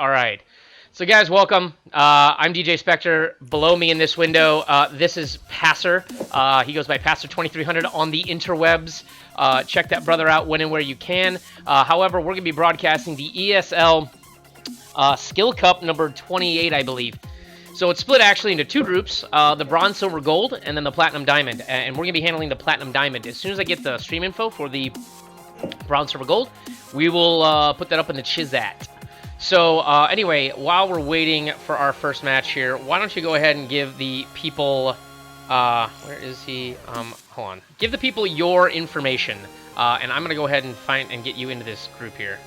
All right. So, guys, welcome. I'm DJ Spectre. Below me in this window, this is Passer. He goes by Passer2300 on the interwebs. Check that brother out when and where you can. However, we're going to be broadcasting the ESL Skill Cup number 28, I believe. So it's split actually into two groups, the Bronze, Silver, Gold, and then the Platinum, Diamond. And we're going to be handling the Platinum, Diamond. As soon as I get the stream info for the Bronze, Silver, Gold, we will put that up in the Chizat. So anyway, while we're waiting for our first match here, why don't you go ahead and give the people, where is he? Hold on. Give the people your information, and I'm going to go ahead and find and get you into this group here.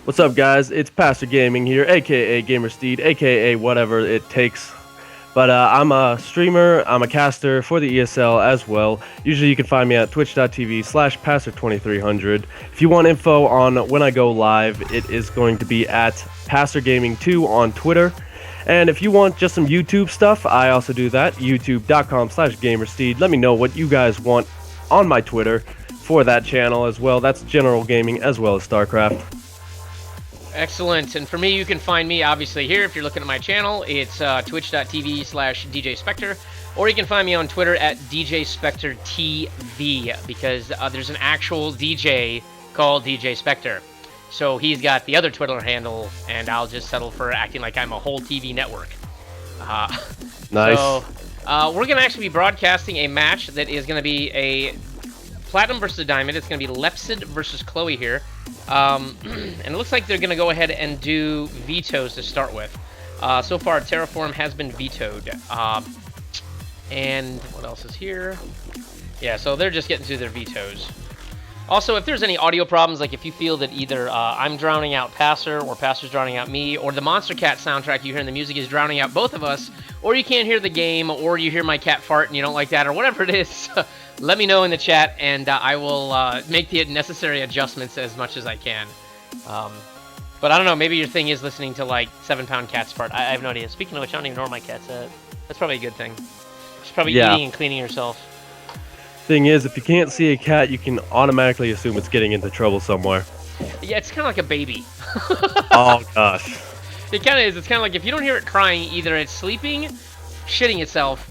What's up, guys? It's Pastor Gaming here, aka GamerSteed, aka whatever it takes. But I'm a streamer, I'm a caster for the ESL as well. Usually you can find me at twitch.tv/Pastor2300. If you want info on when I go live, it is going to be at PastorGaming2 on Twitter. And if you want just some YouTube stuff, I also do that, youtube.com/GamerSteed. Let me know what you guys want on my Twitter for that channel as well. That's general gaming as well as StarCraft. Excellent. And for me, you can find me obviously here. If you're looking at my channel, it's twitch.tv/DJ Spectre, or you can find me on Twitter at DJ Spectre TV, because there's an actual DJ called DJ Spectre. So he's got the other Twitter handle, and I'll just settle for acting like I'm a whole TV network. Nice. So we're going to actually be broadcasting a match that is going to be a Platinum versus Diamond. It's going to be Lepsid versus Chloe here. And it looks like they're going to go ahead and do vetoes to start with. So far, Terraform has been vetoed. And what else is here? Yeah, so they're just getting through their vetoes. Also, if there's any audio problems, like if you feel that either I'm drowning out Passer or Passer's drowning out me, or the Monster Cat soundtrack you hear in the music is drowning out both of us, or you can't hear the game, or you hear my cat fart and you don't like that, or whatever it is, let me know in the chat, and I will make the necessary adjustments as much as I can. But I don't know, maybe your thing is listening to like 7-pound cat's fart. I have no idea. Speaking of which, I don't even know where my cat's at. That's probably a good thing. She's probably eating and cleaning herself. Thing is, if you can't see a cat, you can automatically assume it's getting into trouble somewhere. Yeah, it's kind of like a baby. Oh, gosh. It kind of is. It's kind of like if you don't hear it crying, either it's sleeping, shitting itself,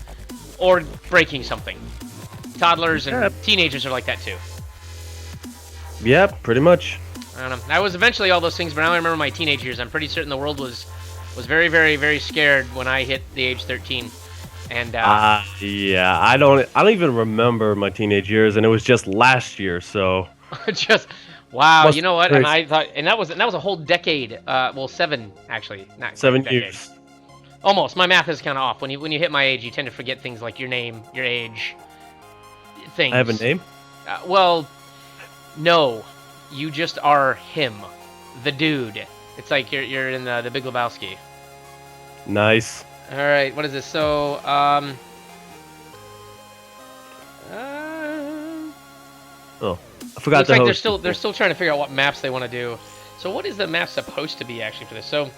or breaking something. Toddlers and teenagers are like that too. Yeah, pretty much. I don't know. I was eventually all those things, but now I remember my teenage years. I'm pretty certain the world was very, very, very scared when I hit the age 13. And yeah, I don't even remember my teenage years, and it was just last year, so just wow. You know what? Crazy. And I thought, and that was a whole decade. Well, 7 actually, not 7 decade. years. Almost. My math is kind of off. When you hit my age, you tend to forget things like your name, your age, things. I have a name? Well, no, you just are him, the dude. It's like you're in the Big Lebowski. Nice. All right, what is this? So, Oh, I forgot looks to like host. they're still trying to figure out what maps they want to do. So, what is the map supposed to be actually for this? So, I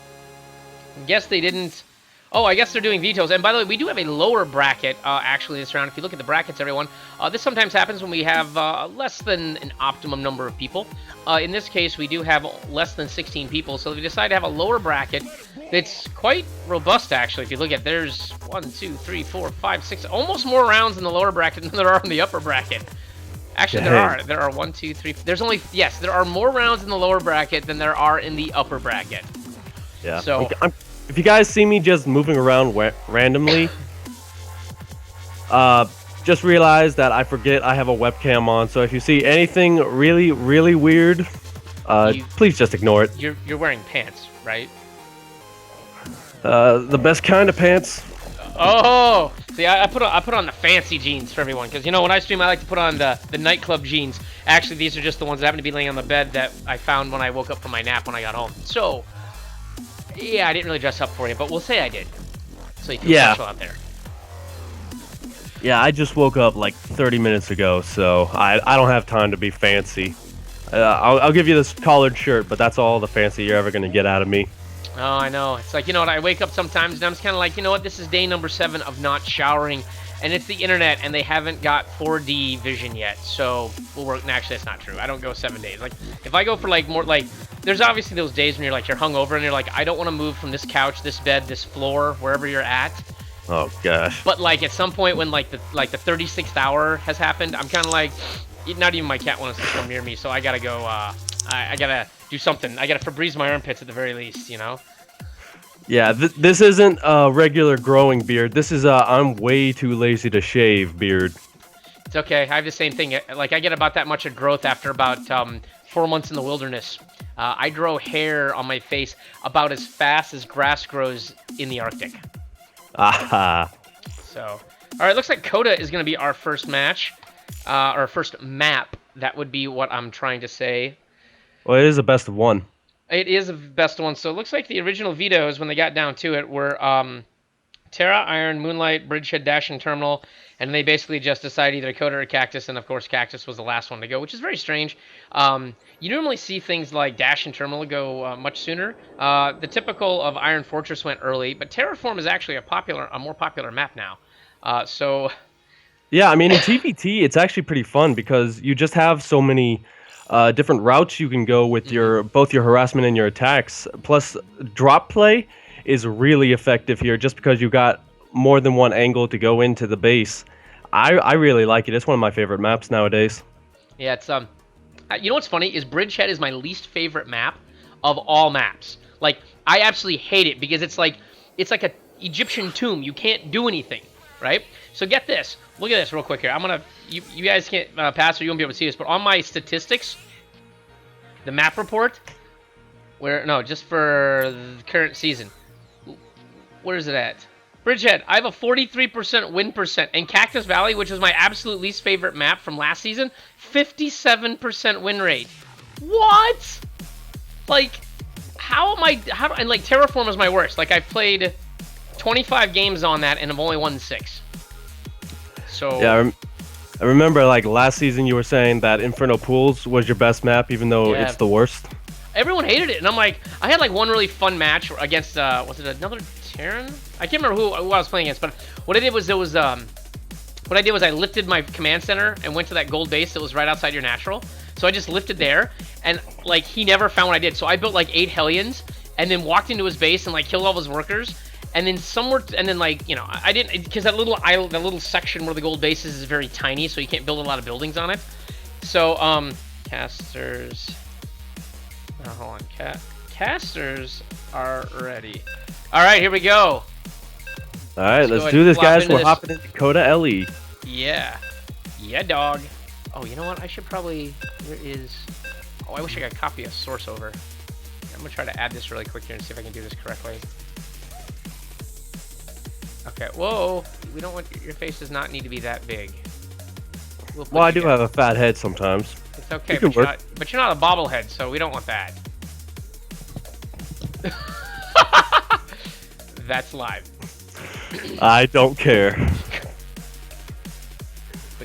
guess they didn't. Oh, I guess they're doing vetoes. And by the way, we do have a lower bracket actually this round. If you look at the brackets, everyone, this sometimes happens when we have less than an optimum number of people. In this case, we do have less than 16 people, so we decided to have a lower bracket that's quite robust, actually. If you look at, there's 1, 2, 3, 4, 5, 6, almost more rounds in the lower bracket than there are in the upper bracket. Actually, there are 1, 2, 3. There's only there are more rounds in the lower bracket than there are in the upper bracket. Yeah. So. If you guys see me just moving around randomly, just realize that I forget I have a webcam on. So if you see anything really, really weird, please just ignore it. You're wearing pants, right? The best kind of pants. Oh, see, I put on the fancy jeans for everyone, because you know when I stream I like to put on the nightclub jeans. Actually, these are just the ones that happen to be laying on the bed that I found when I woke up from my nap when I got home. So. Yeah, I didn't really dress up for you, but we'll say I did. So you feel special out there. Yeah, I just woke up like 30 minutes ago, so I don't have time to be fancy. I'll give you this collared shirt, but that's all the fancy you're ever going to get out of me. Oh, I know. It's like, you know what, I wake up sometimes and I'm just kind of like, you know what, this is day number 7 of not showering, and it's the internet, and they haven't got 4D vision yet, so we'll work. No, actually, that's not true. I don't go 7 days. Like, if I go for like more, like, there's obviously those days when you're hungover and you're like, I don't want to move from this couch, this bed, this floor, wherever you're at. Oh gosh. But like at some point when like the 36th hour has happened, I'm kind of like, not even my cat wants to come near me, so I gotta go. I gotta do something. I gotta Febreze my armpits at the very least, you know. Yeah, this isn't a regular growing beard. This is I'm way too lazy to shave beard. It's okay. I have the same thing. Like I get about that much of growth after about 4 months in the wilderness. I grow hair on my face about as fast as grass grows in the Arctic. Aha. So, all right. Looks like Coda is going to be our first match, or first map. That would be what I'm trying to say. Well, it is a best of one. It is the best one. So it looks like the original vetoes, when they got down to it, were Terra, Iron, Moonlight, Bridgehead, Dash, and Terminal. And they basically just decided either Coda or Cactus. And, of course, Cactus was the last one to go, which is very strange. You normally see things like Dash and Terminal go much sooner. The typical of Iron Fortress went early. But Terraform is actually a more popular map now. So... Yeah, I mean, in TVT, it's actually pretty fun because you just have so many... different routes you can go with both your harassment and your attacks. Plus, drop play is really effective here just because you got more than one angle to go into the base. I really like it. It's one of my favorite maps nowadays. Yeah, it's you know what's funny is Bridgehead is my least favorite map of all maps. Like I absolutely hate it because it's like a Egyptian tomb. You can't do anything, right? So get this. Look at this real quick here. I'm gonna you guys can't pass or you won't be able to see this, but on my statistics, the map report, just for the current season. Where is it at? Bridgehead, I have a 43% win percent, and Cactus Valley, which was my absolute least favorite map from last season, 57% win rate. What? Like, and like Terraform is my worst. Like I've played 25 games on that and I've only won 6. So yeah, I remember like last season you were saying that Inferno Pools was your best map, even though it's the worst. Everyone hated it, and I'm like, I had like one really fun match against was it another Terran? I can't remember who I was playing against, but what I did was I lifted my command center and went to that gold base that was right outside your natural. So I just lifted there, and like he never found what I did. So I built like 8 Hellions, and then walked into his base and like killed all his workers. And then like, you know, I didn't, because that little island, that little section where the gold base is very tiny, so you can't build a lot of buildings on it. So, casters, hold on, casters are ready. All right, here we go. All right, let's do this, guys. We're hopping into Coda LE. Yeah, dog. Oh, you know what? I should probably, I wish I could copy a source over. I'm gonna try to add this really quick here and see if I can do this correctly. Okay, whoa, we don't want, your face does not need to be that big. Well, I do have a fat head sometimes. It's okay, but you're not a bobblehead, so we don't want that. That's live. I don't care.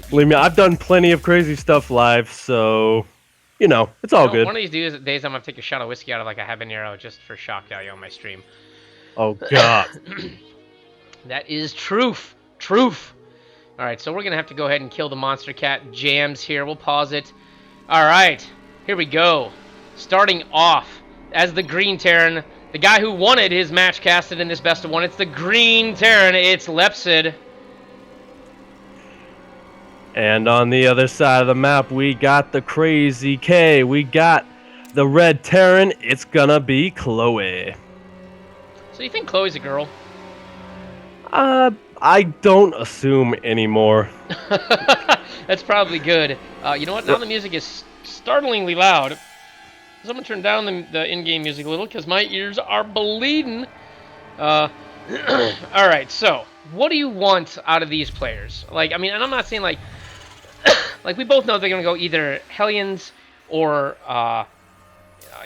Believe me, I've done plenty of crazy stuff live, so, you know, it's all good. One of these days I'm going to take a shot of whiskey out of like a habanero just for shock value on my stream. Oh, God. That is truth. Truth. All right, so we're going to have to go ahead and kill the monster cat jams here. We'll pause it. All right, here we go. Starting off as the Green Terran, the guy who wanted his match casted in this best of one. It's the Green Terran. It's Lepsid. And on the other side of the map, we got the Crazy K. We got the Red Terran. It's going to be Chloe. So you think Chloe's a girl? I don't assume anymore. That's probably good. You know what? Now the music is startlingly loud. So I'm going to turn down the in-game music a little because my ears are bleeding. All right, so what do you want out of these players? Like, I mean, and I'm not saying like... like, we both know they're going to go either Hellions or...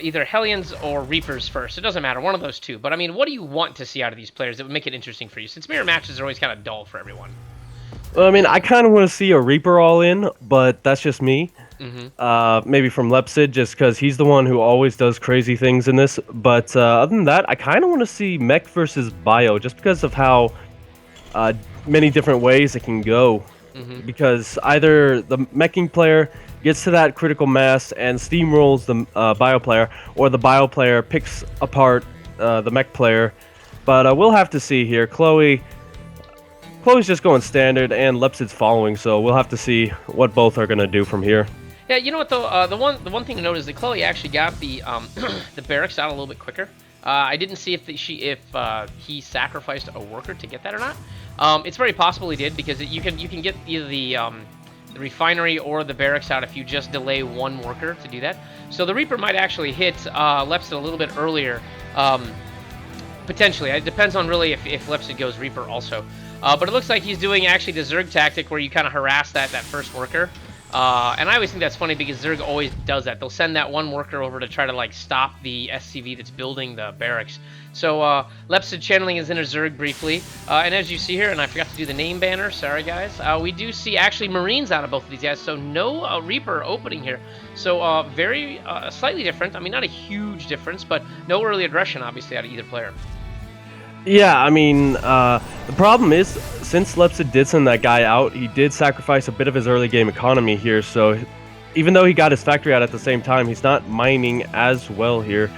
Reapers first. It doesn't matter, one of those two. But I mean, what do you want to see out of these players that would make it interesting for you? Since mirror matches are always kind of dull for everyone. Well, I mean, I kind of want to see a Reaper all in, but that's just me. Maybe from Lepsid, just because he's the one who always does crazy things in this. But other than that, I kind of want to see Mech versus Bio, just because of how many different ways it can go. Because either the meching player gets to that critical mass and steamrolls the bio player, or the bio player picks apart the mech player. But we'll have to see here. Chloe's just going standard, and Lepsid's following, so we'll have to see what both are going to do from here. Yeah, you know what though? The one thing to note is that Chloe actually got the the barracks out a little bit quicker. I didn't see if he sacrificed a worker to get that or not. It's very possible he did, because you can get either the refinery or the barracks out if you just delay one worker to do that. So the Reaper might actually hit Lepsid a little bit earlier, potentially. It depends on really if Lepsid goes Reaper also. But it looks like he's doing actually the Zerg tactic where you kind of harass that first worker. And I always think that's funny because Zerg always does that. They'll send that one worker over to try to like stop the SCV that's building the barracks. So Lepsid channeling his inner Zerg briefly. And as you see here, and I forgot to do the name banner, sorry guys, we do see actually Marines out of both of these guys. So no Reaper opening here. So very slightly different. I mean, not a huge difference, but no early aggression obviously out of either player. Yeah, I mean, the problem is, since Lepsid did send that guy out, he did sacrifice a bit of his early game economy here, so even though he got his factory out at the same time, he's not mining as well here.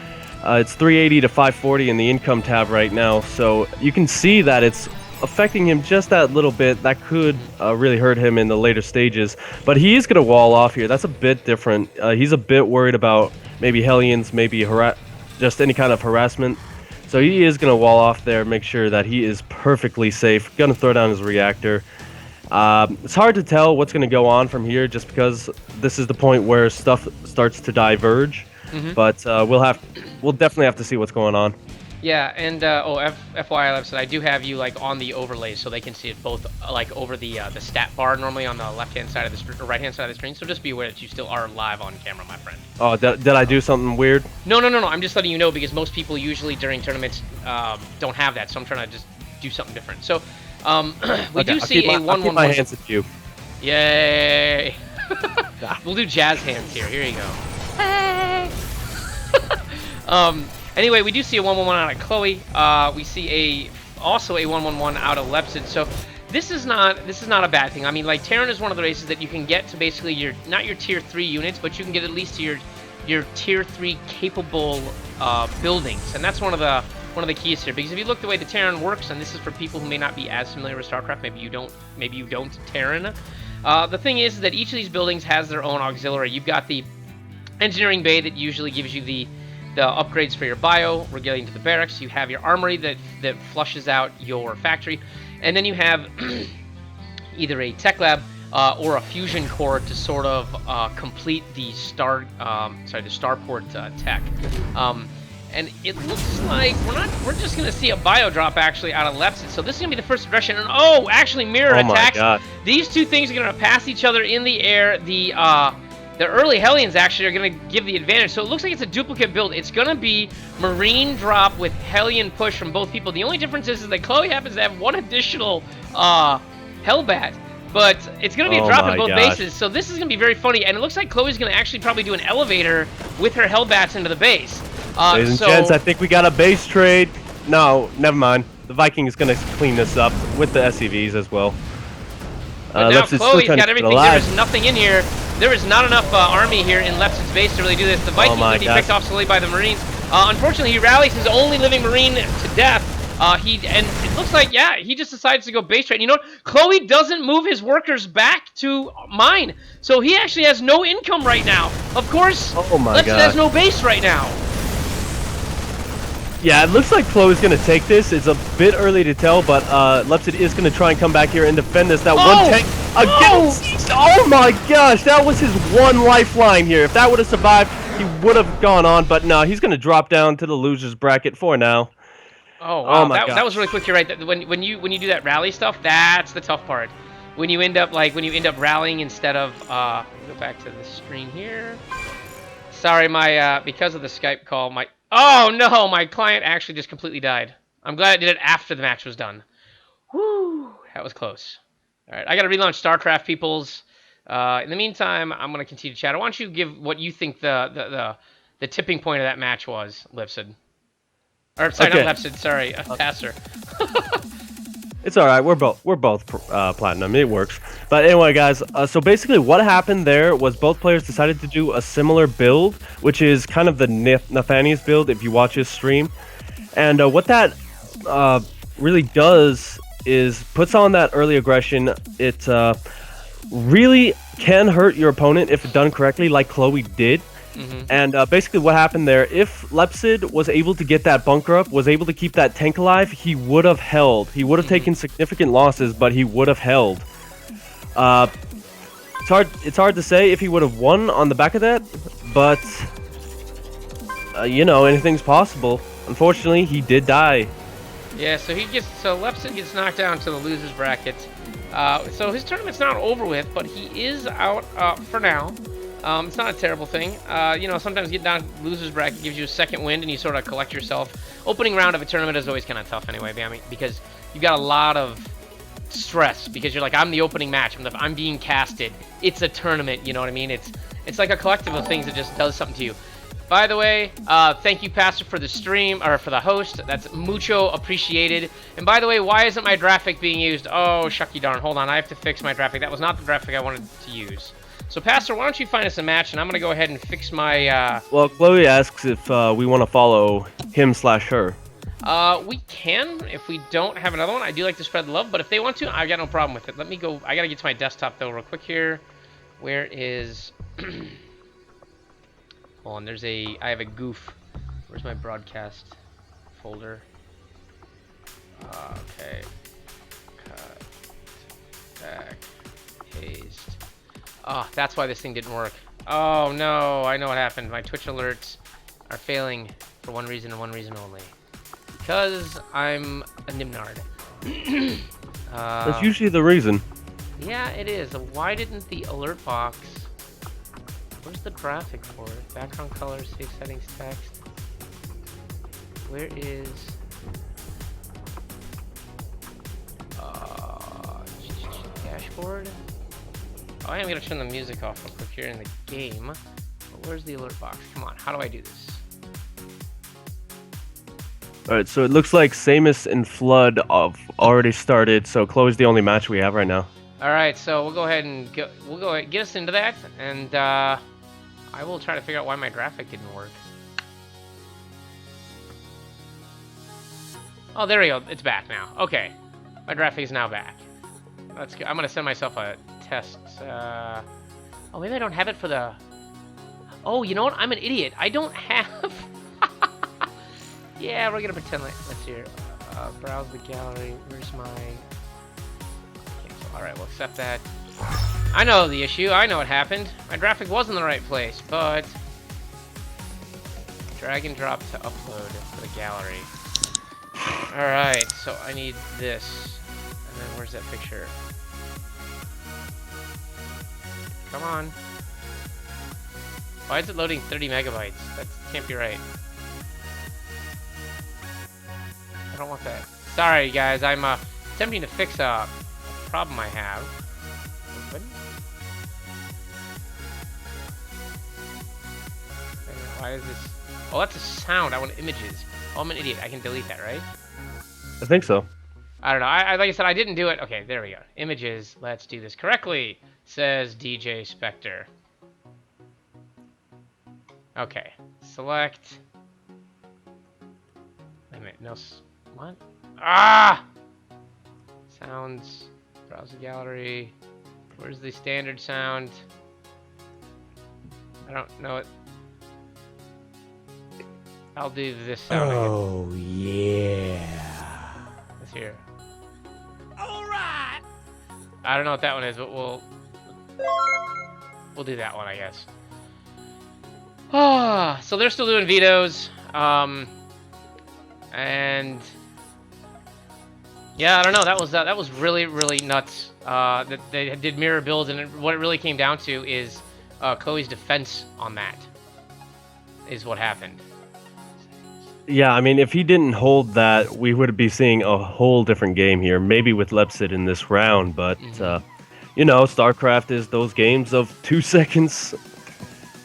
It's 380 to 540 in the income tab right now, so you can see that it's affecting him just that little bit. That could really hurt him in the later stages, but he is going to wall off here. That's a bit different. He's a bit worried about maybe Hellions, maybe just any kind of harassment. So he is going to wall off there, make sure that he is perfectly safe. Going to throw down his reactor. It's hard to tell what's going to go on from here, just because this is the point where stuff starts to diverge. But we'll definitely have to see what's going on. Yeah, and FYI, Lepsid, I do have you like on the overlays so they can see it both like over the stat bar normally on the left-hand side of the screen or right-hand side of the screen. So just be aware that you still are live on camera, my friend. Oh, did I do something weird? No. I'm just letting you know because most people usually during tournaments don't have that. So I'm trying to just do something different. So we do see a 1-1-1. I'll keep my hands at you. Yay! We'll do jazz hands here. Here you go. Hey! Anyway, we do see a 1-1-1 out of Chloe. We see also a 1-1-1 out of Lepsid. So this is not a bad thing. I mean, like Terran is one of the races that you can get to basically not your tier 3 units, but you can get at least to your tier 3 capable buildings, and that's one of the keys here. Because if you look the way the Terran works, and this is for people who may not be as familiar with StarCraft, maybe you don't Terran. The thing is that each of these buildings has their own auxiliary. You've got the engineering bay that usually gives you the upgrades for your bio, regaling to the barracks. You have your armory that flushes out your factory, and then you have either a tech lab or a fusion core to sort of complete the starport tech. And it looks like we're just gonna see a bio drop actually out of Lepsid. So this is gonna be the first aggression, and actually mirror attacks. My God. These two things are gonna pass each other in the air. The early Hellions actually are going to give the advantage. So it looks like it's a duplicate build. It's going to be Marine drop with Hellion push from both people. The only difference is that Chloe happens to have one additional Hellbat. But it's going to be a drop in both bases. So this is going to be very funny. And it looks like Chloe's going to actually probably do an elevator with her Hellbats into the base. Ladies and gents, I think we got a base trade. No, never mind. The Viking is going to clean this up with the SCVs as well. But now Chloe's got everything. There is nothing in here. There is not enough army here in Lepsid's base to really do this. The Viking's going to be picked off slowly by the Marines. Unfortunately, he rallies his only living Marine to death. And it looks like, yeah, he just decides to go base trade. You know what? Chloe doesn't move his workers back to mine. So he actually has no income right now. Of course, Lepsid has no base right now. Yeah, it looks like Chloe's going to take this. It's a bit early to tell, but Lepsid is going to try and come back here and defend this. That one tank against... Oh my gosh, that was his one lifeline here. If that would have survived, he would have gone on, but no, he's going to drop down to the loser's bracket for now. Oh, wow. That was really quick. You're right. When you do that rally stuff, that's the tough part. When you end up rallying instead of go back to the screen here. Sorry, because of the Skype call, oh no, my client actually just completely died. I'm glad I did it after the match was done. Whoo, that was close. All right, I got to relaunch StarCraft, peoples. In the meantime, I'm going to continue to chat. Why don't you give what you think the tipping point of that match was, Lepsid? Or sorry, not Lepsid. Sorry, Passer. It's all right. We're both platinum. It works. But anyway, guys. So basically, what happened there was both players decided to do a similar build, which is kind of the Nathaniel's build. If you watch his stream, and what that really does is puts on that early aggression. It really can hurt your opponent if done correctly, like Chloe did. And basically what happened there, if Lepsid was able to get that bunker up, was able to keep that tank alive, he would have held. He would have taken significant losses, but he would have held. It's hard to say if he would have won on the back of that, but you know, anything's possible. Unfortunately, he did die. Yeah, so Lepsid gets knocked down to the losers bracket. So his tournament's not over with, but he is out for now. It's not a terrible thing. You know, sometimes getting down to losers bracket gives you a second wind and you sort of collect yourself. Opening round of a tournament is always kind of tough anyway, because you've got a lot of stress because you're like, I'm the opening match. I'm being casted. It's a tournament, you know what I mean? It's like a collective of things that just does something to you. By the way, thank you, Pastor, for the stream, or for the host. That's mucho appreciated. And by the way, why isn't my graphic being used? Oh, shucky darn. Hold on, I have to fix my graphic. That was not the graphic I wanted to use. So, Pastor, why don't you find us a match, and I'm going to go ahead and fix my... Well, Chloe asks if we want to follow him/her. We can, if we don't have another one. I do like to spread the love, but if they want to, I've got no problem with it. Let me go... I got to get to my desktop, though, real quick here. Where is... Hold on, I have a goof. Where's my broadcast folder? Okay. Cut. Back. Paste. Oh, that's why this thing didn't work. Oh, no. I know what happened. My Twitch alerts are failing for one reason and one reason only. Because I'm a nimnard. That's usually the reason. Yeah, it is. Why didn't the alert box... Where's the graphic for it? Background color, save settings, text. Where is... dashboard? Oh, I am going to turn the music off real quick here in the game. But where's the alert box? Come on, how do I do this? Alright, so it looks like Samus and Flood have already started, so Chloe's the only match we have right now. Alright, so we'll go ahead and get us into that, and I will try to figure out why my graphic didn't work. Oh, there we go. It's back now. Okay. My graphic is now back. Let's go. I'm going to send myself a test. Oh, maybe I don't have it for the... Oh, you know what? I'm an idiot. I don't have... Yeah, we're going to pretend like... Let's see here. Browse the gallery. Where's my... Cancel. Alright, we'll accept that. I know the issue. I know what happened. My graphic was in the right place, but... Drag and drop to upload to the gallery. Alright, so I need this. And then where's that picture? Come on. Why is it loading 30 megabytes? That can't be right. I don't want that. Sorry, guys. I'm attempting to fix a problem I have. Open. Why is this? Oh, that's a sound. I want images. Oh, I'm an idiot. I can delete that, right? I think so. I don't know. I like I said, I didn't do it. Okay, there we go. Images. Let's do this correctly, says DJ Spectre. Okay. Select. Wait a minute. No. What? Ah! Sounds. Browse the gallery. Where's the standard sound? I don't know it. I'll do this sound again. Oh, yeah. Let's hear. All right. I don't know what that one is, but we'll do that one, I guess. Ah, so they're still doing vetoes, and yeah, I don't know. That was really nuts. That they did mirror builds, and what it really came down to is Chloe's defense on that is what happened. Yeah, I mean, if he didn't hold that, we would be seeing a whole different game here. Maybe with Lepsid in this round, but you know, StarCraft is those games of 2 seconds.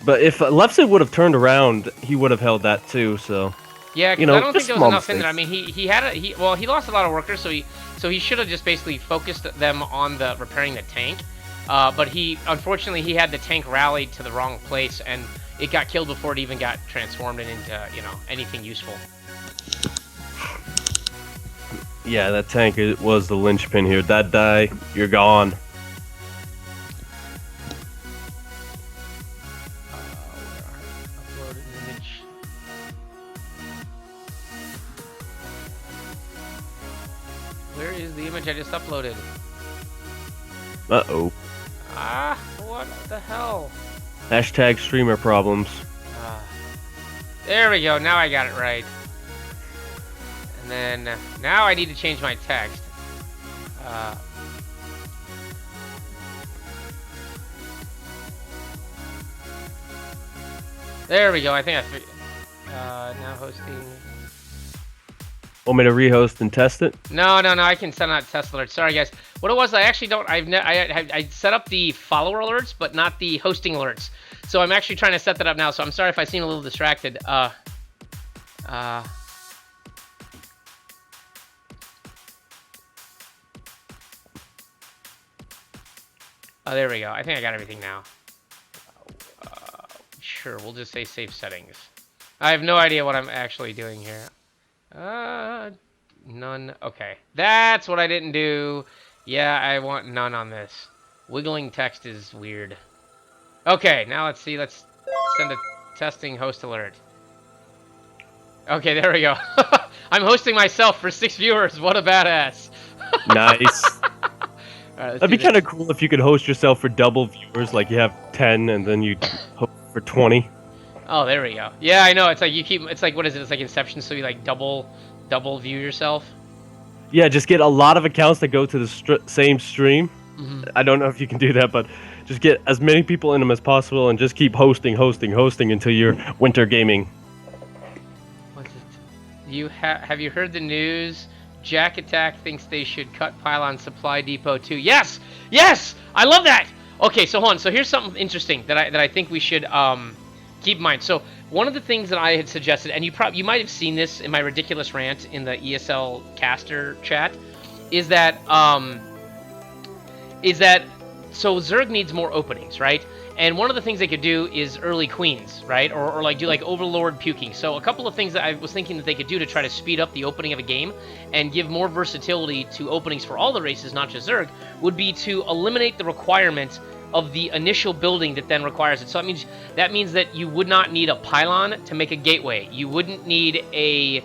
But if Lepsid would have turned around, he would have held that too. So Yeah, You because I know, don't think just there was small enough in there. I mistakes. mean, he lost a lot of workers, so he should have just basically focused them on the repairing the tank. But unfortunately he had the tank rallied to the wrong place, and it got killed before it even got transformed into anything useful. Yeah, that tank was the linchpin here. That die, you're gone. Upload an image. Where is the image I just uploaded? Uh-oh. Ah, what the hell? Hashtag streamer problems. Ah. There we go. Now I got it right. And then now I need to change my text. There we go. I think now hosting. Want me to rehost and test it? No. I can send out test alerts. Sorry, guys. What it was, I actually don't. I set up the follower alerts, but not the hosting alerts. So I'm actually trying to set that up now. So I'm sorry if I seem a little distracted. Oh, there we go. I think I got everything now. Sure, we'll just say save settings. I have no idea what I'm actually doing here. None. Okay, that's what I didn't do. Yeah, I want none on this. Wiggling text is weird. Okay, now let's see. Let's send a testing host alert. Okay, there we go. I'm hosting myself for 6 viewers. What a badass. Nice. All right, That'd be kind of cool if you could host yourself for double viewers, like you have 10 and then you host for 20. Oh, there we go. Yeah, I know. It's like it's like, what is it? It's like Inception, so you like double view yourself. Yeah, just get a lot of accounts that go to the same stream. Mm-hmm. I don't know if you can do that, but just get as many people in them as possible and just keep hosting until you're winter gaming. What's it? Have you heard the news? Jack Attack thinks they should cut Pylon Supply Depot too. Yes! Yes! I love that! Okay, so hold on. So here's something interesting that I think we should keep in mind. So one of the things that I had suggested, and you might have seen this in my ridiculous rant in the ESL caster chat, is that so Zerg needs more openings, right? And one of the things they could do is early queens, right? Or like do like overlord puking. So a couple of things that I was thinking that they could do to try to speed up the opening of a game and give more versatility to openings for all the races, not just Zerg, would be to eliminate the requirement of the initial building that then requires it. So that means that you would not need a pylon to make a gateway. You wouldn't need a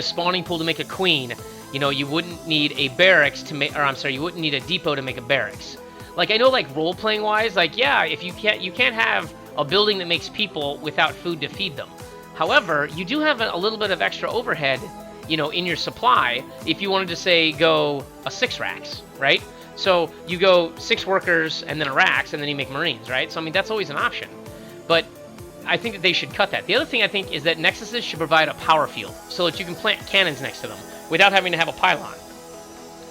spawning pool to make a queen. You know, you wouldn't need a barracks to make, or I'm sorry, you wouldn't need a depot to make a barracks. Like, I know, like, role-playing wise, like, yeah, if you can't have a building that makes people without food to feed them. However, you do have a little bit of extra overhead, you know, in your supply if you wanted to, say, go a 6 racks, right? So you go 6 workers and then a racks, and then you make marines, right? So, I mean, that's always an option. But I think that they should cut that. The other thing I think is that nexuses should provide a power field so that you can plant cannons next to them without having to have a pylon.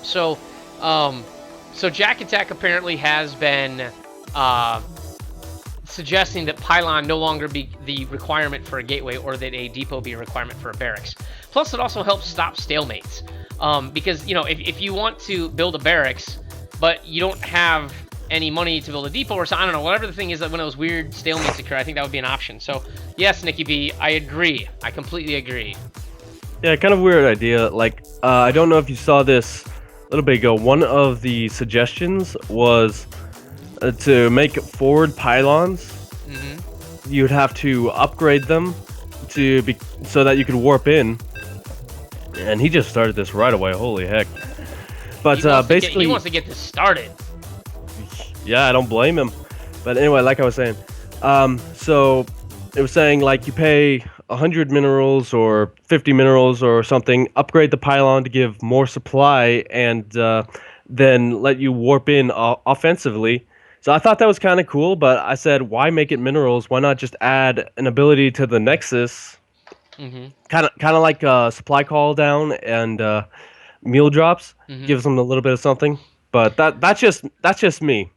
So, So Jack Attack apparently has been suggesting that pylon no longer be the requirement for a gateway, or that a depot be a requirement for a barracks. Plus, it also helps stop stalemates. Because, you know, if you want to build a barracks, but you don't have any money to build a depot or something, I don't know, whatever the thing is, that when those weird stalemates occur, I think that would be an option. So, yes, Nikki B, I agree. I completely agree. Yeah, kind of weird idea. Like, I don't know if you saw this a little bit ago. One of the suggestions was to make forward pylons. Mm-hmm. You'd have to upgrade them so that you could warp in. And he just started this right away. Holy heck! But basically, he wants to get this started. Yeah, I don't blame him. But anyway, like I was saying, so it was saying like you pay 100 minerals or 50 minerals or something, upgrade the pylon to give more supply, and then let you warp in offensively. So I thought that was kind of cool, but I said, why make it minerals? Why not just add an ability to the Nexus? Mm-hmm. Kind of like supply call down and meal drops. Mm-hmm. Gives them a little bit of something. But that's just me.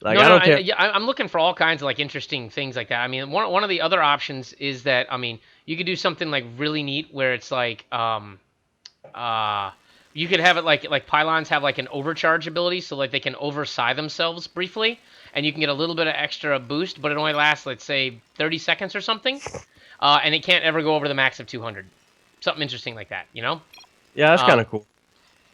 Like No, I no, don't care. yeah, I'm looking for all kinds of like interesting things like that. I mean, one of the other options is that I mean, you could do something like really neat where it's like uh you could have it like pylons have like an overcharge ability, so like they can oversci themselves briefly, and you can get a little bit of extra boost, but it only lasts, let's say, 30 seconds or something, and it can't ever go over the max of 200. Something interesting like that, you know? Yeah, that's kind Um, of cool.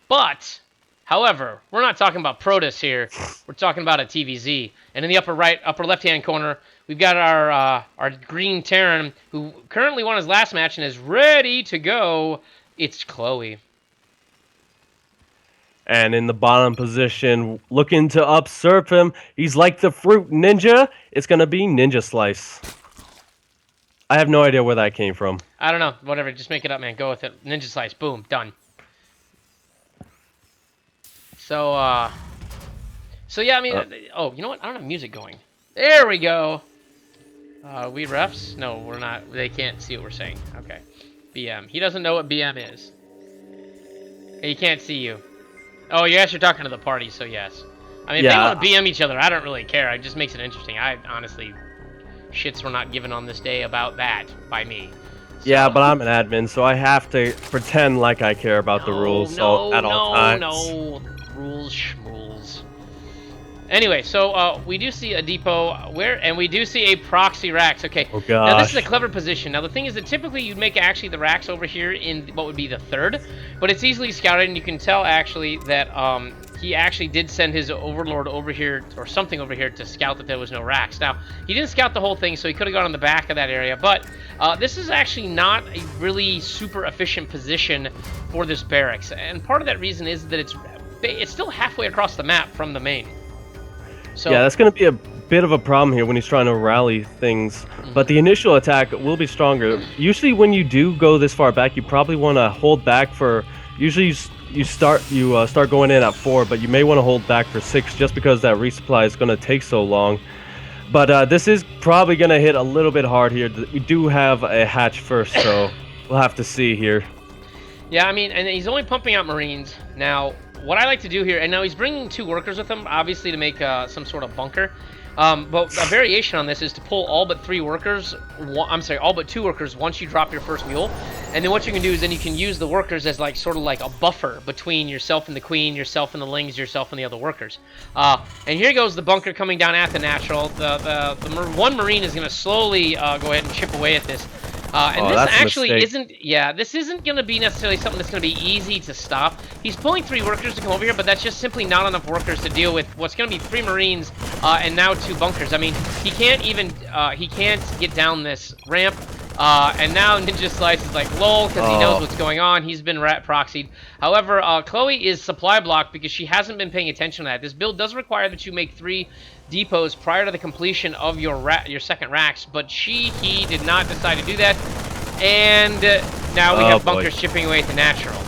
but, however, we're not talking about Protoss here. We're talking about a TVZ. And in the upper right, upper left-hand corner, we've got our green Terran, who currently won his last match and is ready to go. It's Chloe. And in the bottom position, looking to upsurf him, he's like the fruit ninja. It's gonna be Ninja Slice. I have no idea where that came from. I don't know. Whatever. Just make it up, man. Go with it. Ninja Slice. Boom. Done. So yeah, I mean, oh, you know what? I don't have music going. There we go. We refs? No, we're not. They can't see what we're saying. Okay. BM. He doesn't know what BM is. He can't see you. Oh, yes, you're talking to the party, so yes. I mean, if they want to BM each other, I don't really care. It just makes it interesting. I honestly, shits were not given on this day about that by me. So. Yeah, but I'm an admin, so I have to pretend like I care about the rules at all times. No, rules, schmools. Anyway, so we do see a depot and we do see a proxy racks. Okay. Oh gosh. Now this is a clever position. Now the thing is that typically you'd make actually the racks over here in what would be the third, but it's easily scouted, and you can tell actually that he actually did send his overlord over here or something over here to scout that there was no racks. Now he didn't scout the whole thing, so he could have gone on the back of that area, but this is actually not a really super efficient position for this barracks, and part of that reason is that it's still halfway across the map from the main. So, yeah, that's going to be a bit of a problem here when he's trying to rally things. But the initial attack will be stronger. Usually when you do go this far back, you probably want to hold back for... Usually you start going in at 4, but you may want to hold back for 6 just because that resupply is going to take so long. But this is probably going to hit a little bit hard here. We do have a hatch first, so we'll have to see here. Yeah, I mean, and he's only pumping out Marines. Now, what I like to do here, and now he's bringing 2 workers with him, obviously to make some sort of bunker. But a variation on this is to pull all but 3 workers, all but 2 workers once you drop your first mule. And then what you can do is then you can use the workers as like sort of like a buffer between yourself and the queen, yourself and the lings, yourself and the other workers. And here goes the bunker coming down at the natural. The one Marine is going to slowly go ahead and chip away at this. And this actually this isn't going to be necessarily something that's going to be easy to stop. He's pulling 3 workers to come over here, but that's just simply not enough workers to deal with what's going to be 3 Marines and now 2 bunkers. I mean, he can't even, he can't get down this ramp. And now Ninja Slice is like, lol, because he knows what's going on. He's been rat proxied. However, Chloe is supply blocked because she hasn't been paying attention to that. This build does require that you make 3 depots prior to the completion of your second racks, but he did not decide to do that. And now we have bunkers chipping away at the natural.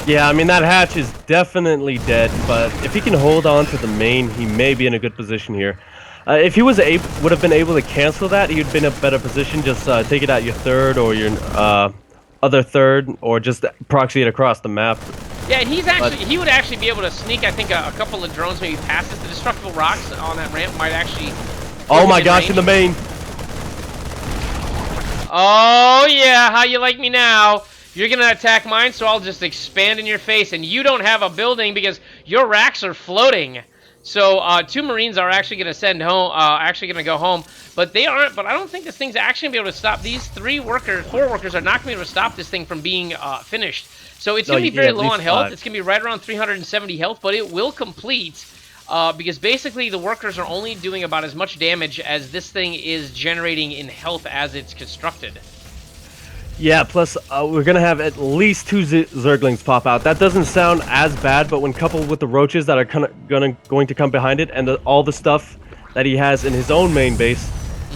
Yeah, I mean, that hatch is definitely dead, but if he can hold on to the main, he may be in a good position here. If he would have been able to cancel that, he would have been in a better position. Just take it out your third or your other third, or just proxy it across the map. Yeah, and he would actually be able to sneak, I think, a couple of drones maybe past us. The destructible rocks on that ramp might actually... Oh my gosh, in the main! Oh yeah, how you like me now? You're gonna attack mine, so I'll just expand in your face, and you don't have a building because your racks are floating. So 2 Marines are actually gonna send home, go home, but they aren't. But I don't think this thing's actually gonna be able to stop these 4 workers are not gonna be able to stop this thing from being finished. So it's gonna be very low on health. It's gonna be right around 370 health, but it will complete. Because basically the workers are only doing about as much damage as this thing is generating in health as it's constructed. Yeah, plus we're going to have at least 2 Zerglings pop out. That doesn't sound as bad, but when coupled with the roaches that are going to come behind it and all the stuff that he has in his own main base,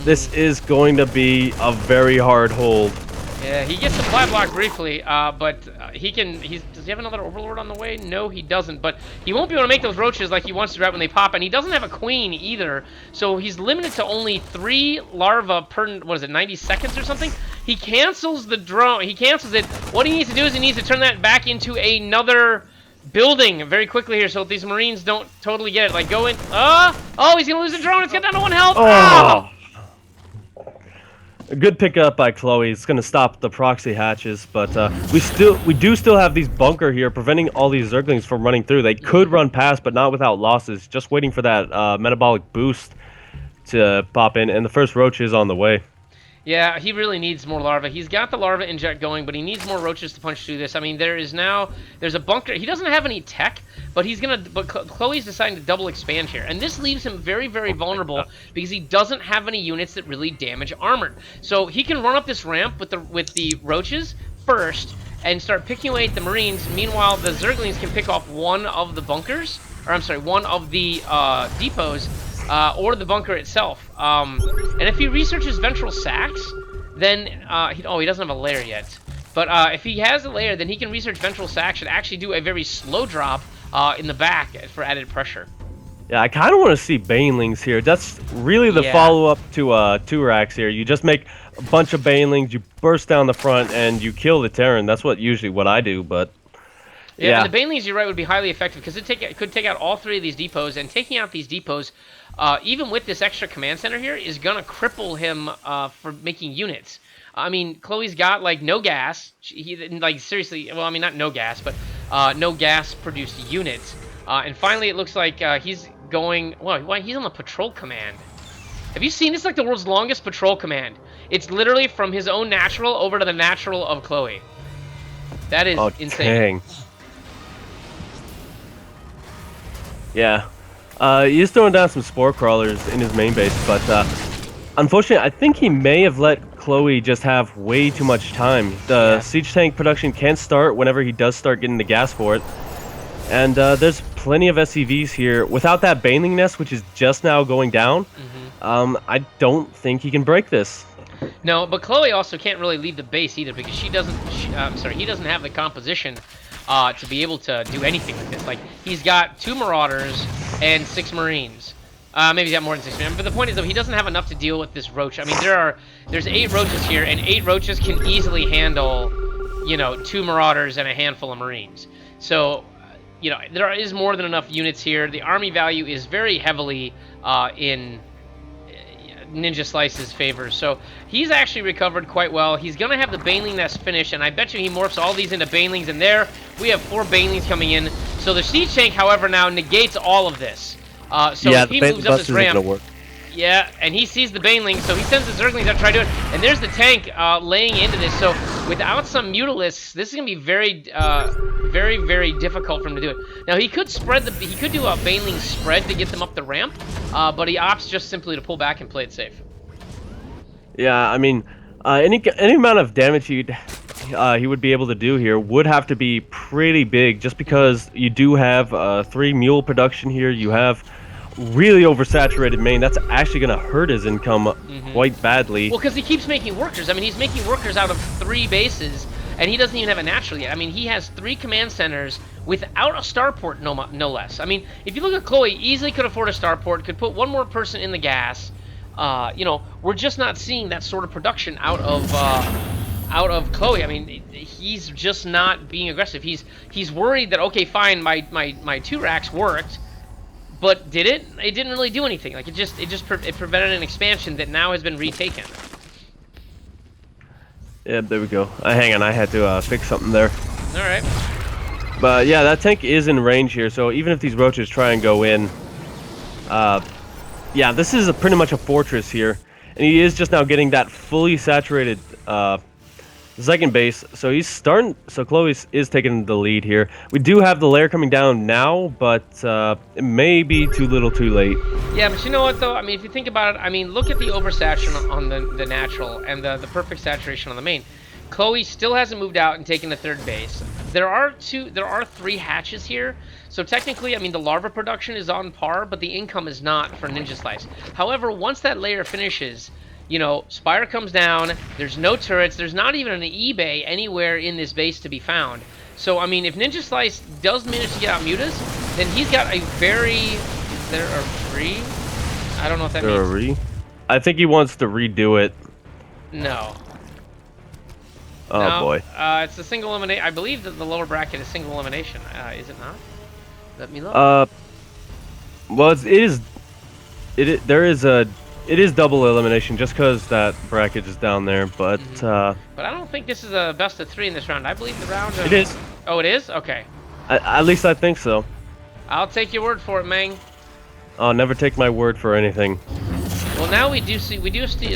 this is going to be a very hard hold. Yeah, he gets supply block briefly, but does he have another overlord on the way? No, he doesn't, but he won't be able to make those roaches like he wants to right when they pop, and he doesn't have a queen either, so he's limited to only 3 larvae per, 90 seconds or something? He cancels the drone, he cancels it. What he needs to do is he needs to turn that back into another building very quickly here so these Marines don't totally get it. Like, go in. Oh, he's going to lose the drone. It's got down to 1 health. Oh! A good pickup by Chloe. It's going to stop the proxy hatches, but we do still have these bunker here, preventing all these Zerglings from running through. They could run past, but not without losses. Just waiting for that metabolic boost to pop in, and the first roach is on the way. Yeah, he really needs more larva. He's got the larva inject going, but he needs more roaches to punch through this. I mean, there's a bunker. He doesn't have any tech, but Chloe's deciding to double expand here, and this leaves him very, very vulnerable because he doesn't have any units that really damage armored. So he can run up this ramp with the roaches first and start picking away at the Marines. Meanwhile, the Zerglings can pick off one of the bunkers, or I'm sorry, one of the depots. Or the bunker itself. And if he researches ventral sacs, then he doesn't have a layer yet. But if he has a layer, then he can research ventral sacs and actually do a very slow drop in the back for added pressure. Yeah, I kind of want to see Banelings here. That's really the follow-up to Turax here. You just make a bunch of Banelings, you burst down the front, and you kill the Terran. That's usually what I do, but... Yeah, and the Banelings, you're right, would be highly effective because it could take out all 3 of these depots, and taking out these depots, even with this extra command center here, is going to cripple him for making units. I mean, Chloe's got, like, no gas. Seriously, well, I mean, not no gas, but no gas-produced units. And finally, it looks like he's going... Well, he's on the patrol command. Have you seen this? Like the world's longest patrol command. It's literally from his own natural over to the natural of Chloe. That is insane. Dang. Yeah, he's throwing down some spore crawlers in his main base, but unfortunately, I think he may have let Chloe just have way too much time. The siege tank production can start whenever he does start getting the gas for it, and there's plenty of SCVs here. Without that Baneling nest, which is just now going down, I don't think he can break this. No, but Chloe also can't really leave the base either because he doesn't have the composition to be able to do anything with this. Like, he's got 2 Marauders and 6 Marines. Maybe he's got more than 6 Marines. But the point is, though, he doesn't have enough to deal with this roach. I mean, there's 8 roaches here, and 8 roaches can easily handle, 2 Marauders and a handful of Marines. So, there is more than enough units here. The army value is very heavily in Ninja Slice's favor, so he's actually recovered quite well. He's gonna have the Baneling nest finished, and I bet you he morphs all these into Banelings, and there we have 4 Banelings coming in. So the siege tank, however, now negates all of this. So if he moves up this ramp, and he sees the Baneling, so he sends the Zerglings out to try to do it, and there's the tank laying into this. So without some Mutalisks, this is gonna be very, very, very difficult for him to do it. Now he could do a Baneling spread to get them up the ramp, but he opts just simply to pull back and play it safe. Yeah, I mean, any amount of damage he would be able to do here would have to be pretty big, just because you do have 3 mule production here. You have really oversaturated main. That's actually going to hurt his income quite badly. Well, because he keeps making workers. I mean, he's making workers out of 3 bases, and he doesn't even have a natural yet. I mean, he has 3 command centers without a starport, no less. I mean, if you look at Chloe, easily could afford a starport, could put 1 more person in the gas. We're just not seeing that sort of production out of Chloe. I mean, he's just not being aggressive. He's worried that, okay, fine, my 2 racks worked, but did it? It didn't really do anything. Like, it prevented an expansion that now has been retaken. Yeah, there we go. Hang on, I had to fix something there. All right. But yeah, that tank is in range here, so even if these roaches try and go in, yeah, this is pretty much a fortress here, and he is just now getting that fully saturated second base, so he's starting. So Chloe is taking the lead here. We do have the layer coming down now, but it may be too little, too late. Yeah, but you know what though? I mean, if you think about it, I mean, look at the oversaturation on the natural and the perfect saturation on the main. Chloe still hasn't moved out and taken the 3rd base. There are 3 hatches here, so technically, I mean, the larva production is on par, but the income is not for Ninja Slice. However, once that layer finishes, Spire comes down, there's no turrets, there's not even an eBay anywhere in this base to be found. So, I mean, if Ninja Slice does manage to get out Mutas, then he's got a very... Is there a free? I don't know what that means. I think he wants to redo it. No. Oh boy. It's a single elimination. I believe that the lower bracket is single elimination. Is it not? Let me look. Well, it is double elimination just because that bracket is down there, but But I don't think this is a best of 3 in this round. I believe the round of... it is. Oh, it is? Okay. At least I think so. I'll take your word for it, Mang. I'll never take my word for anything. Well, now we do see a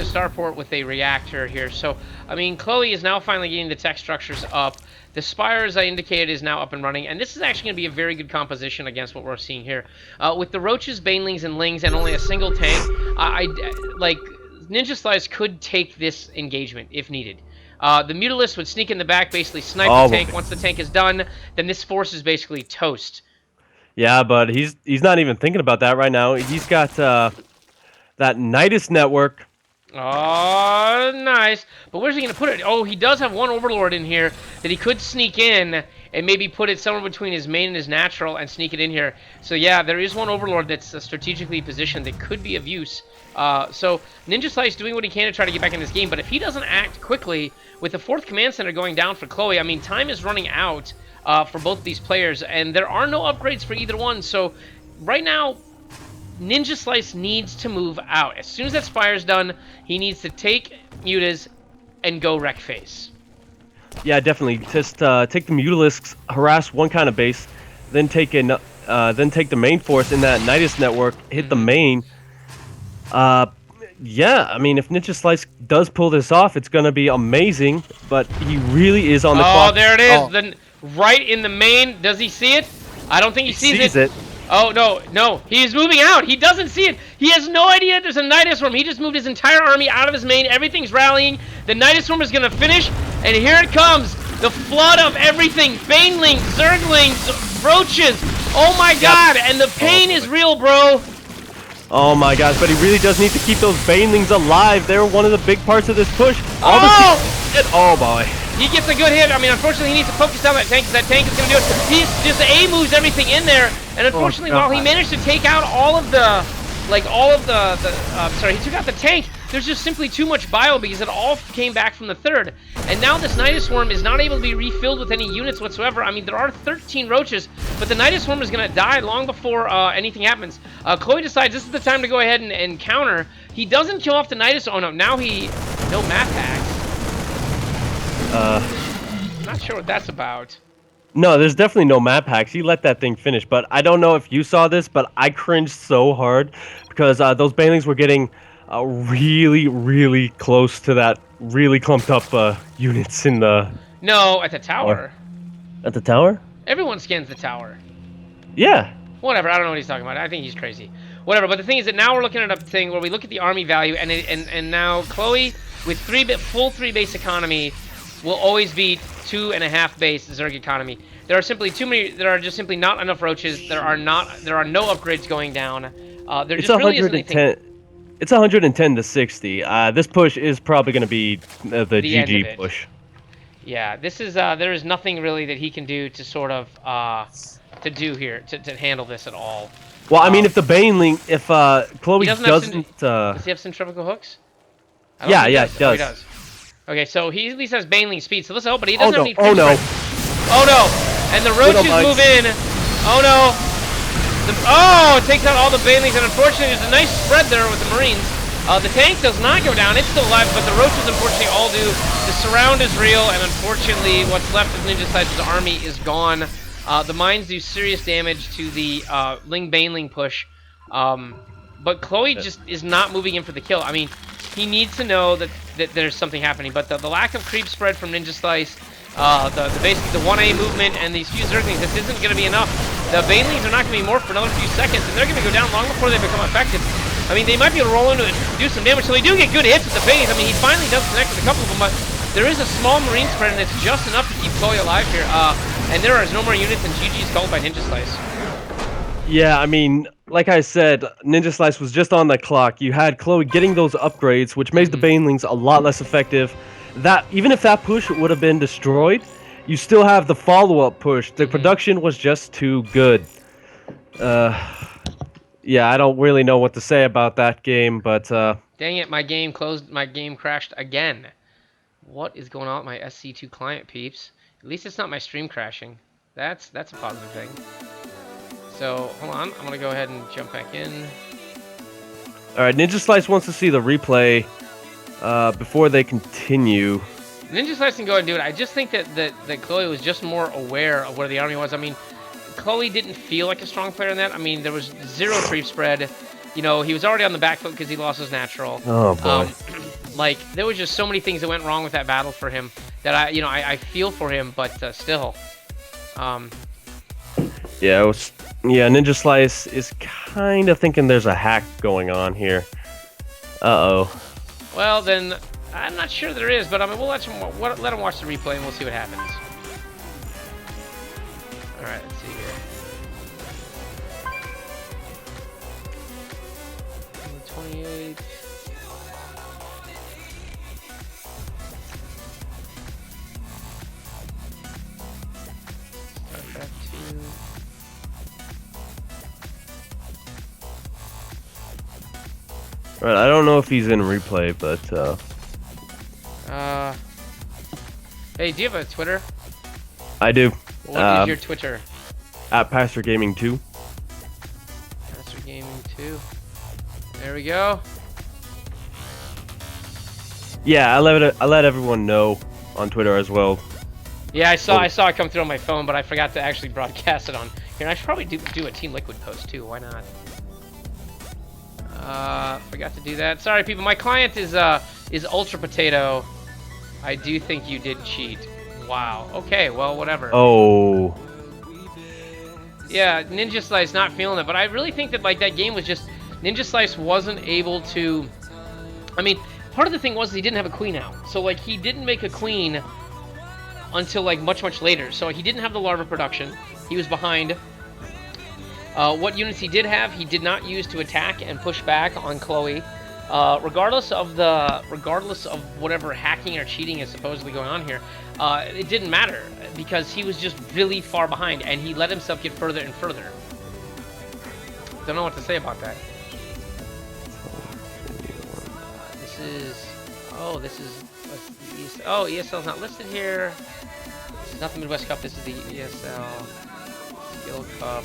starport with a reactor here. So, I mean, Chloe is now finally getting the tech structures up. The Spire, as I indicated, is now up and running, and this is actually going to be a very good composition against what we're seeing here. With the Roaches, Banelings, and Lings, and only a single tank, like Ninja Slice could take this engagement if needed. The Mutalist would sneak in the back, basically snipe the tank. Once the tank is done, then this force is basically toast. Yeah, but he's not even thinking about that right now. He's got that Nidus network. Oh, nice. But where's he going to put it? Oh, he does have one Overlord in here that he could sneak in and maybe put it somewhere between his main and his natural and sneak it in here. So, yeah, there is one Overlord that's strategically positioned that could be of use. So, Ninja Slice doing what he can to try to get back in this game. But if he doesn't act quickly, with the 4th Command Center going down for Chloe, I mean, time is running out for both of these players. And there are no upgrades for either one. So, right now, Ninja Slice needs to move out. As soon as that Spire's done, he needs to take Mutas and go wreck face. Yeah, definitely. Just take the Mutalisks, harass one kind of base, then take the main force in that Nidus network, hit the main. Yeah, I mean, if Ninja Slice does pull this off, it's gonna be amazing. But he really is on the clock. Oh, there it is. Then right in the main. Does he see it? I don't think he sees it. Oh, no, he's moving out. He doesn't see it. He has no idea there's a Nidus Swarm. He just moved his entire army out of his main. Everything's rallying. The Nidus Swarm is going to finish, and here it comes. The flood of everything. Banelings, Zerglings, Roaches. Oh, my God, and the pain is real, bro. Oh, my gosh, but he really does need to keep those Banelings alive. They're one of the big parts of this push. Oh, boy. He gets a good hit. I mean, unfortunately, he needs to focus down that tank, because that tank is going to do it. He just A-moves everything in there, and unfortunately, while he managed to take out he took out the tank, there's just simply too much bio because it all came back from the 3rd. And now this Nidus Swarm is not able to be refilled with any units whatsoever. I mean, there are 13 Roaches, but the Nidus Swarm is going to die long before anything happens. Chloe decides this is the time to go ahead and counter. He doesn't kill off the Nidus. Oh, no, now no map hacks. Not sure what that's about. No, there's definitely no map hacks. He let that thing finish, but I don't know if you saw this, but I cringed so hard because those Banelings were getting really, really close to that really clumped up units in the... No, at the tower. At the tower? Everyone scans the tower. Yeah. Whatever, I don't know what he's talking about. I think he's crazy. Whatever, but the thing is that now we're looking at a thing where we look at the army value, and now Chloe, with full 3 base economy, will always be 2.5 base Zerg economy. There are simply too many. There are just simply not enough Roaches. There are no upgrades going down. There just really isn't anything. It's 110 to 60. This push is probably going to be the GG push. Yeah, this is. There is nothing really that he can do to sort of to do here to handle this at all. Well, I mean, if the Baneling, if Chloe doesn't, does he have centrifugal hooks? Yeah, he does. Oh, he does. Okay, so he at least has Baneling speed. So listen, but he doesn't have any. Oh no! Oh no! And the Roaches move in. Oh no! It takes out all the Banelings, and unfortunately, there's a nice spread there with the Marines. The tank does not go down; it's still alive, but the Roaches unfortunately all do. The surround is real, and unfortunately, what's left of Ninja Slice's army is gone. The mines do serious damage to the Ling Baneling push, but Chloe just is not moving in for the kill. I mean, he needs to know that there's something happening, but the lack of creep spread from Ninja Slice, basically the 1A movement and these few Zerglings, this isn't going to be enough. The Banelings are not going to be more for another few seconds, and they're going to go down long before they become effective. I mean, they might be able to roll into it and do some damage, so they do get good hits with the Banes. I mean, he finally does connect with a couple of them, but there is a small Marine spread, and it's just enough to keep Chloe alive here. And there is no more units, and GG's called by Ninja Slice. Yeah, I mean, like I said, Ninja Slice was just on the clock. You had Chloe getting those upgrades, which made the Banelings a lot less effective. That even if that push would have been destroyed, you still have the follow-up push. The production was just too good. Yeah, I don't really know what to say about that game, but dang it, my game crashed again. What is going on with my SC2 client, peeps? At least it's not my stream crashing. That's a positive thing. So, hold on. I'm going to go ahead and jump back in. All right, Ninja Slice wants to see the replay before they continue. Ninja Slice can go ahead and do it. I just think that Chloe was just more aware of where the army was. I mean, Chloe didn't feel like a strong player in that. I mean, there was 0 creep spread. You know, he was already on the back foot because he lost his natural. Oh, boy. Like, there was just so many things that went wrong with that battle for him that I feel for him, but still. Yeah, Ninja Slice is kind of thinking there's a hack going on here. Uh-oh. Well, then, I'm not sure there is, but I mean, we'll let him watch the replay and we'll see what happens. All right, let's see here. 28. StarCraft 2. All right, I don't know if he's in replay, but Hey, do you have a Twitter? I do. What is your Twitter? At Pastor Gaming 2. Master Gaming 2. There we go. Yeah, I let everyone know on Twitter as well. Yeah, I saw it come through on my phone, but I forgot to actually broadcast it on here. And I should probably do a Team Liquid post too. Why not? Forgot to do that. Sorry, people. My client is Ultra Potato. I do think you did cheat. Wow. Okay. Well, whatever. Oh. Yeah, Ninja Slice not feeling it, but I really think that like that game was just Ninja Slice wasn't able to. I mean, part of the thing was he didn't have a queen out, so like he didn't make a queen until like much later. So he didn't have the larva production. He was behind. What units he did have, he did not use to attack and push back on Chloe. Regardless of whatever hacking or cheating is supposedly going on here, it didn't matter because he was just really far behind and he let himself get further and further. Don't know what to say about that. This is ESL's not listed here. This is not the Midwest Cup. This is the ESL Skill Cup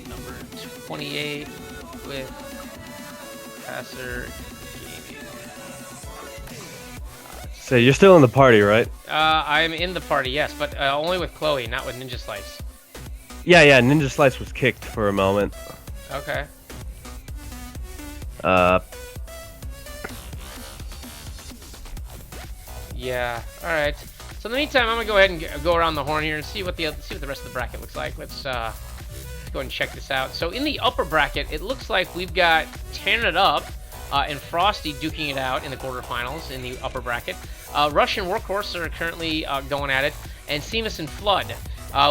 number 28 with Passer Gaming. So you're still in the party, right? I'm in the party, yes, but only with Chloe, not with Ninja Slice. Yeah, Ninja Slice was kicked for a moment. Okay. Yeah. All right. So in the meantime, I'm gonna go ahead and go around the horn here and see what the rest of the bracket looks like. Let's go ahead and check this out. So in the upper bracket, it looks like we've got Tearing It Up and Frosty duking it out in the quarterfinals in the upper bracket. Russian Workhorse are currently going at it, and Seamus and Flood.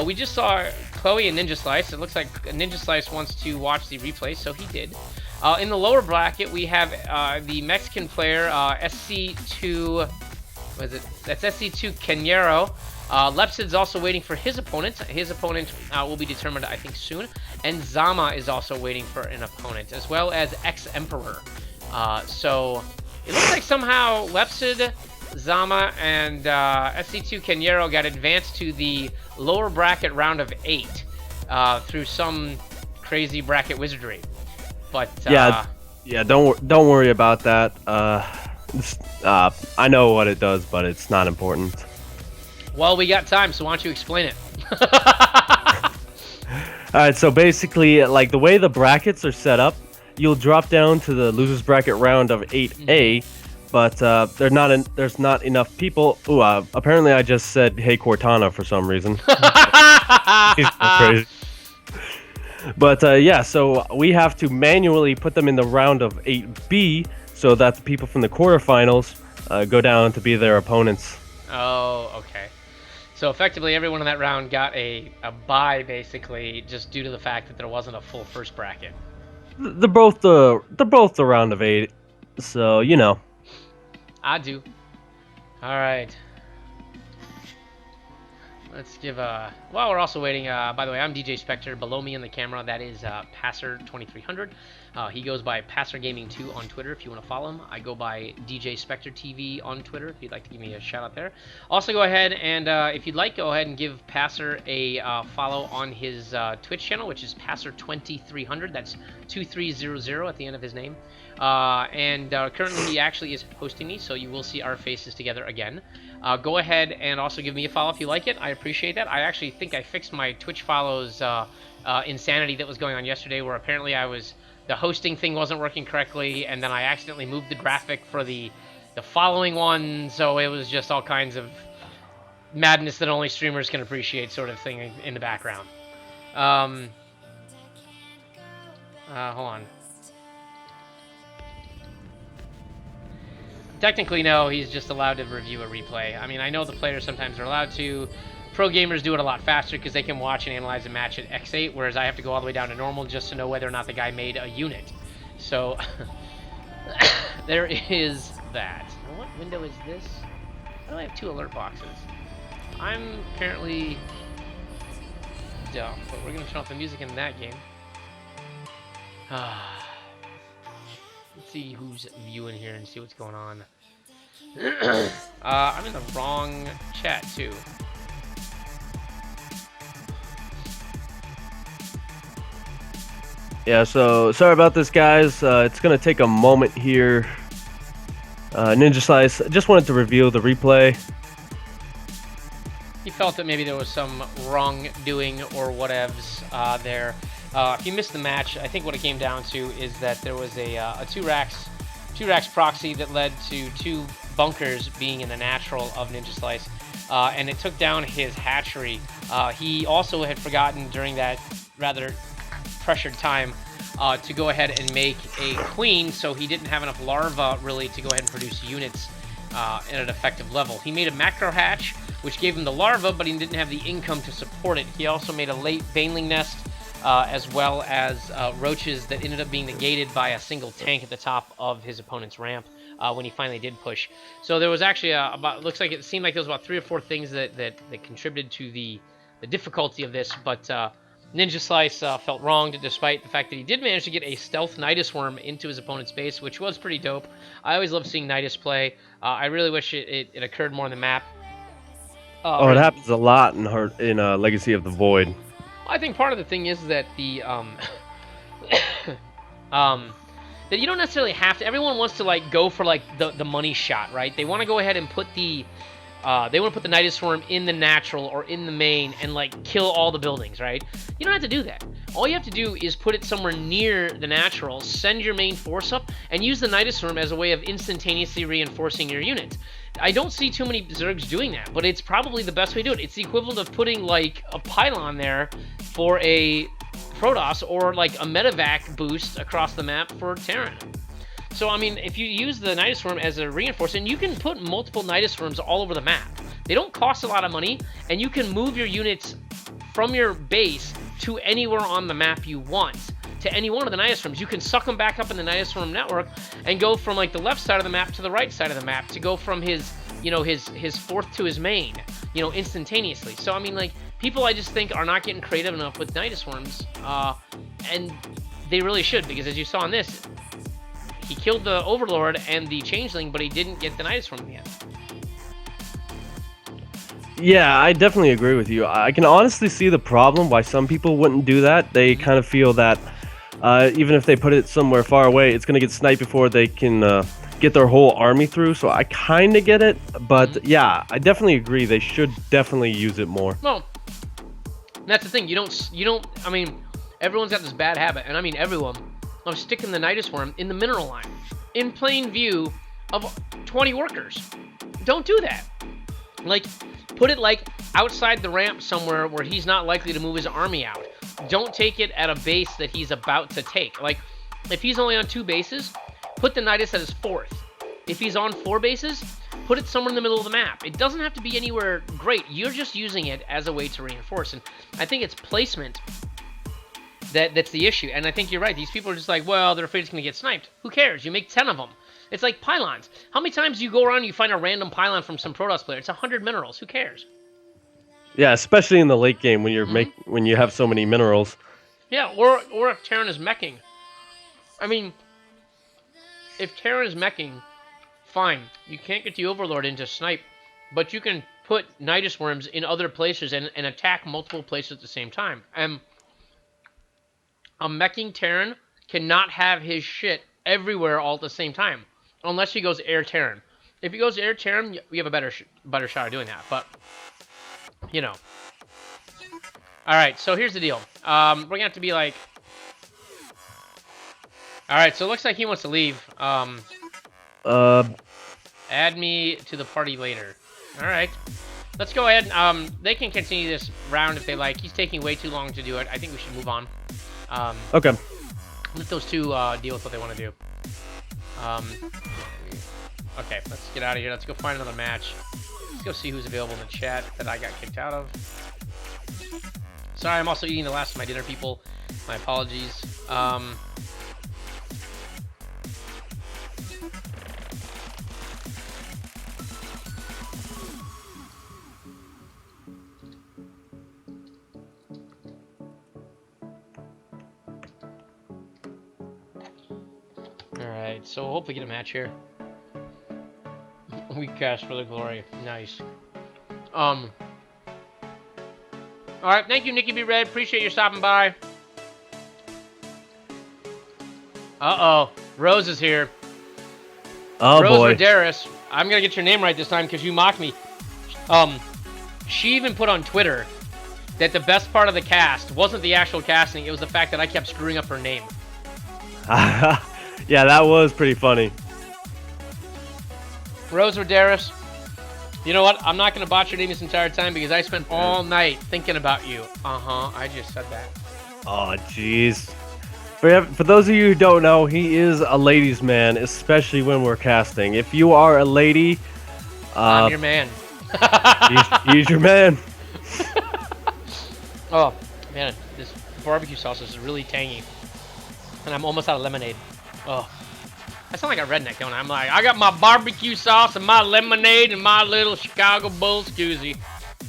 We just saw Chloe and Ninja Slice. It looks like Ninja Slice wants to watch the replay, so he did. In the lower bracket, we have the Mexican player SC2. What is it? That's SC2 Cañero. Lepsid's also waiting for his opponent. His opponent will be determined, I think, soon. And Zama is also waiting for an opponent, as well as Ex-Emperor. So it looks like somehow Lepsid, Zama, and SC2 Cañero got advanced to the lower bracket round of 8 through some crazy bracket wizardry. But yeah, don't worry about that. I know what it does, but it's not important. Well, we got time, so why don't you explain it? Alright, so basically, like the way the brackets are set up, you'll drop down to the losers bracket round of 8A, but there's not enough people. Ooh, apparently I just said "Hey Cortana" for some reason. He's crazy. But yeah, so we have to manually put them in the round of 8B, so that the people from the quarterfinals go down to be their opponents. Oh, okay. So effectively, everyone in that round got a bye, basically, just due to the fact that there wasn't a full first bracket. They're both the round of 8, so you know. I do. All right. Let's give while we're also waiting, by the way, I'm DJ Spectre. Below me in the camera, that is Passer2300. He goes by Passer Gaming 2 on Twitter if you want to follow him. I go by DJ Spectre TV on Twitter if you'd like to give me a shout out there. Also, go ahead and if you'd like, go ahead and give Passer a follow on his Twitch channel, which is Passer2300. That's 2300 at the end of his name. Currently he actually is hosting me, so you will see our faces together again. Go ahead and also give me a follow if you like it. I appreciate that. I actually think I fixed my Twitch follows insanity that was going on yesterday, where apparently the hosting thing wasn't working correctly, and then I accidentally moved the graphic for the following one, so it was just all kinds of madness that only streamers can appreciate, sort of thing in the background. Hold on. Technically, no, he's just allowed to review a replay. I mean, I know the players sometimes are allowed to. Pro gamers do it a lot faster because they can watch and analyze a match at X8, whereas I have to go all the way down to normal just to know whether or not the guy made a unit. So, there is that. Now, what window is this? I only have 2 alert boxes. I'm apparently dumb, but we're going to turn off the music in that game. Let's see who's viewing here and see what's going on. I'm in the wrong chat, too. Yeah, so sorry about this, guys. It's going to take a moment here. Ninja Slice, just wanted to reveal the replay. He felt that maybe there was some wrongdoing or whatevs there. If you missed the match, I think what it came down to is that there was a 2 racks proxy that led to 2 bunkers being in the natural of Ninja Slice, and it took down his hatchery. He also had forgotten during that rather pressured time to go ahead and make a queen, so he didn't have enough larvae really to go ahead and produce units at an effective level. He made a macro hatch, which gave him the larva, but he didn't have the income to support it. He also made a late baneling nest, as well as roaches that ended up being negated by a single tank at the top of his opponent's ramp when he finally did push. So there was actually looks like it seemed like there was about 3 or 4 things that contributed to the difficulty of this, but Ninja Slice felt wronged despite the fact that he did manage to get a stealth Nidus Worm into his opponent's base, which was pretty dope. I always love seeing Nidus play. I really wish it occurred more on the map. It happens a lot in Legacy of the Void. I think part of the thing is that that you don't necessarily have to. Everyone wants to like go for like the money shot, right? They want to go ahead and put the Nidus Worm in the natural or in the main and like kill all the buildings, right? You don't have to do that. All you have to do is put it somewhere near the natural, send your main force up, and use the Nidus Worm as a way of instantaneously reinforcing your unit. I don't see too many Zergs doing that, but it's probably the best way to do it. It's the equivalent of putting like a pylon there for a Protoss, or like a medevac boost across the map for Terran. So, I mean, if you use the Nidus Worm as a reinforcement, you can put multiple Nidus Worms all over the map. They don't cost a lot of money, and you can move your units from your base to anywhere on the map you want, to any one of the Nidus Worms. You can suck them back up in the Nidus Worm network and go from like the left side of the map to the right side of the map, to go from his fourth to his main, instantaneously. So, I mean, like, people I just think are not getting creative enough with Nidus Worms, and they really should, because as you saw in this, he killed the Overlord and the Changeling, but he didn't get the Nidus Worm in the end. Yeah, I definitely agree with you. I can honestly see the problem why some people wouldn't do that. They kind of feel that even if they put it somewhere far away, it's going to get sniped before they can get their whole army through. So I kind of get it, but yeah, I definitely agree. They should definitely use it more. Well, that's the thing. You don't. I mean, everyone's got this bad habit, and I mean everyone, of sticking the Nidus Worm in the mineral line, in plain view of 20 workers. Don't do that. Like, put it like outside the ramp somewhere where he's not likely to move his army out. Don't take it at a base that he's about to take. Like, if he's only on 2 bases, put the Nidus at his 4th. If he's on 4 bases, put it somewhere in the middle of the map. It doesn't have to be anywhere great. You're just using it as a way to reinforce. And I think it's placement that's the issue. And I think you're right. These people are just like, well, they're afraid it's going to get sniped. Who cares? You make 10 of them. It's like pylons. How many times do you go around and you find a random pylon from some Protoss player? It's 100 minerals. Who cares? Yeah, especially in the late game when you're when you have so many minerals. Yeah, or if Terran is meching. I mean, if Terran is meching, fine. You can't get the Overlord into snipe, but you can put Nidus Worms in other places and attack multiple places at the same time. And a meching Terran cannot have his shit everywhere all at the same time, unless he goes air Terran. If he goes air Terran, we have a better shot of doing that. But you know. All right, so here's the deal. We're gonna have to be like. All right, so it looks like he wants to leave. Add me to the party later. All right. Let's go ahead. They can continue this round if they like. He's taking way too long to do it. I think we should move on. Okay. Let those two deal with what they want to do. Okay, let's get out of here. Let's go find another match. Let's go see who's available in the chat that I got kicked out of. Sorry, I'm also eating the last of my dinner, people. My apologies. Alright, so we'll hopefully get a match here. We cast for the glory. Nice. Alright, thank you, Nikki B. Red. Appreciate you stopping by. Uh-oh. Rose is here. Oh, Rose boy. Rodaris. I'm gonna get your name right this time because you mocked me. She even put on Twitter that the best part of the cast wasn't the actual casting, it was the fact that I kept screwing up her name. Yeah, that was pretty funny. Rose Rodaris. You know what? I'm not going to botch your name this entire time because I spent all night thinking about you. I just said that. Oh, jeez. For those of you who don't know, he is a ladies' man, especially when we're casting. If you are a lady... I'm your man. he's your man. Oh, man. This barbecue sauce is really tangy. And I'm almost out of lemonade. Oh. I sound like a redneck, don't I? I'm like, I got my barbecue sauce and my lemonade and my little Chicago Bulls koozie.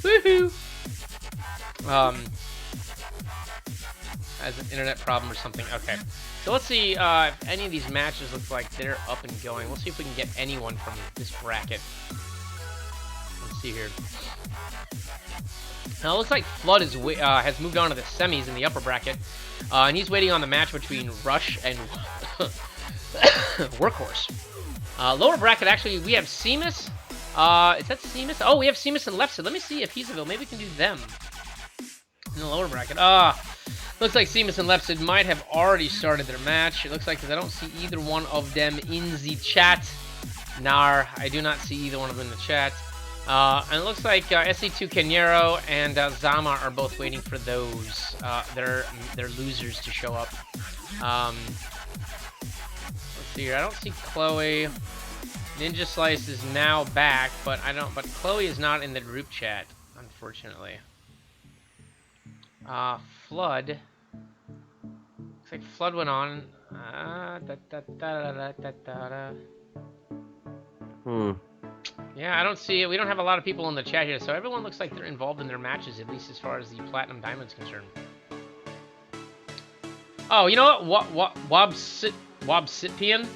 Woohoo! Has an internet problem or something. Okay. So let's see if any of these matches look like they're up and going. We'll see if we can get anyone from this bracket. Let's see here. Now it looks like Flood is has moved on to the semis in the upper bracket. And he's waiting on the match between Rush and Workhorse. Lower bracket, actually, we have Seamus. Is that Seamus? Oh, we have Seamus and Lefsid. Let me see if he's available. Maybe we can do them in the lower bracket. Looks like Seamus and Lefsid might have already started their match. It looks like, because I don't see either one of them in the chat. Nar, I do not see either one of them in the chat. And it looks like SC2 Kenyero and Zama are both waiting for those their losers to show up. Let's see here. I don't see Chloe. Ninja Slice is now back, but Chloe is not in the group chat, unfortunately. Flood. Looks like Flood went on. Yeah, I don't see it. We don't have a lot of people in the chat here, so everyone looks like they're involved in their matches, at least as far as the Platinum Diamond's concerned. Oh, you know what? Wabsitopian?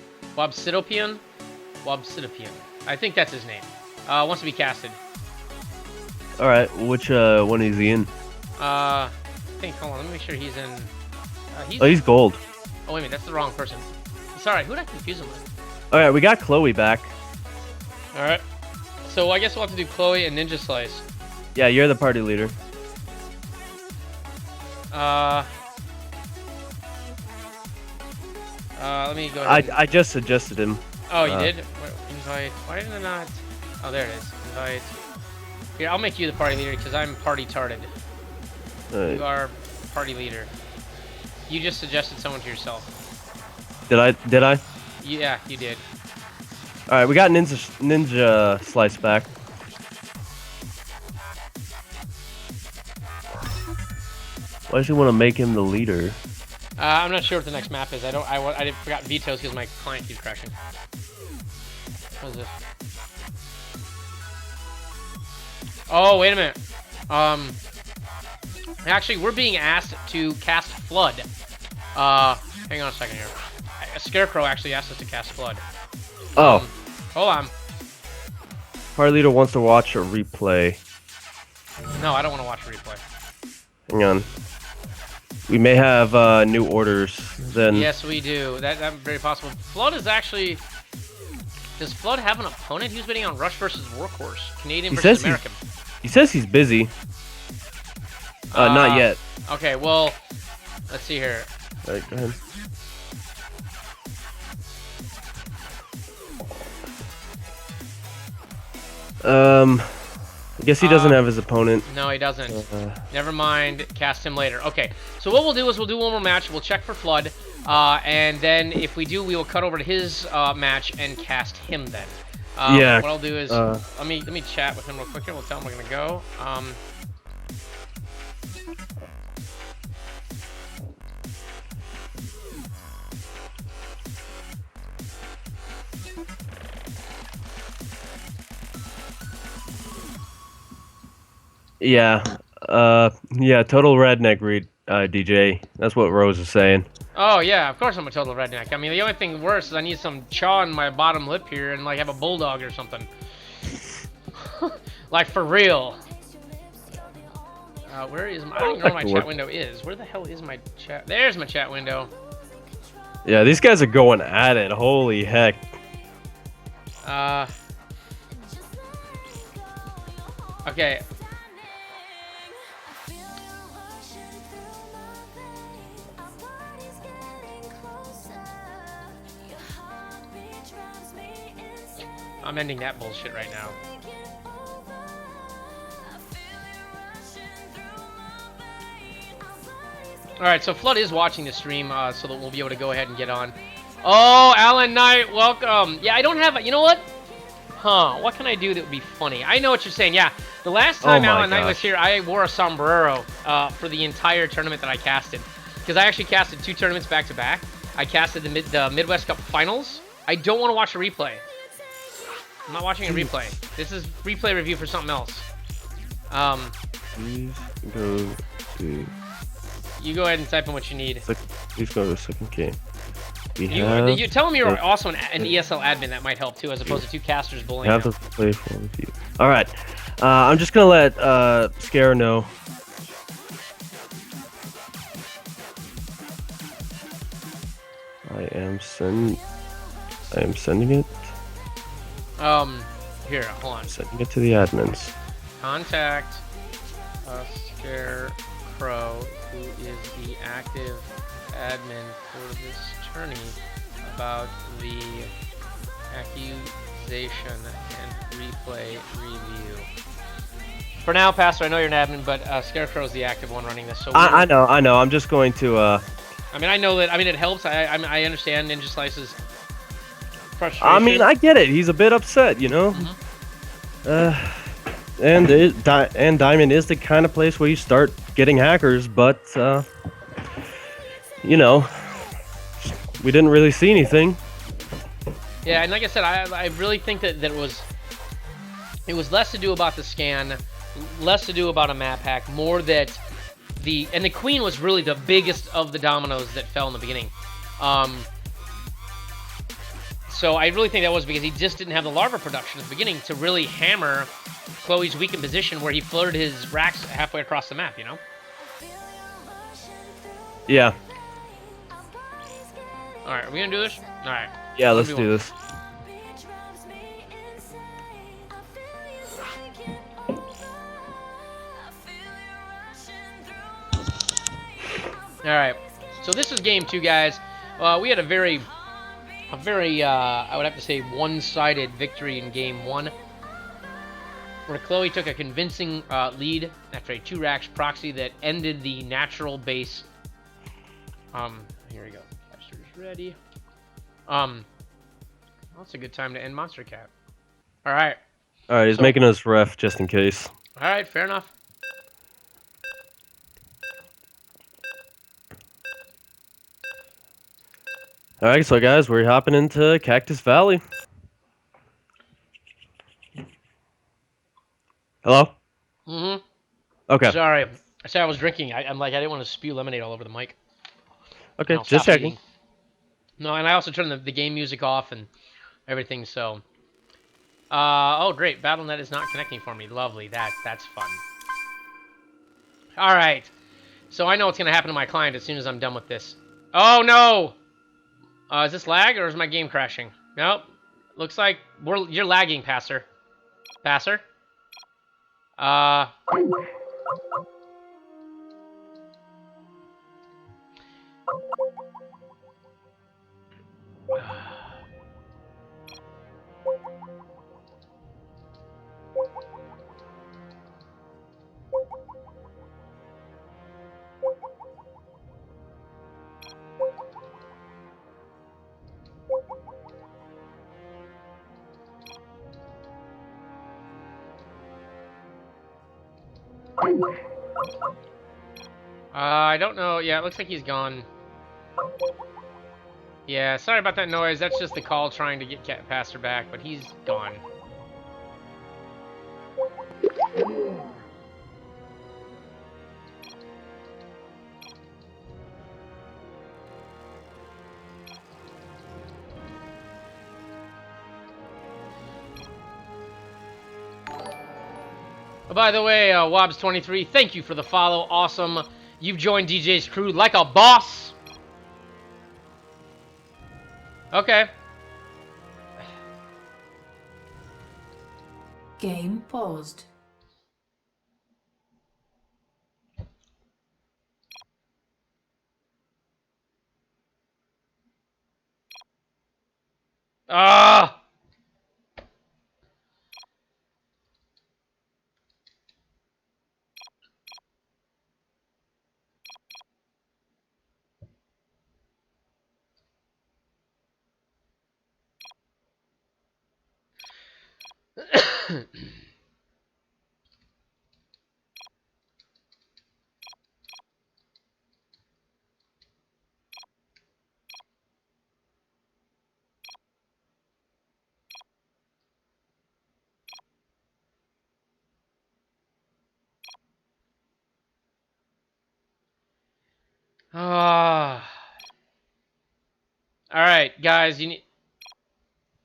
I think that's his name. Wants to be casted. Alright, which one is he in? I think, hold on, let me make sure he's in... he's gold. Oh, wait a minute, that's the wrong person. Sorry, who did I confuse him with? Alright, we got Chloe back. Alright. So I guess we'll have to do Chloe and Ninja Slice. Yeah, you're the party leader. Let me go ahead. I just suggested him. Oh, you did? Invite. Why did I not? Oh, there it is. Invite. Here, I'll make you the party leader because I'm party-tarded. You are party leader. You just suggested someone to yourself. Did I? Yeah, you did. Alright, we got Ninja Slice back. Why does he want to make him the leader? I'm not sure what the next map is. I forgot vetoes because my client keeps crashing. What is this? Oh, wait a minute. Actually, we're being asked to cast Flood. Hang on a second here. A Scarecrow actually asked us to cast Flood. Oh. Hold on. Party leader wants to watch a replay. No, I don't want to watch a replay. Hang on. We may have new orders then. Yes, we do. That's very possible. Flood is actually... Does Flood have an opponent? He was bidding on Rush versus Workhorse. Canadian versus American. He says he's busy. Not yet. Okay, well, let's see here. All right, go ahead. I guess he doesn't have his opponent. No, he doesn't. Never mind. Cast him later. Okay, so what we'll do is we'll do one more match. We'll check for Flood, and then if we do, we will cut over to his match and cast him then. Yeah. What I'll do is let me chat with him real quick here. We'll tell him we're gonna go. Yeah. Yeah. Total redneck read, DJ. That's what Rose is saying. Oh yeah, of course I'm a total redneck. I mean, the only thing worse is I need some chaw in my bottom lip here and like have a bulldog or something. Like for real. Where is my? I don't even know where my chat window is. Where the hell is my chat? There's my chat window. Yeah, these guys are going at it. Holy heck. Okay. I'm ending that bullshit right now. Alright, so Flood is watching the stream, so that we'll be able to go ahead and get on. Oh, Alan Knight, welcome! Yeah, I don't have... You know what? Huh, what can I do that would be funny? I know what you're saying, yeah. The last time Alan Knight was here, I wore a sombrero for the entire tournament that I casted. Because I actually casted 2 tournaments back-to-back. I casted the Midwest Cup Finals. I don't want to watch a replay. I'm not watching a replay. This is replay review for something else. Please go to... You go ahead and type in what you need. Please go to the second game. You tell them you're also an ESL admin. That might help too, as opposed to 2 casters bullying. Have to play for you. All right. I'm just gonna let Scare know. I am sending it. Here, hold on. Sending it to the admins. Contact Scarecrow, who is the active admin for this tourney, about the accusation and replay review. For now, Pastor, I know you're an admin, but Scarecrow's the active one running this. So I know. I'm just going to. I mean, I know that. I mean, it helps. I understand Ninja Slice's frustration. I mean, I get it. He's a bit upset, you know. And Diamond is the kind of place where you start getting hackers, but you know, we didn't really see anything. Yeah, and like I said, I really think that it was less to do about the scan, less to do about a map hack, more that the Queen was really the biggest of the dominoes that fell in the beginning. So I really think that was because he just didn't have the larva production at the beginning to really hammer Chloe's weakened position where he floated his racks halfway across the map, you know? Yeah. Alright, are we gonna do this? Alright. Yeah, let's do this. Alright. So this is game 2, guys. We had a very, I would have to say, one-sided victory in game 1. Where Chloe took a convincing lead after a 2-racks proxy that ended the natural base. Here we go. Caster's ready. That's a good time to end Monster Cat. Alright. Alright, he's making us ref just in case. Alright, fair enough. Alright, so guys, we're hopping into Cactus Valley. Hello? Mm-hmm. Okay. Sorry. I said I was drinking. I'm like, I didn't want to spew lemonade all over the mic. And Okay. I'll Just stop checking. eating. No, and I also turned the game music off and everything, so. Oh, great. BattleNet is not connecting for me. Lovely. That's fun. All right. So I know what's going to happen to my client as soon as I'm done with this. Oh, no! Is this lag or is my game crashing? Nope. Looks like you're lagging, Passer. Passer? Uh... I don't know. Yeah, it looks like he's gone. Yeah, sorry about that noise. That's just the call trying to get Passer back, but he's gone. Oh, by the way, Wobs23, thank you for the follow. Awesome. You've joined DJ's crew like a boss. Okay. Game paused. Ah! Ah. All right, guys, you need.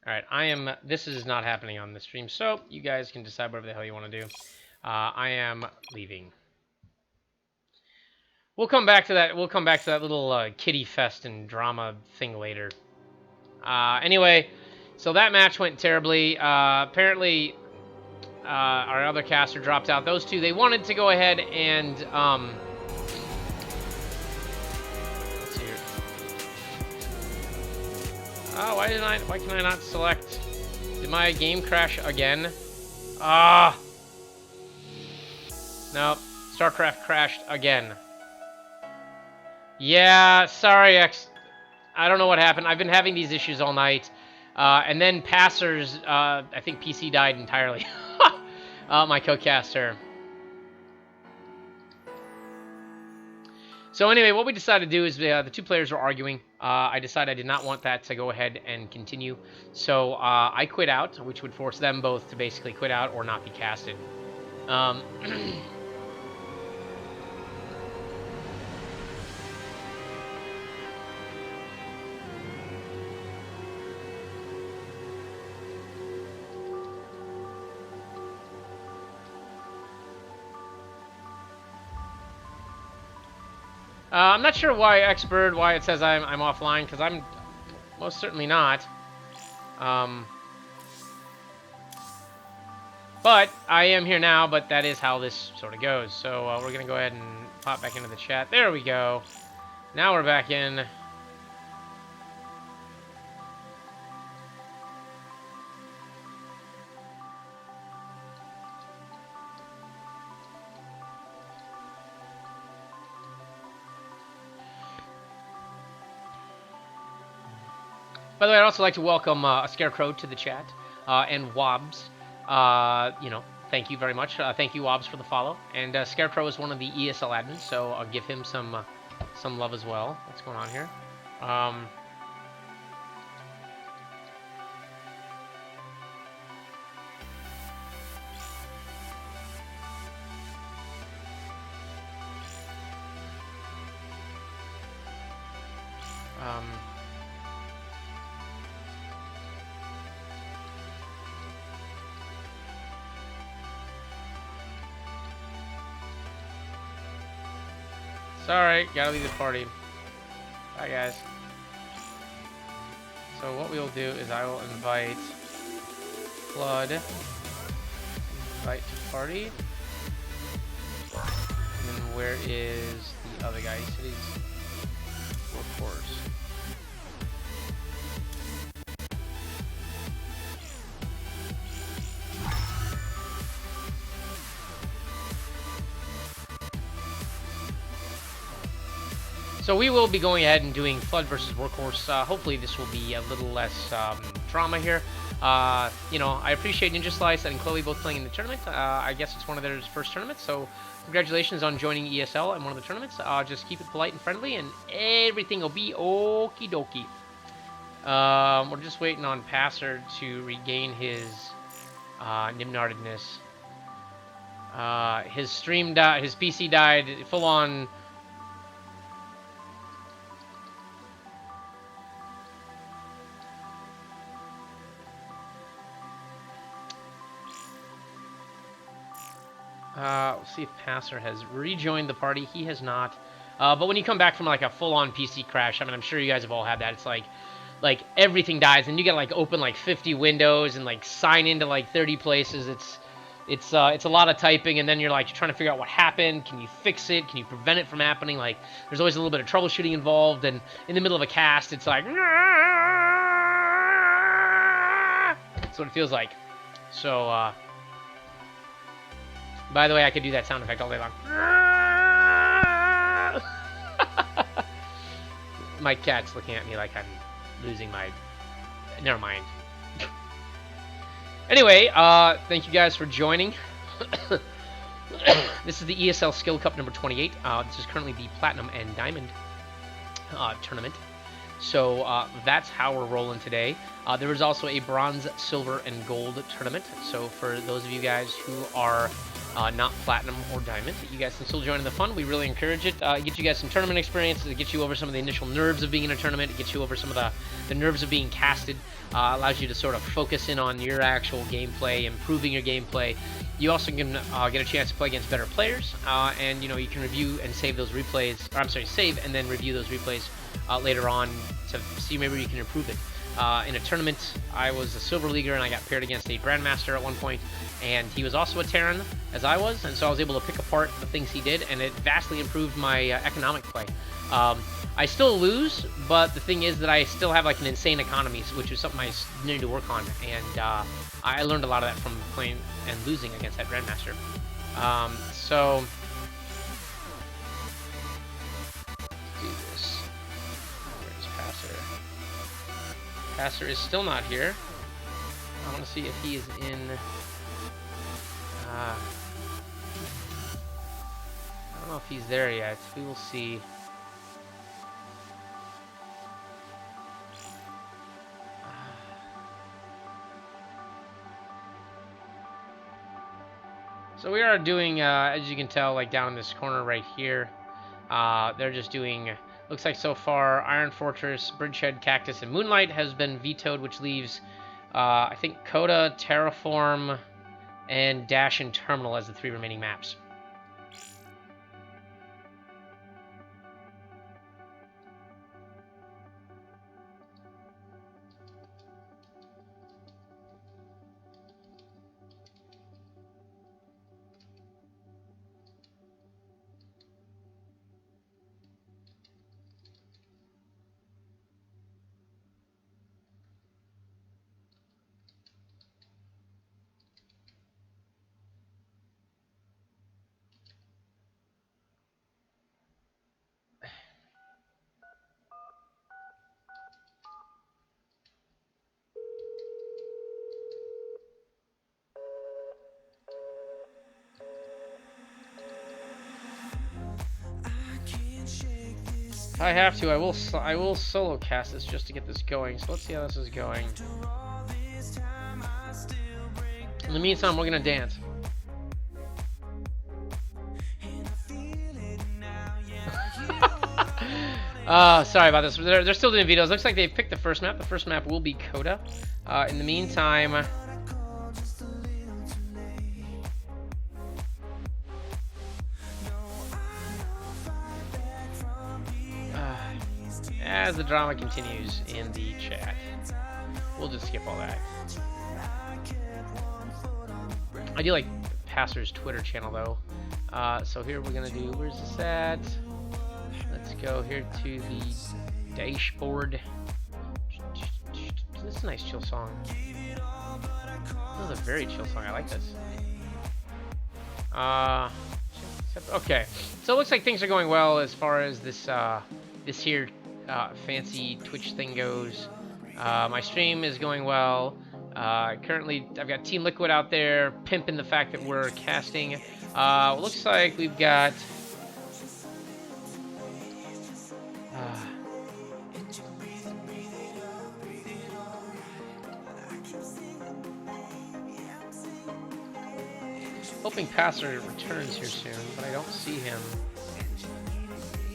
All right, I am. This is not happening on the stream, so you guys can decide whatever the hell you want to do. I am leaving. We'll come back to that. We'll come back to that little kitty fest and drama thing later. Anyway, so that match went terribly. Apparently, our other caster dropped out. Those two, they wanted to go ahead and let's see here. Oh, why can I not select? Did my game crash again? Ah. Nope. StarCraft crashed again. Yeah, sorry, X. I don't know what happened. I've been having these issues all night. And then Passers, I think PC died entirely. My co-caster. So anyway, what we decided to do is the two players were arguing. I decided I did not want that to go ahead and continue. So I quit out, which would force them both to basically quit out or not be casted. I'm not sure why Xbird, why it says I'm offline, because I'm most certainly not. But I am here now, but that is how this sort of goes. So we're going to go ahead and pop back into the chat. There we go. Now we're back in. By the way, I'd also like to welcome a Scarecrow to the chat and Wobbs. Thank you very much. Thank you, Wobbs, for the follow. And Scarecrow is one of the ESL admins, so I'll give him some love as well. What's going on here? Sorry, gotta leave the party. Bye, guys. So what we will do is I will invite Flood, invite to party, and then where is the other guy? He said he's workhorse. So we will be going ahead and doing Flood versus Workhorse. Hopefully this will be a little less drama here. You know, I appreciate Ninja Slice and Chloe both playing in the tournament. I guess it's one of their first tournaments, so congratulations on joining ESL in one of the tournaments. Just keep it polite and friendly, and everything will be okie dokie. We're just waiting on Passer to regain his nimnardedness. His stream died, his PC died full on. We'll see if Passer has rejoined the party. He has not. But when you come back from like a full-on PC crash, I mean, I'm sure you guys have all had that. It's like everything dies, and you gotta like open like 50 windows and like sign into like 30 places. It's a lot of typing, and then you're like trying to figure out what happened. Can you fix it? Can you prevent it from happening? Like, there's always a little bit of troubleshooting involved, and in the middle of a cast, it's like that's what it feels like. So. By the way, I could do that sound effect all day long. My cat's looking at me like I'm losing my... Never mind. Anyway, thank you guys for joining. This is the ESL Skill Cup number 28. This is currently the Platinum and Diamond tournament. So that's how we're rolling today. There is also a Bronze, Silver, and Gold tournament. So for those of you guys who are not Platinum or Diamond, you guys can still join in the fun. We really encourage it. It gets you guys some tournament experience. It gets you over some of the initial nerves of being in a tournament. It gets you over some of the nerves of being casted. Allows you to sort of focus in on your actual gameplay, improving your gameplay. You also can get a chance to play against better players, and you know, you can review and save those replays. Or I'm sorry, save and then review those replays later on to see maybe you can improve it. In a tournament, I was a Silver Leaguer and I got paired against a Grandmaster at one point, and he was also a Terran, as I was, and so I was able to pick apart the things he did, and it vastly improved my economic play. I still lose, but the thing is that I still have like an insane economy, which is something I need to work on, and I learned a lot of that from playing and losing against that Grandmaster. So... do this. Where's Passer? Passer is still not here. I want to see if he is in... I don't know if he's there yet. We will see. So we are doing, as you can tell, like down in this corner right here, they're just doing, looks like so far, Iron Fortress, Bridgehead, Cactus, and Moonlight has been vetoed, which leaves, I think, Coda, Terraform, and Dash and Terminal as the 3 remaining maps. If I have to, I will solo cast this just to get this going. So let's see how this is going. In the meantime, we're gonna dance. Sorry about this. They're still doing vetoes. Looks like they've picked the first map. The first map will be Coda. In the meantime... as the drama continues in the chat. We'll just skip all that. I do like Passer's Twitter channel though. So here we're gonna do, where's this at? Let's go here to the dashboard. This is a nice chill song. This is a very chill song. I like this. Okay, so it looks like things are going well as far as this this here fancy Twitch thing goes. My stream is going well. Currently, I've got Team Liquid out there pimping the fact that we're casting. Looks like we've got. Hoping Passer returns here soon, but I don't see him.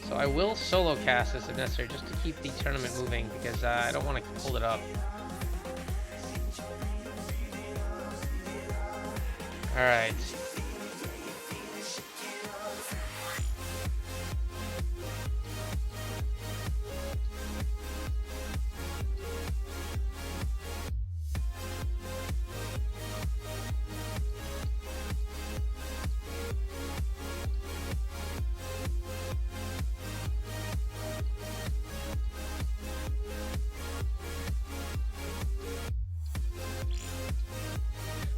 So I will solo cast this if necessary, just to keep the tournament moving, because I don't want to hold it up. Alright.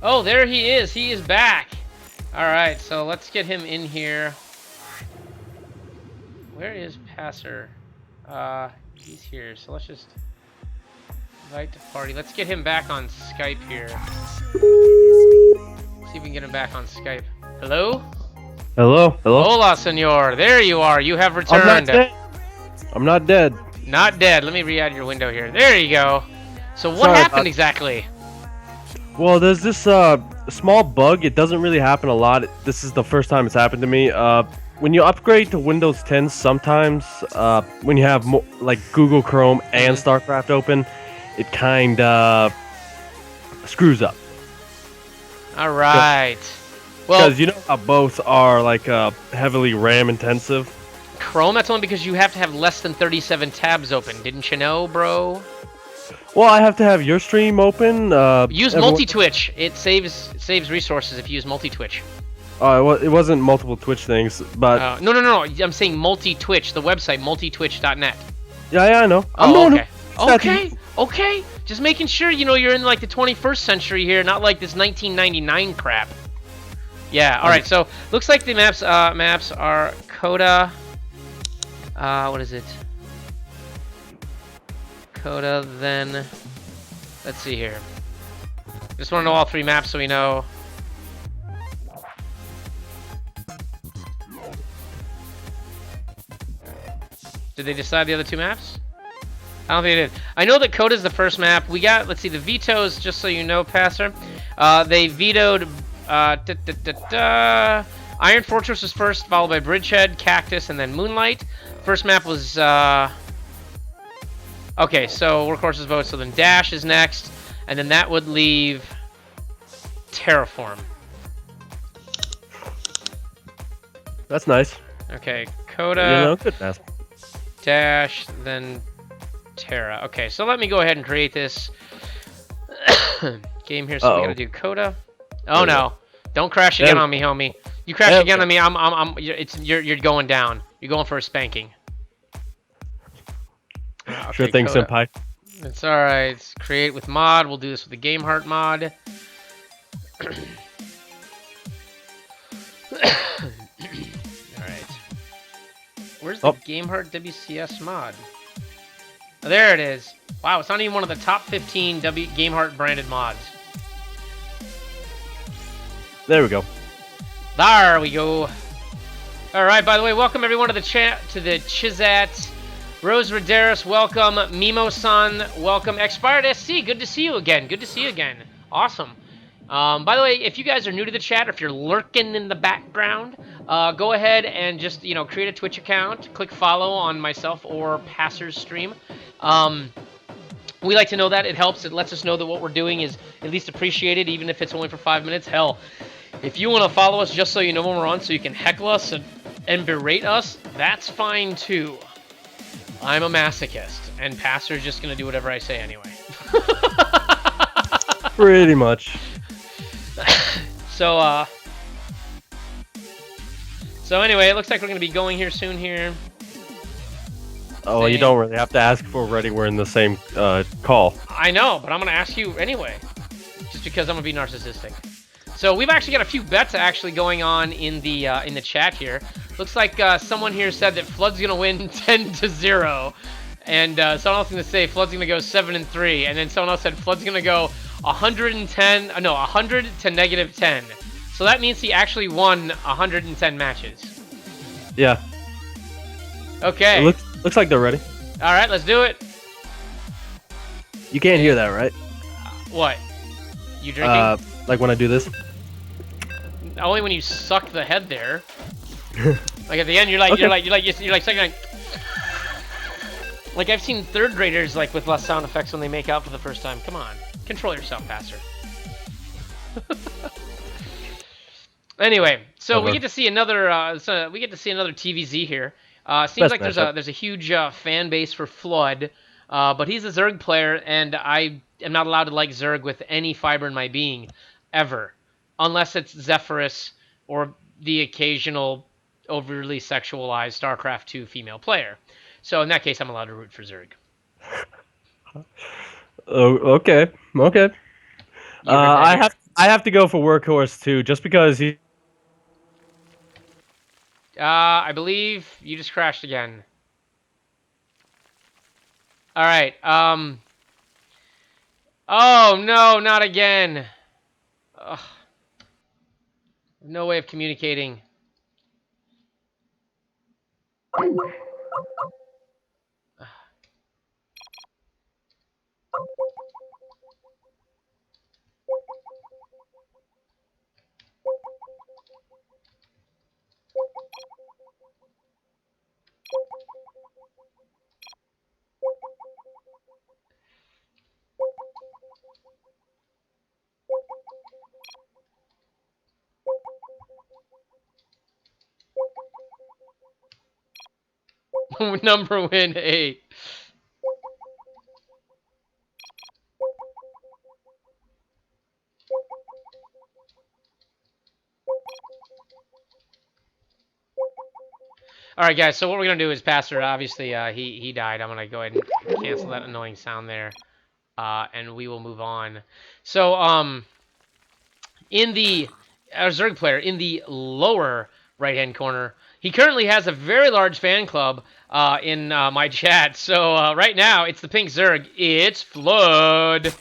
Oh, there he is. He is back. All right, so let's get him in here. Where is Passer? He's here. So let's just invite to party. Let's get him back on Skype here. See if we can get him back on Skype. Hello? Hello? Hello? Hola, senor. There you are. You have returned. I'm not dead. I'm not dead. Not dead. Let me re-add your window here. There you go. So what Sorry happened about exactly? Well, there's this small bug. It doesn't really happen a lot. This is the first time it's happened to me. When you upgrade to Windows 10, sometimes when you have like Google Chrome and StarCraft open, it kind of screws up. All right. Well, because you know how both are like heavily RAM intensive. Chrome, that's only because you have to have less than 37 tabs open. Didn't you know, bro? Well, I have to have your stream open. Use multi-twitch. It saves resources if you use multi-twitch. Well, it wasn't multiple Twitch things, but no. I'm saying multi-twitch. The website multitwitch.net. Yeah, I know. Okay. Just making sure you're in like the 21st century here, not like this 1999 crap. Yeah. All right. So looks like the maps are Coda. What is it? Coda, then let's see here. Just want to know all three maps so we know. Did they decide the other two maps? I don't think they did. I know that Coda is the first map. We got, let's see, the vetoes, just so you know, Passer. They vetoed Iron Fortress was first, followed by Bridgehead, Cactus, and then Moonlight. First map was okay, so Workhorse's vote, so then Dash is next, and then that would leave Terraform. That's nice. Okay, Coda, good math. Dash, then Terra. Okay, so let me go ahead and create this game here. So we gotta do Coda. Oh no! Don't crash again on me, homie. You crash again on me, you're going down. You're going for a spanking. Okay, sure thing, Coda. senpai. It's alright. It's create with mod. We'll do this with the Game Heart mod. Alright. Where's the Game Heart WCS mod? Oh, there it is. Wow, it's not even one of the top 15 Game Heart branded mods. There we go. There we go. Alright, by the way, welcome everyone to the chat, to the Chizat. Rose Roderis, welcome. Mimo-san, welcome. Expired SC, good to see you again. Good to see you again. Awesome. By the way, if you guys are new to the chat, or if you're lurking in the background, go ahead and just, create a Twitch account. Click follow on myself or Passer's stream. We like to know that. It helps. It lets us know that what we're doing is at least appreciated, even if it's only for 5 minutes. Hell, if you want to follow us just so you know when we're on, so you can heckle us and berate us, that's fine too. I'm a masochist. And Pastor's just gonna do whatever I say anyway. Pretty much. So, so anyway, it looks like we're gonna be going here soon here. Oh, well, you don't really have to ask if we're ready. We're in the same call. I know, but I'm gonna ask you anyway, just because I'm gonna be narcissistic. So we've actually got a few bets actually going on in the chat here. Looks like someone here said that Flood's gonna win 10-0, and someone else gonna say Flood's gonna go 7-3, and then someone else said Flood's gonna go 100 to -10. So that means he actually won 110 matches. Yeah. Okay. It looks like they're ready. All right, let's do it. You can't hear that, right? What? You drinking? Like when I do this. Only when you suck the head there. Like at the end, you're like sucking. Like I've seen third graders like with less sound effects when they make out for the first time. Come on, control yourself, Pastor. Anyway, so we get to see another. TVZ here. Seems like there's a huge fan base for Flood, but he's a Zerg player, and I am not allowed to like Zerg with any fiber in my being, ever, unless it's Zephyrus or the occasional overly sexualized StarCraft 2 female player. So in that case, I'm allowed to root for Zerg. Oh, okay. I have to go for Workhorse too, just because he. I believe you just crashed again. All right. Oh no, not again. Ugh. No way of communicating. Number win 8. All right, guys. So what we're gonna do is Pastor. Obviously, he died. I'm gonna go ahead and cancel that annoying sound there, and we will move on. So in the Zerg player in the lower right-hand corner, he currently has a very large fan club in my chat. So right now, it's the Pink Zerg. It's Flood.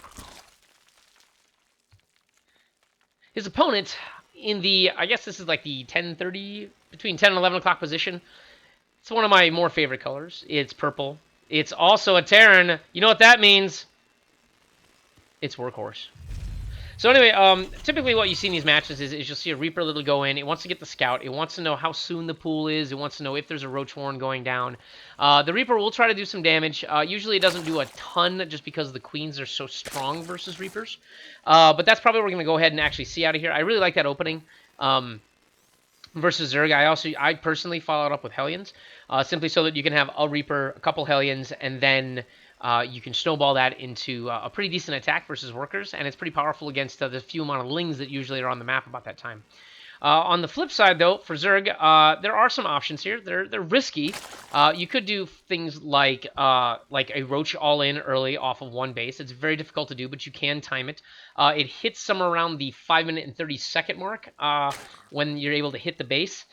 His opponent in the, I guess this is like the 10:30, between 10 and 11 o'clock position. It's one of my more favorite colors. It's purple. It's also a Terran. You know what that means? It's Workhorse. So anyway, typically what you see in these matches is you'll see a Reaper little go in. It wants to get the scout. It wants to know how soon the pool is. It wants to know if there's a Roach Warren going down. The Reaper will try to do some damage. Usually it doesn't do a ton just because the Queens are so strong versus Reapers. But that's probably what we're going to go ahead and actually see out of here. I really like that opening. Versus Zerg, I personally follow it up with Hellions, simply so that you can have a Reaper, a couple Hellions, and then you can snowball that into a pretty decent attack versus Workers, and it's pretty powerful against the few amount of Lings that usually are on the map about that time. On the flip side, though, for Zerg, there are some options here. They're risky. You could do things like a Roach all-in early off of one base. It's very difficult to do, but you can time it. It hits somewhere around the 5-minute and 30-second mark when you're able to hit the base.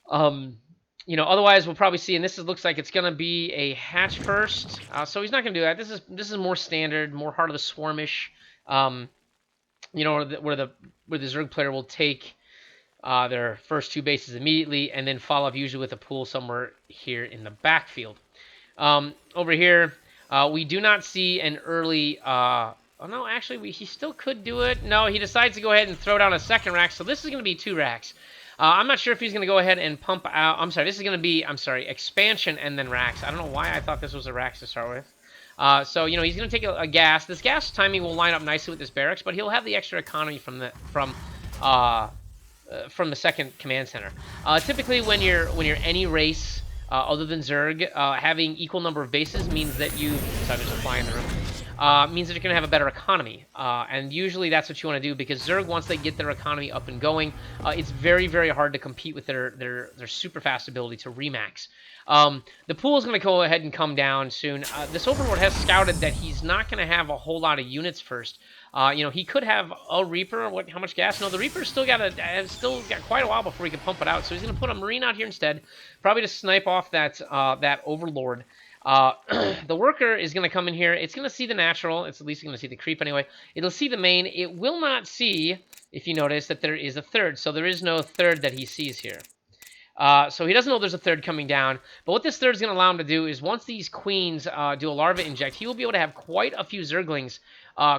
Otherwise we'll probably see, and looks like it's gonna be a hatch first. So he's not gonna do that. This is more standard, more Heart of the Swarmish. Where the Zerg player will take their first two bases immediately, and then follow up usually with a pool somewhere here in the backfield. Over here, we do not see an early. Oh no, actually, he still could do it. No, he decides to go ahead and throw down a second rack. So this is going to be 2 racks. I'm not sure if he's going to go ahead and pump out. This is going to be expansion and then racks. I don't know why I thought this was a racks to start with. So he's going to take a gas. This gas timing will line up nicely with this barracks, but he'll have the extra economy from the second command center. Typically, when you're any race, other than Zerg. Having equal number of bases means that you... Sorry, there's a fly in the room. Means that you're going to have a better economy. And usually that's what you want to do, because Zerg, once they get their economy up and going, it's very, very hard to compete with their super fast ability to remax. The pool is going to go ahead and come down soon. This Overlord has scouted that he's not going to have a whole lot of units first. You know, he could have a Reaper. How much gas? No, the Reaper's still got quite a while before he can pump it out. So he's going to put a Marine out here instead, probably to snipe off that Overlord. The Worker is going to come in here. It's going to see the natural. It's at least going to see the creep anyway. It'll see the main. It will not see, if you notice, that there is a third. So there is no third that he sees here. So he doesn't know there's a third coming down. But what this third is going to allow him to do is, once these queens do a larva inject, he will be able to have quite a few Zerglings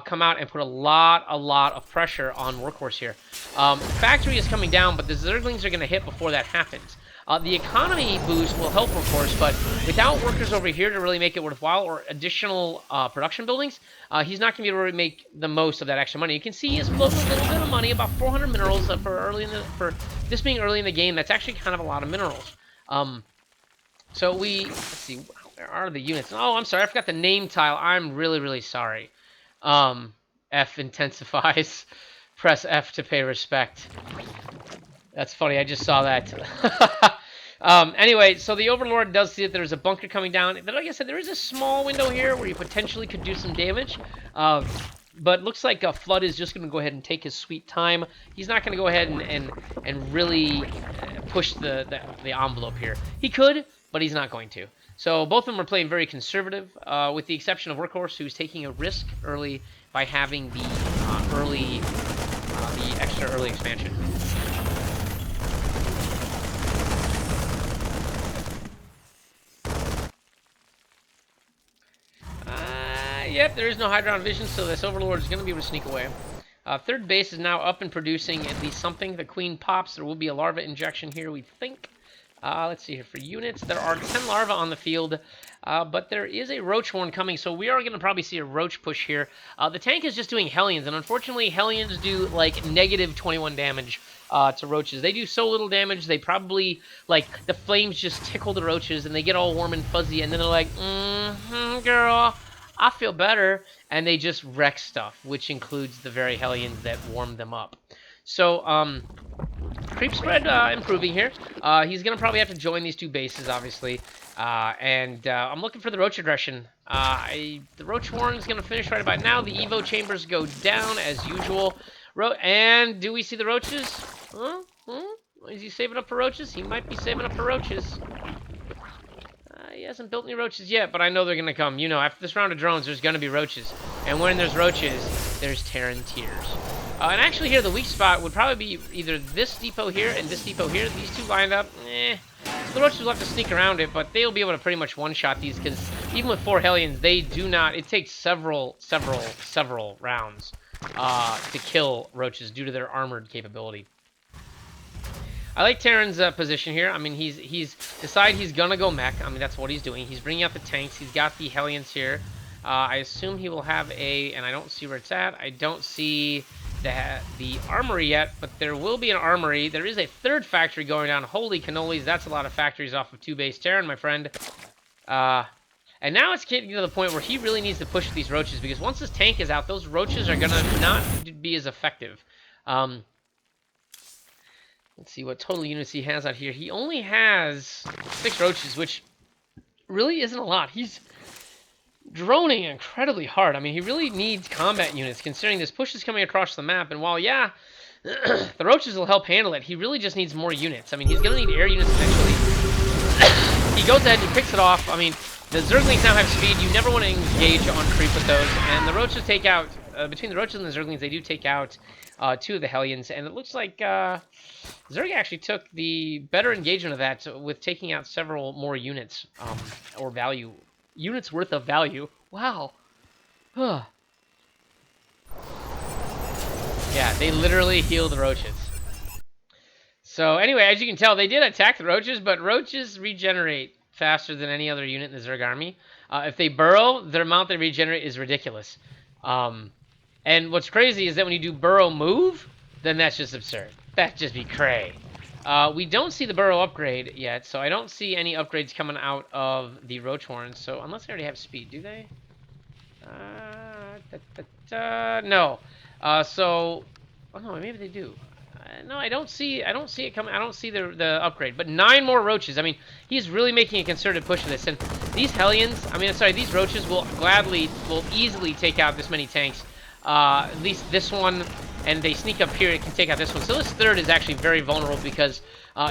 come out and put a lot of pressure on Workhorse here. Factory is coming down, but the Zerglings are going to hit before that happens. The economy boost will help, of course, but without workers over here to really make it worthwhile, or additional production buildings, he's not going to be able to make the most of that extra money. You can see he's floating a little bit of money, about 400 minerals for this being early in the game. That's actually kind of a lot of minerals. So let's see, where are the units? Oh, I'm sorry, I forgot the name tile. I'm really sorry. F intensifies. Press F to pay respect. That's funny, I just saw that. Anyway, so the Overlord does see that there's a bunker coming down. Like I said, there is a small window here where you potentially could do some damage. But looks like Flood is just going to go ahead and take his sweet time. He's not going to go ahead and really push the envelope here. He could, but he's not going to. So both of them are playing very conservative, with the exception of Workhorse, who's taking a risk early by having the extra early expansion. Yep, there is no Hydron vision, so this Overlord is going to be able to sneak away. Third base is now up and producing at least something. The Queen pops. There will be a larva injection here, we think. Let's see here for units. There are 10 larvae on the field, but there is a Roach Horn coming, so we are going to probably see a Roach push here. The tank is just doing Hellions, and unfortunately, Hellions do, like, negative 21 damage to Roaches. They do so little damage, they probably, like, the flames just tickle the Roaches, and they get all warm and fuzzy, and then they're like, girl, I feel better, and they just wreck stuff, which includes the very Hellions that warm them up. So, creep spread improving here. He's going to probably have to join these two bases, obviously. I'm looking for the Roach aggression. The Roach Horn is going to finish right about now. The Evo chambers go down, as usual. And do we see the Roaches? Is he saving up for Roaches? He might be saving up for Roaches. He hasn't built any Roaches yet, but I know they're going to come. You know, after this round of drones, there's going to be Roaches. And when there's Roaches, there's Terran Tears. And actually here, the weak spot would probably be either this depot here and this depot here. These two lined up, So the Roaches will have to sneak around it, but they'll be able to pretty much one-shot these, because even with 4 Hellions, they do not... It takes several rounds to kill Roaches due to their armored capability. I like Terran's position here. I mean, he's decided he's gonna go mech. I mean, that's what he's doing. He's bringing out the tanks. He's got the Hellions here. I assume he will have and I don't see where it's at. I don't see the armory yet, but there will be an armory. There is a third factory going down. Holy cannolis, that's a lot of factories off of 2-base Terran, my friend. And now it's getting to the point where he really needs to push these Roaches, because once this tank is out, those Roaches are gonna not be as effective. Let's see what total units he has out here. He only has 6 Roaches, which really isn't a lot. He's droning incredibly hard. I mean, he really needs combat units, considering this push is coming across the map. And while, yeah, the Roaches will help handle it, he really just needs more units. I mean, he's going to need air units eventually. He goes ahead and he picks it off. I mean, the Zerglings now have speed. You never want to engage on creep with those. And the Roaches take out, between the Roaches and the Zerglings, they do take out 2 of the Hellions. And it looks like Zerg actually took the better engagement of that with taking out several more units, or value. Units worth of value. Wow. Yeah, they literally heal the Roaches. So anyway, as you can tell, they did attack the Roaches, but Roaches regenerate faster than any other unit in the Zerg army. If they burrow, their amount they regenerate is ridiculous. And what's crazy is that when you do burrow move, then that's just absurd. That'd just be cray. We don't see the burrow upgrade yet, so I don't see any upgrades coming out of the roach horns. So unless they already have speed, do they? No. So, oh no, maybe they do. No, I don't see it coming. I don't see the upgrade. But 9 more roaches. I mean, he's really making a concerted push for this. And these hellions, I mean, sorry, these roaches will easily take out this many tanks. At least this one, and they sneak up here. It can take out this one. So this third is actually very vulnerable because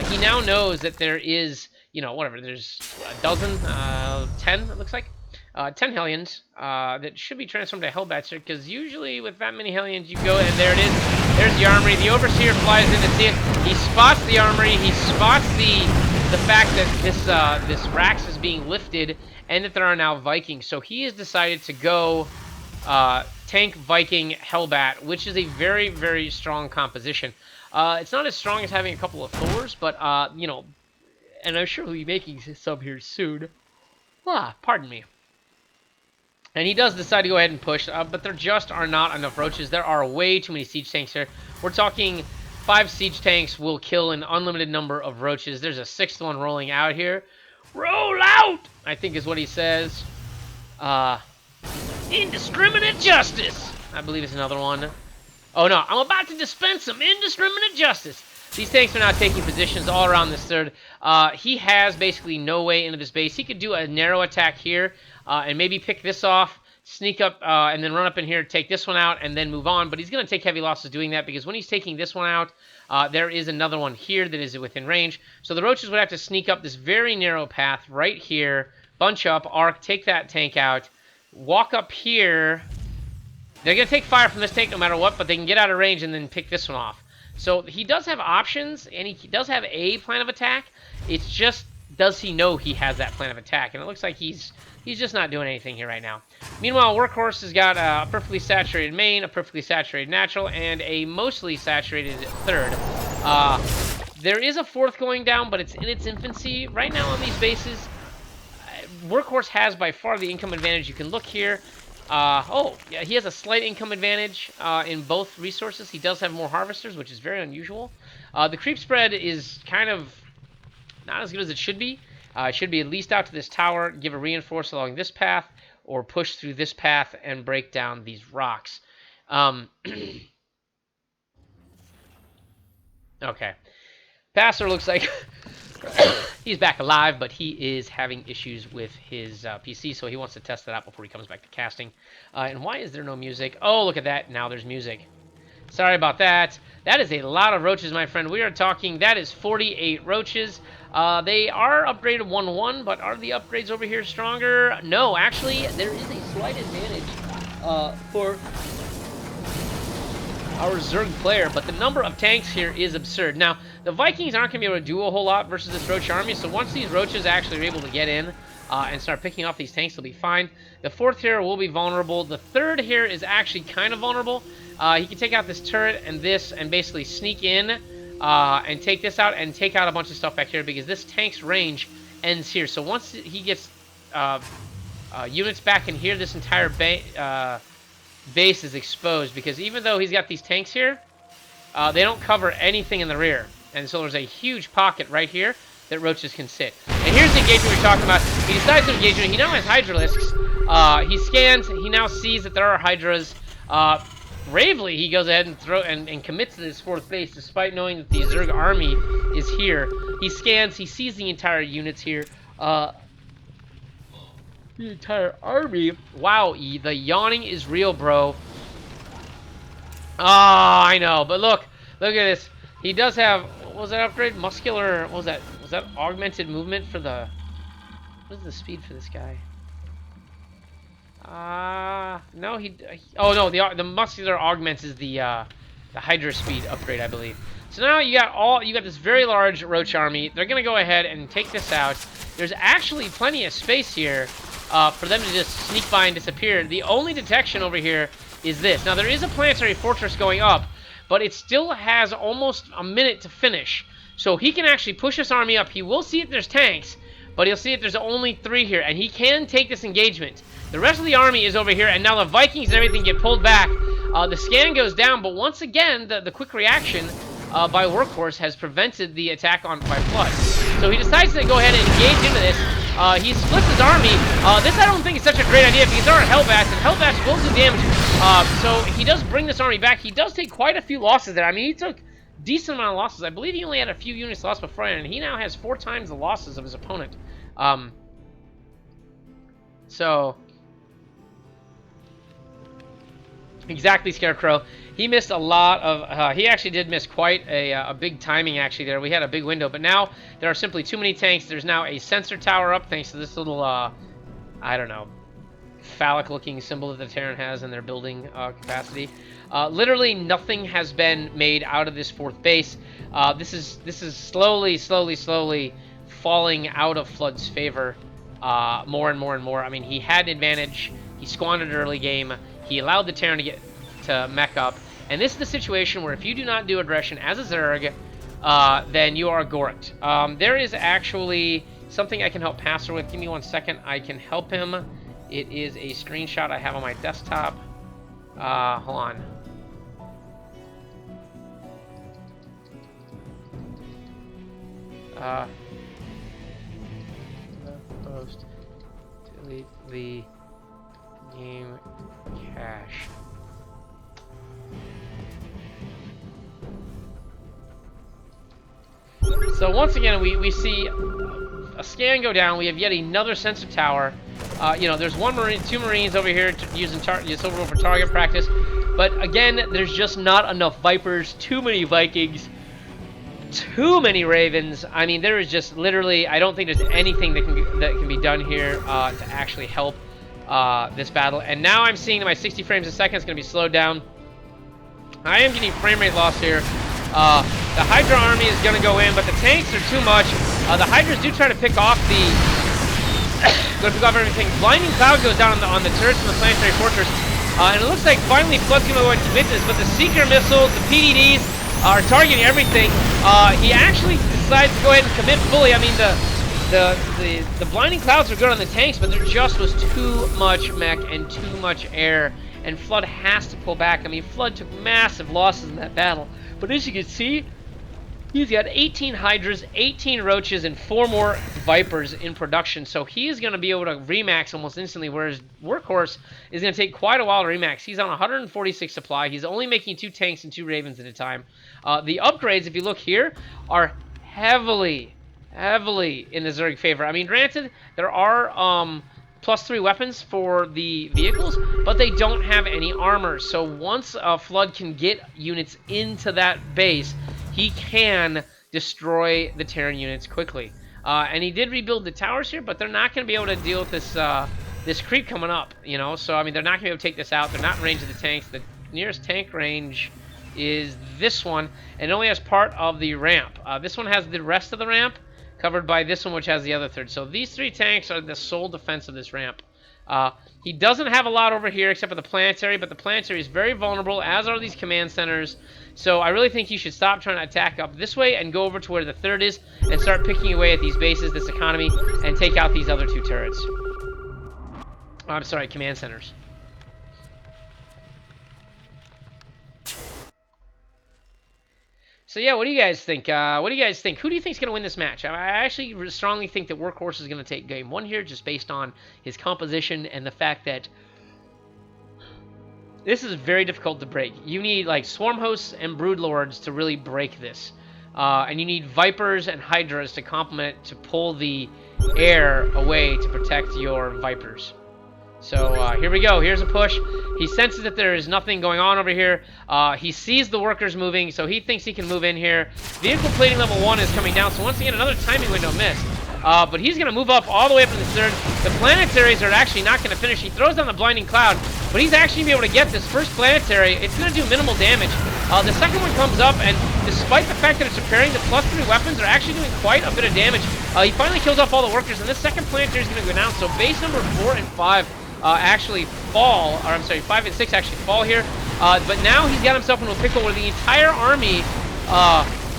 he now knows that there is, you know, whatever. There's a dozen, 10. It looks like. 10 Hellions that should be transformed to Hellbats here, because usually with that many Hellions you go, and there it is. There's the armory. The Overseer flies in to see it. He spots the armory. He spots the fact that this Rax is being lifted and that there are now Vikings. So he has decided to go Tank, Viking, Hellbat, which is a very, very strong composition. It's not as strong as having a couple of Thors, but, you know, and I'm sure he'll be making some here soon. Pardon me. And he does decide to go ahead and push, but there just are not enough roaches. There are way too many siege tanks here. We're talking 5 siege tanks will kill an unlimited number of roaches. There's a 6th one rolling out here. Roll out, I think is what he says. Indiscriminate justice, I believe it's another one. Oh no, I'm about to dispense some indiscriminate justice. These tanks are now taking positions all around this third. He has basically no way into this base. He could do a narrow attack here and maybe pick this off, sneak up, and then run up in here, take this one out, and then move on. But he's going to take heavy losses doing that because when he's taking this one out, there is another one here that is within range. So the roaches would have to sneak up this very narrow path right here, bunch up, arc, take that tank out, walk up here. They're going to take fire from this tank no matter what, but they can get out of range and then pick this one off. So he does have options, and he does have a plan of attack. It's just, does he know he has that plan of attack? And it looks like he's just not doing anything here right now. Meanwhile, Workhorse has got a perfectly saturated main, a perfectly saturated natural, and a mostly saturated third. There is a 4th going down, but it's in its infancy. Right now on these bases, Workhorse has by far the income advantage. You can look here. Oh, yeah, he has a slight income advantage in both resources. He does have more harvesters, which is very unusual. The creep spread is kind of not as good as it should be. It should be at least out to this tower, give a reinforce along this path, or push through this path and break down these rocks. Okay. Passer looks like he's back alive, but he is having issues with his PC, so he wants to test that out before he comes back to casting. And why is there no music? Oh, look at that. Now there's music. Sorry about that. That is a lot of roaches, my friend. We are talking, that is 48 roaches. They are upgraded 1-1, but are the upgrades over here stronger? No, actually, there is a slight advantage for our Zerg player, but the number of tanks here is absurd. Now, the Vikings aren't going to be able to do a whole lot versus this roach army, so once these roaches actually are able to get in and start picking off these tanks, they'll be fine. The 4th here will be vulnerable. The 3rd here is actually kind of vulnerable. He can take out this turret and this and basically sneak in and take this out and take out a bunch of stuff back here because this tank's range ends here. So once he gets units back in here, this entire base is exposed because even though he's got these tanks here, they don't cover anything in the rear. And so there's a huge pocket right here that roaches can sit. And here's the engagement we're talking about. He decides to engage. He now has Hydralisks. He scans. He now sees that there are Hydras. Bravely, he goes ahead and commits to this 4th base despite knowing that the Zerg army is here. He scans. He sees the entire units here. The entire army. Wow, the yawning is real, bro. Oh, I know. But look at this. He does have, what was that upgrade? Muscular, what was that? Was that augmented movement for the, what is the speed for this guy? No, oh no, the muscular augments is the Hydra speed upgrade, I believe. So now you got this very large roach army. They're gonna go ahead and take this out. There's actually plenty of space here for them to just sneak by and disappear. The only detection over here is this. Now there is a planetary fortress going up, but it still has almost a minute to finish. So he can actually push this army up. He will see if there's tanks, but he'll see if there's only 3 here, and he can take this engagement. The rest of the army is over here, and now the Vikings and everything get pulled back. The scan goes down, but once again, the quick reaction by Workhorse has prevented the attack by Flood. So he decides to go ahead and engage into this. He splits his army. This I don't think is such a great idea because there are Hellbats, and Hellbats will do damage. So he does bring this army back. He does take quite a few losses there. I mean, he took a decent amount of losses. I believe he only had a few units lost before, and he now has 4 times the losses of his opponent. So... Exactly, Scarecrow. He missed a lot of... he actually did miss quite a big timing, actually, there. We had a big window, but now there are simply too many tanks. There's now a sensor tower up, thanks to this little, I don't know, phallic-looking symbol that the Terran has in their building capacity. Literally nothing has been made out of this 4th base. This is slowly falling out of Flood's favor more and more and more. I mean, he had an advantage. He squandered early game. He allowed the Terran to get to mech up. And this is the situation where if you do not do aggression as a Zerg, then you are gorked. There is actually something I can help Passer with. Give me 1 second. I can help him. It is a screenshot I have on my desktop. Hold on. Post. Delete the game cache. So once again, we see a scan go down. We have yet another sensor tower. You know, there's 2 Marines over here using Silver for target practice. But again, there's just not enough Vipers. Too many Vikings. Too many Ravens. I mean, there is just literally, I don't think there's anything that can be done here to actually help this battle. And now I'm seeing that my 60 frames a second is going to be slowed down. I am getting frame rate loss here. The Hydra army is going to go in, but the tanks are too much. The Hydras do try to pick off everything. Blinding Cloud goes down on the turrets from the Planetary Fortress. And it looks like finally Flood's going to go and commit this, but the Seeker missiles, the PDDs are targeting everything. He actually decides to go ahead and commit fully. I mean, the Blinding Clouds are good on the tanks, but there just was too much mech and too much air. And Flood has to pull back. I mean, Flood took massive losses in that battle. But as you can see, he's got 18 Hydras, 18 Roaches, and 4 more Vipers in production. So he is going to be able to remax almost instantly, whereas Workhorse is going to take quite a while to remax. He's on 146 supply. He's only making 2 tanks and 2 Ravens at a time. The upgrades, if you look here, are heavily in the Zerg favor. I mean, granted, there are +3 weapons for the vehicles, but they don't have any armor. So once Flood can get units into that base, he can destroy the Terran units quickly. And he did rebuild the towers here, but they're not going to be able to deal with this this creep coming up, you know. So, I mean, they're not going to be able to take this out. They're not in range of the tanks. The nearest tank range is this one, and it only has part of the ramp. This one has the rest of the ramp, covered by this one, which has the other third. So these 3 tanks are the sole defense of this ramp. He doesn't have a lot over here except for the planetary, but the planetary is very vulnerable, as are these command centers. So I really think he should stop trying to attack up this way and go over to where the third is and start picking away at these bases, this economy, and take out these other 2 turrets. I'm sorry, command centers. So yeah, what do you guys think? Who do you think is going to win this match? I actually strongly think that Workhorse is going to take game 1 here, just based on his composition and the fact that this is very difficult to break. You need like Swarm Hosts and Brood Lords to really break this. And you need Vipers and Hydras to complement it, to pull the air away to protect your Vipers. So here we go. Here's a push. He senses that there is nothing going on over here. He sees the workers moving, so he thinks he can move in here. Vehicle plating level 1 is coming down, so once again, another timing window missed. But he's going to move up all the way up to the third. The planetaries are actually not going to finish. He throws down the Blinding Cloud, but he's actually going to be able to get this first planetary. It's going to do minimal damage. The second one comes up, and despite the fact that it's repairing, the +3 weapons are actually doing quite a bit of damage. He finally kills off all the workers, and this second planetary is going to go down. So base number 4 and 5 actually fall, or I'm sorry, 5 and 6 actually fall here. But now he's got himself into a pickle where the entire army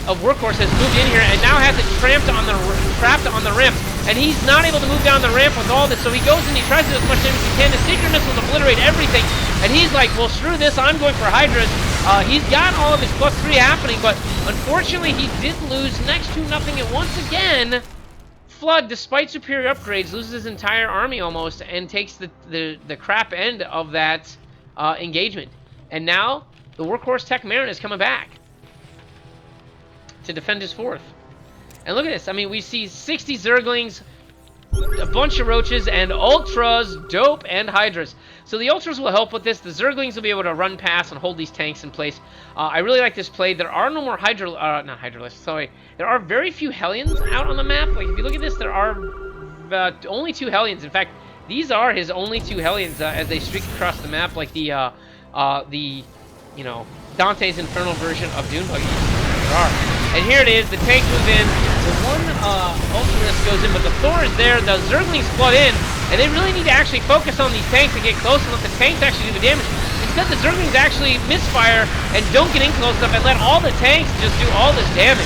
of Workhorse has moved in here and now has it trapped on the ramp. And he's not able to move down the ramp with all this, so he goes and he tries to do as much damage as he can. The Seeker missiles obliterate everything. And he's like, well, screw this, I'm going for Hydras. He's got all of his +3 happening, but unfortunately he did lose next to nothing. And once again, Flood, despite superior upgrades, loses his entire army almost and takes the crap end of that engagement. And now the Workhorse Tech Marin is coming back to defend his 4th. And look at this. I mean, we see 60 Zerglings, a bunch of Roaches, and Ultras, Dope, and Hydras. So the Ultras will help with this. The Zerglings will be able to run past and hold these tanks in place. I really like this play. There are no more not Hydralisks, sorry. There are very few Hellions out on the map. Like, if you look at this, there are only 2 Hellions. In fact, these are his only 2 Hellions as they streak across the map, like the you know, Dante's Infernal version of Dune Buggy. There are. And here it is, the tank moves in, the one Ultras goes in, but the Thor is there, the Zerglings flood in, and they really need to actually focus on these tanks and get close and let the tanks actually do the damage. Instead, the Zerglings actually misfire and don't get in close enough and let all the tanks just do all this damage.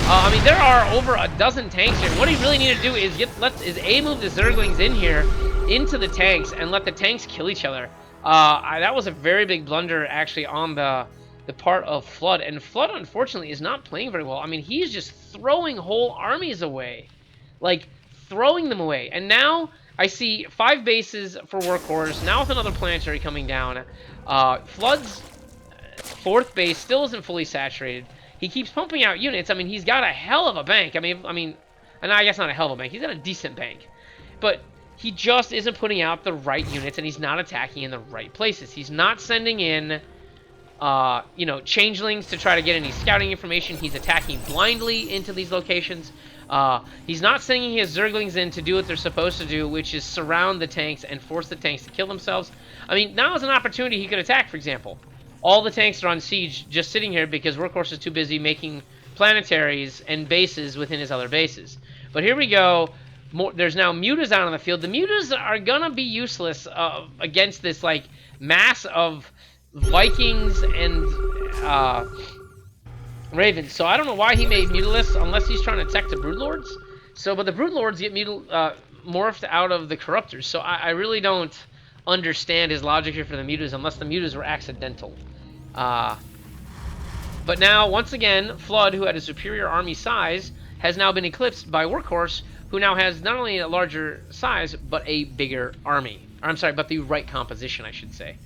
I mean, there are over a dozen tanks here. What he really needed to do is move the Zerglings in here into the tanks and let the tanks kill each other. That was a very big blunder actually on the part of Flood, and Flood unfortunately is not playing very well. I mean, he's just throwing whole armies away, like throwing them away. And now I see 5 bases for Workhorse, now with another planetary coming down. Flood's 4th base still isn't fully saturated. He keeps pumping out units. I mean, he's got a hell of a bank. I mean, and I guess not a hell of a bank. He's got a decent bank, but he just isn't putting out the right units, and he's not attacking in the right places. He's not sending in you know, changelings to try to get any scouting information. He's attacking blindly into these locations. He's not sending his Zerglings in to do what they're supposed to do, which is surround the tanks and force the tanks to kill themselves. I mean, now is an opportunity he could attack, for example. All the tanks are on siege just sitting here because Workhorse is too busy making planetaries and bases within his other bases. But here we go. There's now Mutas out on the field. The Mutas are going to be useless against this, like, mass of Vikings and Ravens. So I don't know why he made Mutalisks unless he's trying to attack the Broodlords. So, but the Broodlords get morphed out of the Corruptors. So I really don't understand his logic here for the Mutas unless the Mutas were accidental. But now, once again, Flood, who had a superior army size, has now been eclipsed by Workhorse, who now has not only a larger size, but a bigger army. Or, I'm sorry, but the right composition, I should say.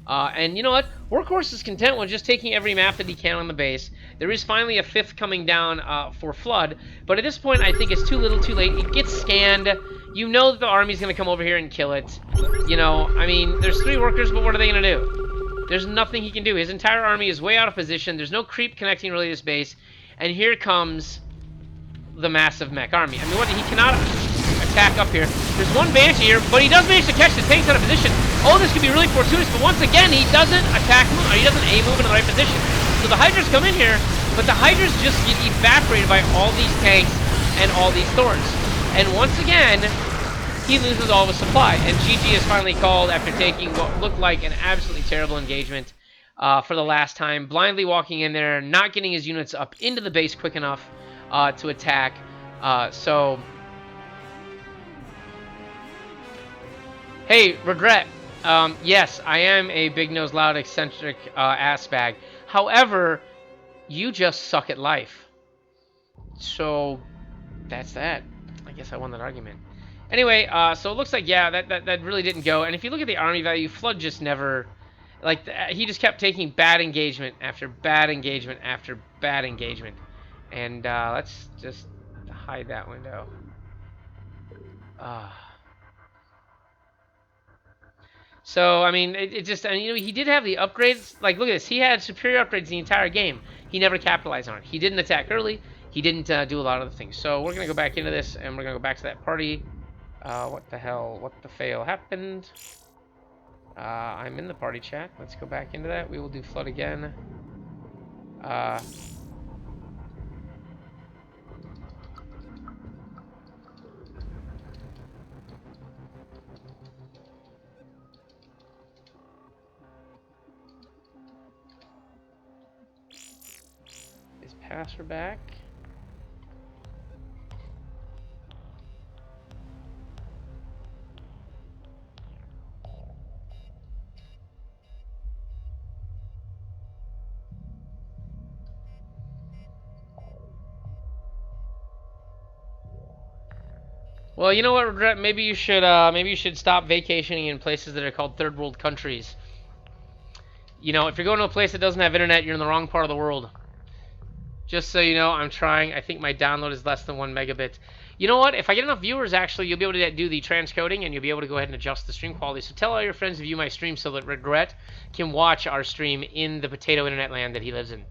And you know what? Workhorse is content with just taking every map that he can on the base. There is finally a 5th coming down for Flood, but at this point I think it's too little too late. It gets scanned. You know that the army's going to come over here and kill it. You know, I mean, there's 3 workers, but what are they going to do? There's nothing he can do. His entire army is way out of position. There's no creep connecting really this base. And here comes the massive mech army. I mean, he cannot attack up here. There's one Banshee here, but he does manage to catch the tanks out of position. Oh, this could be really fortuitous, but once again, he doesn't attack, or he doesn't A-move in the right position. So the Hydras come in here, but the Hydras just get evaporated by all these tanks and all these Thorns. And once again, he loses all of his supply. And GG is finally called after taking what looked like an absolutely terrible engagement for the last time. Blindly walking in there, not getting his units up into the base quick enough to attack. So, hey, Regret. Yes, I am a big-nosed, loud, eccentric ass bag. However, you just suck at life. So, that's that. I guess I won that argument. Anyway, so it looks like, yeah, that really didn't go. And if you look at the army value, Flood just never... Like, he just kept taking bad engagement after bad engagement after bad engagement. And let's just hide that window. So, I mean, it just, I mean, you know, he did have the upgrades. Like, look at this. He had superior upgrades the entire game. He never capitalized on it. He didn't attack early. He didn't do a lot of the things. So, we're going to go back into this, and we're going to go back to that party. What the hell? What the fail happened? I'm in the party chat. Let's go back into that. We will do Flood again. Is Passer back? Well, you know what, Regret? Maybe you should stop vacationing in places that are called third world countries. You know, if you're going to a place that doesn't have internet, you're in the wrong part of the world. Just so you know, I'm trying. I think my download is less than 1 megabit. You know what? If I get enough viewers, actually, you'll be able to do the transcoding, and you'll be able to go ahead and adjust the stream quality. So tell all your friends to view my stream so that Regret can watch our stream in the potato internet land that he lives in.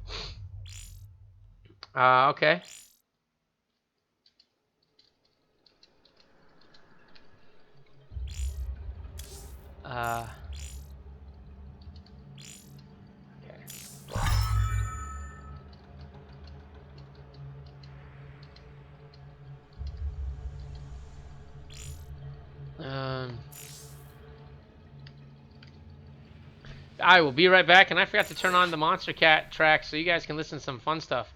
Okay. Okay. I will be right back, and I forgot to turn on the Monster Cat track so you guys can listen to some fun stuff.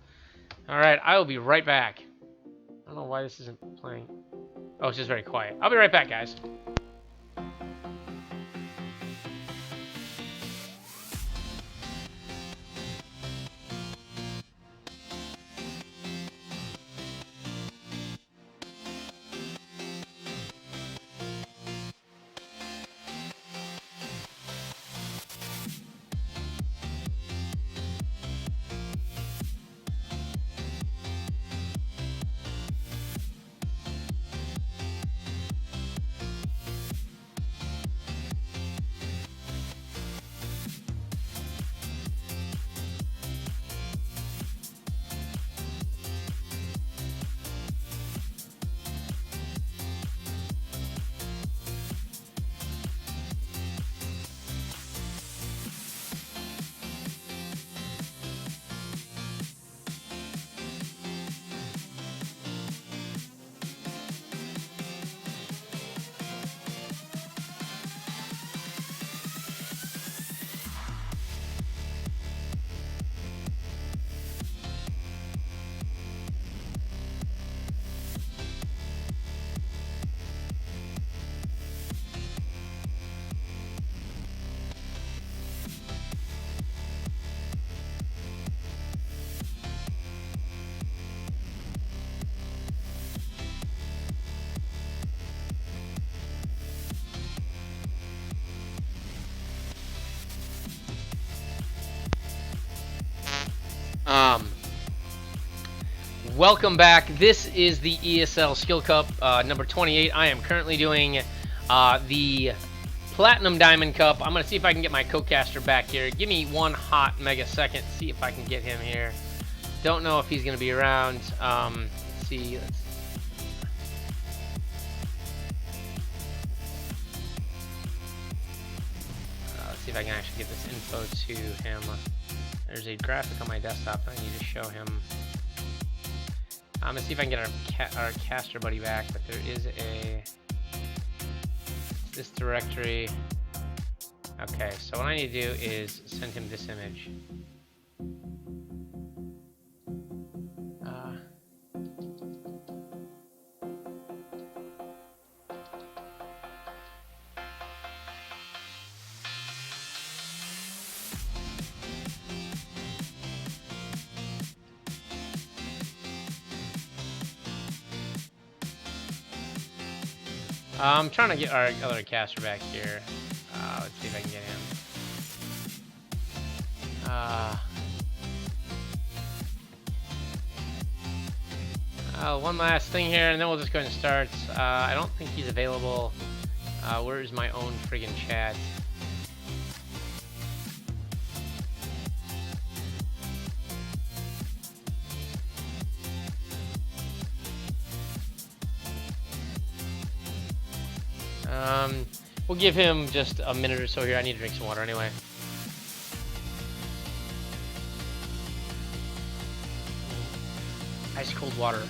Alright, I will be right back. I don't know why this isn't playing. Oh, it's just very quiet. I'll be right back, guys. Welcome back. This is the ESL Skill Cup number 28. I am currently doing the Platinum Diamond Cup. I'm going to see if I can get my co-caster back here. Give me 1 hot mega second. See if I can get him here. Don't know if he's going to be around. Let's see. Let's see if I can actually get this info to him. There's a graphic on my desktop. I need to show him. I'm gonna see if I can get our caster buddy back, but there is this directory. Okay, so what I need to do is send him this image. I'm trying to get our other caster back here. Let's see if I can get him. One last thing here, and then we'll just go ahead and start. I don't think he's available. Where is my own friggin' chat? We'll give him just a minute or so here. I need to drink some water anyway. Ice cold water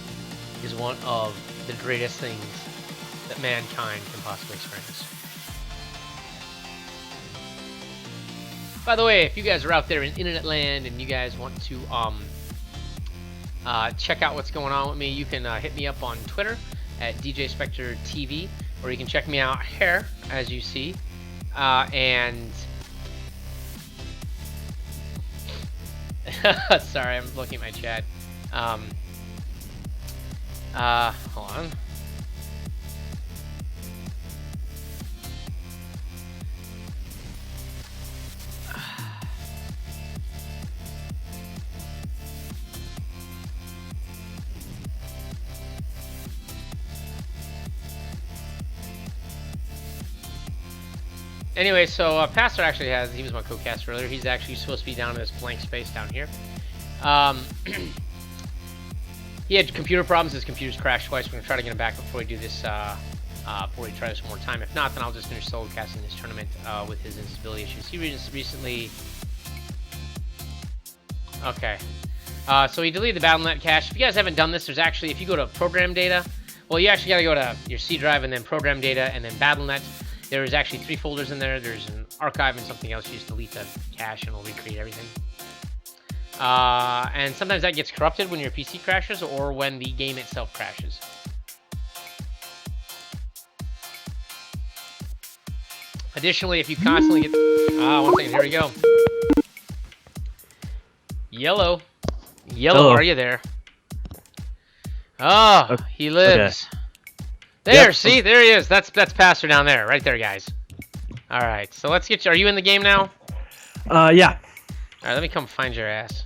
is one of the greatest things that mankind can possibly experience. By the way, if you guys are out there in internet land and you guys want to check out what's going on with me, you can hit me up on Twitter at DJ Spectre TV. Or you can check me out here, as you see, and sorry, I'm looking at my chat. Hold on. Anyway, so Pastor actually he was my co-caster earlier. He's actually supposed to be down in this blank space down here. He had computer problems. His computer's crashed twice. We're going to try to get him back before we do this, before we try this one more time. If not, then I'll just finish solo casting this tournament with his instability issues. He recently... Okay. So he deleted the BattleNet cache. If you guys haven't done this, there's actually, if you go to program data, well, you actually got to go to your C drive and then program data and then BattleNet. There's actually 3 folders in there. There's an archive and something else. You just delete the cache and it'll recreate everything. And sometimes that gets corrupted when your PC crashes or when the game itself crashes. Additionally, if you constantly get... one second, here we go. Yellow. Yellow, Hello. are you there? Oh, Okay. he lives. Okay. There, Yep. see? There he is. That's Pastor down there. Right there, guys. All right, so let's get you... Are you in the game now? Yeah. All right, let me come find your ass.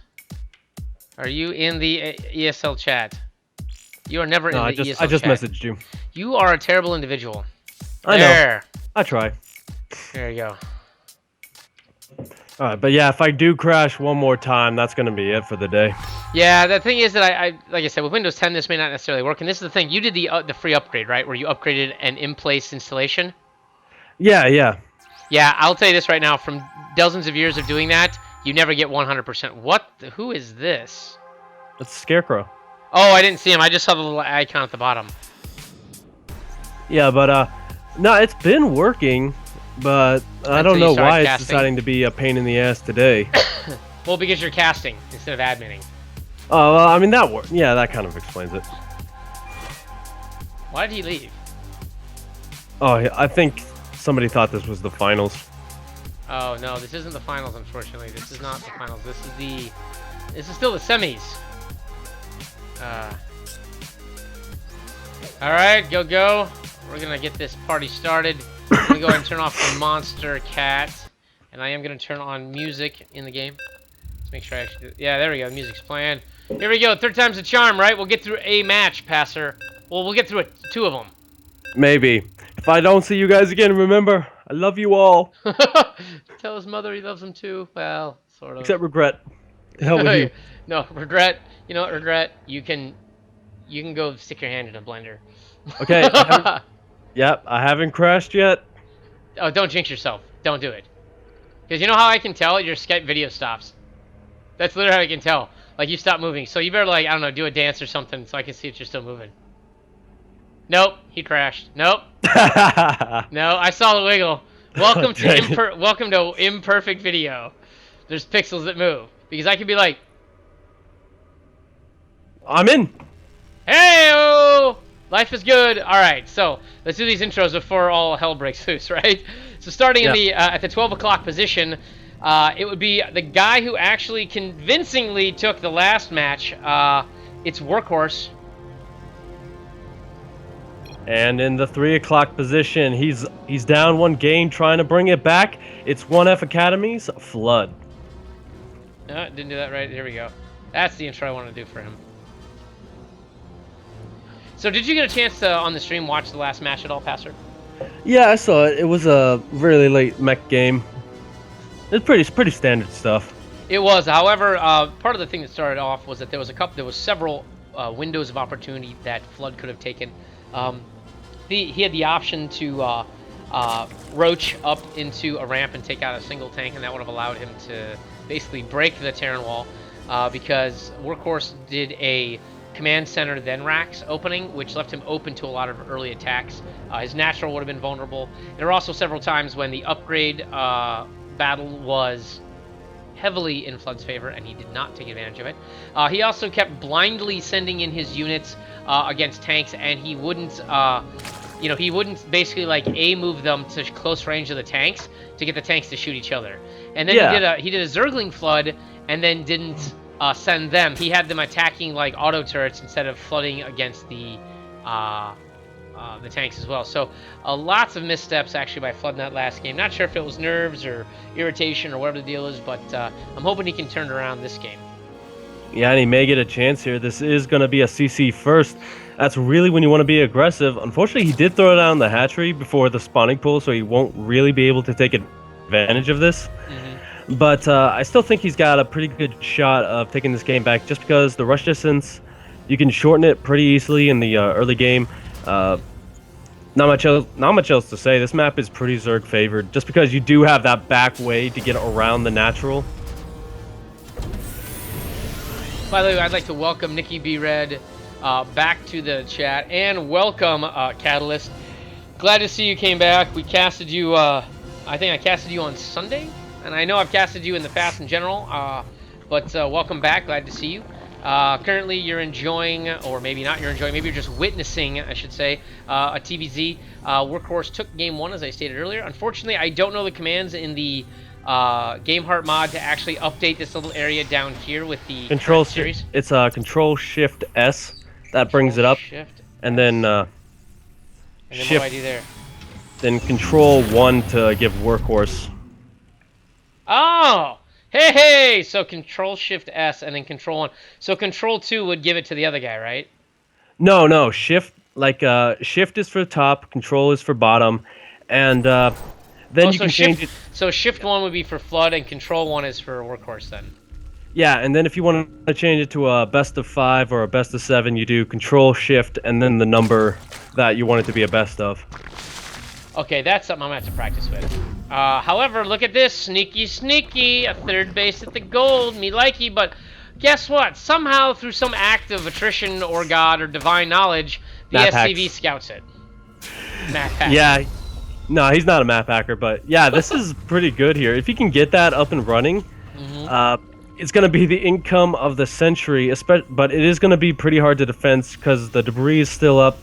Are you in the ESL chat? You are never in the ESL chat. I just messaged you. You are a terrible individual. I There. know. I try. There you go. All right, but yeah, if I do crash one more time, that's gonna be it for the day. Yeah, the thing is that I like I said, with Windows 10, this may not necessarily work. And this is the thing. You did the free upgrade, right? Where you upgraded an in-place installation. Yeah, yeah. Yeah, I'll tell you this right now. From dozens of years of doing that, you never get 100%. What? Who is this? It's Scarecrow. Oh, I didn't see him. I just saw the little icon at the bottom. Yeah, but no, it's been working, but I Until don't you know started why it's casting. deciding to be a pain in the ass today. Well, because you're casting instead of adminning. Oh, well, I mean that worked. Yeah, that kind of explains it. Why did he leave? Oh, I think somebody thought this was the finals. Oh no, this isn't the finals. Unfortunately, this is not the finals. This is still the semis. All right, go. We're gonna get this party started. I'm gonna go ahead and turn off the monster cat, and I am gonna turn on music in the game. Let's make sure I actually. Yeah, there we go. The music's playing. Here we go. 3rd time's a charm, right? We'll get through a match, Passer. Well, we'll get through 2 of them. Maybe. If I don't see you guys again, remember, I love you all. Tell his mother he loves him too. Well, sort of. Except regret. The hell with you. No, regret. You know what, regret? You can go stick your hand in a blender. Okay. Yep, I haven't crashed yet. Oh, don't jinx yourself. Don't do it. Because you know how I can tell? Your Skype video stops. That's literally how I can tell. Like, you stop moving. So you better, like, I don't know, do a dance or something so I can see if you're still moving. Nope, he crashed. Nope. No, I saw the wiggle. Welcome to imperfect video. There's pixels that move. Because I could be like, I'm in. hey-o! Life is good. All right, so let's do these intros before all hell breaks loose, right? So starting in the at the 12 o'clock position, it would be the guy who actually convincingly took the last match. It's Workhorse. And in the 3 o'clock position, he's down 1 game, trying to bring it back. It's 1F Academy's Flood. Didn't do that right. Here we go. That's the intro I want to do for him. So did you get a chance to, on the stream, watch the last match at all, Passer? Yeah, I saw it. It was a really late mech game. It's pretty standard stuff. It was. However, part of the thing that started off was that there was several windows of opportunity that Flood could have taken. He had the option to roach up into a ramp and take out a single tank, and that would have allowed him to basically break the Terran wall, because Workhorse did a command center then racks opening, which left him open to a lot of early attacks. His natural would have been vulnerable. There were also several times when the upgrade battle was heavily in Flood's favor, and he did not take advantage of it. He also kept blindly sending in his units against tanks, and he wouldn't, he wouldn't basically like move them to close range of the tanks to get the tanks to shoot each other. And then he did a Zergling Flood, and then didn't send them. He had them attacking like auto turrets instead of flooding against the tanks as well. So lots of missteps actually by Flood in that last game. Not sure if it was nerves or irritation or whatever the deal is, but I'm hoping he can turn it around this game. Yeah, and he may get a chance here. This is going to be a CC first. That's really when you want to be aggressive. Unfortunately, he did throw it down the hatchery before the spawning pool, so he won't really be able to take advantage of this. But I still think he's got a pretty good shot of taking this game back, just because the rush distance, you can shorten it pretty easily in the early game. Not much else to say. This map is pretty Zerg favored, just because you do have that back way to get around the natural. By the way, I'd like to welcome Nikki B. Red back to the chat, and welcome Catalyst. Glad to see you came back. We casted you, I think I casted you on Sunday, and I know I've casted you in the past in general, but welcome back. Glad to see you. Currently, you're enjoying, or maybe not you're enjoying, maybe you're just witnessing, I should say, a TVZ. Workhorse took game 1, as I stated earlier. Unfortunately, I don't know the commands in the GameHeart mod to actually update this little area down here with the Control series. It's Control Shift S that brings it up, Shift, and then and then Shift. what do I do there? Then Control 1 to give Workhorse. Oh! Hey! So Control Shift S and then Control 1. So Control 2 would give it to the other guy, right? No. Shift, Shift is for top, Control is for bottom, and then you can change it. So Shift 1 would be for Flood, and Control 1 is for Workhorse then. Yeah, and then if you want to change it to a best of 5 or a best of 7, you do Control Shift and then the number that you want it to be a best of. Okay, that's something I'm going to have to practice with. However, look at this. Sneaky. A third base at the gold. Me likey, but guess what? Somehow, through some act of attrition or God or divine knowledge, the Map SCV hacks. scouts it. Map hack. Yeah. No, he's not a map hacker, but yeah, this is pretty good here. If you can get that up and running, it's going to be the income of the century, but it is going to be pretty hard to defend because the debris is still up.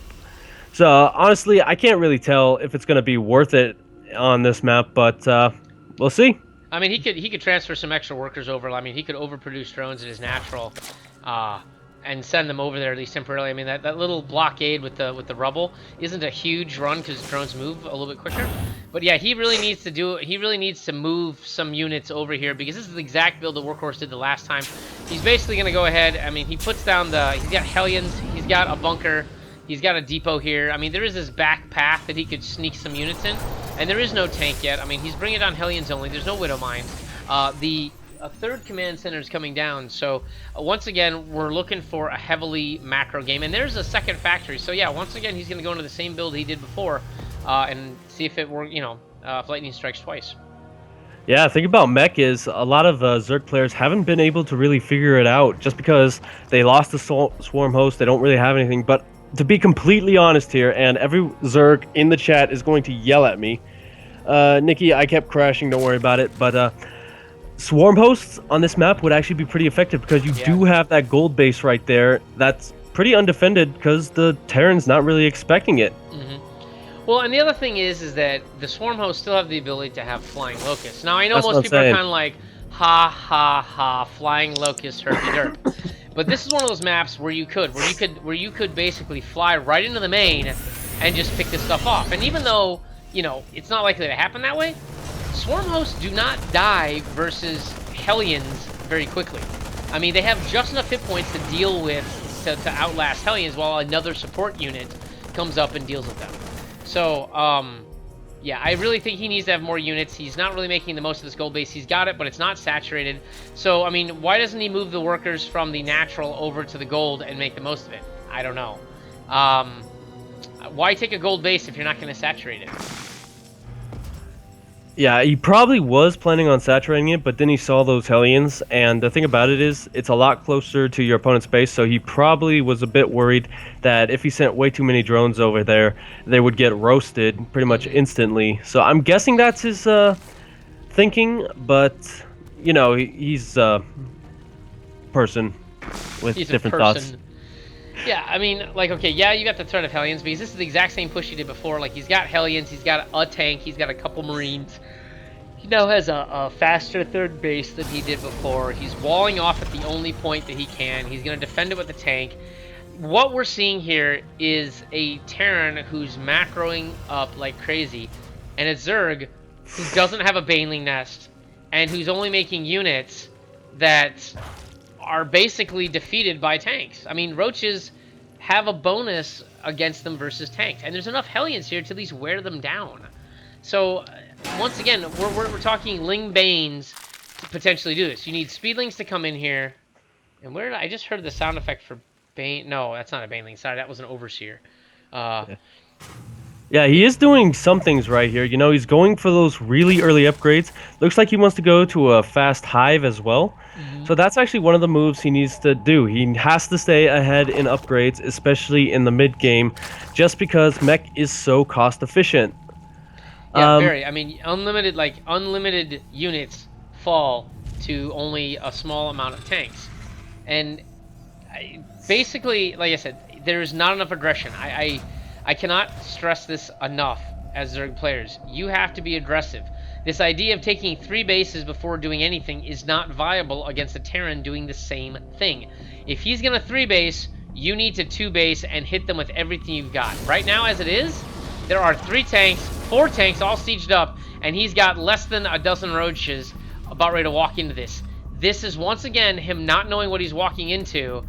So honestly, I can't really tell if it's going to be worth it on this map, but we'll see. I mean, he could transfer some extra workers over. I mean, he could overproduce drones in his natural, and send them over there at least temporarily. I mean, that little blockade with the rubble isn't a huge run because drones move a little bit quicker. But yeah, he really needs to move some units over here because this is the exact build that Workhorse did the last time. He's basically going to go ahead. I mean, he puts down he's got Hellions, he's got a bunker. He's got a depot here. I mean, there is this back path that he could sneak some units in, and there is no tank yet. I mean, he's bringing down Hellions only. There's no Widow Mines. A third command center is coming down, so once again, we're looking for a heavily macro game. And there's a second factory, so yeah, once again, he's going to go into the same build he did before, and see if it works. If lightning strikes twice. Yeah, the thing about mech is a lot of Zerg players haven't been able to really figure it out just because they lost the swarm host. They don't really have anything, but to be completely honest here, and every Zerg in the chat is going to yell at me. Nikki, I kept crashing, don't worry about it, but swarm hosts on this map would actually be pretty effective because you do have that gold base right there that's pretty undefended because the Terran's not really expecting it. Well, and the other thing is that the swarm hosts still have the ability to have flying locusts. Now, I know That's most what I'm people are saying. kind of like, ha ha ha, flying locust herpy derp. But this is one of those maps where you could basically fly right into the main and just pick this stuff off. And even though, it's not likely to happen that way, swarm hosts do not die versus Hellions very quickly. I mean, they have just enough hit points to deal with, to outlast Hellions while another support unit comes up and deals with them. So, yeah, I really think he needs to have more units. He's not really making the most of this gold base. He's got it, but it's not saturated. So, I mean, why doesn't he move the workers from the natural over to the gold and make the most of it? I don't know. Why take a gold base if you're not going to saturate it? Yeah, he probably was planning on saturating it, but then he saw those Hellions, and the thing about it is, it's a lot closer to your opponent's base, so he probably was a bit worried that if he sent way too many drones over there, they would get roasted pretty much instantly. So I'm guessing that's his thinking, but, he's a person with different thoughts. Yeah, I mean, okay, yeah, you got the threat of Hellions, because this is the exact same push he did before. Like, he's got Hellions, he's got a tank, he's got a couple Marines. He now has a faster third base than he did before. He's walling off at the only point that he can. He's going to defend it with the tank. What we're seeing here is a Terran who's macroing up like crazy, and a Zerg who doesn't have a Baneling nest, and who's only making units that are basically defeated by tanks. I mean, Roaches have a bonus against them versus tanks. And there's enough Hellions here to at least wear them down. So, once again, we're talking Ling Banes to potentially do this. You need Speedlings to come in here. And where did I just heard the sound effect for Bane? No, that's not a Baneling. Sorry, that was an Overseer. Yeah, he is doing some things right here. You know, he's going for those really early upgrades. Looks like he wants to go to a fast hive as well. So that's actually one of the moves he needs to do. He has to stay ahead in upgrades, especially in the mid game, just because mech is so cost efficient. Yeah, very. I mean, unlimited units fall to only a small amount of tanks. And basically, like I said, there's not enough aggression. I cannot stress this enough as Zerg players. You have to be aggressive. This idea of taking 3 bases before doing anything is not viable against a Terran doing the same thing. If he's going to 3 base, you need to 2 base and hit them with everything you've got. Right now, as it is, there are 3 tanks, 4 tanks all sieged up, and he's got less than a dozen roaches about ready to walk into this. This is, once again, him not knowing what he's walking into,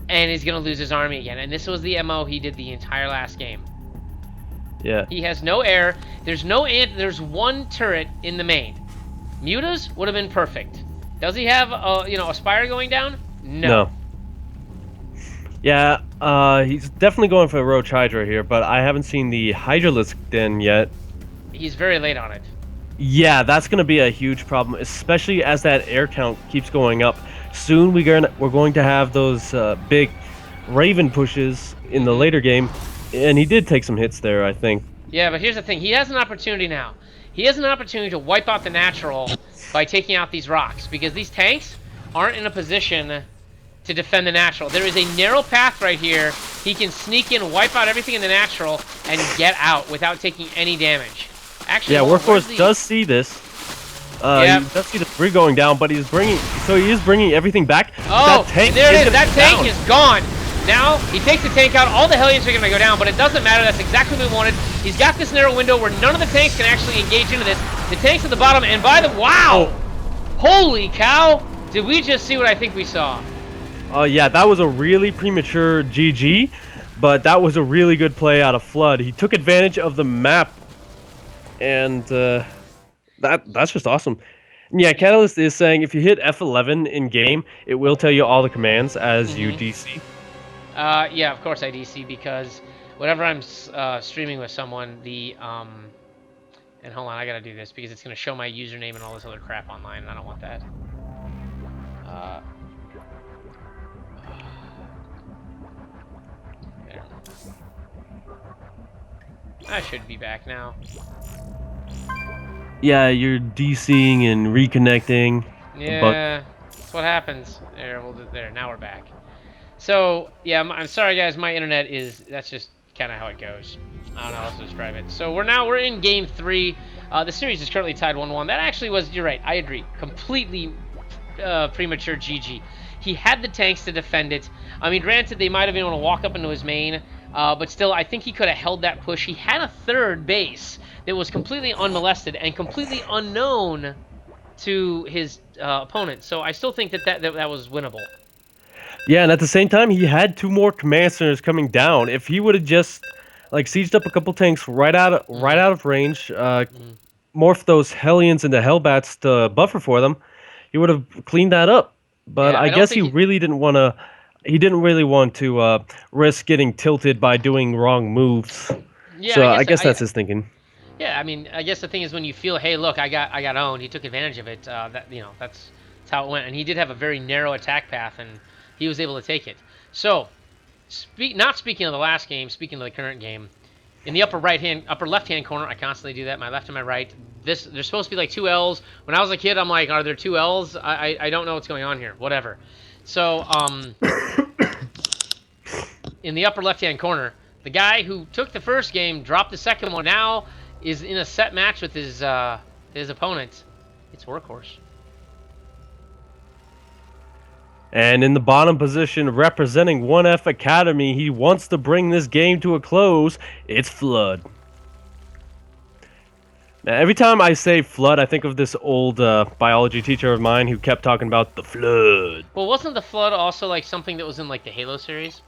and he's going to lose his army again. And this was the MO he did the entire last game. Yeah. He has no air. There's there's 1 turret in the main. Mutas would have been perfect. Does he have a Spire going down? No. Yeah, he's definitely going for a Roach Hydra here, but I haven't seen the Hydralisk Den yet. He's very late on it. Yeah, that's going to be a huge problem, especially as that air count keeps going up. Soon we're going to have those big Raven pushes in the later game, and he did take some hits there, I think. Yeah, but here's the thing. He has an opportunity now. He has an opportunity to wipe out the natural by taking out these rocks, because these tanks aren't in a position to defend the natural. There is a narrow path right here. He can sneak in, wipe out everything in the natural, and get out without taking any damage. Actually, yeah, Warforce does see this. Yep. He does see the 3 going down, but he is bringing everything back. Oh, that tank there it is. That tank down. is gone. Now, he takes the tank out. All the Hellions are going to go down, but it doesn't matter. That's exactly what we wanted. He's got this narrow window where none of the tanks can actually engage into this. The tank's at the bottom, and by the... Wow! Holy cow! Did we just see what I think we saw? Yeah, that was a really premature GG, but that was a really good play out of Flood. He took advantage of the map, and that's just awesome. Yeah, Catalyst is saying if you hit F11 in game, it will tell you all the commands as you DC. Yeah, of course I DC, because whenever I'm streaming with someone, and hold on, I gotta do this because it's gonna show my username and all this other crap online, and I don't want that. There. I should be back now. Yeah, you're DCing and reconnecting. Yeah, that's what happens. There, there. Now we're back. So yeah, I'm sorry guys. My internet that's just kind of how it goes. I don't know how else to describe it. So we're in game 3. The series is currently tied 1-1. That actually was, you're right. I agree. Completely premature GG. He had the tanks to defend it. I mean, granted, they might have been able to walk up into his main, but still, I think he could have held that push. He had a 3rd base that was completely unmolested and completely unknown to his opponent. So I still think that was winnable. Yeah, and at the same time, he had 2 more command centers coming down. If he would have just sieged up a couple tanks right out of range, morphed those Hellions into Hellbats to buffer for them, he would have cleaned that up. But yeah, I guess he really didn't want to. He didn't really want to risk getting tilted by doing wrong moves. Yeah, so I guess that's his thinking. Yeah, I mean, I guess the thing is when you feel, hey, look, I got owned. He took advantage of it. That's how it went. And he did have a very narrow attack path, and he was able to take it. So, not speaking of the last game, speaking of the current game, in the upper left-hand corner, I constantly do that. My left and my right. There's supposed to be like 2 L's. When I was a kid, I'm like, are there 2 L's? I don't know what's going on here. Whatever. So, in the upper left-hand corner, the guy who took the first game dropped the second one. Now is in a set match with his opponent. It's Workhorse. And in the bottom position, representing 1F Academy, he wants to bring this game to a close. It's Flood. Now, every time I say Flood, I think of this old biology teacher of mine who kept talking about the Flood. Well, wasn't the Flood also like something that was in like the Halo series?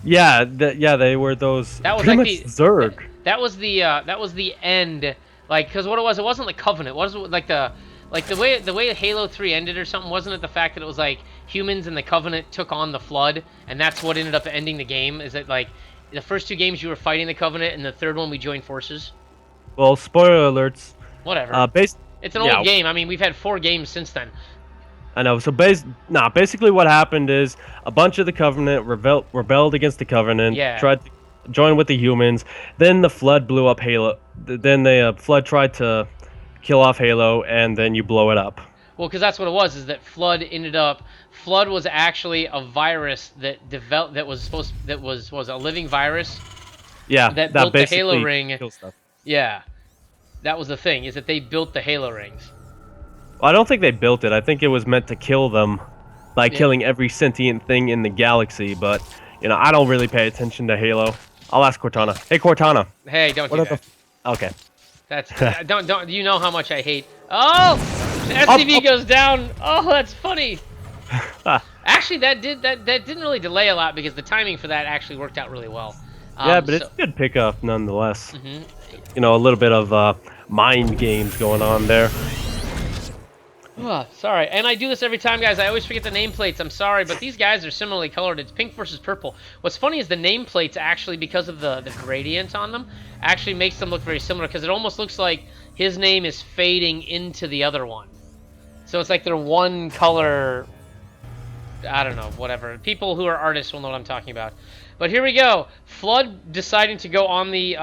Yeah, yeah, they were those. That was Pretty like much Zerg. that was the end. Like, because what it wasn't like Covenant. It wasn't like the way Halo 3 ended or something. Wasn't it the fact that it was like humans and the Covenant took on the Flood, and that's what ended up ending the game? Is that like the first 2 games you were fighting the Covenant, and the third one we joined forces? Well, spoiler alerts. Whatever. Base. It's an Yeah, old game. I mean, we've had 4 games since then. I know. So basically what happened is a bunch of the Covenant rebelled against the Covenant, Yeah. tried to join with the humans. Then the Flood blew up Halo. Then the Flood tried to kill off Halo, and then you blow it up. Well, because that's what it was. Is that Flood ended up? Flood was actually a virus that developed. That was a living virus. Yeah, That built the basically Halo ring. kills stuff. Yeah, that was the thing. Is that they built the Halo rings. Well, I don't think they built it. I think it was meant to kill them by killing every sentient thing in the galaxy. But I don't really pay attention to Halo. I'll ask Cortana. Hey, Cortana. Hey, don't What do are that. Okay. That's don't. You know how much I hate. Oh, the SCV goes down. Oh, that's funny. Actually, that didn't really delay a lot because the timing for that actually worked out really well. Yeah, but it's a good pickup nonetheless. Mm-hmm. A little bit of mind games going on there. Sorry, and I do this every time, guys. I always forget the nameplates. I'm sorry, but these guys are similarly colored. It's pink versus purple. What's funny is the nameplates actually, because of the gradient on them, actually makes them look very similar because it almost looks like his name is fading into the other one. So it's like they're one color. I don't know, whatever. People who are artists will know what I'm talking about. But here we go. Flood deciding to go on the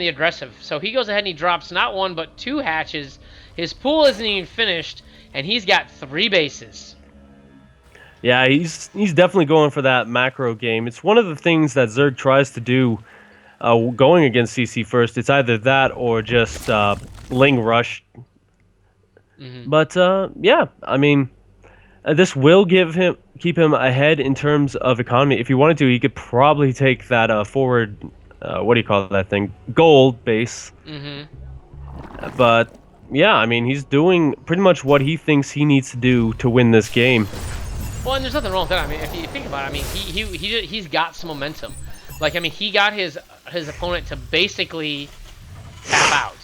aggressive. So he goes ahead and he drops not 1 but 2 hatches. His pool isn't even finished, and he's got 3 bases. Yeah, he's definitely going for that macro game. It's one of the things that Zerg tries to do going against CC first. It's either that or just Ling Rush. But yeah, I mean, this will keep him ahead in terms of economy. If he wanted to, he could probably take that forward. What do you call that thing? Gold base. But yeah, I mean, he's doing pretty much what he thinks he needs to do to win this game. Well, and there's nothing wrong with that. I mean, if you think about it, I mean, he's got some momentum. Like, I mean, he got his opponent to basically tap out.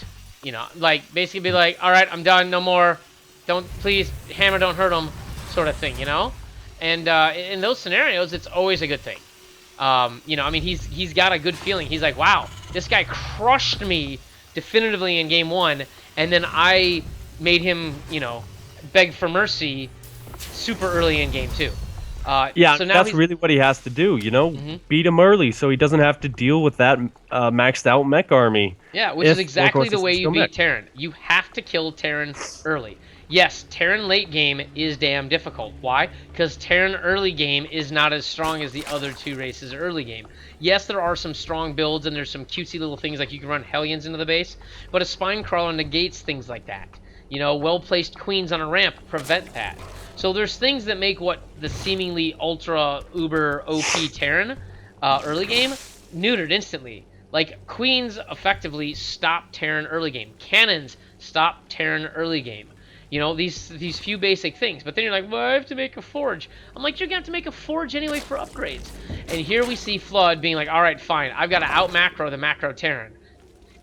Like basically be like, all right, I'm done, no more. Please, hammer, don't hurt him, sort of thing, And in those scenarios, it's always a good thing. I mean, he's got a good feeling. He's like, wow, this guy crushed me definitively in game 1, and then I made him, beg for mercy super early in game 2. Yeah, so now that's really what he has to do, beat him early so he doesn't have to deal with that maxed out mech army. Yeah, which is exactly the way you beat Terran. You have to kill Terran early. Yes, Terran late game is damn difficult. Why? Because Terran early game is not as strong as the other 2 races early game. Yes, there are some strong builds and there's some cutesy little things like you can run Hellions into the base, but a Spine Crawler negates things like that. Well-placed Queens on a ramp prevent that. So there's things that make what the seemingly ultra uber OP Terran early game neutered instantly. Like, Queens effectively stop Terran early game. Cannons stop Terran early game. These few basic things. But then you're like, well, I have to make a forge. I'm like, you're going to have to make a forge anyway for upgrades. And here we see Flood being like, all right, fine. I've got to out-macro the macro Terran.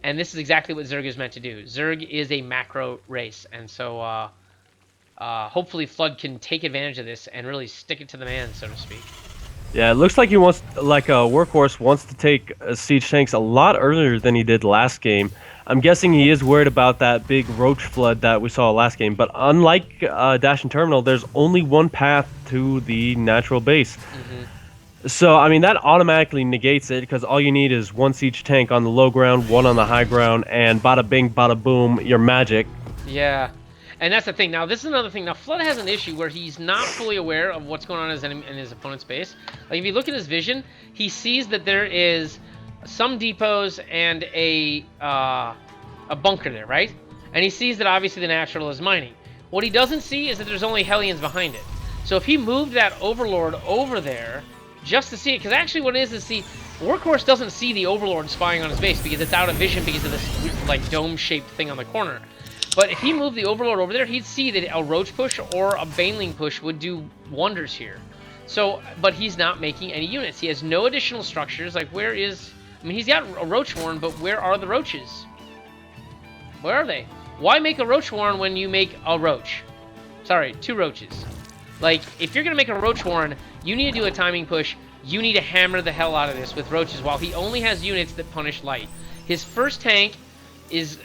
And this is exactly what Zerg is meant to do. Zerg is a macro race. And so hopefully Flood can take advantage of this and really stick it to the man, so to speak. Yeah, it looks like he wants, like a Workhorse, wants to take siege tanks a lot earlier than he did last game. I'm guessing he is worried about that big roach flood that we saw last game. But unlike Dash and Terminal, there's only one path to the natural base. So, I mean, that automatically negates it because all you need is 1 siege tank on the low ground, 1 on the high ground, and bada bing, bada boom, you're magic. Yeah. And that's the thing. Now, this is another thing. Now, Flood has an issue where he's not fully aware of what's going on in his opponent's base. Like, if you look at his vision, he sees that there is some depots and a bunker there, right? And he sees that, obviously, the natural is mining. What he doesn't see is that there's only Hellions behind it. So if he moved that Overlord over there just to see it, because actually what it is, see, Workhorse doesn't see the Overlord spying on his base because it's out of vision because of this, like, dome-shaped thing on the corner. But if he moved the Overlord over there, he'd see that a Roach push or a Baneling push would do wonders here. So, but he's not making any units. He has no additional structures. Like, where is... I mean, he's got a roach warren, but where are the roaches? Where are they? Why make a roach warren when you make a roach? Sorry, 2 roaches. Like, if you're going to make a roach warren, you need to do a timing push. You need to hammer the hell out of this with roaches while he only has units that punish light. His first tank is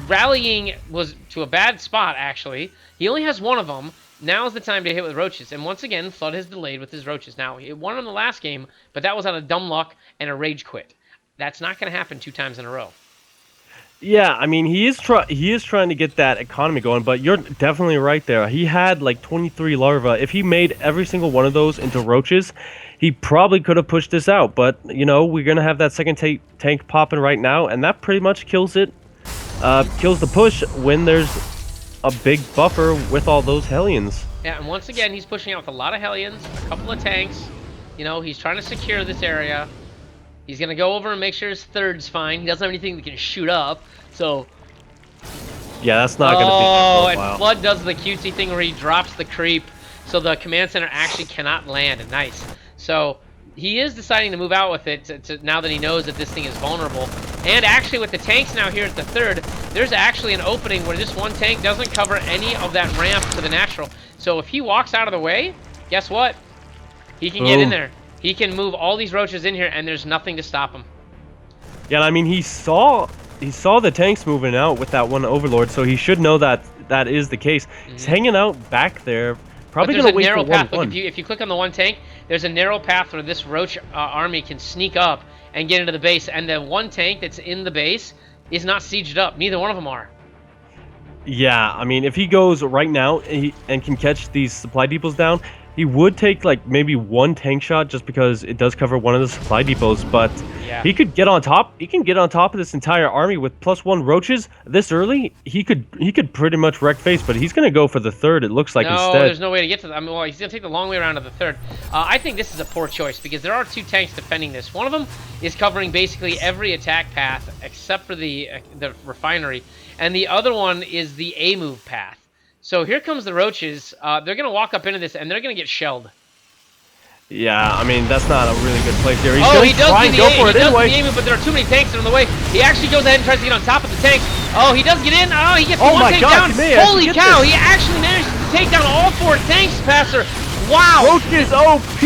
rallying was to a bad spot, actually. He only has 1 of them. Now's the time to hit with roaches. And once again, Flood has delayed with his roaches. Now, he won in the last game, but that was out of dumb luck and a rage quit. That's not going to happen 2 times in a row. Yeah, I mean, he is trying to get that economy going, but you're definitely right there. He had like 23 larvae. If he made every single one of those into roaches, he probably could have pushed this out. But, you know, we're going to have that second tank popping right now, and that pretty much kills it. Kills the push when there's a big buffer with all those Hellions. Yeah, and once again, he's pushing out with a lot of Hellions, a couple of tanks. You know, he's trying to secure this area. He's going to go over and make sure his third's fine. He doesn't have anything that can shoot up, so... Yeah, that's not going to be Oh, for a and while. Flood does the cutesy thing where he drops the creep, so the command center actually cannot land. Nice. So, he is deciding to move out with it now that he knows that this thing is vulnerable. And actually, with the tanks now here at the third, there's actually an opening where this one tank doesn't cover any of that ramp to the natural. So, if he walks out of the way, guess what? He can get in there. He can move all these roaches in here, and there's nothing to stop him. Yeah, I mean, he saw the tanks moving out with that one Overlord, so he should know that that is the case. He's hanging out back there, probably going to wait for path. one. Look, if you click on the one tank, there's a narrow path where this roach army can sneak up and get into the base, and the one tank that's in the base is not sieged up. Neither one of them are. Yeah, I mean, if he goes right now and can catch these supply depots down, he would take like maybe 1 tank shot just because it does cover one of the supply depots, but yeah. he could get on top. He can get on top of this entire army with +1 roaches this early. He could pretty much wreck face, but he's gonna go for the third. It looks like no, instead. There's no way to get to them. I mean, well, he's gonna take the long way around to the third. I think this is a poor choice because there are 2 tanks defending this. One of them is covering basically every attack path except for the refinery, and the other one is the A move path. So here comes the roaches. They're going to walk up into this, and they're going to get shelled. Yeah, I mean, that's not a really good place there. He's Oh, going he to does try and go for it anyway. The A move, but there are too many tanks in the way. He actually goes ahead and tries to get on top of the tanks. Oh, he does get in. Oh, he gets one tank down. Holy cow, he actually managed to take down all 4 tanks, Passer. Wow. Roaches OP.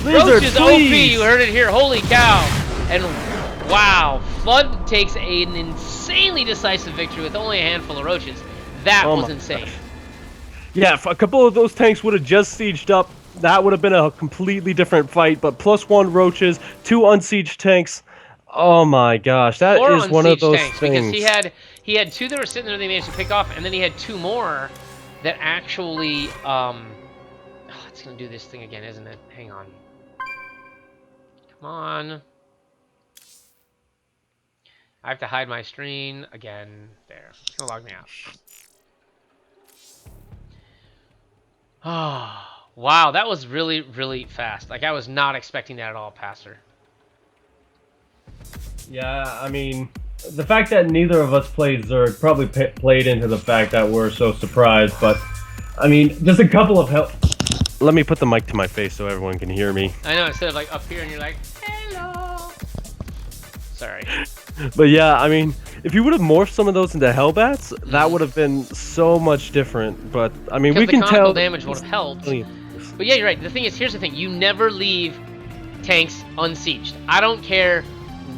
Lizard, Roaches OP, please. you heard it here. Holy cow. And wow, Flood takes an insanely decisive victory with only a handful of roaches. That was insane. Gosh. Yeah, if a couple of those tanks would have just sieged up, that would have been a completely different fight. But +1 roaches, 2 unsieged tanks. Oh my gosh, that is one of those things. Because he had 2 that were sitting there they managed to pick off, and then he had 2 more that actually it's gonna do this thing again, isn't it? Hang on. Come on. I have to hide my screen again. There. It's gonna log me out. Oh, wow, that was really, really fast. Like, I was not expecting that at all, Passer. Yeah, I mean, the fact that neither of us played Zerg probably played into the fact that we're so surprised, but, I mean, just a couple of help. Let me put the mic to my face so everyone can hear me. I know, instead of, like, up here and you're like, hello. Sorry. But yeah, I mean, if you would have morphed some of those into Hellbats, that would have been so much different. But I mean, we can tell the damage would have helped. But yeah, you're right. The thing is, here's the thing: you never leave tanks unsieged. I don't care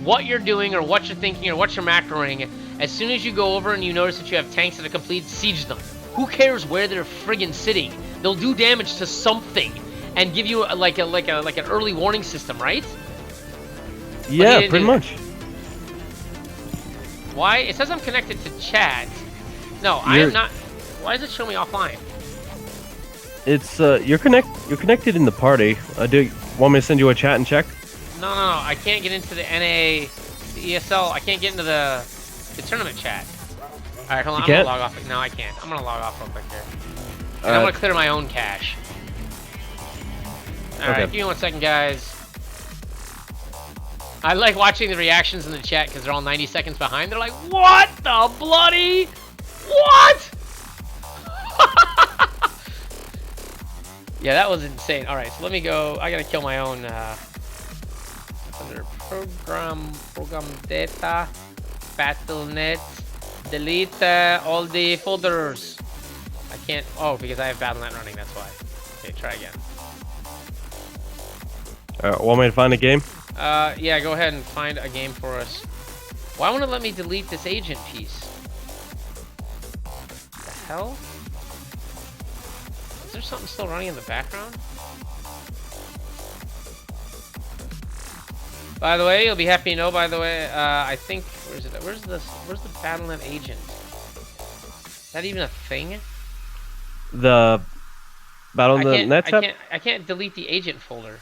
what you're doing or what you're thinking or what you're macroing. As soon as you go over and you notice that you have tanks that are complete, siege them. Who cares where they're friggin' sitting? They'll do damage to something and give you like an early warning system, right? Yeah, pretty much. Why? It says I'm connected to chat. No, I am not. Why does it show me offline? It's you're connected in the party. Do you want me to send you a chat and check? No. I can't get into the NA, the ESL. I can't get into the tournament chat. All right, hold on. I'm gonna log off. No, I can't. I'm gonna log off real quick here. And I'm gonna clear my own cache. All right, give me 1 second, guys. I like watching the reactions in the chat because they're all 90 seconds behind. They're like, what the bloody? What? Yeah, that was insane. All right, so let me go. I gotta kill my own. Under program data, BattleNet, delete all the folders. I can't. Oh, because I have BattleNet running. That's why. Okay, try again. Want me to find a game? Yeah, go ahead and find a game for us. Why won't it let me delete this agent piece? The hell? Is there something still running in the background? By the way, you'll be happy to know, by the way, I think, where's the BattleNet agent? Is that even a thing? The BattleNet tab? I can't delete the agent folder.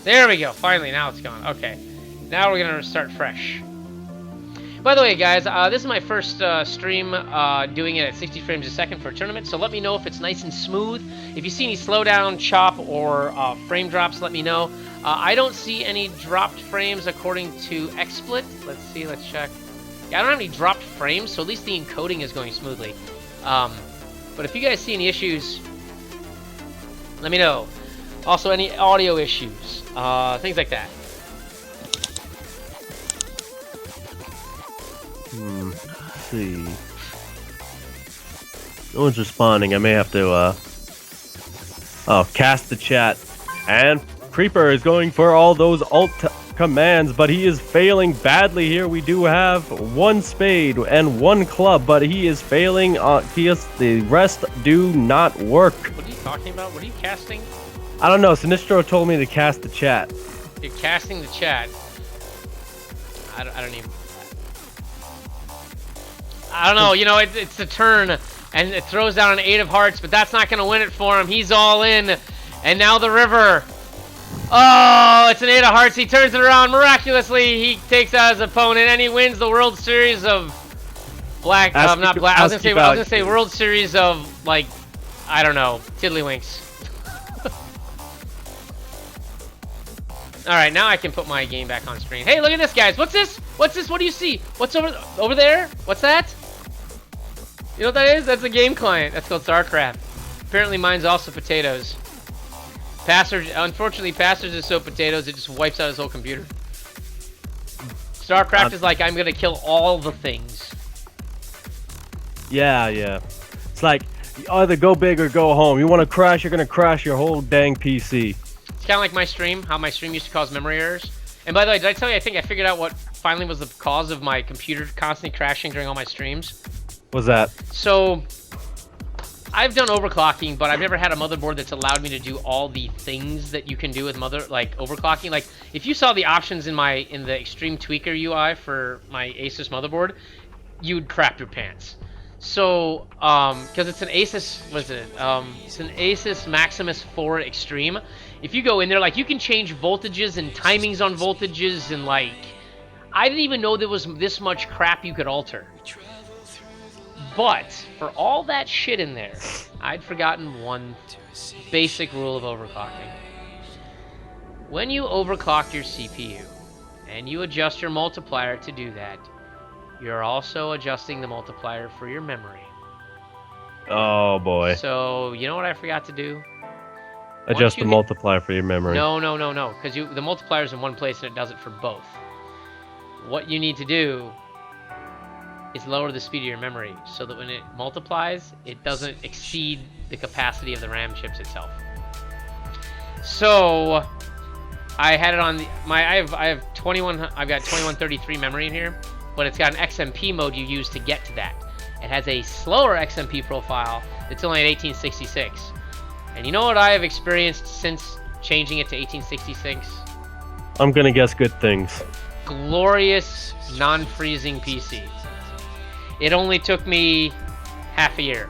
There we go, finally, now it's gone. Okay, now we're gonna start fresh. By the way, guys, this is my first stream doing it at 60 frames a second for a tournament, so let me know if it's nice and smooth. If you see any slowdown, chop, or frame drops, let me know. I don't see any dropped frames according to XSplit. Let's see, let's check. Yeah, I don't have any dropped frames, so at least the encoding is going smoothly. But if you guys see any issues, let me know. Also, any audio issues, things like that. Let's see. No one's responding. I may have to, cast the chat. And Creeper is going for all those alt commands, but he is failing badly here. We do have one spade and one club, but he is failing. The rest do not work. What are you talking about? What are you casting? I don't know. Sinistro told me to cast the chat. You're casting the chat. I don't even... I don't know. You know, it's the turn, and it throws down an 8 of hearts, but that's not going to win it for him. He's all in, and now the river. Oh, it's an 8 of hearts. He turns it around miraculously. He takes out his opponent, and he wins the World Series of Black. Not Black. I was gonna say World Series of, like, I don't know, Tiddlywinks. All right, now I can put my game back on screen. Hey, look at this, guys. What's this? What's this? What do you see? What's over there? What's that? You know what that is? That's a game client. That's called StarCraft. Apparently, mine's also potatoes. Unfortunately, Pastors is so potatoes, it just wipes out his whole computer. StarCraft is like, I'm gonna kill all the things. Yeah. It's like, you either go big or go home. You want to crash, you're gonna crash your whole dang PC. It's kind of like my stream, how my stream used to cause memory errors. And by the way, did I tell you, I think I figured out what finally was the cause of my computer constantly crashing during all my streams? What's that? So, I've done overclocking, but I've never had a motherboard that's allowed me to do all the things that you can do with overclocking. Like, if you saw the options in the Extreme Tweaker UI for my Asus motherboard, you'd crap your pants. So, because it's an Asus, it's an Asus Maximus 4 Extreme. If you go in there, like, you can change voltages and timings on voltages, and, like, I didn't even know there was this much crap you could alter. But, for all that shit in there, I'd forgotten one basic rule of overclocking. When you overclock your CPU, and you adjust your multiplier to do that, you're also adjusting the multiplier for your memory. Oh, boy. So, you know what I forgot to do? Adjust the multiplier for your memory. No. Because the multiplier's in one place and it does it for both. What you need to do is lower the speed of your memory so that when it multiplies, it doesn't exceed the capacity of the RAM chips itself. So I had it on I've got 2133 memory in here, but it's got an XMP mode you use to get to that. It has a slower XMP profile that's only at 1866. And you know what I have experienced since changing it to 1866? I'm gonna guess good things. Glorious non-freezing PC. It only took me half a year.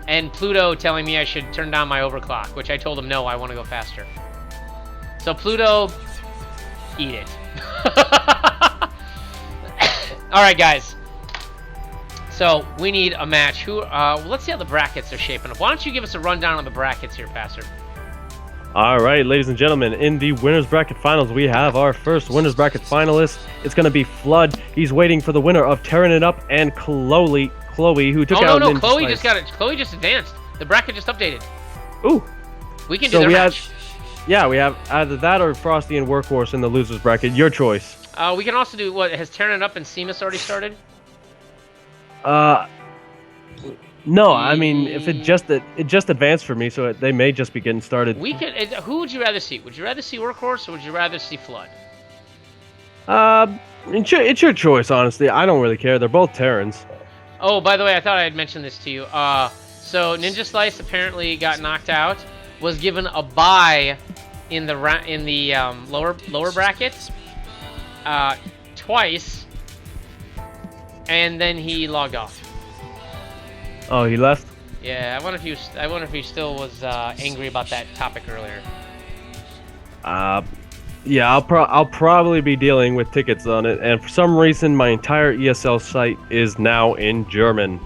And Pluto telling me I should turn down my overclock, which I told him no, I want to go faster. So Pluto, eat it. Alright guys. So we need a match. Let's see how the brackets are shaping up. Why don't you give us a rundown on the brackets here, Pastor? All right, ladies and gentlemen, in the winners bracket finals, we have our first winners bracket finalist. It's going to be Flood. He's waiting for the winner of Tearing It Up and Chloe, who took out. No, Chloe just got it. Chloe just advanced. The bracket just updated. Ooh. We can do So their we match. Yeah, we have either that or Frosty and Workhorse in the losers bracket. Your choice. We can also do what has Tearing It Up and Seamus already started? No, I mean if it just advanced for me, so they may just be getting started. We could. Who would you rather see? Would you rather see Workhorse or would you rather see Flood? It's your choice, honestly. I don't really care. They're both Terrans. Oh, by the way, I thought I had mentioned this to you. So Ninja Slice apparently got knocked out. Was given a bye in the lower bracket twice, and then he logged off. Oh, he left. Yeah, I wonder if he still was angry about that topic earlier. Yeah, I'll probably be dealing with tickets on it, and for some reason, my entire ESL site is now in German.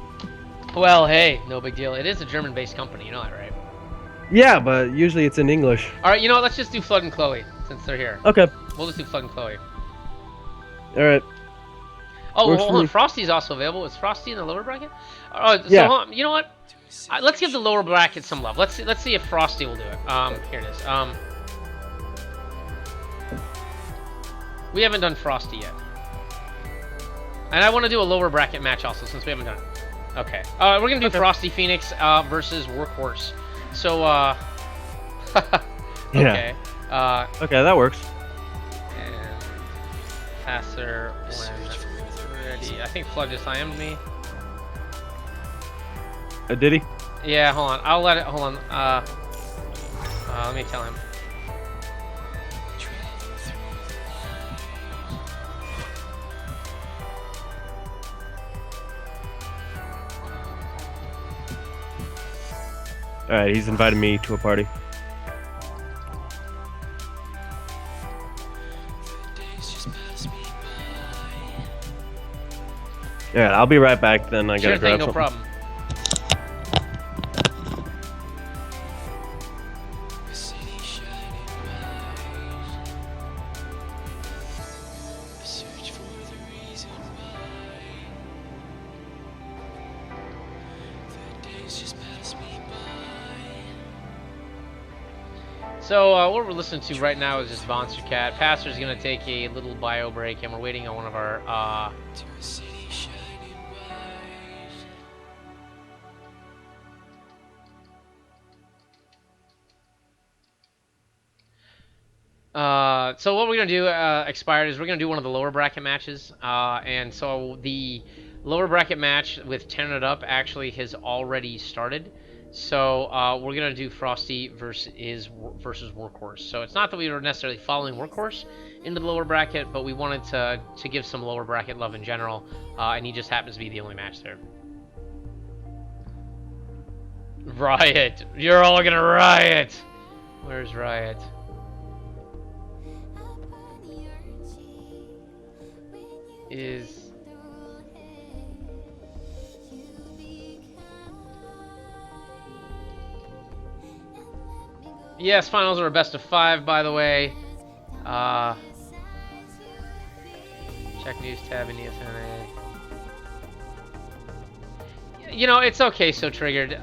Well, hey, no big deal. It is a German-based company, you know that, right? Yeah, but usually it's in English. All right, you know what? Let's just do Flood and Chloe since they're here. Okay. We'll just do Flood and Chloe. All right. Oh, Works hold for on. me. Frosty's also available. Is Frosty in the lower bracket? So Yeah. you know what? Let's give the lower bracket some love. Let's see if Frosty will do it. Here it is. We haven't done Frosty yet, and I want to do a lower bracket match also since we haven't done it. Okay. We're gonna do Frosty Phoenix versus Workhorse. So okay. Okay, that works. And Passer when ready. I think Flood just IM'd me. Did he? Yeah, hold on. I'll let it. Hold on. Let me tell him. All right, he's invited me to a party. Yeah, I'll be right back. Then I Sure gotta thing, grab no something. problem. So what we're listening to right now is just Monster Cat. Pastor's gonna take a little bio break, and we're waiting on one of our so what we're gonna do, expired, is we're gonna do one of the lower bracket matches, and so the lower bracket match with Tearing It Up actually has already started. So we're gonna do Frosty versus Workhorse. So it's not that we were necessarily following Workhorse into the lower bracket, but we wanted to give some lower bracket love in general, and he just happens to be the only match there. Riot! You're all gonna riot! Where's Riot? Yes, finals are a best of 5, by the way. Check news tab in ESL. You know, it's okay, So Triggered.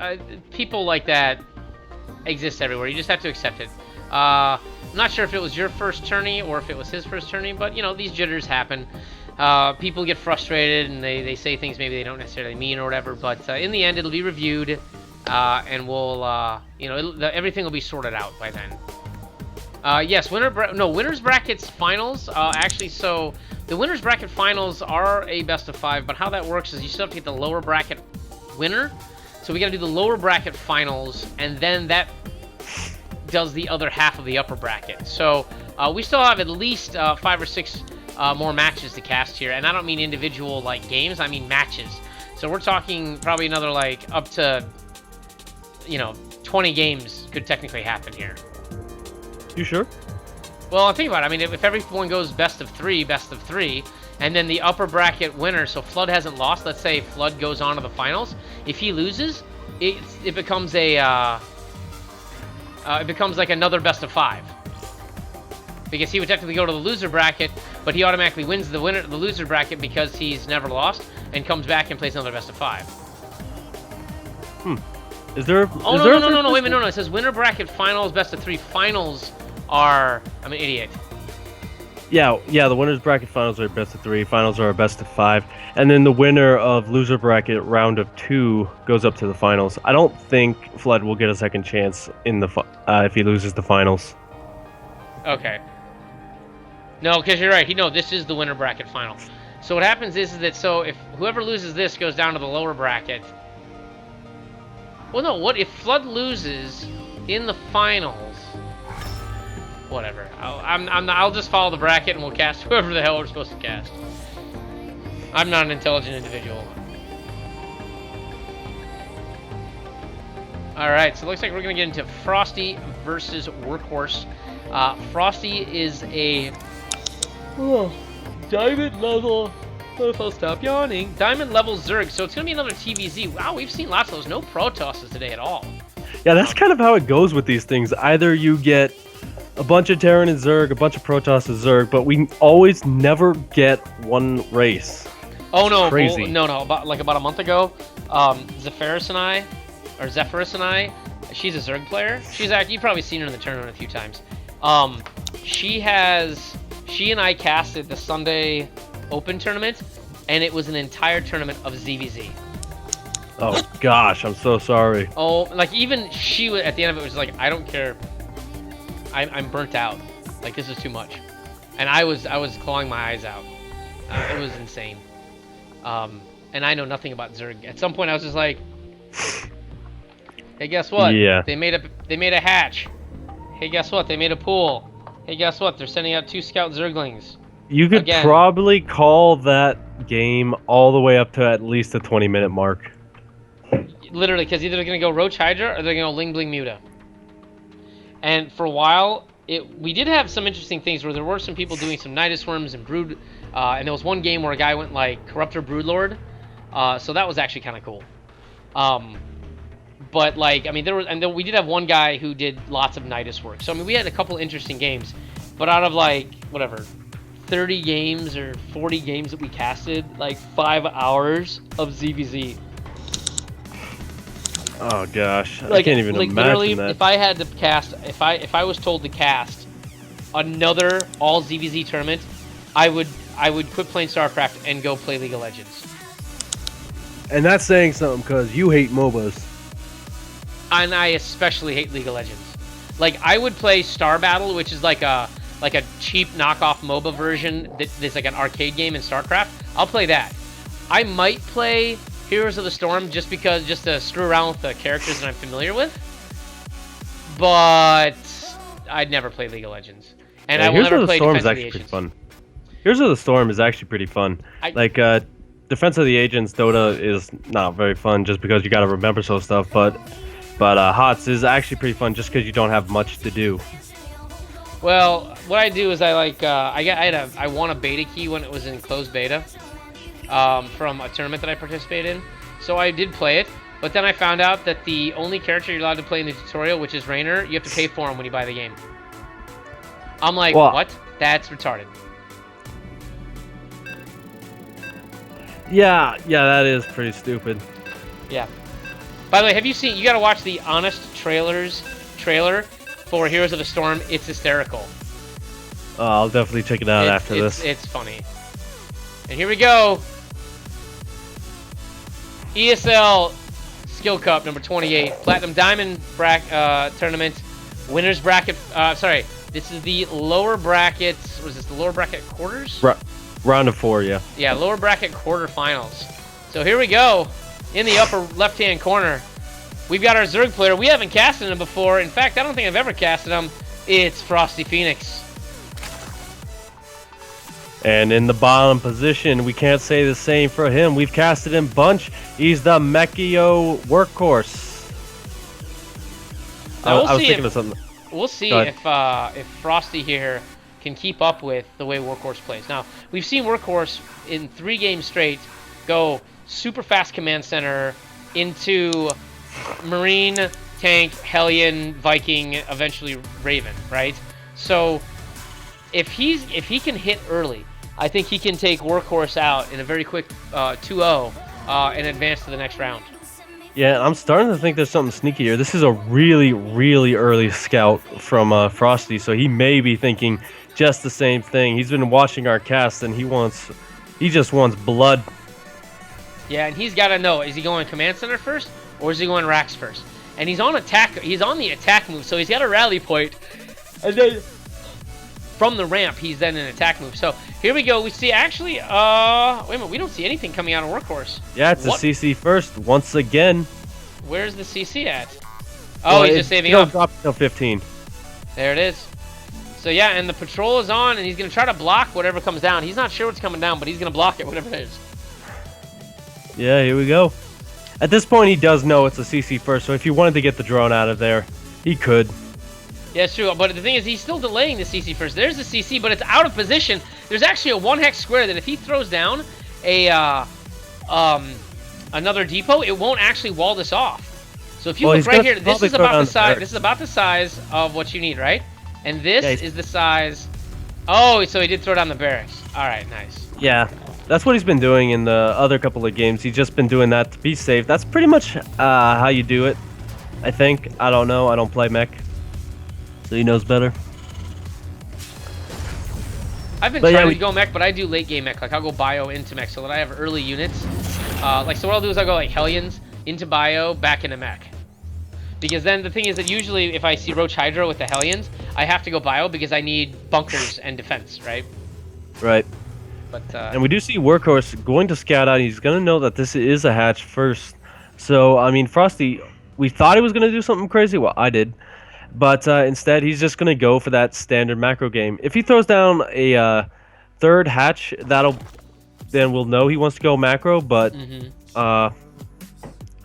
People like that exist everywhere. You just have to accept it. I'm not sure if it was your first tourney or if it was his first tourney, but, you know, these jitters happen. People get frustrated and they say things maybe they don't necessarily mean or whatever, but in the end, it'll be reviewed. And we'll, you know, everything will be sorted out by then. Yes, winners brackets finals. Actually, so the winners bracket finals are a best of 5, but how that works is you still have to get the lower bracket winner. So we got to do the lower bracket finals, and then that does the other half of the upper bracket. So we still have at least 5 or 6 more matches to cast here, and I don't mean individual like games. I mean matches. So we're talking probably another like up to, you know, 20 games could technically happen here. You sure? Well, think about it. I mean, if everyone goes best of 3, and then the upper bracket winner, so Flood hasn't lost. Let's say Flood goes on to the finals. If he loses, it becomes a it becomes like another best of 5. Because he would technically go to the loser bracket, but he automatically wins the loser bracket because he's never lost, and comes back and plays another best of 5. Is there? Oh is no there no a no no third no! Wait a place? minute, no. It says winner bracket finals, best of 3. Finals are. I'm an idiot. Yeah, the winners bracket finals are best of 3. Finals are a best of 5, and then the winner of loser bracket round of 2 goes up to the finals. I don't think Flood will get a second chance in the if he loses the finals. Okay. No, because you're right. This is the winner bracket final. So what happens is that if whoever loses this goes down to the lower bracket. Well, no. What if Flood loses in the finals? Whatever. I'll just follow the bracket and we'll cast whoever the hell we're supposed to cast. I'm not an intelligent individual. All right, so it looks like we're gonna get into Frosty versus Workhorse. Frosty is a diamond level. If I'll stop yawning. Diamond level Zerg, so it's gonna be another TVZ. Wow, we've seen lots of those. No Protosses today at all. Yeah, that's kind of how it goes with these things. Either you get a bunch of Terran and Zerg, a bunch of Protoss and Zerg, but we always never get one race. Oh no, crazy. No. About a month ago, Zephyrus and I, she's a Zerg player. You've probably seen her in the tournament a few times. She and I casted the Sunday Open tournament, and it was an entire tournament of ZVZ. Oh gosh, I'm so sorry. Oh, like even she was at the end of it was like, I don't care. I'm burnt out. Like this is too much, and I was clawing my eyes out. It was insane. And I know nothing about Zerg. At some point, I was just like, hey, guess what? Yeah. They made a hatch. Hey, guess what? They made a pool. Hey, guess what? They're sending out 2 scout Zerglings. You could Again. probably call that game all the way up to at least the 20-minute mark. Literally, because either they're going to go Roach Hydra or they're going to go Ling Bling Muta. And for a while, we did have some interesting things where there were some people doing some Nidus Worms and Brood. And there was one game where a guy went like Corruptor Broodlord. So that was actually kind of cool. But like, I mean, then we did have one guy who did lots of Nidus work. So I mean, we had a couple interesting games. But out of like, whatever, 30 games or 40 games that we casted, like 5 hours of ZVZ. Oh gosh, I Like, can't even literally, imagine that. if I had to cast, if I was told to cast another all ZVZ tournament, I would quit playing StarCraft and go play League of Legends. And that's saying something because you hate MOBAs. And I especially hate League of Legends. Like, I would play Star Battle, which is like a cheap knockoff MOBA version that's like an arcade game in StarCraft. I'll play that. I might play Heroes of the Storm just to screw around with the characters that I'm familiar with. But I'd never play League of Legends. And I will Heroes never of the play Storm Defense is of the actually pretty Agents. fun. Heroes of the Storm is actually pretty fun. Defense of the Agents Dota is not very fun just because you got to remember some stuff, but HOTS is actually pretty fun just because you don't have much to do. Well, what I do is I won a beta key when it was in closed beta from a tournament that I participated in. So I did play it, but then I found out that the only character you're allowed to play in the tutorial, which is Raynor, you have to pay for him when you buy the game. I'm like, Well, what? That's retarded. Yeah, that is pretty stupid. Yeah. By the way, have you seen? You got to watch the Honest trailer for Heroes of the Storm. It's hysterical. I'll definitely check it out after this. It's funny. And here we go. ESL Skill Cup number 28, Platinum Diamond tournament, winners bracket. This is the lower brackets. Was this the lower bracket quarters? Round of 4, yeah. Yeah, lower bracket quarterfinals. So here we go. In the upper left-hand corner, we've got our Zerg player. We haven't casted him before. In fact, I don't think I've ever casted him. It's Frosty Phoenix. And in the bottom position, we can't say the same for him. We've casted him bunch. He's the Mechio Workhorse. Now, I was thinking of something. We'll see if Frosty here can keep up with the way Workhorse plays. Now, we've seen Workhorse in 3 games straight go super fast command center into Marine, Tank, Hellion, Viking, eventually Raven, right? So if he can hit early, I think he can take Workhorse out in a very quick 2-0 and advance to the next round. Yeah, I'm starting to think there's something sneaky here. This is a really, really early scout from Frosty, so he may be thinking just the same thing. He's been watching our cast, and he just wants blood. Yeah, and he's got to know, is he going Command Center first, or is he going Rax first? And he's on attack. He's on the attack move, so he's got a rally point. And then from the ramp, he's then an attack move. So here we go. We see actually, wait a minute, we don't see anything coming out of Workhorse. Yeah, it's What? a CC first once again. Where's the CC at? Oh, he's just saving He'll up. drop till 15. There it is. So yeah, and the patrol is on, and he's gonna try to block whatever comes down. He's not sure what's coming down, but he's gonna block it, whatever it is. Yeah, here we go. At this point, he does know it's a CC first, so if he wanted to get the drone out of there, he could. Yeah, it's true, but the thing is, he's still delaying the CC first. There's the CC, but it's out of position. There's actually a 1-hex square that if he throws down a another depot, it won't actually wall this off. So if you look right here, this is about the size. This is about the size of what you need, right? And this is the size. Oh, so he did throw down the barracks. All right, nice. Yeah, that's what he's been doing in the other couple of games. He's just been doing that to be safe. That's pretty much how you do it, I think. I don't know. I don't play mech, so he knows better. I've been trying to go mech, but I do late game mech. Like I'll go bio into mech so that I have early units. Like so what I'll do is I'll go like Hellions into bio, back into mech. Because then the thing is that usually if I see Roach Hydra with the Hellions, I have to go bio because I need bunkers and defense, right? Right. But and we do see Workhorse going to scout out. He's going to know that this is a hatch first. So, I mean, Frosty, we thought he was going to do something crazy. Well, I did. But instead, he's just going to go for that standard macro game. If he throws down a third hatch, then we'll know he wants to go macro. But, I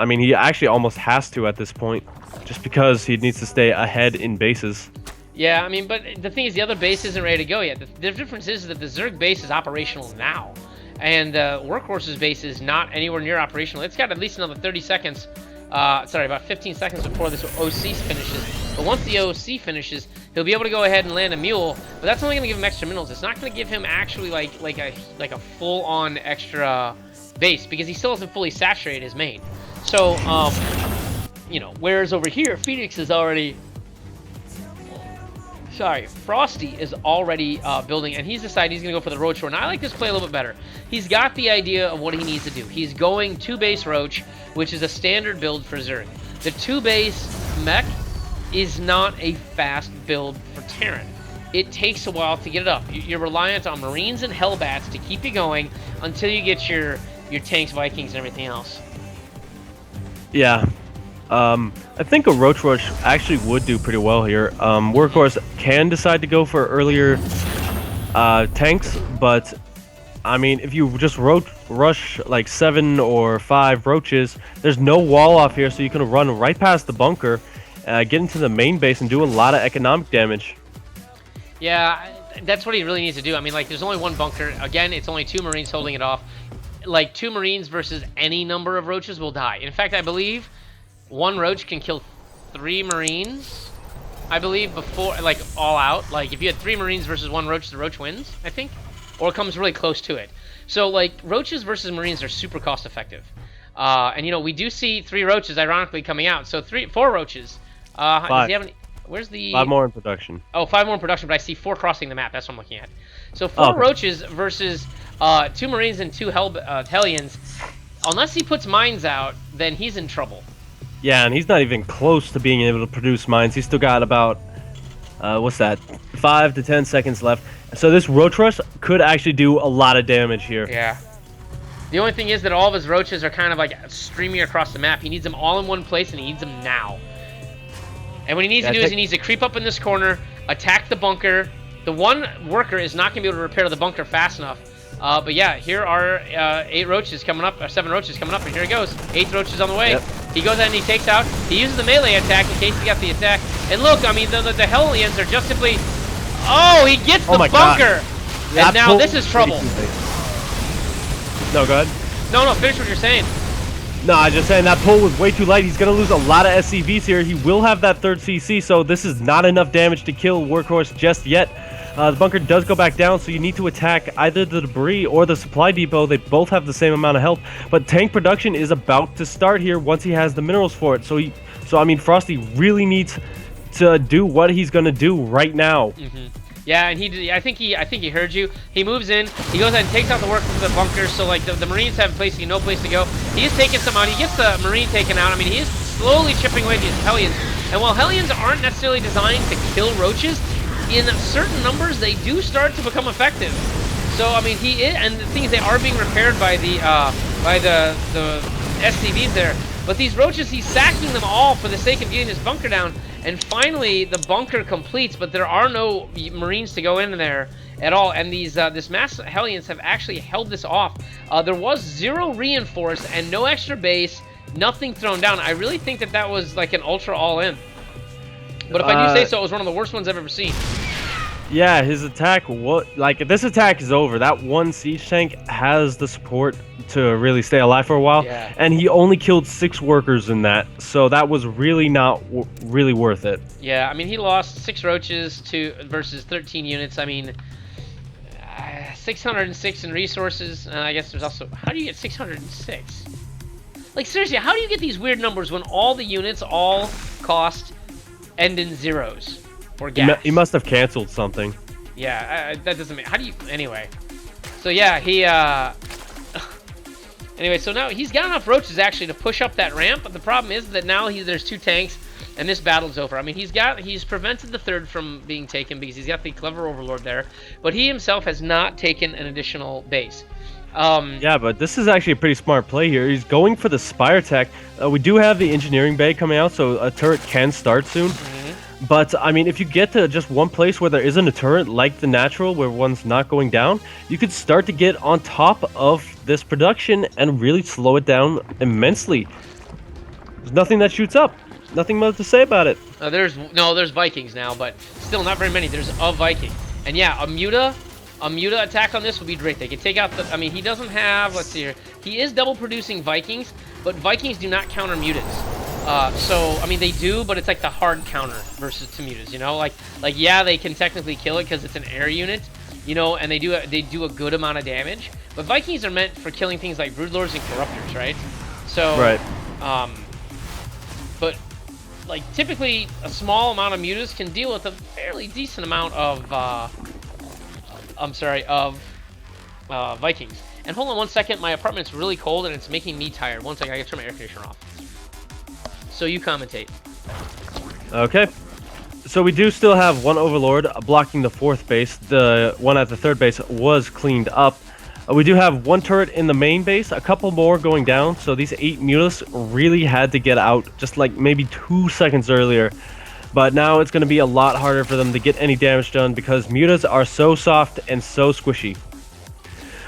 mean, he actually almost has to at this point. Just because he needs to stay ahead in bases. yeah, I mean, but the thing is the other base isn't ready to go yet. The difference is that the Zerg base is operational now. And Workhorse's base is not anywhere near operational. It's got at least another 30 seconds. Sorry, about 15 seconds before this OC finishes. But once the OC finishes, he'll be able to go ahead and land a mule. But that's only going to give him extra minerals. It's not going to give him actually like a full-on extra base because he still hasn't fully saturated his main. So, you know, whereas over here, Phoenix is already... Sorry, Frosty is already building, and he's decided he's going to go for the Roach Roar. Now, I like this play a little bit better. He's got the idea of what he needs to do. He's going 2-base Roach, which is a standard build for Zerg. The 2-base mech is not a fast build for Terran. It takes a while to get it up. You're reliant on Marines and Hellbats to keep you going until you get your tanks, Vikings, and everything else. Yeah. I think a Roach Rush actually would do pretty well here. Workhorse can decide to go for earlier tanks, but I mean, if you just rush like 7 or 5 roaches, there's no wall off here, so you can run right past the bunker, get into the main base, and do a lot of economic damage. Yeah, that's what he really needs to do. I mean, like, there's only one bunker. Again, it's only 2 Marines holding it off. Like, 2 Marines versus any number of roaches will die. In fact, I believe 1 roach can kill 3 Marines, I believe, before, like, all out. Like, if you had 3 Marines versus 1 roach, the roach wins, I think. Or it comes really close to it. So, like, roaches versus Marines are super cost effective. And, you know, we do see 3 roaches, ironically, coming out. So, 4 roaches. 5. Does he have any... Where's the... 5 more in production. Oh, 5 more in production, but I see 4 crossing the map. That's what I'm looking at. So 4 roaches versus 2 Marines and 2 Hellions. Unless he puts mines out, then he's in trouble. Yeah, and he's not even close to being able to produce mines. He's still got about, what's that, 5 to 10 seconds left. So this Roach Rush could actually do a lot of damage here. Yeah. The only thing is that all of his roaches are kind of like streaming across the map. He needs them all in one place, and he needs them now. And what he needs to do is he needs to creep up in this corner, attack the bunker. The one worker is not going to be able to repair the bunker fast enough. But yeah, here are 8 roaches coming up, or 7 roaches coming up, and here he goes. 8 roaches on the way. Yep. He goes ahead and he takes out. He uses the melee attack in case he got the attack. And look, I mean, the Hellions are just simply... Oh, he gets the bunker! And now this is trouble. No, go ahead. No, finish what you're saying. No, I'm just saying that pull was way too light. He's going to lose a lot of SCVs here. He will have that 3rd CC, so this is not enough damage to kill Workhorse just yet. The bunker does go back down, so you need to attack either the debris or the supply depot. They both have the same amount of health, but tank production is about to start here once he has the minerals for it. So I mean, Frosty really needs to do what he's gonna do right now. Yeah, and I think he heard you. He moves in. He goes ahead and takes out the workers for the bunker. So like the Marines have no place to go. He is taking some out. He gets the Marine taken out. I mean, he is slowly chipping away at these Hellions. And while Hellions aren't necessarily designed to kill roaches, in certain numbers they do start to become effective. So I mean, he is, and the thing is, they are being repaired by the SCVs there. But these roaches, he's sacking them all for the sake of getting his bunker down. And finally, the bunker completes, but there are no Marines to go in there at all. And these this mass Hellions have actually held this off. There was 0 reinforced and no extra base, nothing thrown down. I really think that was like an ultra all-in. But if I do say so, it was one of the worst ones I've ever seen. Yeah, his attack, if this attack is over, that one siege tank has the support to really stay alive for a while, and he only killed 6 workers in that, so that was really not really worth it. Yeah, I mean, he lost 6 roaches versus 13 units. I mean, 606 in resources. I guess there's also, how do you get 606? Like, seriously, how do you get these weird numbers when all the units all cost end in zeros? Or gas. He must have canceled something. Yeah, that doesn't make... How do you... Anyway. So, yeah, he... Anyway, so now he's got enough roaches, actually, to push up that ramp. But the problem is that now there's 2 tanks, and this battle's over. I mean, he's prevented the 3rd from being taken because he's got the Clever Overlord there. But he himself has not taken an additional base. Yeah, but this is actually a pretty smart play here. He's going for the Spire Tech. We do have the Engineering Bay coming out, so a turret can start soon. But, I mean, if you get to just one place where there isn't a turret, like the Natural, where one's not going down, you could start to get on top of this production and really slow it down immensely. There's nothing that shoots up. Nothing much to say about it. There's Vikings now, but still not very many. There's a Viking. And yeah, a Muta attack on this would be great. They could take out the... I mean, he doesn't have... Let's see here. He is double producing Vikings, but Vikings do not counter Mutas. So, I mean, they do, but it's like the hard counter versus to Mutas, you know? Like, yeah, they can technically kill it because it's an air unit, you know, and they do a good amount of damage. But Vikings are meant for killing things like Broodlords and Corruptors, right? So, right. But, like, typically, a small amount of Mutas can deal with a fairly decent amount of, Vikings. And hold on one second, my apartment's really cold and it's making me tired. One second, I gotta turn my air conditioner off. So you commentate. Okay. So we do still have one Overlord blocking the 4th base. The one at the 3rd base was cleaned up. We do have 1 turret in the main base, a couple more going down. So these 8 Mutas really had to get out just like maybe 2 seconds earlier. But now it's going to be a lot harder for them to get any damage done because Mutas are so soft and so squishy.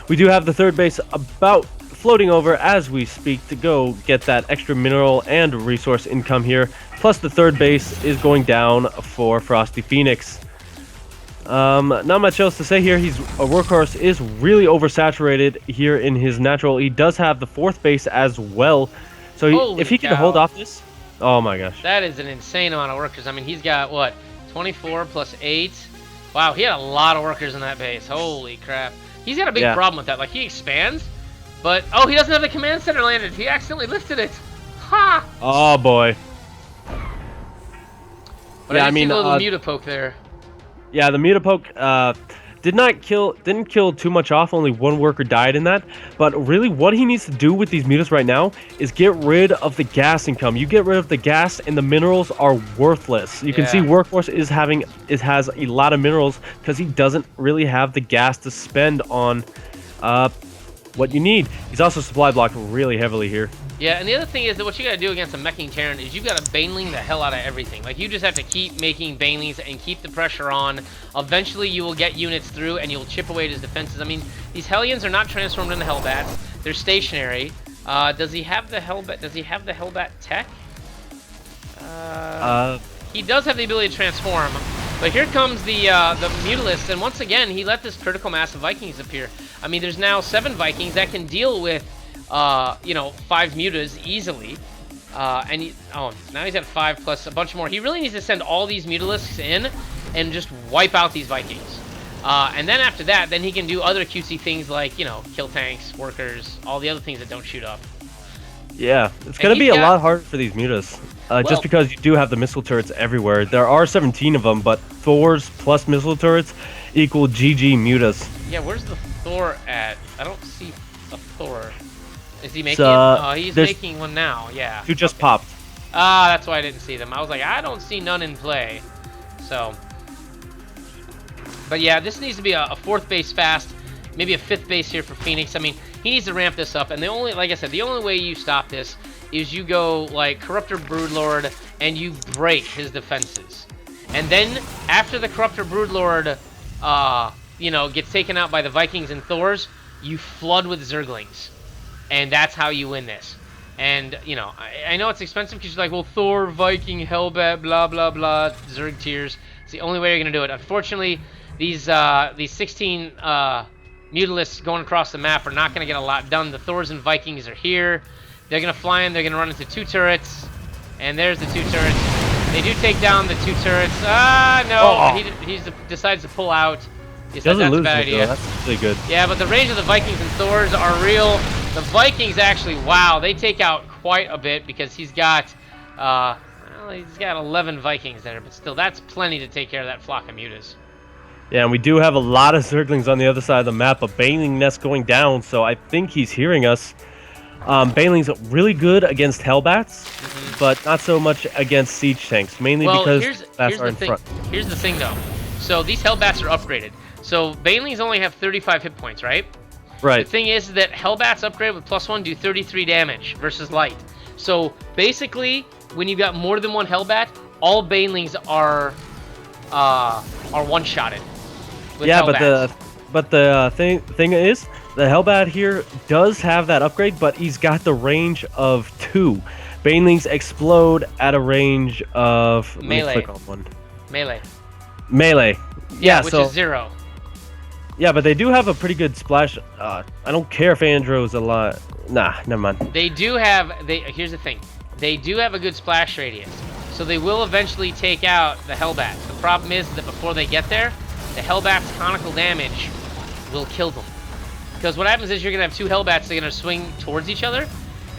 We do have the 3rd base about floating over as we speak to go get that extra mineral and resource income here. Plus the 3rd base is going down for Frosty Phoenix. Not much else to say here. A workhorse is really oversaturated here in his Natural. He does have the 4th base as well. So if he can hold off this... Oh my gosh. That is an insane amount of workers. I mean, he's got, what, 24 plus 8? Wow, he had a lot of workers in that base. Holy crap. He's got a big problem with that. Like, he expands... But, oh, he doesn't have the command center landed. He accidentally lifted it. Ha! Oh, boy. But yeah, I mean, see the little Mutapoke there. Yeah, the Mutapoke didn't kill too much off. Only 1 worker died in that. But really, what he needs to do with these Mutas right now is get rid of the gas income. You get rid of the gas, and the minerals are worthless. You can see Workhorse has a lot of minerals because he doesn't really have the gas to spend on what you need. He's also supply blocked really heavily here. Yeah, and the other thing is that what you gotta do against a meching Terran is you gotta Baneling the hell out of everything. Like, you just have to keep making Banelings and keep the pressure on. Eventually, you will get units through and you'll chip away at his defenses. I mean, these Hellions are not transformed into Hellbats. They're stationary. Does he have the Hellbat? Does he have the Hellbat tech? He does have the ability to transform. But here comes the Mutalist, and once again, he let this critical mass of Vikings appear. I mean, there's now 7 Vikings that can deal with, 5 Mutas easily. Now he's at 5 plus a bunch more. He really needs to send all these Mutalisks in and just wipe out these Vikings. And then after that, then he can do other cutesy things like, you know, kill tanks, workers, all the other things that don't shoot up. Yeah, it's going to be a lot harder for these mutas. Well, just because you do have the missile turrets everywhere. There are 17 of them, but Thors plus missile turrets equal GG mutas. Yeah, where's the Thor at? I don't see a Thor. Is he making he's making one now, yeah. Who just popped. Ah, that's why I didn't see them. I was like, I don't see none in play. So, but yeah, this needs to be a 4th base fast, maybe a 5th base here for Phoenix. I mean, he needs to ramp this up, and the only, like I said, the only way you stop this is you go like Corruptor Broodlord and you break his defenses. And then after the Corruptor Broodlord, you know, gets taken out by the Vikings and Thors, you flood with Zerglings. And that's how you win this. And, you know, I know it's expensive because you're like, well, Thor, Viking, Hellbat, blah, blah, blah, Zerg tiers. It's the only way you're going to do it. Unfortunately, these 16 Mutalisks going across the map are not going to get a lot done. The Thors and Vikings are here. They're going to fly in. They're going to run into 2 turrets. And there's the 2 turrets. They do take down the 2 turrets. Ah, no. He decides to pull out. Doesn't lose it, though. That's really good. Yeah, but the range of the Vikings and Thors are real. The Vikings actually, wow, they take out quite a bit because he's got, well, he's got 11 Vikings there, but still, that's plenty to take care of that flock of mutas. Yeah, and we do have a lot of Zerglings on the other side of the map. A Baneling nest going down, so I think he's hearing us. Baneling's really good against Hellbats, but not so much against siege tanks, mainly because bats are in front. Here's the thing, though. So these Hellbats are upgraded. So Banelings only have 35 hit points, right? Right. The thing is that Hellbats upgrade with +1 do 33 damage versus light. So basically, when you got more than one Hellbat, all Banelings are one-shotted. Yeah, Hellbats. but the thing is, the Hellbat here does have that upgrade, but he's got the range of 2. Banelings explode at a range of melee. Let me click on one. Melee. Yeah, which is 0. Yeah, but they do have a pretty good splash. I don't care if Andro's a lot. Nah, never mind. They do have. Here's the thing. They do have a good splash radius, so they will eventually take out the Hellbats. The problem is that before they get there, the Hellbat's conical damage will kill them. Because what happens is you're gonna have 2 Hellbats that are gonna swing towards each other,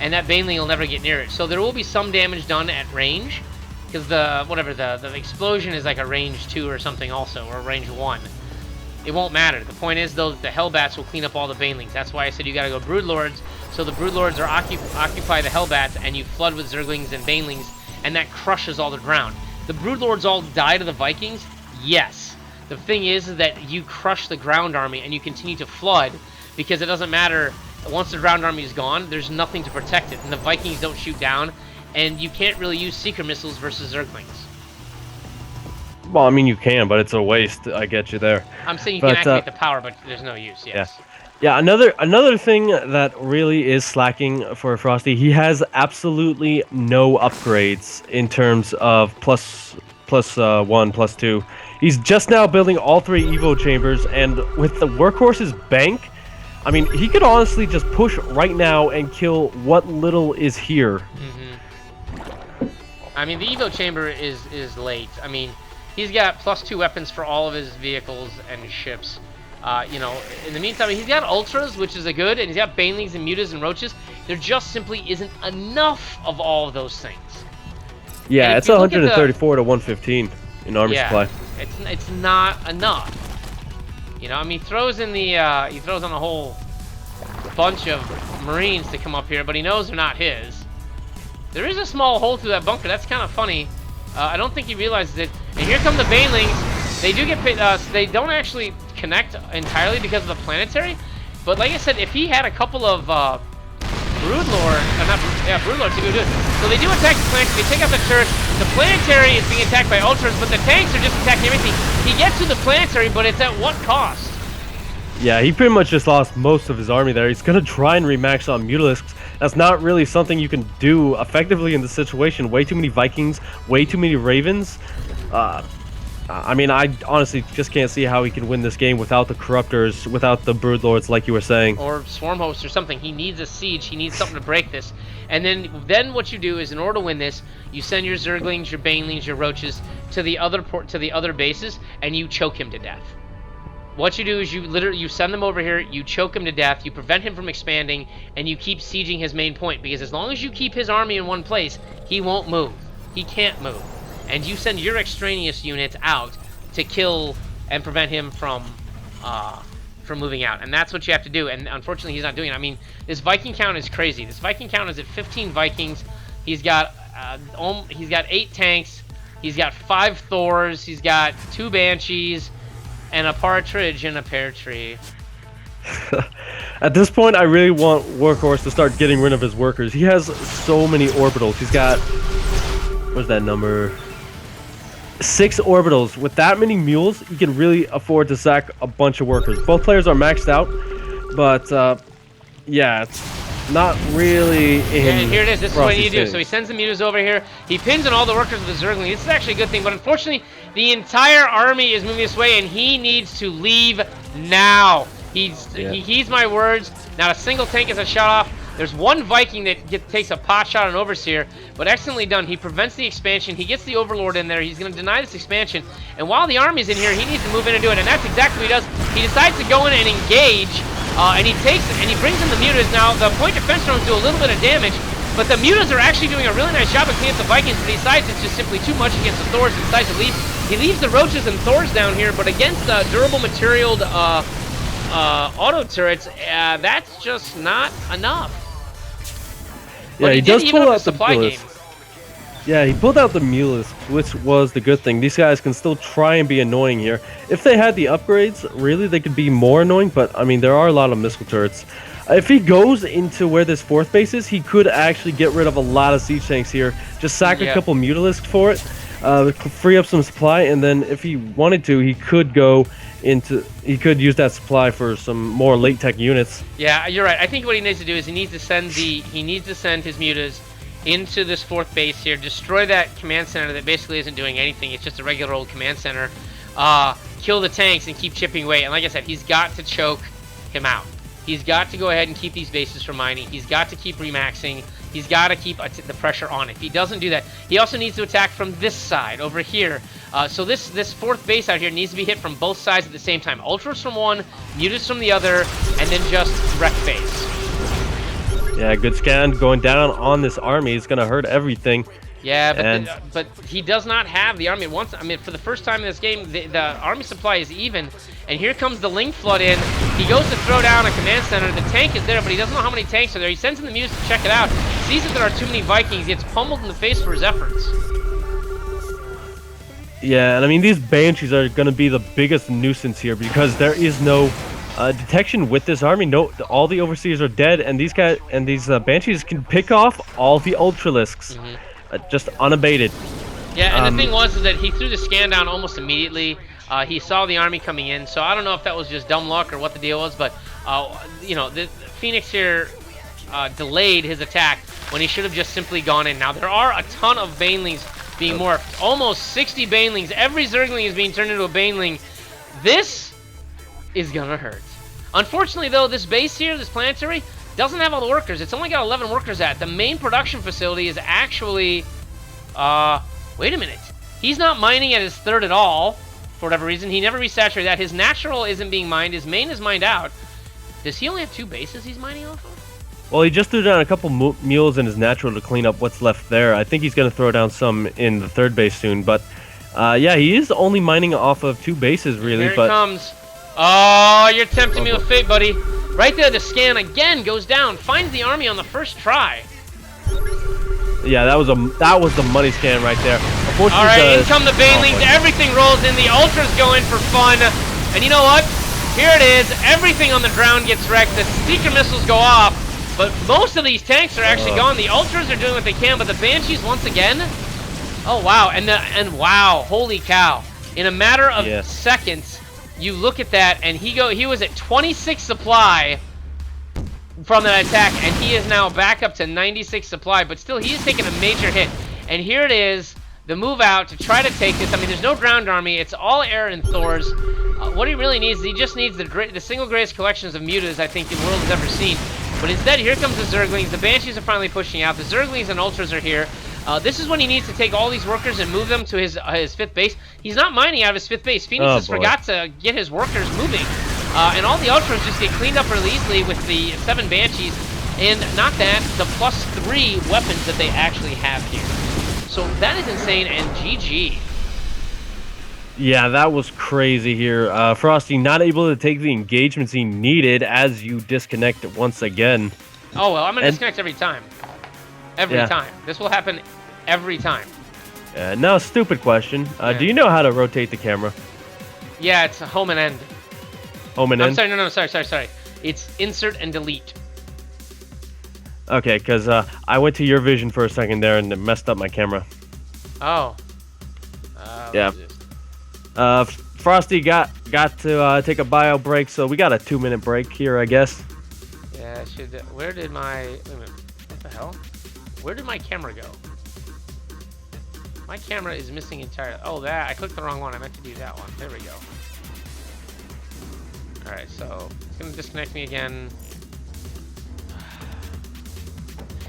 and that Baneling will never get near it. So there will be some damage done at range, because the explosion is like a range 2 or something also, or a range 1. It won't matter. The point is, though, that the Hellbats will clean up all the Banelings. That's why I said you gotta go Broodlords, so the Broodlords are occupy the Hellbats, and you flood with Zerglings and Banelings, and that crushes all the ground. The Broodlords all die to the Vikings? Yes. The thing is that you crush the ground army, and you continue to flood, because it doesn't matter. Once the ground army is gone, there's nothing to protect it, and the Vikings don't shoot down, and you can't really use Seeker missiles versus Zerglings. Well, I mean, you can, but it's a waste. I get you there. I'm saying you can activate the power, but there's no use, yes. Yeah, another thing that really is slacking for Frosty, he has absolutely no upgrades in terms of plus 1, +2. He's just now building all 3 Evo chambers, and with the Workhorse's bank, I mean, he could honestly just push right now and kill what little is here. I mean, the Evo chamber is late. I mean, he's got +2 weapons for all of his vehicles and ships. You know, in the meantime, he's got Ultras, which is a good, and he's got Banelings and Mutas and Roaches. There just simply isn't enough of all of those things. Yeah, it's 134 to 115 in army supply. It's not enough. You know, I mean, he throws on a whole bunch of Marines to come up here, but he knows they're not his. There is a small hole through that bunker. That's kind of funny. I don't think he realizes it. And here come the Banelings. They do get they don't actually connect entirely because of the planetary. But like I said, if he had a couple of Broodlords to go do it. So they do attack the planetary. They take out the turret. The planetary is being attacked by Ultras, but the tanks are just attacking everything. He gets to the planetary, but it's at what cost? Yeah, he pretty much just lost most of his army there. He's going to try and remax on Mutalisks. That's not really something you can do effectively in this situation. Way too many Vikings, way too many Ravens. I mean, I honestly just can't see how he can win this game without the Corruptors, without the Broodlords, like you were saying. Or Swarm Hosts or something. He needs a siege. He needs something to break this. And then what you do is, in order to win this, you send your Zerglings, your Banelings, your Roaches to the other bases, and you choke him to death. what you do is you send them over here, you choke him to death, you prevent him from expanding, and you keep sieging his main point, because as long as you keep his army in one place, he won't move. He can't move. And you send your extraneous units out to kill and prevent him from moving out. And that's what you have to do, and unfortunately he's not doing it. I mean, this Viking count is crazy. This Viking count is at 15 Vikings. He's got 8 tanks, he's got 5 Thors, he's got 2 Banshees, and a partridge in a pear tree. At this point, I really want Workhorse to start getting rid of his workers. He has so many orbitals. He's got, what's that number? 6 orbitals. With that many mules, you can really afford to sack a bunch of workers. Both players are maxed out, but yeah, it's not really in. Yeah, and here it is. This is what you do. So he sends the mutas over here. He pins on all the workers with the Zergling. This is actually a good thing, but unfortunately, the entire army is moving this way, and he needs to leave now. He heeds my words. Not a single tank is a shot off. There's one Viking that takes a pot shot on Overseer, but excellently done. He prevents the expansion. He gets the Overlord in there. He's going to deny this expansion. And while the army's in here, he needs to move in and do it. And that's exactly what he does. He decides to go in and engage, and he takes it, and he brings in the mutas. Now, the point defense drones do a little bit of damage, but the mutas are actually doing a really nice job of cleaning up the Vikings, but he decides it's just simply too much against the Thors and decides to leave. He leaves the Roaches and Thors down here, but against the durable materialed auto turrets, that's just not enough. Yeah, he does pull out the supply game. Yeah, he pulled out the mules, which was the good thing. These guys can still try and be annoying here. If they had the upgrades, really, they could be more annoying, but, I mean, there are a lot of missile turrets. If he goes into where this 4th base is, he could actually get rid of a lot of siege tanks here. Just sack a couple mutalisks for it, free up some supply, and then if he wanted to, he could use that supply for some more late tech units. Yeah, you're right. I think what he needs to do is he needs to send his mutas into this 4th base here, destroy that command center that basically isn't doing anything. It's just a regular old command center. Kill the tanks and keep chipping away. And like I said, he's got to choke him out. He's got to go ahead and keep these bases from mining. He's got to keep remaxing. He's got to keep the pressure on it. If he doesn't do that, he also needs to attack from this side over here. So this 4th base out here needs to be hit from both sides at the same time. Ultras from one, mutas from the other, and then just wreck base. Yeah, good scan going down on this army is going to hurt everything. Yeah, but he does not have the army. For the first time in this game, the army supply is even. And here comes the Ling Flood in. He goes to throw down a command center. The tank is there, but he doesn't know how many tanks are there. He sends in the mutas to check it out. Sees that there are too many Vikings. He gets pummeled in the face for his efforts. Yeah, and I mean, these Banshees are going to be the biggest nuisance here because there is no detection with this army. No, all the Overseers are dead, and these Banshees can pick off all the Ultralisks, just unabated. Yeah, and the thing was is that he threw the scan down almost immediately. He saw the army coming in, so I don't know if that was just dumb luck or what the deal was, but the Phoenix here delayed his attack when he should have just simply gone in. Now there are a ton of Banelings being morphed, almost 60 Banelings. Every Zergling is being turned into a Baneling. This is gonna hurt. Unfortunately, though, this base here, this planetary, doesn't have all the workers. It's only got 11 workers at. The main production facility is actually, wait a minute. He's not mining at his 3rd at all, for whatever reason. He never resaturated that. His natural isn't being mined. His main is mined out. Does he only have 2 bases he's mining off of? Well, he just threw down a couple mules in his natural to clean up what's left there. I think he's going to throw down some in the 3rd base soon, but yeah, he is only mining off of 2 bases, really. Here it comes. Oh, you're tempting me with fate, buddy. Right there, the scan again goes down. Finds the army on the first try. Yeah, that was the money scan right there. All right, in come the Banelings. Everything rolls in. The Ultras go in for fun. And you know what? Here it is. Everything on the ground gets wrecked. The Seeker missiles go off. But most of these tanks are actually gone. The Ultras are doing what they can, but the Banshees once again. Oh wow! And wow! Holy cow! In a matter of seconds, you look at that, and he was at 26 supply from that attack, and he is now back up to 96 supply. But still, he is taking a major hit. And here it is, the move out to try to take this. I mean, there's no ground army. It's all air and Thors. What he really needs is he just needs the single greatest collections of mutas I think the world has ever seen. But instead, here comes the Zerglings. The Banshees are finally pushing out. The Zerglings and Ultras are here. This is when he needs to take all these workers and move them to his 5th base. He's not mining out of his 5th base. Phoenix Oh, just boy. forgot to get his workers moving. And all the ultras just get cleaned up really easily with the 7 Banshees. And not that, the +3 weapons that they actually have here. So that is insane, and GG. Yeah, that was crazy here. Frosty not able to take the engagements he needed as you disconnect once again. Oh, well, I'm going to And- disconnect every time. Every Yeah. time. This will happen every time. Now, stupid question. Yeah. Do you know how to rotate the camera? Yeah, it's home and end. Home and I'm in? sorry, no, sorry. It's insert and delete. Okay, because I went to your vision for a second there and it messed up my camera. Oh. Yeah. Frosty got to take a bio break, so we got a 2-minute break here, I guess. Yeah, I should. Where did my? Wait a minute. What the hell? Where did my camera go? My camera is missing entirely. Oh, that I clicked the wrong one. I meant to do that one. There we go. All right, so it's gonna disconnect me again.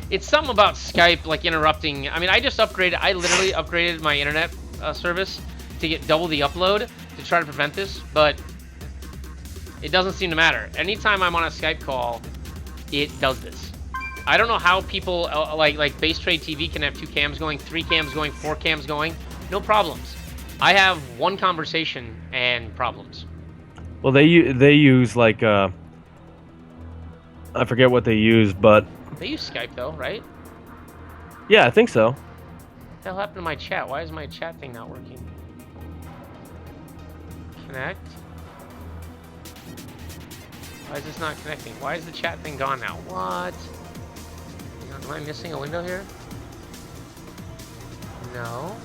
It's something about Skype like interrupting. I mean, I just upgraded. I literally upgraded my internet service to get double the upload to try to prevent this, but it doesn't seem to matter. Anytime I'm on a Skype call, it does this. I don't know how people like Base Trade TV can have 2 cams going, 3 cams going, 4 cams going, no problems. I have 1 conversation and problems. Well, they use like I forget what they use, but They use Skype though, right? yeah, I think so. What the hell happened to my chat? Why is my chat thing not working? Connect. Why is this not connecting? Why is the chat thing gone now? What? Hang on, am I missing a window here? No.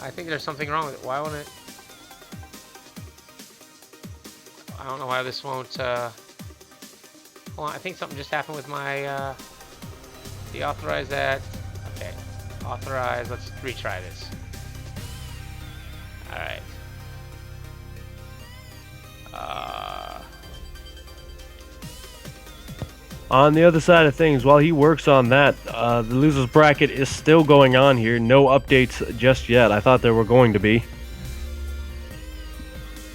I think there's something wrong with it. Why won't it? I don't know why this won't, hold on, I think something just happened with my, deauthorize that. Okay. Authorize. Let's retry this. Alright. On the other side of things, while he works on that, the losers bracket is still going on here. No updates just yet. I thought there were going to be,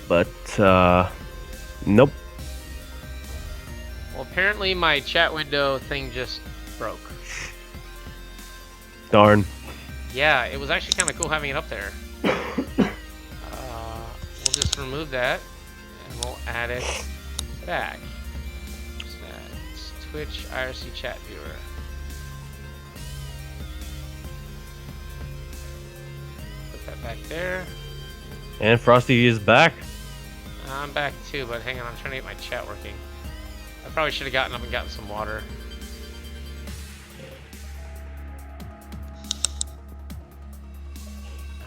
but nope. Well, apparently my chat window thing just broke. Darn. Yeah, it was actually kind of cool having it up there. We'll just remove that, and we'll add it back. It's Twitch IRC chat viewer. Put that back there. And Frosty is back. I'm back too, but hang on, I'm trying to get my chat working. I probably should have gotten up and gotten some water.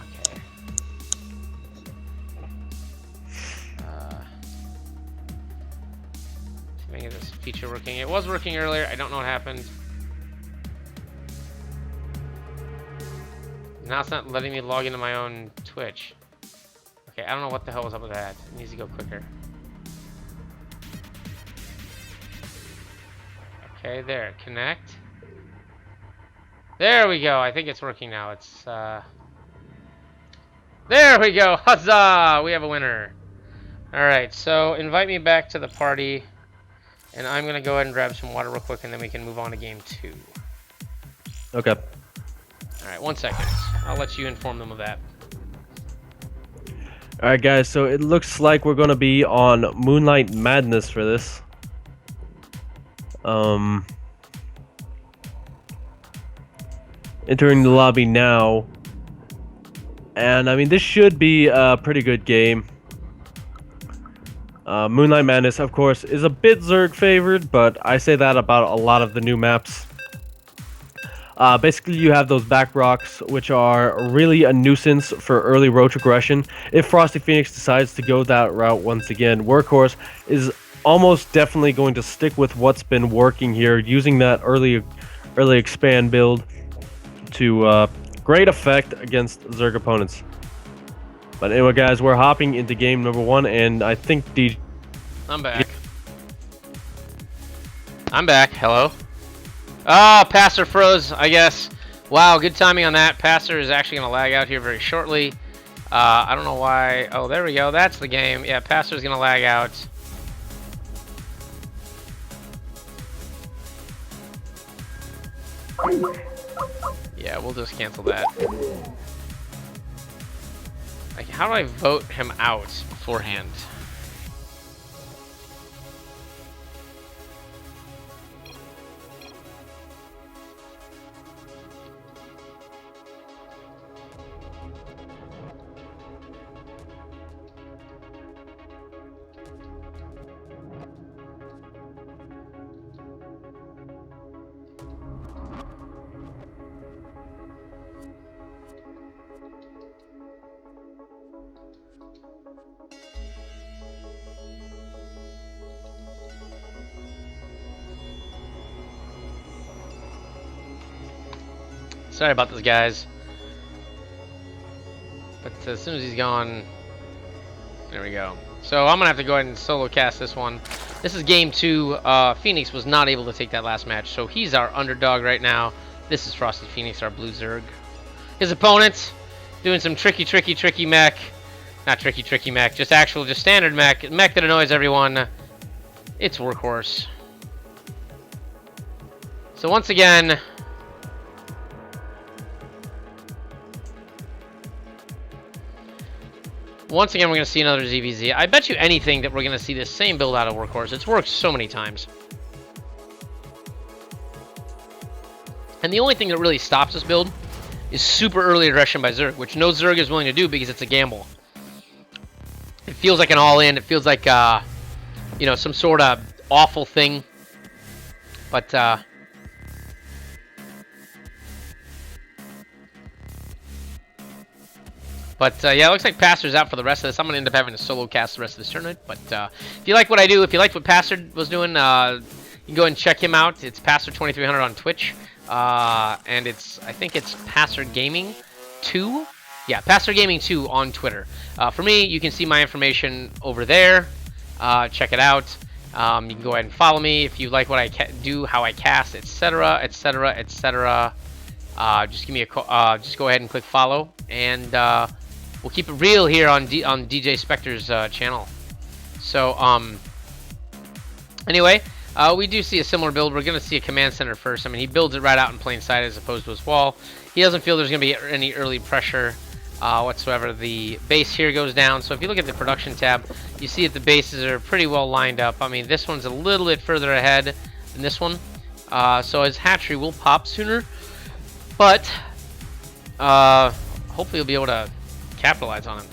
Okay. See if I can get this feature working. It was working earlier. I don't know what happened. Now it's not letting me log into my own Twitch. Okay, I don't know what the hell was up with that. It needs to go quicker. Okay, there. Connect. There we go. I think it's working now. It's, There we go. Huzzah! We have a winner. Alright, so invite me back to the party. And I'm going to go ahead and grab some water real quick, and then we can move on to game 2. Okay. Alright, 1 second. I'll let you inform them of that. All right, guys. So it looks like we're gonna be on Moonlight Madness for this. Entering the lobby now, and I mean this should be a pretty good game. Moonlight Madness, of course, is a bit Zerg favored, but I say that about a lot of the new maps. Basically, you have those back rocks, which are really a nuisance for early roach aggression. If Frosty Phoenix decides to go that route once again, Workhorse is almost definitely going to stick with what's been working here, using that early expand build to great effect against Zerg opponents. But anyway, guys, we're hopping into game number 1, and I think DJ... I'm back. I'm back. Hello. Ah, Passer froze, I guess. Wow, good timing on that. Passer is actually going to lag out here very shortly. I don't know why. Oh, there we go. That's the game. Yeah, Passer's going to lag out. Yeah, we'll just cancel that. Like, how do I vote him out beforehand? Sorry about this, guys. But as soon as he's gone, there we go. So I'm gonna have to go ahead and solo cast this one. This is game 2. Phoenix was not able to take that last match, so he's our underdog right now. This is Frosty Phoenix, our blue Zerg. His opponent doing some tricky mech. Not tricky mech, just standard mech that annoys everyone. It's Workhorse. So once again, we're going to see another ZVZ. I bet you anything that we're going to see this same build out of Workhorse. It's worked so many times. And the only thing that really stops this build is super early aggression by Zerg, which no Zerg is willing to do because it's a gamble. It feels like an all-in. It feels like, you know, some sort of awful thing. But, yeah, it looks like Passer's out for the rest of this. I'm going to end up having to solo cast the rest of this tournament. But if you like what I do, if you liked what Passer was doing, you can go ahead and check him out. It's Passer2300 on Twitch. And I think it's Passer Gaming 2. Yeah, Passer Gaming 2 on Twitter. For me, you can see my information over there. Check it out. You can go ahead and follow me if you like what I do, how I cast, etc., etc., etc. Just give me a call. Just go ahead and click follow, and we'll keep it real here on DJ Specter's channel. So, anyway, we do see a similar build. We're going to see a command center first. I mean, he builds it right out in plain sight as opposed to his wall. He doesn't feel there's going to be any early pressure whatsoever. The base here goes down. So if you look at the production tab, you see that the bases are pretty well lined up. I mean, this one's a little bit further ahead than this one. So his hatchery will pop sooner. But hopefully you'll be able to capitalize on it.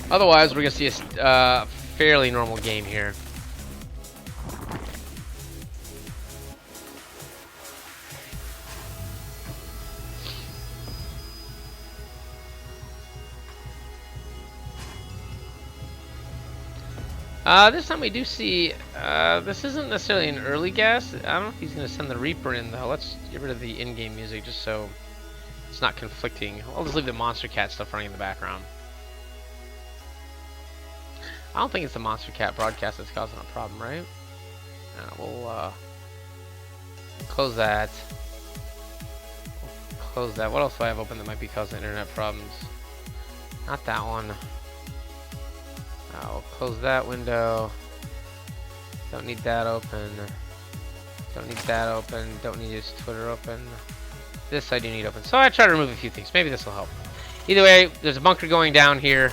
Otherwise, we're going to see a fairly normal game here. This time we do see, this isn't necessarily an early gas. I don't know if he's going to send the Reaper in, though. Let's get rid of the in-game music just so it's not conflicting. I'll just leave the Monster Cat stuff running in the background. I don't think it's the Monster Cat broadcast that's causing a problem, right? We'll close that. We'll close that. What else do I have open that might be causing internet problems? Not that one. I'll close that window. Don't need that open. Don't need that open. Don't need his Twitter open. This I do need open. So I try to remove a few things. Maybe this will help. Either way, there's a bunker going down here.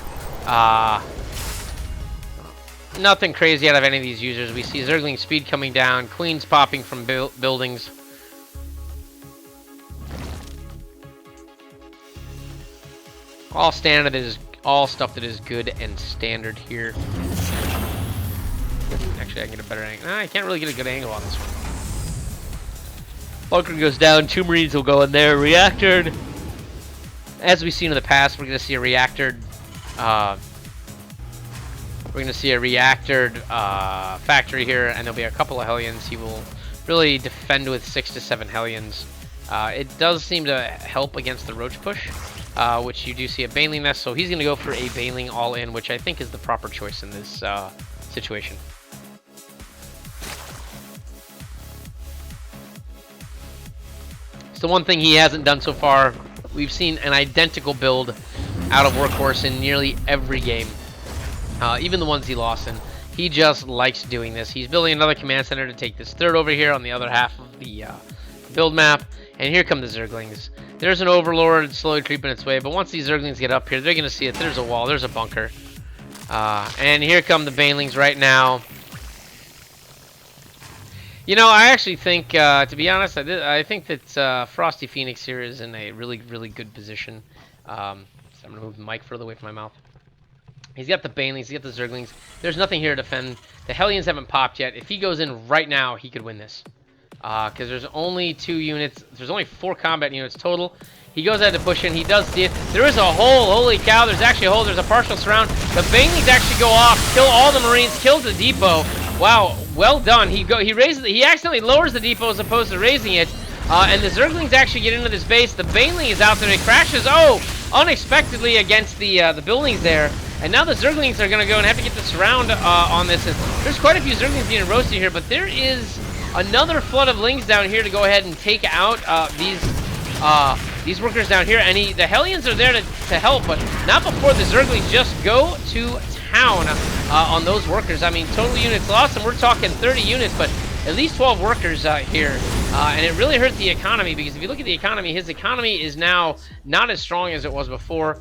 Nothing crazy out of any of these users. We see Zergling speed coming down. Queens popping from buildings. All standard is all stuff that is good and standard here. Actually, I can get a better angle. Nah, I can't really get a good angle on this one. Bunker goes down. 2 Marines will go in there. Reactored. As we've seen in the past, we're going to see a reactored. We're going to see a reactored factory here, and there'll be a couple of Hellions. He will really defend with 6 to 7 Hellions. It does seem to help against the Roach push, which you do see a Baneling nest, so he's going to go for a Baneling all-in, which I think is the proper choice in this situation. It's the one thing he hasn't done so far. We've seen an identical build out of Workhorse in nearly every game, even the ones he lost in. He just likes doing this. He's building another command center to take this third over here on the other half of the build map. And here come the Zerglings. There's an Overlord slowly creeping its way, but once these Zerglings get up here, they're going to see it. There's a wall. There's a bunker. And here come the Banelings right now. You know, I actually think, to be honest, I think that Frosty Phoenix here is in a really, really good position. So I'm going to move the mic further away from my mouth. He's got the Banelings, he's got the Zerglings. There's nothing here to defend. The Hellions haven't popped yet. If he goes in right now, he could win this. Because there's only 2 units. There's only 4 combat units total. He goes ahead to push in. He does see it. There is a hole. Holy cow. There's actually a hole. There's a partial surround. The Banelings actually go off. Kill all the Marines. Kills the depot. Wow. Well done. He raises. He accidentally lowers the depot as opposed to raising it. And the Zerglings actually get into this base. The Baneling is out there. It crashes. Oh, unexpectedly against the buildings there. And now the Zerglings are going to go and have to get the surround on this. And there's quite a few Zerglings being roasted here, but there is another flood of Lings down here to go ahead and take out these workers down here. And the Hellions are there to help, but not before the Zerglings just go to town on those workers. I mean, total units lost, and we're talking 30 units, but at least 12 workers here. And it really hurt the economy, because if you look at the economy, his economy is now not as strong as it was before.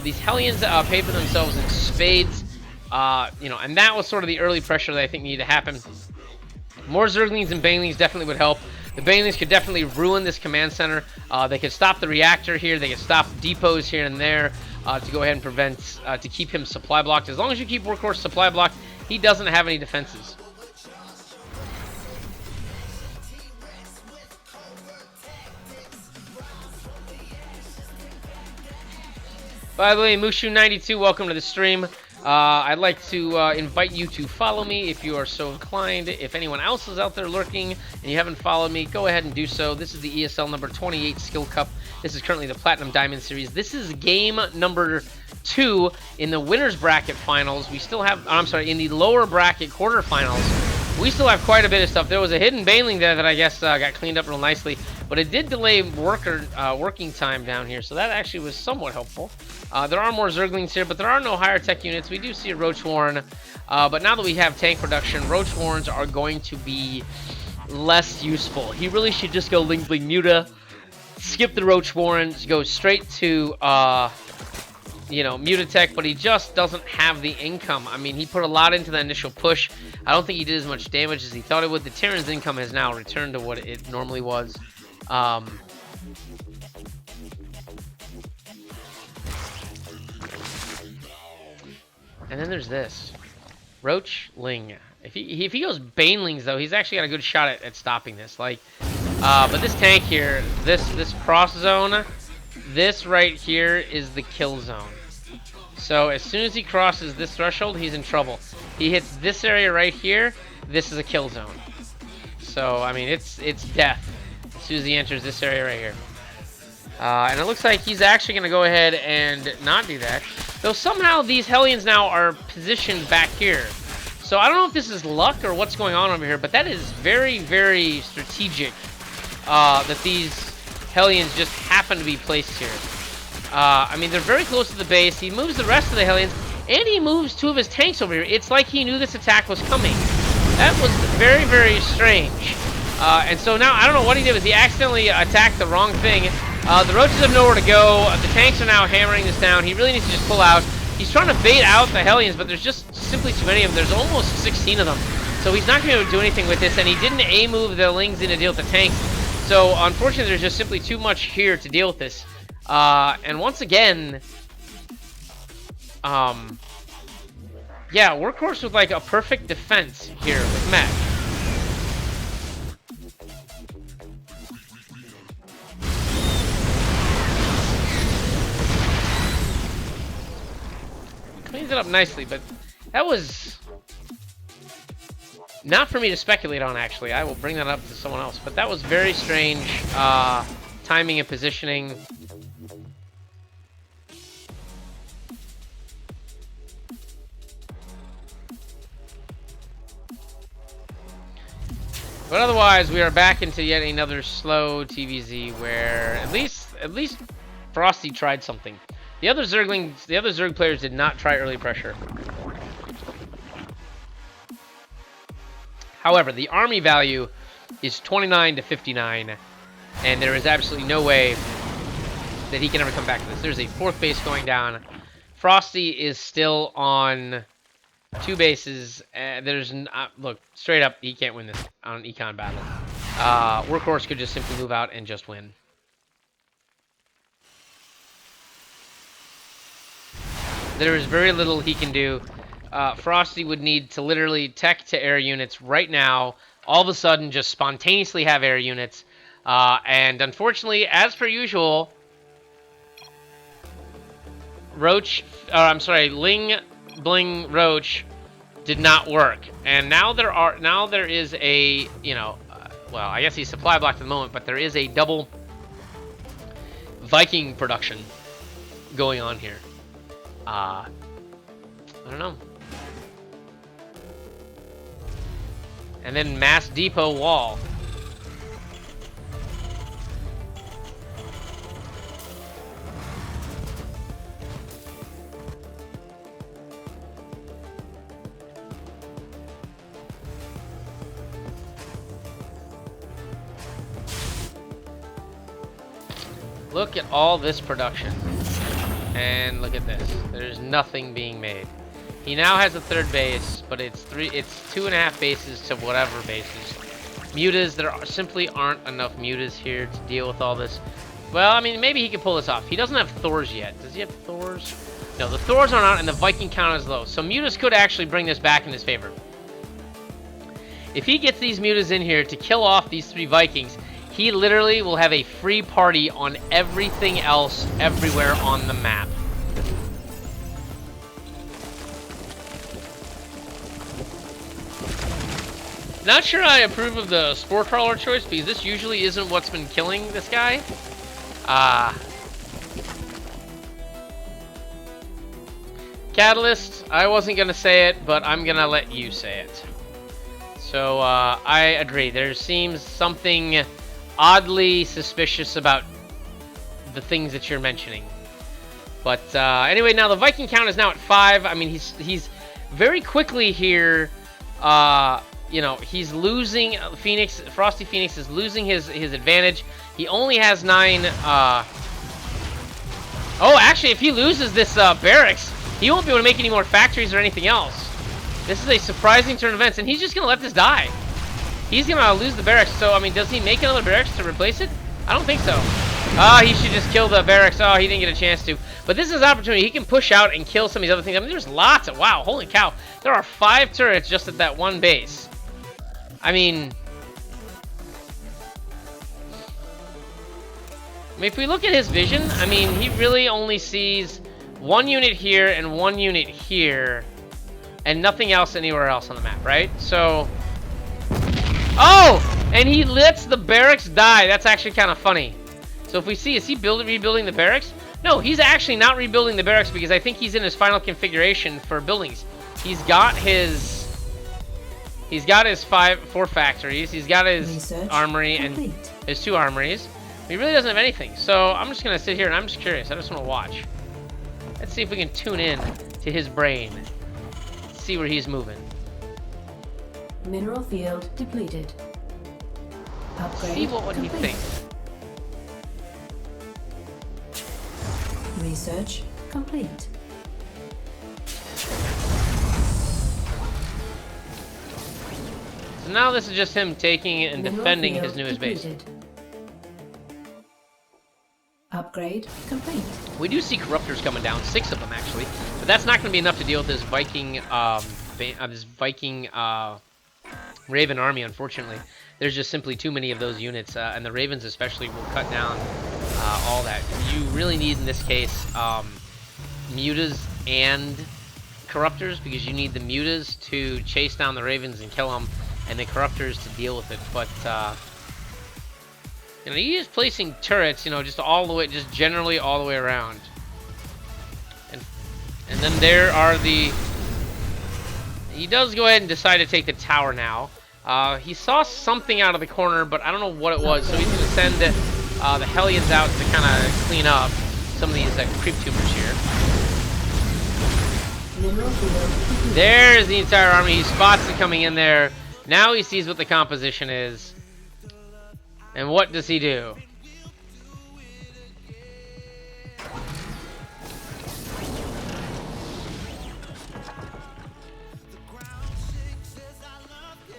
These Hellions paid for themselves in spades, you know, and that was sort of the early pressure that I think needed to happen. More Zerglings and Banelings definitely would help. The Banelings could definitely ruin this command center. They could stop the reactor here. They could stop depots here and there to go ahead and prevent, to keep him supply blocked. As long as you keep Workhorse supply blocked, he doesn't have any defenses. By the way, Mushu92, welcome to the stream. I'd like to invite you to follow me if you are so inclined. If anyone else is out there lurking and you haven't followed me, go ahead and do so. This is the ESL number 28 Skill Cup. This is currently the Platinum Diamond Series. This is game number 2 in the winners bracket finals. We still have, I'm sorry, in the lower bracket quarterfinals. We still have quite a bit of stuff. There was a hidden Baneling there that I guess got cleaned up real nicely, but it did delay working time down here, so that actually was somewhat helpful. There are more Zerglings here, but there are no higher tech units. We do see a Roach Warren, but now that we have tank production, Roach Warrens are going to be less useful. He really should just go Ling Bling Muta, skip the Roach Warrens, go straight to you know, Mutatech, but he just doesn't have the income. I mean, he put a lot into the initial push. I don't think he did as much damage as he thought it would. The Terran's income has now returned to what it normally was. And then there's this. Roach Ling. If he goes Banelings, though, he's actually got a good shot at stopping this. Like, but this tank here, this cross zone, this right here is the kill zone. So as soon as he crosses this threshold, he's in trouble. He hits this area right here, this is a kill zone. So, I mean, it's death as soon as he enters this area right here. And it looks like he's actually going to go ahead and not do that. Though somehow these Hellions now are positioned back here. So I don't know if this is luck or what's going on over here, but that is very, very strategic that these Hellions just happen to be placed here. I mean, they're very close to the base. He moves the rest of the Hellions, and he moves 2 of his tanks over here. It's like he knew this attack was coming. That was very, very strange. And so now, I don't know what he did. Was he accidentally attacked the wrong thing? The Roaches have nowhere to go. The tanks are now hammering this down. He really needs to just pull out. He's trying to bait out the Hellions, but there's just simply too many of them. There's almost 16 of them. So he's not going to be able to do anything with this, and he didn't A-move the Lings in to deal with the tanks. So, unfortunately, there's just simply too much here to deal with this. And once again, yeah, Workhorse with like a perfect defense here with Matt. Cleans it up nicely, but that was not for me to speculate on, actually. I will bring that up to someone else, but that was very strange timing and positioning. But otherwise, we are back into yet another slow TVZ where at least Frosty tried something. The other Zerg players did not try early pressure. However, the army value is 29 to 59, and there is absolutely no way that he can ever come back to this. There's a 4th base going down. Frosty is still on 2 bases. Look, straight up, he can't win this on an econ battle. Workhorse could just simply move out and just win. There is very little he can do. Frosty would need to literally tech to air units right now. All of a sudden, just spontaneously have air units. And unfortunately, as per usual, Ling, Bling, Roach did not work. And now there is a, well, I guess he's supply blocked at the moment, but there is a double Viking production going on here. I don't know. And then mass depot wall. Look at all this production. And look at this. There's nothing being made. He now has a 3rd base, but it's 2.5 bases to whatever bases. Mutas, simply aren't enough mutas here to deal with all this. Well, I mean, maybe he can pull this off. He doesn't have Thors yet. Does he have Thors? No, the Thors aren't out, and the Viking count is low. So mutas could actually bring this back in his favor. If he gets these mutas in here to kill off these 3 Vikings, he literally will have a free party on everything else everywhere on the map. Not sure I approve of the Spore Crawler choice, because this usually isn't what's been killing this guy. Catalyst, I wasn't going to say it, but I'm going to let you say it. So, I agree. There seems something oddly suspicious about the things that you're mentioning. But, anyway, now the Viking count is now at 5. I mean, he's very quickly here, he's losing Phoenix. Frosty Phoenix is losing his advantage. He only has 9. Oh, actually, if he loses this barracks, he won't be able to make any more factories or anything else. This is a surprising turn of events, and he's just gonna let this die. He's gonna lose the barracks. So, I mean, does he make another barracks to replace it? I don't think so. He should just kill the barracks. Oh, he didn't get a chance to. But this is an opportunity. He can push out and kill some of these other things. I mean, there's lots of... Wow, holy cow. There are 5 turrets just at that one base. I mean, if we look at his vision, I mean, he really only sees 1 unit here and 1 unit here, and nothing else anywhere else on the map, right? So, oh, and he lets the barracks die. That's actually kind of funny. So if we see, is he rebuilding the barracks? No, he's actually not rebuilding the barracks, because I think he's in his final configuration for buildings. He's got his 4 factories. He's got his Research armory complete. And his 2 armories. He really doesn't have anything. So I'm just gonna sit here and I'm just curious. I just want to watch. Let's see if we can tune in to his brain. See where he's moving. Mineral field depleted. Upgrade See what would he complete. think. Research complete. So now this is just him taking and Mineral defending field his newest base. depleted. Upgrade complete. We do see corruptors coming down, 6 of them actually, but that's not going to be enough to deal with this Viking Raven army. Unfortunately, there's just simply too many of those units, and the Ravens especially will cut down all that. You really need in this case mutas and corruptors, because you need the mutas to chase down the Ravens and kill them, and the corruptors to deal with it. But he is placing turrets, just all the way, just generally all the way around. And then there are the... He does go ahead and decide to take the tower now. He saw something out of the corner, but I don't know what it was. So he's going to send the Hellions out to kind of clean up some of these creep tubers here. There's the entire army. He spots it coming in there. Now he sees what the composition is. And what does he do?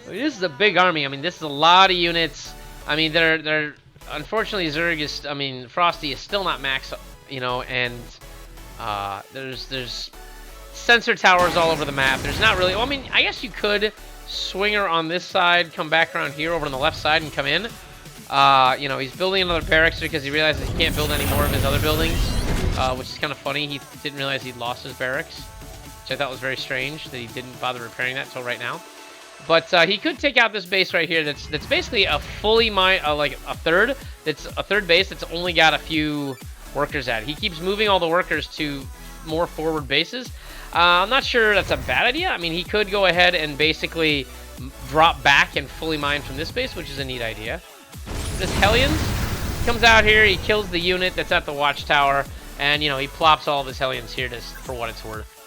This is a big army. I mean, this is a lot of units. I mean, they're unfortunately Zerg is. I mean, Frosty is still not max. You know, and there's sensor towers all over the map. There's not really. Well, I mean, I guess you could swing her on this side, come back around here over on the left side, and come in. You know, he's building another barracks because he realizes he can't build any more of his other buildings, which is kind of funny. He didn't realize he'd lost his barracks, which I thought was very strange that he didn't bother repairing that until right now. But he could take out this base right here. That's basically a fully like a third. It's a third base that's only got a few workers at. He keeps moving all the workers to more forward bases. I'm not sure that's a bad idea. I mean, he could go ahead and basically drop back and fully mine from this base, which is a neat idea. This Hellions comes out here. He kills the unit that's at the watchtower, and you know he plops all of his Hellions here just for what it's worth.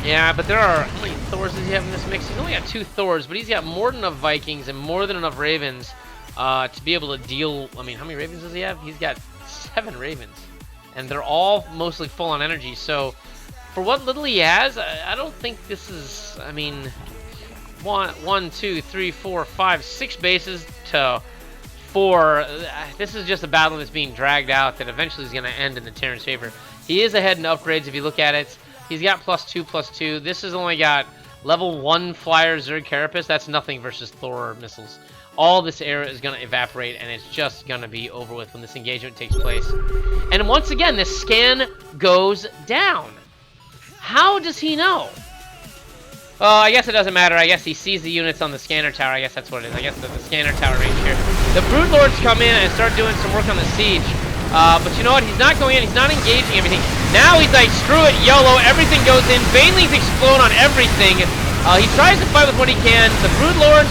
Yeah, but there are... How many Thors does he have in this mix? He's only got 2 Thors, but he's got more than enough Vikings and more than enough Ravens to be able to deal... I mean, how many Ravens does he have? He's got 7 Ravens. And they're all mostly full on energy, so... For what little he has, I don't think this is... I mean... 1, 2, 3, 4, 5, 6 bases to 4. This is just a battle that's being dragged out that eventually is going to end in the Terran's favor. He is ahead in upgrades if you look at it. He's got +2/+2. This has only got level 1 flyer Zerg Carapace. That's nothing versus Thor missiles. All this era is going to evaporate, and it's just going to be over with when this engagement takes place. And once again, this scan goes down. How does he know? I guess it doesn't matter. I guess he sees the units on the scanner tower. I guess that's what it is. I guess the scanner tower range here. The Brood Lords come in and start doing some work on the siege. But you know what? He's not going in. He's not engaging everything. Now he's like, screw it, YOLO. Everything goes in. Banelings explode on everything. He tries to fight with what he can. The Brood Lords,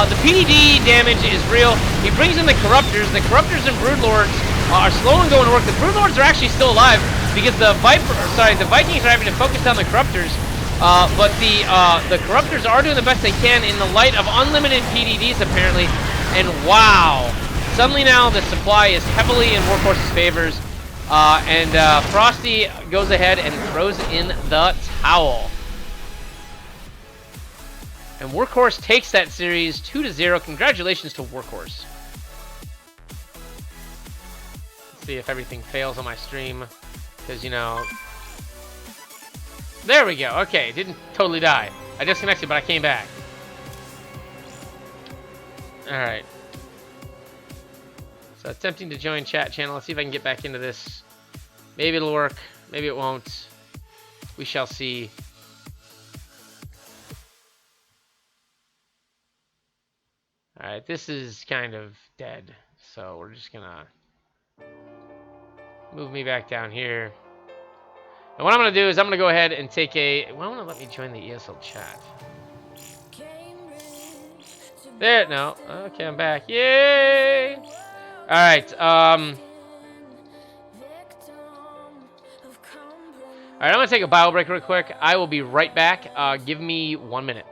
the PDD damage is real. He brings in the Corruptors. The Corruptors and Brood Lords are slow and going to work. The Brood Lords are actually still alive because the Vikings are having to focus on the Corruptors. But the Corruptors are doing the best they can in the light of unlimited PDDs apparently. And wow. Suddenly now the supply is heavily in Workhorse's favors, and Frosty goes ahead and throws in the towel. And Workhorse takes that series 2-0. Congratulations to Workhorse. Let's see if everything fails on my stream, because you know. There we go. Okay, didn't totally die. I disconnected, but I came back. All right. So attempting to join chat channel. Let's see if I can get back into this. Maybe it'll work. Maybe it won't. We shall see. Alright, this is kind of dead. So we're just gonna move me back down here. And what I'm gonna do is I'm gonna go ahead and take a... Well, I wanna let me join the ESL chat. There, no. Okay, I'm back. Yay! Alright, alright, I'm gonna take a bio break real quick. I will be right back. Give me 1 minute.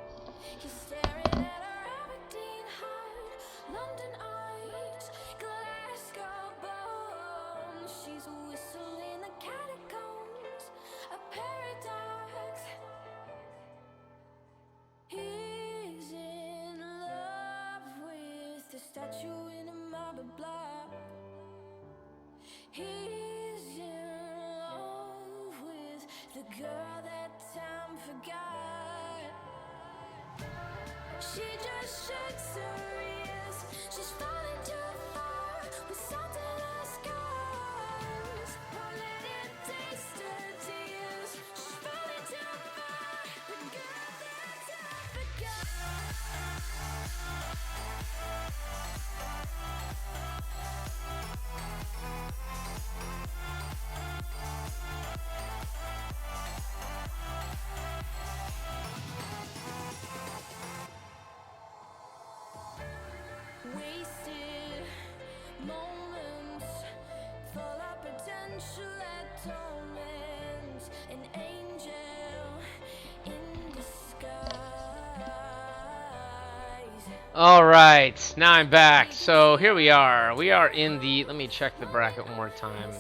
All right, now I'm back. So here we are. We are in the. Let me check the bracket one more time.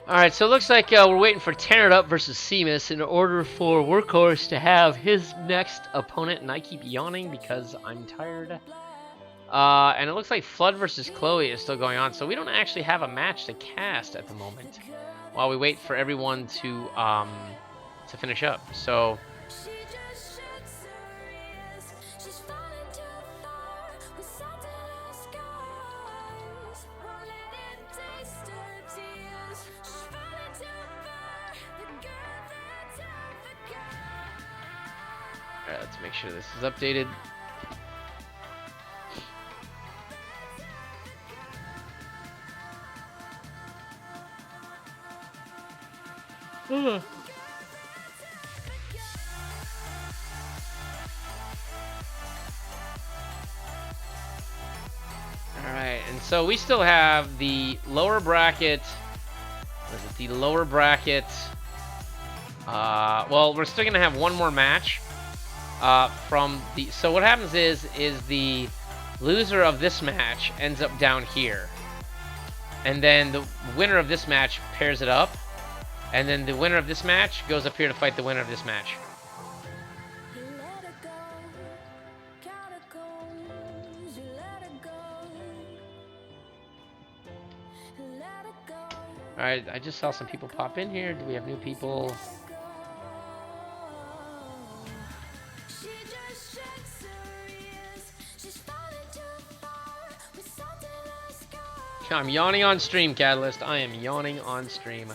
All right, so it looks like we're waiting for Tear It Up versus Seamus in order for Workhorse to have his next opponent, and I keep yawning because I'm tired. And it looks like Flood versus Chloe is still going on, so we don't actually have a match to cast at the moment while we wait for everyone to finish up. So. Alright, let's make sure this is updated. Alright, and so we still have the lower bracket. What is it? The lower bracket. Well, we're still gonna have one more match. From the. So what happens is the loser of this match ends up down here, and then the winner of this match pairs it up, and then the winner of this match goes up here to fight the winner of this match. Alright, I just saw some people pop in here. Do we have new people? I'm yawning on stream, Catalyst. I am yawning on stream.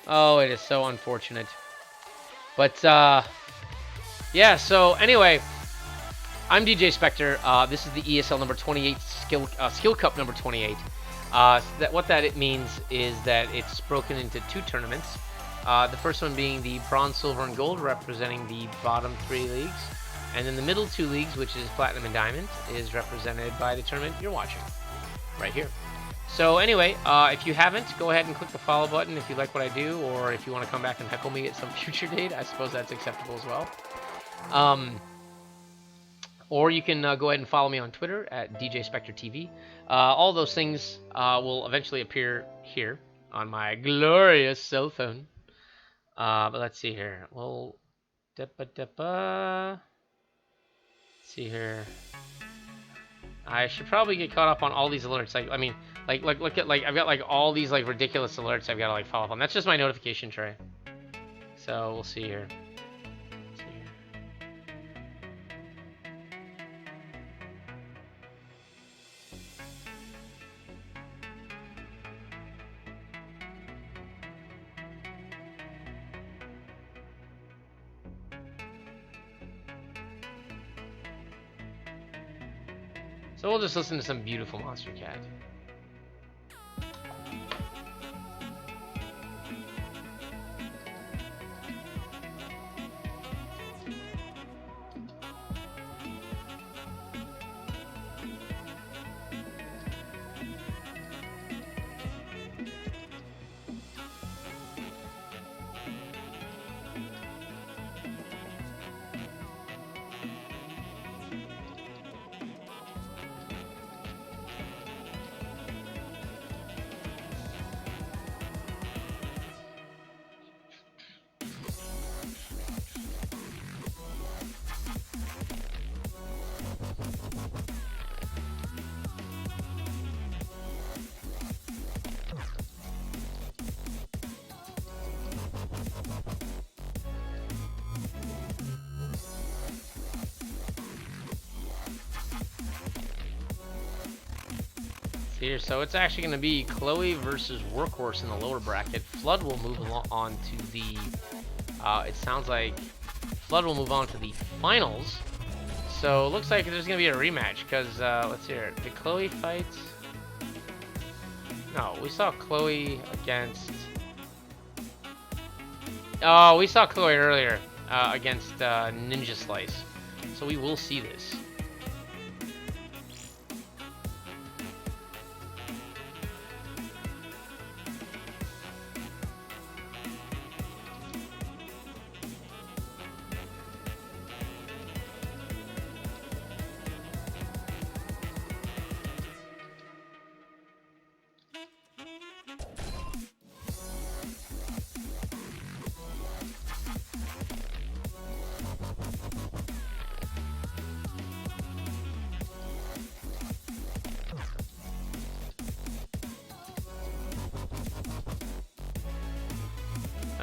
Oh, it is so unfortunate. But, yeah, so anyway, I'm DJ Spectre. This is the ESL number 28, Skill Cup number 28. What that means is that it's broken into two tournaments. The first one being the Bronze, Silver, and Gold, representing the bottom 3 leagues. And then the middle 2 leagues, which is Platinum and Diamond, is represented by the tournament you're watching right here. So anyway, if you haven't, go ahead and click the follow button if you like what I do, or if you want to come back and heckle me at some future date. I suppose that's acceptable as well. Or you can go ahead and follow me on Twitter at DJ Spectre TV. All those things will eventually appear here on my glorious cell phone. But let's see here. Well, let's see here. I should probably get caught up on all these alerts. I mean, look at I've got all these ridiculous alerts I've got to follow up on. That's just my notification tray. So we'll see here. So we'll just listen to some beautiful Monster Cat. Here, so it's actually going to be Chloe versus Workhorse in the lower bracket. Flood will move on to the. It sounds like Flood will move on to the finals. So it looks like there's going to be a rematch because let's hear it. Did Chloe fight? No, we saw Chloe against. Oh, we saw Chloe earlier against Ninja Slice. So we will see this.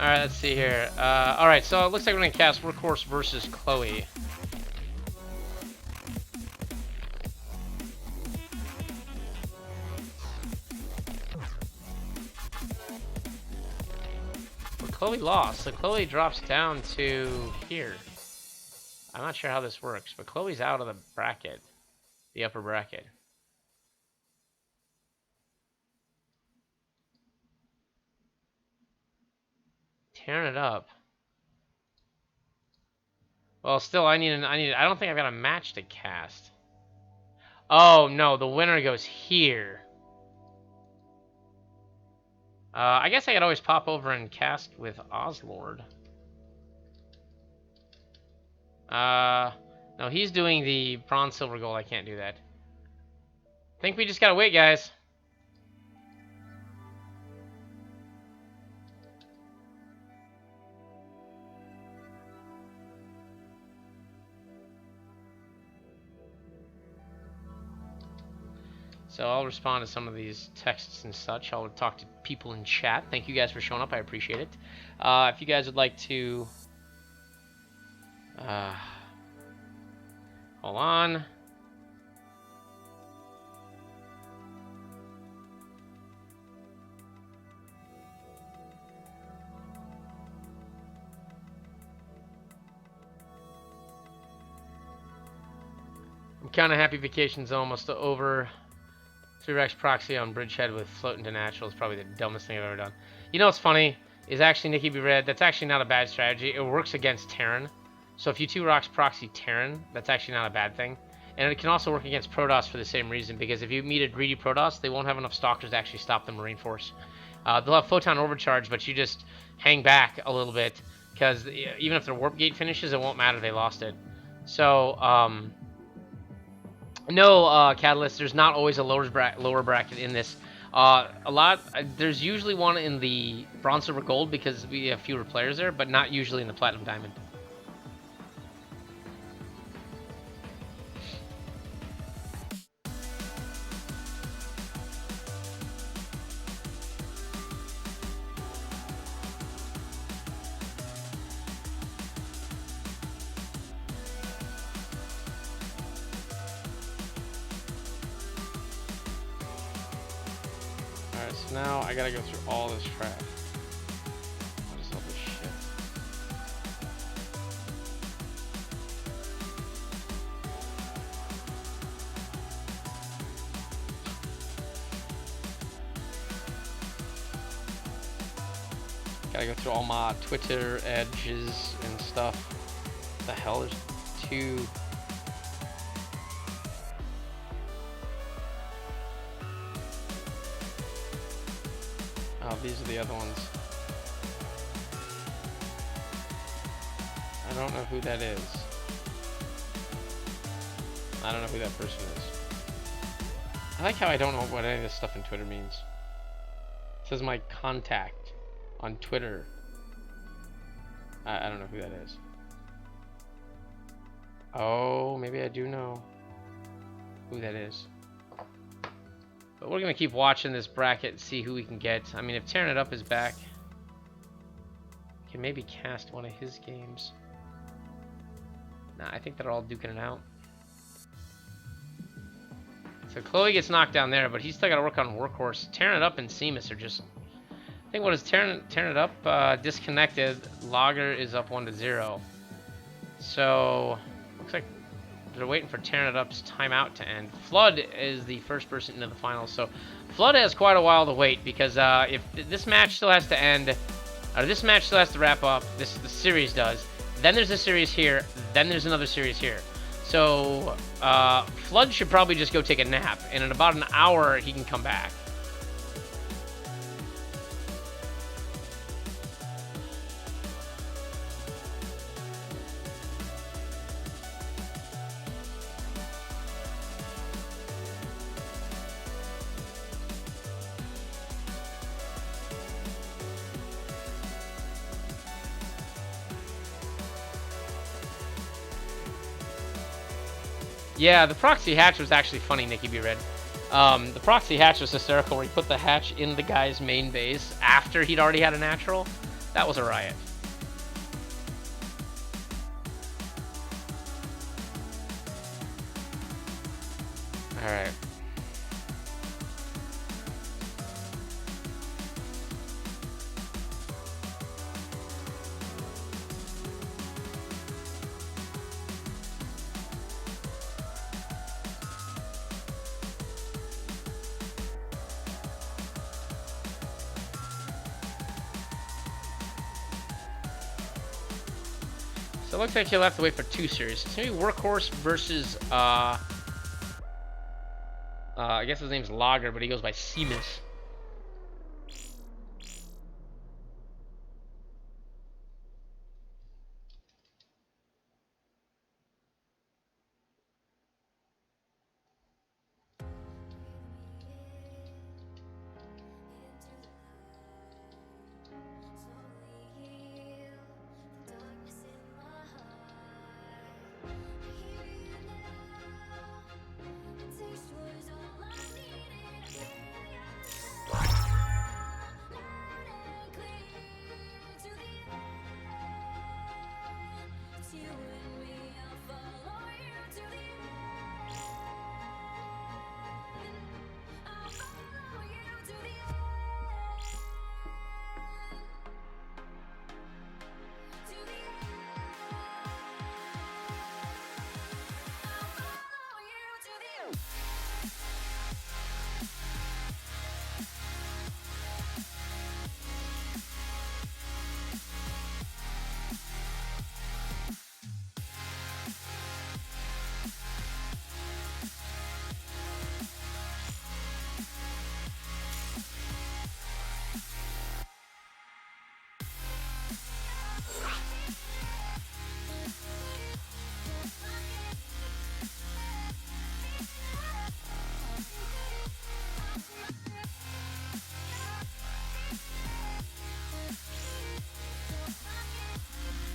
Alright, let's see here. Alright, so it looks like we're going to cast Workhorse versus Chloe. But Chloe lost, so Chloe drops down to here. I'm not sure how this works, but Chloe's out of the bracket. The upper bracket. Tearing it up. Well, still, I don't think I've got a match to cast. Oh, no, the winner goes here. I guess I could always pop over and cast with Oslord. No, he's doing the bronze, silver, gold. I can't do that. I think we just gotta wait, guys. So I'll respond to some of these texts and such. I'll talk to people in chat. Thank you guys for showing up. I appreciate it. If you guys would like to... hold on. I'm kind of happy vacation's almost over. 3-Rex proxy on Bridgehead with float into natural is probably the dumbest thing I've ever done. You know what's funny? Is actually Nikki B. Red, that's actually not a bad strategy. It works against Terran. So if you 2-Rocks proxy Terran, that's actually not a bad thing. And it can also work against Protoss for the same reason, because if you meet a greedy Protoss, they won't have enough Stalkers to actually stop the Marine Force. They'll have Photon Overcharge, but you just hang back a little bit, because even if their Warp Gate finishes, it won't matter, they lost it. So, no, Catalyst, there's not always a lower bracket in this. There's usually one in the Bronze, Silver, Gold because we have fewer players there, but not usually in the Platinum, Diamond. So now I gotta go through all this crap. What is all this shit? Gotta go through all my Twitter edges and stuff. What the hell? There's two. Oh, these are the other ones. I don't know who that is. I don't know who that person is. I like how I don't know what any of this stuff in Twitter means. It says my contact on Twitter. I don't know who that is. Oh, maybe I do know who that is. But we're going to keep watching this bracket and see who we can get. I mean, if Tearing It Up is back, we can maybe cast one of his games. Nah, I think they're all duking it out. So Chloe gets knocked down there, but he's still got to work on Workhorse. Tearing It Up and Seamus are just... I think what is Tearing It Up? Disconnected. Logger is up 1-0. So, looks like they're waiting for Tearing It Up's timeout to end. Flood is the first person into the finals, so Flood has quite a while to wait, because if this match still has to end, or this match still has to wrap up, the series does, then there's a series here, then there's another series here. So Flood should probably just go take a nap, and in about an hour he can come back. Yeah, the proxy hatch was actually funny, Nikki B. Red. The proxy hatch was hysterical, where he put the hatch in the guy's main base after he'd already had a natural. That was a riot. All right. So it looks like he'll have to wait for 2 series. It's gonna be Workhorse versus I guess his name's Lager, but he goes by Seamus.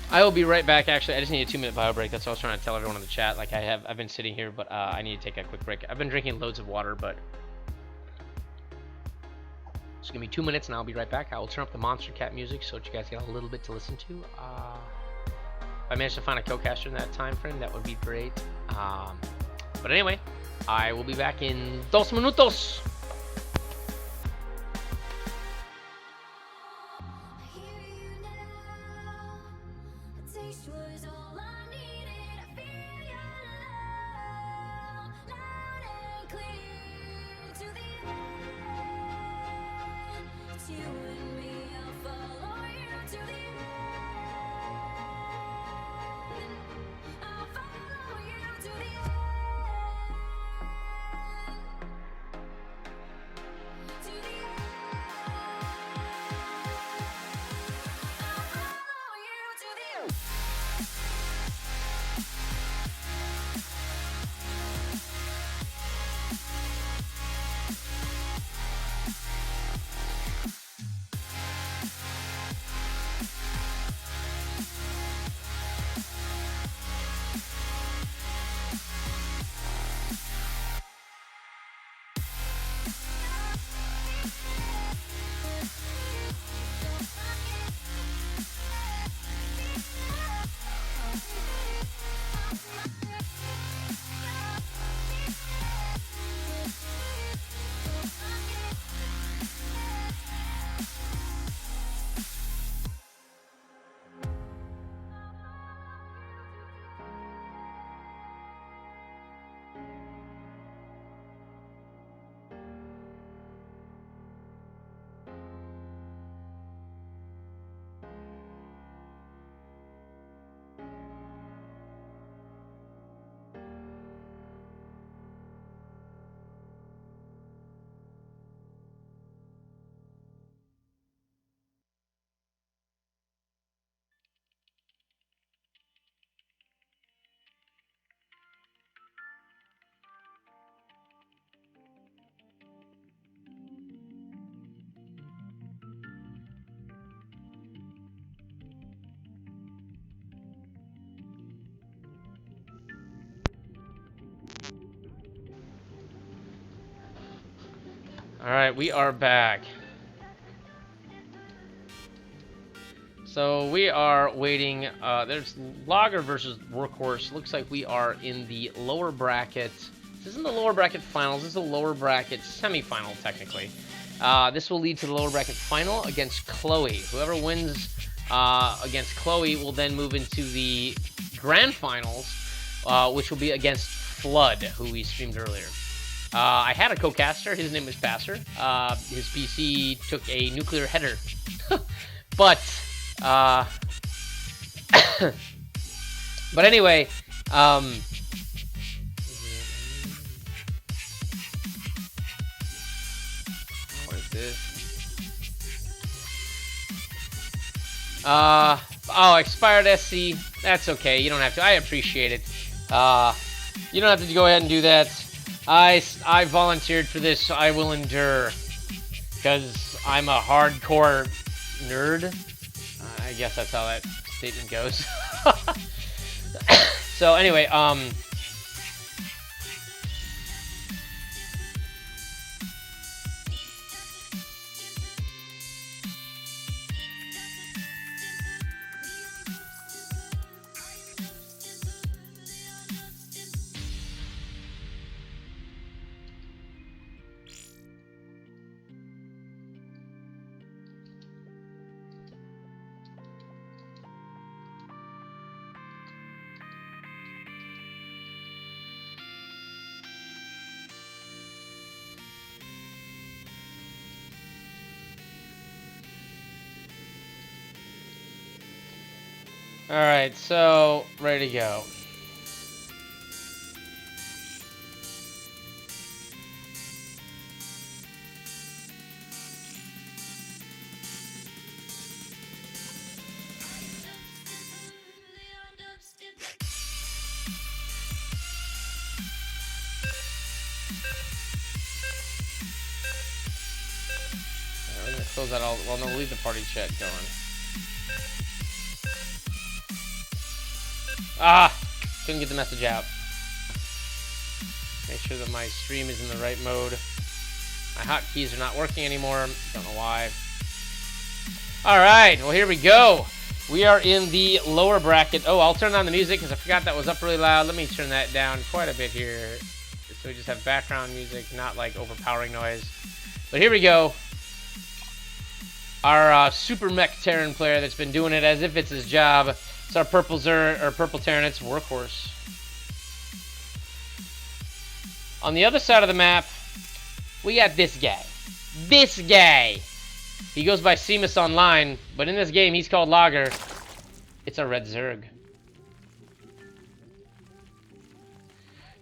I will be right back. Actually, I just need a 2-minute bio break. That's what I was trying to tell everyone in the chat. Like I've been sitting here, but I need to take a quick break. I've been drinking loads of water, but it's gonna be 2 minutes, and I'll be right back. I will turn up the Monster Cat music so that you guys get a little bit to listen to. If I manage to find a co-caster in that time frame, that would be great. But anyway, I will be back in 2 minutos. All right, we are back. So we are waiting. There's Lager versus Workhorse. Looks like we are in the lower bracket. This isn't the lower bracket finals. This is the lower bracket semifinal, technically. This will lead to the lower bracket final against Chloe. Whoever wins against Chloe will then move into the grand finals, which will be against Flood, who we streamed earlier. I had a co-caster. His name was Passer. His PC took a nuclear header. But anyway, what is this? Oh, expired SC. That's okay. You don't have to. I appreciate it. You don't have to go ahead and do that. I volunteered for this, so I will endure. Because I'm a hardcore nerd. I guess that's how that statement goes. So anyway, alright, so ready to go. We're gonna close that all. Well, no, we'll leave the party chat going. Ah! Couldn't get the message out. Make sure that my stream is in the right mode. My hotkeys are not working anymore. Don't know why. Alright, well here we go. We are in the lower bracket. Oh, I'll turn on the music because I forgot that was up really loud. Let me turn that down quite a bit here. So we just have background music, not like overpowering noise. But here we go. Our super mech Terran player that's been doing it as if it's his job. It's our purple Terran, it's Workhorse. On the other side of the map, we got this guy. This guy! He goes by Seamus Online, but in this game he's called Lager. It's a red Zerg.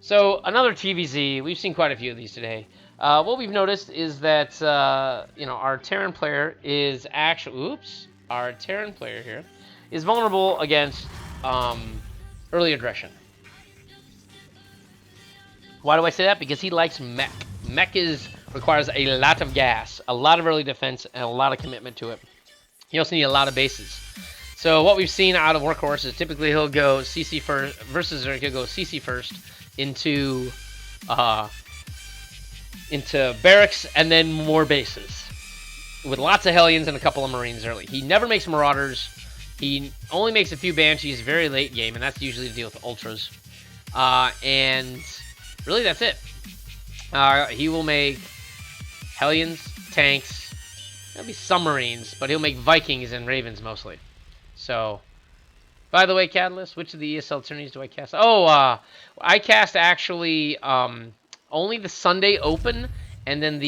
So, another TVZ. We've seen quite a few of these today. What we've noticed is that, you know, our Terran player is actually... Oops. Our Terran player here is vulnerable against early aggression. Why do I say that? Because he likes mech. Mech requires a lot of gas, a lot of early defense, and a lot of commitment to it. You also need a lot of bases. So what we've seen out of Workhorse is typically he'll go CC first versus, or he'll go CC first into barracks and then more bases with lots of Hellions and a couple of Marines early. He never makes Marauders. He only makes a few Banshees very late game, and that's usually to deal with Ultras. And really, that's it. He will make Hellions, tanks, there'll be some Marines, but he'll make Vikings and Ravens mostly. So, by the way, Catalyst, which of the ESL tourneys do I cast? Oh, I cast actually only the Sunday Open, and then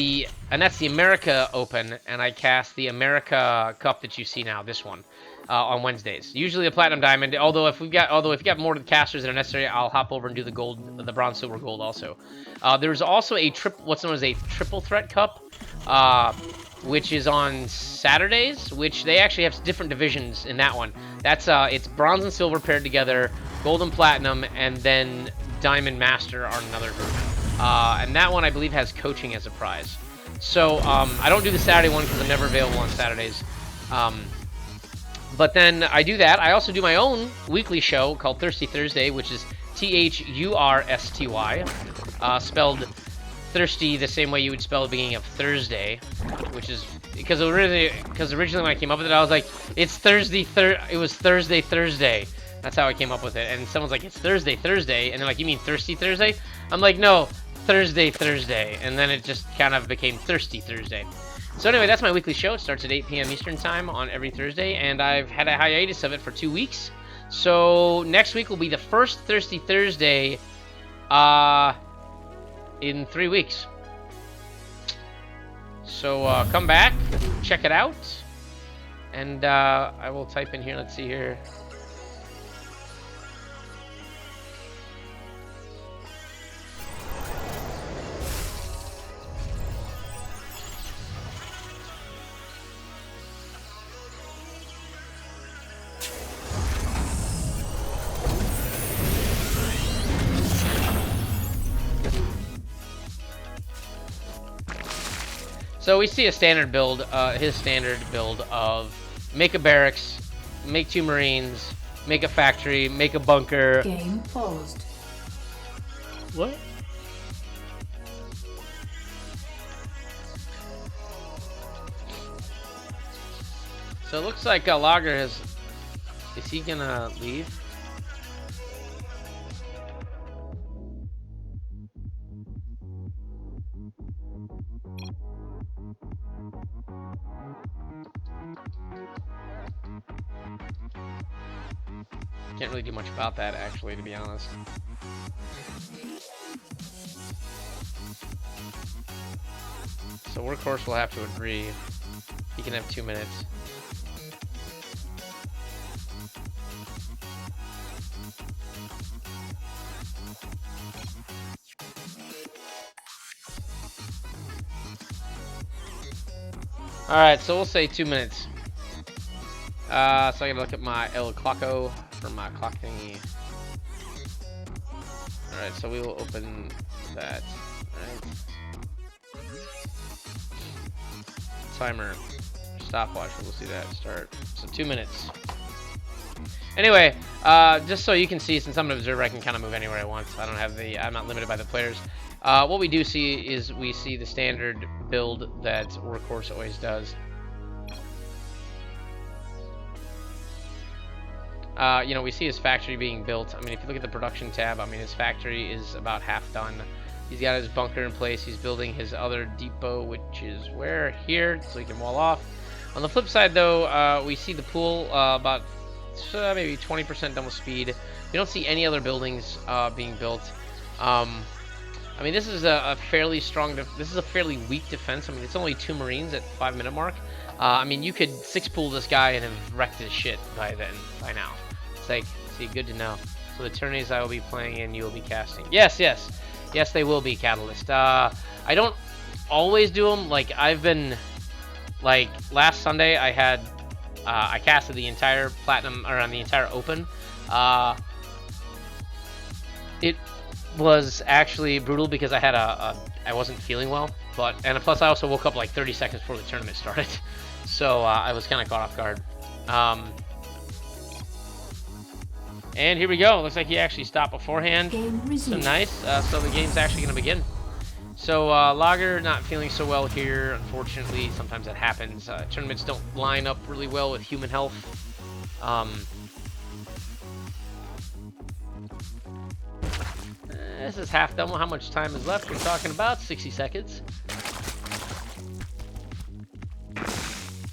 that's the America Open, and I cast the America Cup that you see now, this one. On Wednesdays, usually a platinum diamond. Although if we got more casters that are necessary, I'll hop over and do the gold, the bronze, silver, gold also. There's also a what's known as a triple threat cup, which is on Saturdays. Which they actually have different divisions in that one. That's it's bronze and silver paired together, gold and platinum, and then diamond master are another group. And that one I believe has coaching as a prize. So I don't do the Saturday one because I'm never available on Saturdays. But then I do that. I also do my own weekly show called Thirsty Thursday, which is THURSTY, spelled thirsty the same way you would spell the beginning of Thursday, which is because originally when I came up with it, I was like, it's Thursday. It was Thursday. That's how I came up with it. And someone's like, it's Thursday, and they're like, you mean Thirsty Thursday? I'm like, no, Thursday. And then it just kind of became Thirsty Thursday. So anyway, that's my weekly show. It starts at 8 p.m. Eastern time on every Thursday, and I've had a hiatus of it for 2 weeks. So next week will be the first Thirsty Thursday in 3 weeks. So come back, check it out, and I will type in here. Let's see here. So we see a standard build, his standard build of make a barracks, make 2 Marines, make a factory, make a bunker. Game paused. What? So it looks like Lager has... Is he gonna leave? Can't really do much about that, actually, to be honest. So Workhorse will have to agree. He can have 2 minutes. Alright, so we'll say 2 minutes. So I gotta look at my El Clocko for my clock thingy. Alright, so we will open that. Right. Timer. Stopwatch, we'll see that start. So 2 minutes. Anyway, just so you can see, since I'm an observer, I can kind of move anywhere I want. I'm not limited by the players. What we do see is we see the standard build that Workhorse always does. You know, we see his factory being built. I mean, if you look at the production tab, I mean, his factory is about half done. He's got his bunker in place. He's building his other depot, which is where? Here, so he can wall off. On the flip side, though, we see the pool about maybe 20% done with speed. We don't see any other buildings being built. I mean, this is a fairly strong, this is a fairly weak defense. I mean, it's only 2 Marines at 5-minute mark. I mean, you could 6-pool this guy and have wrecked his shit by now. It's like, see, good to know. So the tourneys I will be playing in, you will be casting. Yes, they will be, Catalyst. I don't always do them. Like, I've been, like, last Sunday I had, I casted the entire Platinum, or on the entire Open. It was actually brutal because I had I wasn't feeling well, and plus I also woke up like 30 seconds before the tournament started, so I was kind of caught off guard. And here we go. Looks like he actually stopped beforehand. So nice. So the game's actually going to begin. So Lager not feeling so well here, unfortunately. Sometimes that happens. Tournaments don't line up really well with human health. This is half done. How much time is left? We're talking about 60 seconds.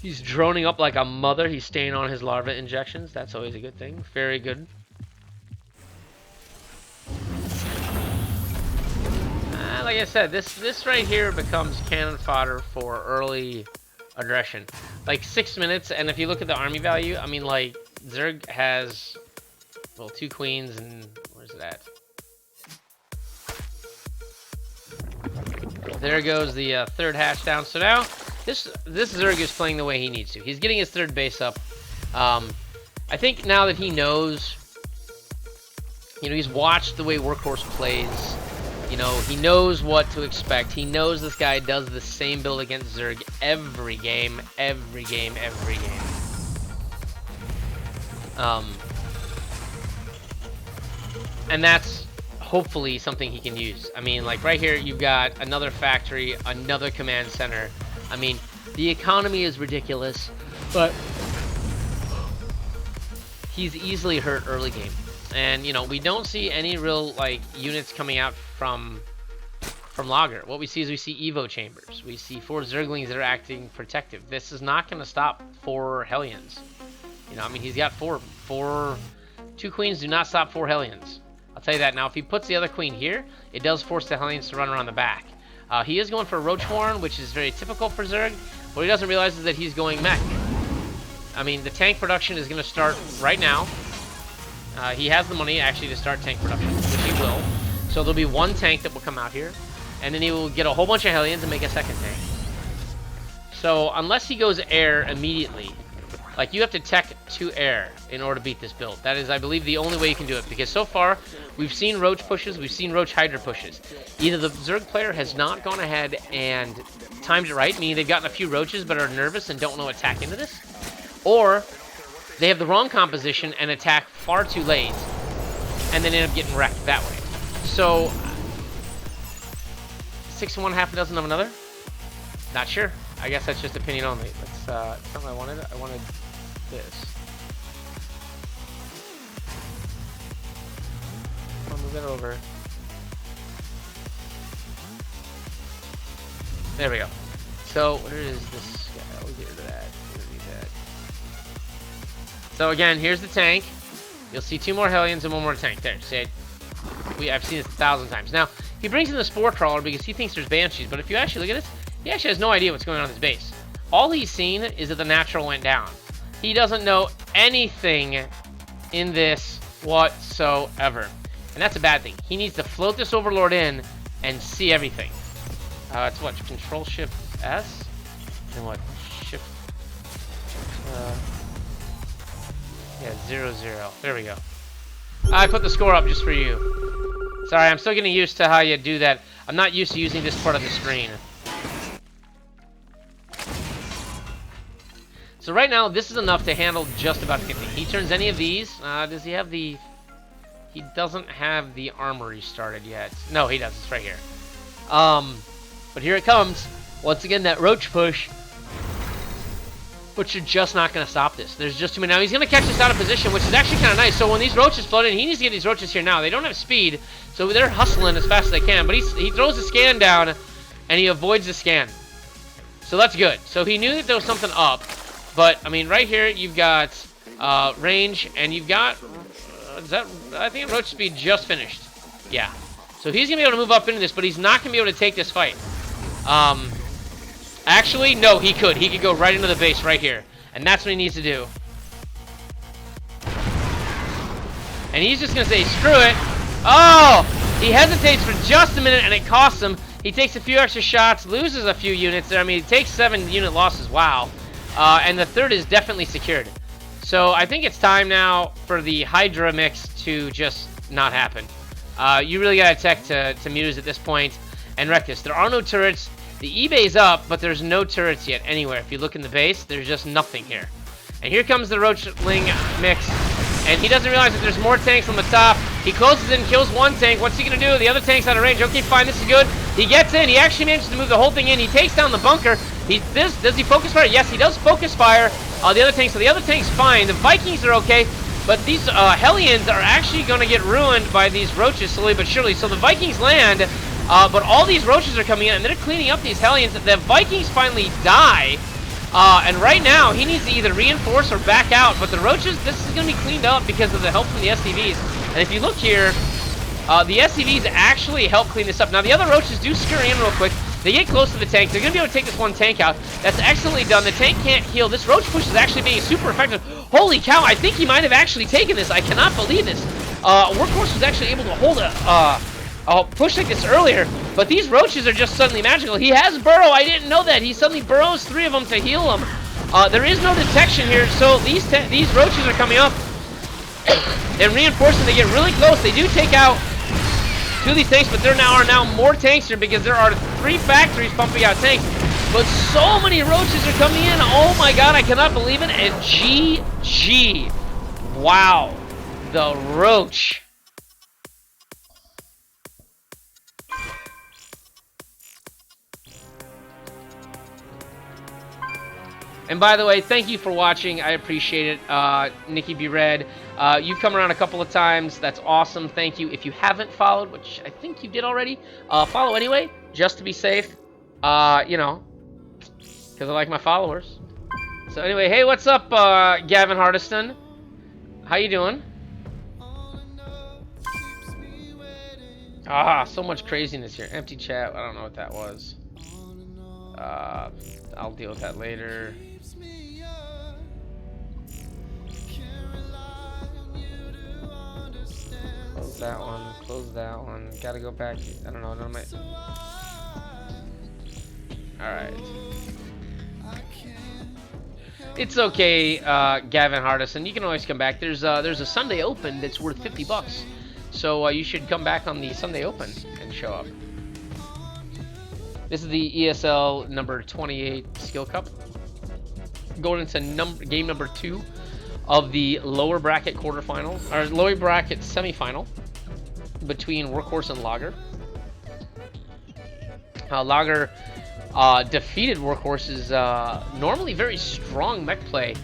He's droning up like a mother. He's staying on his larva injections. That's always a good thing. Very good. Like I said, this right here becomes cannon fodder for early aggression. Like 6 minutes, and if you look at the army value, I mean, like, Zerg has, well, 2 queens, and where's it at? There goes the 3rd hatch down. So now, this Zerg is playing the way he needs to. He's getting his 3rd base up. I think now that he knows, you know, he's watched the way Workhorse plays. You know, he knows what to expect. He knows this guy does the same build against Zerg every game. And that's hopefully something he can use. I mean, like right here, you've got another factory, another command center. I mean, the economy is ridiculous, but he's easily hurt early game. And, you know, we don't see any real, like, units coming out from Lager. What we see is we see Evo chambers. We see 4 Zerglings that are acting protective. This is not going to stop 4 Hellions. You know, I mean, he's got 4. 2 queens do not stop 4 Hellions. I'll tell you that. Now, if he puts the other queen here, it does force the Hellions to run around the back. He is going for a Roach Horn, which is very typical for Zerg. What he doesn't realize is that he's going mech. I mean, the tank production is going to start right now. He has the money, actually, to start tank production, which he will. So there'll be 1 tank that will come out here. And then he will get a whole bunch of Hellions and make a second tank. So unless he goes air immediately, like you have to tech to air in order to beat this build. That is, I believe, the only way you can do it. Because so far, we've seen Roach pushes, we've seen Roach Hydra pushes. Either the Zerg player has not gone ahead and timed it right, meaning they've gotten a few Roaches but are nervous and don't know to attack into this. Or they have the wrong composition and attack far too late and then end up getting wrecked that way. So 6 and 1, half a dozen of another? Not sure. I guess that's just opinion only. That's not what I wanted. I wanted this. I'll move it over. There we go. So where is this guy? I'll get rid of that. So again, here's the tank. You'll see 2 more Hellions and 1 more tank. There, see, I've seen this 1,000 times. Now, he brings in the Spore Crawler because he thinks there's Banshees, but if you actually look at this, he actually has no idea what's going on in his base. All he's seen is that the natural went down. He doesn't know anything in this whatsoever. And that's a bad thing. He needs to float this Overlord in and see everything. It's what? Control Shift S? And what? Shift... yeah, 0, 0. There we go. I put the score up just for you. Sorry, I'm still getting used to how you do that. I'm not used to using this part of the screen. So right now, this is enough to handle just about anything. He turns any of these. Does he have the... He doesn't have the armory started yet. No, he does. It's right here. But here it comes. Once again, that Roach push. But you're just not going to stop this. There's just too many. Now, he's going to catch this out of position, which is actually kind of nice. So when these Roaches float in, he needs to get these Roaches here now. They don't have speed, so they're hustling as fast as they can. But he throws the scan down, and he avoids the scan. So that's good. So he knew that there was something up. But, I mean, right here, you've got range, and you've got... I think Roach speed just finished. Yeah. So he's going to be able to move up into this, but he's not going to be able to take this fight. Actually, no, he could. He could go right into the base right here. And that's what he needs to do. And he's just going to say, screw it. Oh! He hesitates for just a minute, and it costs him. He takes a few extra shots, loses a few units there. I mean, he takes 7 unit losses. Wow. And the third is definitely secured. So I think it's time now for the Hydra mix to just not happen. You really got to tech to Muse at this point and wreck this. There are no turrets. The eBay's up, but there's no turrets yet anywhere. If you look in the base, there's just nothing here. And here comes the Roachling mix. And he doesn't realize that there's more tanks on the top. He closes in, kills 1 tank. What's he going to do? The other tank's out of range. Okay, fine, this is good. He gets in. He actually manages to move the whole thing in. He takes down the bunker. Does he focus fire? Yes, he does focus fire. The other tank, so the other tank's fine. The Vikings are okay. But these Hellions are actually going to get ruined by these Roaches slowly but surely. So the Vikings land, but all these Roaches are coming in, and they're cleaning up these Hellions. The Vikings finally die, and right now, he needs to either reinforce or back out. But the Roaches, this is going to be cleaned up because of the help from the SCVs. And if you look here, the SCVs actually help clean this up. Now, the other Roaches do scurry in real quick. They get close to the tank. They're going to be able to take this 1 tank out. That's excellently done. The tank can't heal. This Roach push is actually being super effective. Holy cow, I think he might have actually taken this. I cannot believe this. Workhorse was actually able to hold a push like this earlier, but these Roaches are just suddenly magical. He has Burrow. I didn't know that. He suddenly burrows 3 of them to heal them. There is no detection here, so these Roaches are coming up and reinforcing. They get really close. They do take out 2 of these tanks, but there are now more tanks here because there are 3 factories pumping out tanks. But so many Roaches are coming in. Oh my god, I cannot believe it. And GG. Wow. The Roach. And by the way, thank you for watching. I appreciate it. Nikki B. Red, you've come around a couple of times. That's awesome. Thank you. If you haven't followed, which I think you did already, follow anyway, just to be safe. You know, because I like my followers. So anyway, hey, what's up, Gavin Hardiston? How you doing? So much craziness here. Empty chat. I don't know what that was. I'll deal with that later. Close that one. Close that one. Gotta go back. I don't know. None of my. All right. It's okay, Gavin Hardison. You can always come back. There's a Sunday Open that's worth $50, so you should come back on the Sunday Open and show up. This is the ESL number 28 Skill Cup. Going into game number 2 of the lower bracket quarterfinal, or lower bracket semifinal between Workhorse and Lager. Lager defeated Workhorse's normally very strong mech play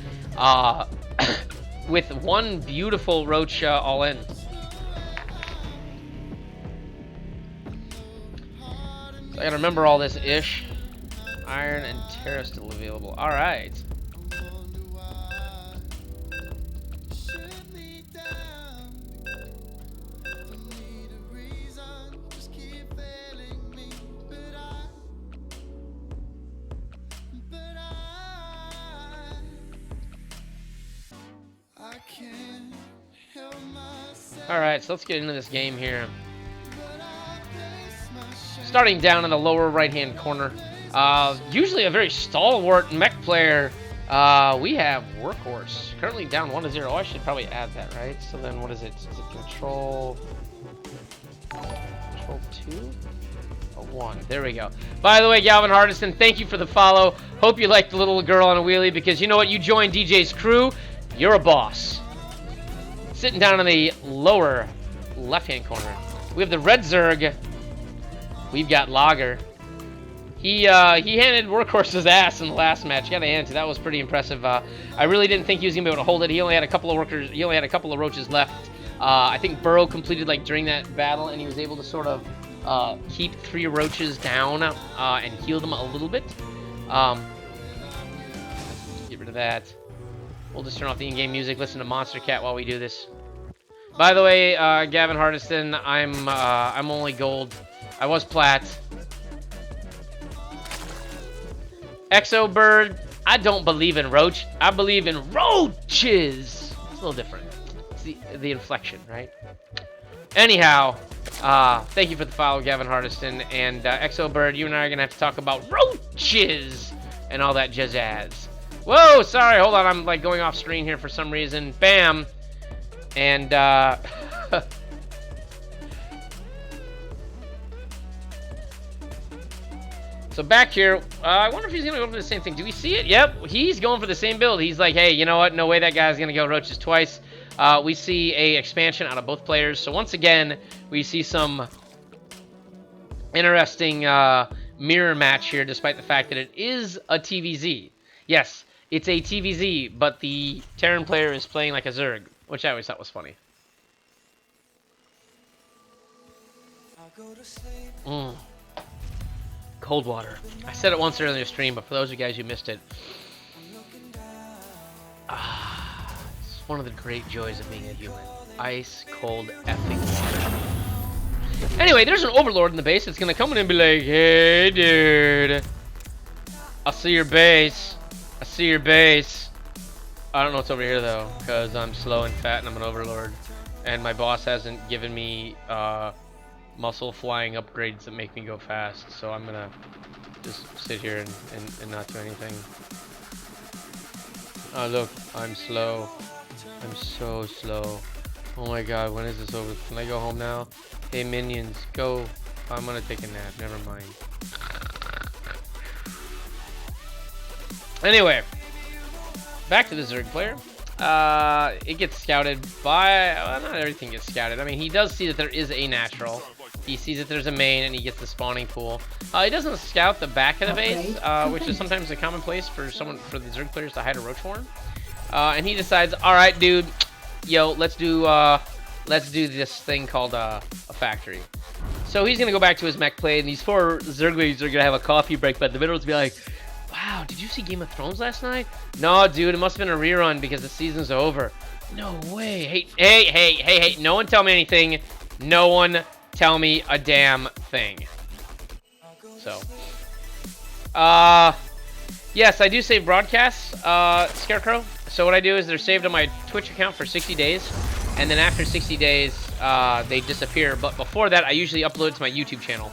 with one beautiful Roach all in. So I gotta remember all this ish. Iron and Terra still available. All right. Alright, so let's get into this game here. Starting down in the lower right-hand corner. Usually a very stalwart mech player. We have Workhorse. Currently down 1-0. Oh, I should probably add that, right? So then what is it? Is it control 2? 1. There we go. By the way, Galvin Hardison, thank you for the follow. Hope you like the little girl on a wheelie, because you know what? You joined DJ's crew. You're a boss. Sitting down in the lower left-hand corner, we have the Red Zerg. We've got Lager. He handed Workhorse's ass in the last match. Gotta hand it. That was pretty impressive. I really didn't think he was gonna be able to hold it. He only had a couple of workers. He only had a couple of roaches left. I think Burrow completed like during that battle, and he was able to sort of keep 3 roaches down and heal them a little bit. Get rid of that. We'll just turn off the in-game music, listen to Monster Cat while we do this. By the way, Gavin Hardiston, I'm only gold. I was plat. Exo Bird, I don't believe in roach. I believe in roaches. It's a little different. It's the inflection, right? Anyhow, thank you for the follow, Gavin Hardiston. And Exo Bird, you and I are going to have to talk about roaches and all that jazz. Whoa, sorry, hold on, I'm like going off screen here for some reason. Bam. And so back here, I wonder if he's gonna go for the same thing. Do we see it? Yep, he's going for the same build. He's like, hey, you know what? No way that guy's gonna go roaches twice. We see a expansion out of both players. So once again, we see some interesting mirror match here, despite the fact that it is a TVZ. Yes, it's a TVZ, but the Terran player is playing like a Zerg, which I always thought was funny. Cold water. I said it once earlier in the stream, but for those of you guys who missed it, it's one of the great joys of being a human. Ice cold effing water. Anyway, there's an overlord in the base that's gonna come in and be like, hey dude, I see your base. I see your base. I don't know what's over here though, because I'm slow and fat and I'm an overlord. And my boss hasn't given me muscle flying upgrades that make me go fast. So I'm gonna just sit here and not do anything. Oh look, I'm slow. I'm so slow. Oh my god, when is this over? Can I go home now? Hey minions, go. I'm gonna take a nap, never mind. Anyway, back to the Zerg player. It gets scouted by... not everything gets scouted. I mean, he does see that there is a natural. He sees that there's a main, and he gets the spawning pool. He doesn't scout the back of the base, which is sometimes a common place for the Zerg players to hide a roach horn. And he decides, all right, dude, yo, let's do this thing called a factory. So he's gonna go back to his mech play, and these 4 Zerglings are gonna have a coffee break, but in the middle to be like, wow, did you see Game of Thrones last night? No, dude, it must have been a rerun because the season's over. No way. Hey, no one tell me anything. No one tell me a damn thing. So, yes, I do save broadcasts, Scarecrow. So what I do is they're saved on my Twitch account for 60 days, and then after 60 days, they disappear. But before that, I usually upload it to my YouTube channel.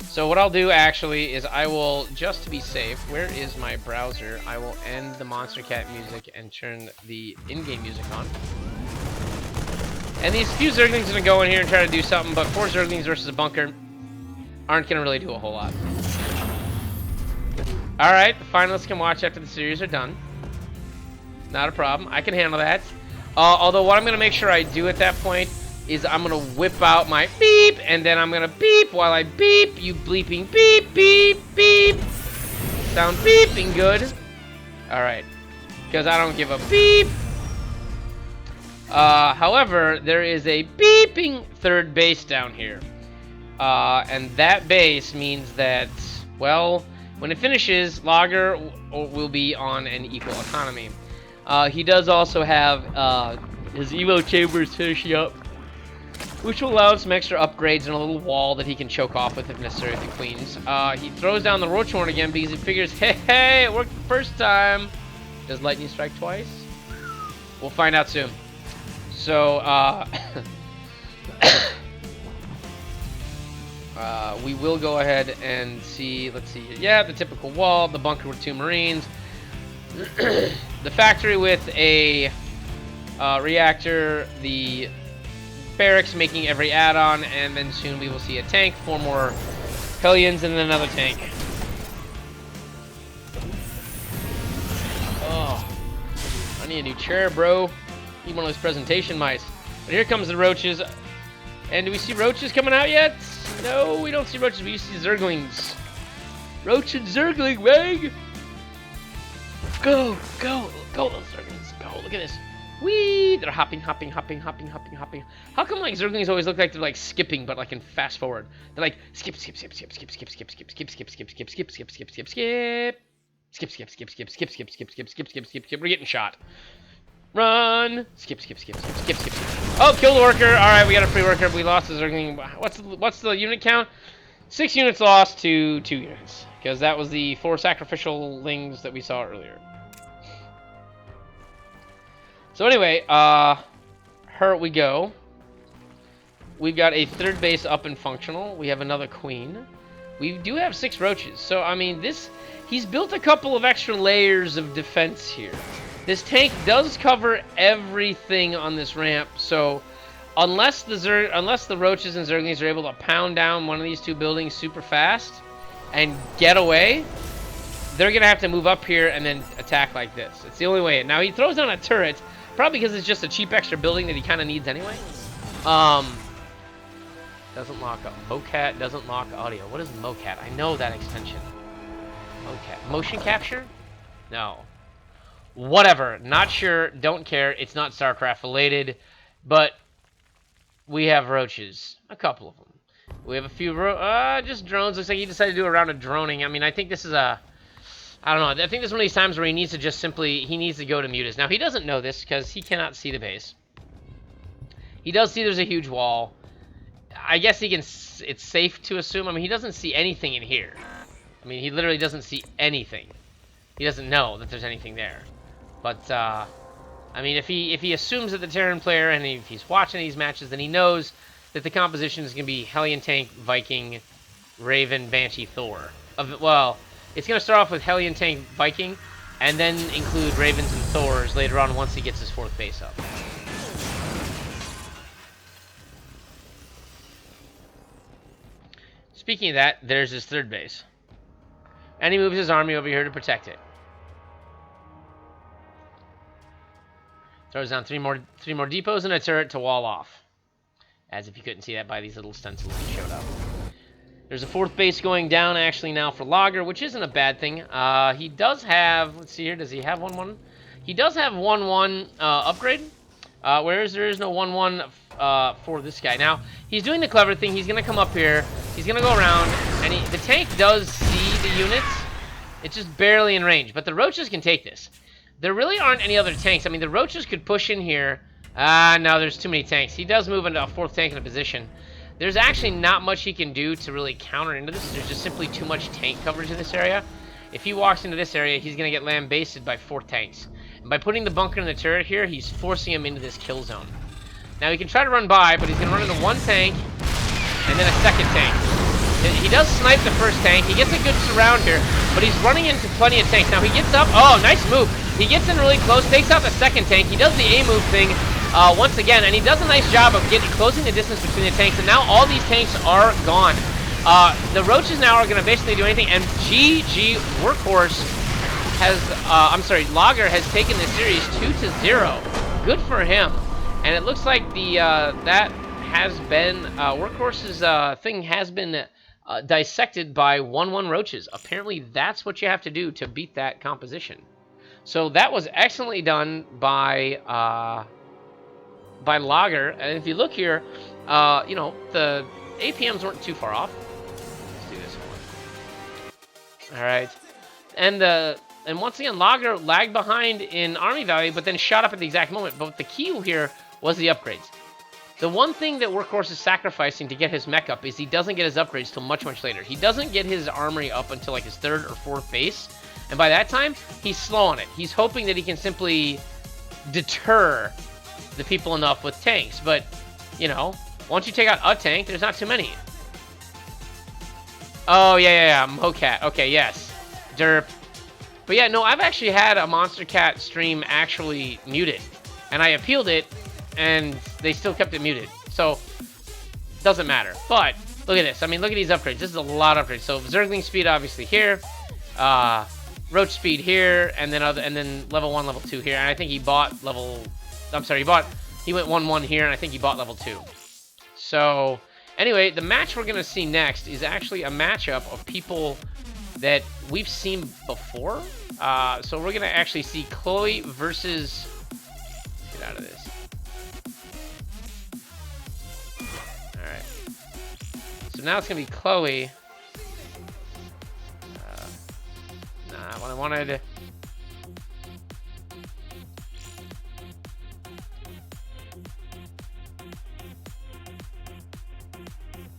So what I'll do actually is I will, just to be safe, where is my browser? I will end the Monster Cat music and turn the in-game music on. And these few Zerglings are going to go in here and try to do something, but 4 Zerglings versus a bunker aren't going to really do a whole lot. Alright, the finalists can watch after the series are done. Not a problem. I can handle that. Although what I'm going to make sure I do at that point is I'm going to whip out my beep, and then I'm going to beep while I beep. You bleeping beep, beep, beep. Sound beeping good. Alright. Because I don't give a beep. However, there is a beeping third base down here. And that base means that, well, when it finishes, Lager will be on an equal economy. He does also have his Evo chambers finishing up, which will allow some extra upgrades and a little wall that he can choke off with if necessary with the queens. He throws down the Roach Horn again because he figures, hey, it worked the first time. Does lightning strike twice? We'll find out soon. So, we will go ahead and see, let's see here. Yeah, the typical wall, the bunker with 2 Marines, the factory with a reactor, the barracks making every add-on, and then soon we will see a tank, 4 more Hellions, and then another tank. Oh, I need a new chair, bro. Need one of those presentation mice. But here comes the roaches. And do we see roaches coming out yet? No, we don't see roaches. We see Zerglings. Roach and Zergling, Meg! Go, those Zerglings. Go, look at this. Whee! They're hopping. How come like Zerglings always look like they're like skipping, but like in fast forward? They're like skip. We're getting shot. Run! Skip. Oh, kill the worker. All right, we got a free worker. We lost the Zergling. What's the unit count? 6 units lost to 2 units, because that was the 4 sacrificial lings that we saw earlier. So anyway, here we go. We've got a third base up and functional. We have another queen. We do have 6 roaches. So I mean, he's built a couple of extra layers of defense here. This tank does cover everything on this ramp, so unless the roaches and Zerglings are able to pound down one of these 2 buildings super fast and get away, they're going to have to move up here and then attack like this. It's the only way. Now, he throws down a turret, probably because it's just a cheap extra building that he kind of needs anyway. Doesn't lock up. MoCat doesn't lock audio. What is MoCat? I know that extension. MoCat. Motion capture? No. Whatever, not sure, don't care, it's not StarCraft related, but we have roaches, a couple of them. We have a few, just drones. Looks like he decided to do a round of droning. I mean, I think this is I don't know, I think this is one of these times where he needs to just simply, he needs to go to mutas. Now, he doesn't know this because he cannot see the base. He does see there's a huge wall. I guess it's safe to assume, I mean, he doesn't see anything in here. I mean, he literally doesn't see anything. He doesn't know that there's anything there. But, I mean, if he assumes that the Terran player, and if he's watching these matches, then he knows that the composition is going to be Hellion, Tank, Viking, Raven, Banshee, Thor. Well, it's going to start off with Hellion, Tank, Viking, and then include Ravens and Thors later on once he gets his 4th base up. Speaking of that, there's his 3rd base. And he moves his army over here to protect it. Throws down three more depots and a turret to wall off. as if you couldn't see that by these little stencils that showed up. There's a 4th base going down actually now for Lager, which isn't a bad thing. He does have, let's see here, does he have 1-1? He does have 1-1 upgrade, whereas there is no 1-1 for this guy. Now, he's doing the clever thing. He's going to come up here. He's going to go around, and the tank does see the units. It's just barely in range, but the Roaches can take this. There really aren't any other tanks. I mean, the Roaches could push in here. No, there's too many tanks. He does move into a 4th tank in a position. There's actually not much he can do to really counter into this. There's just simply too much tank coverage in this area. If he walks into this area, he's going to get lambasted by 4 tanks. And by putting the bunker in the turret here, he's forcing him into this kill zone. Now, he can try to run by, but he's going to run into 1 tank and then a 2nd tank. He does snipe the 1st tank. He gets a good surround here, but he's running into plenty of tanks. Now, he gets up. Oh, nice move. He gets in really close, takes out the 2nd tank. He does the A move thing once again, and he does a nice job of closing the distance between the tanks, and now all these tanks are gone. The Roaches now are going to basically do anything, and GG Workhorse has, Lager has taken this series 2-0. Good for him. And it looks like that has been, Workhorse's thing has been dissected by 1-1 Roaches. Apparently that's what you have to do to beat that composition. So that was excellently done by Lager. And if you look here, you know, the APMs weren't too far off. Let's do this one. All right. And once again, Lager lagged behind in army value, but then shot up at the exact moment. But the key here was the upgrades. The one thing that Workhorse is sacrificing to get his mech up is he doesn't get his upgrades till much, much later. He doesn't get his armory up until like his 3rd or 4th base. And by that time, he's slow on it. He's hoping that he can simply deter the people enough with tanks. But, you know, once you take out a tank, there's not too many. Oh, yeah. Mocat. Okay, yes. Derp. But yeah, no, I've actually had a Monster Cat stream actually muted. And I appealed it, and they still kept it muted. So, doesn't matter. But, look at this. I mean, look at these upgrades. This is a lot of upgrades. So, Zergling speed, obviously, here. Roach speed here, and then level 1, level 2 here. And I think he bought level... I'm sorry, he went 1-1 here, and I think he bought level 2. So, anyway, the match we're going to see next is actually a matchup of people that we've seen before. So we're going to actually see Chloe versus... Let's get out of this. Alright. So now it's going to be Chloe. What I wanted...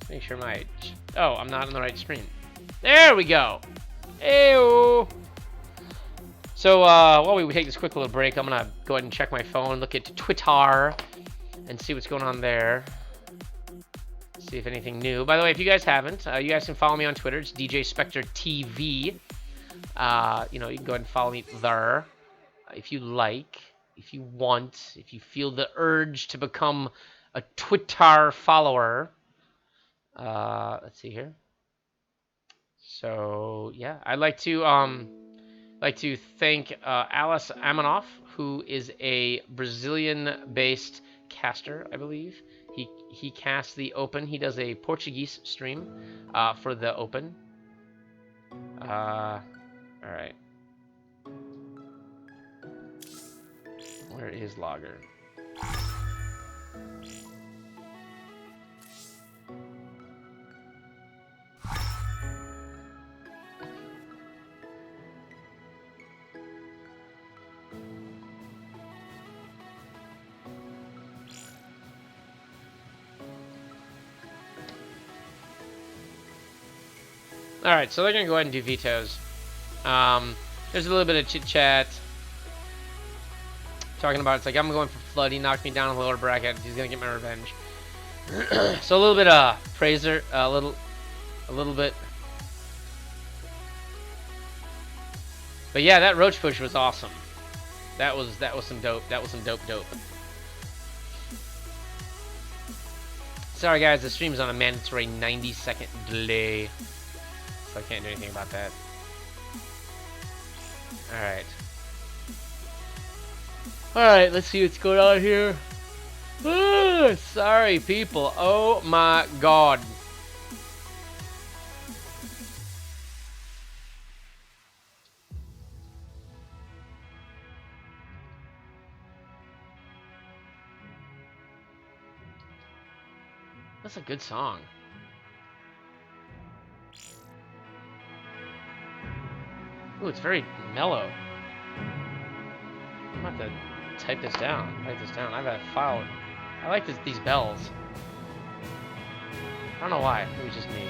Make sure my... Oh, I'm not on the right screen. There we go. Ew. So, while we take this quick little break, I'm going to go ahead and check my phone, look at Twitter, and see what's going on there. See if anything new. By the way, if you guys haven't, you guys can follow me on Twitter. It's DJ Spectre TV. You know, you can go ahead and follow me there. If you like, if you want, if you feel the urge to become a Twitter follower. Let's see here. So yeah, I'd like to thank Alice Amanoff, who is a Brazilian-based caster, I believe. He casts the Open. He does a Portuguese stream for the Open. All right. Where is Lager? Alright, so they're going to go ahead and do vetoes. There's a little bit of chit-chat. Talking about, it's like, I'm going for Flood. He knocked me down in the lower bracket. He's going to get my revenge. So a little bit of praiser. A little bit. But yeah, that roach push was awesome. That was some dope. That was some dope. Sorry guys, the stream's on a mandatory 90-second delay. So I can't do anything about that. Alright, let's see what's going on here. Sorry, people. Oh my god. That's a good song. Ooh, it's very mellow. I'm about to type this down. Write this down. I've got a file. I like these bells. I don't know why. It was just me.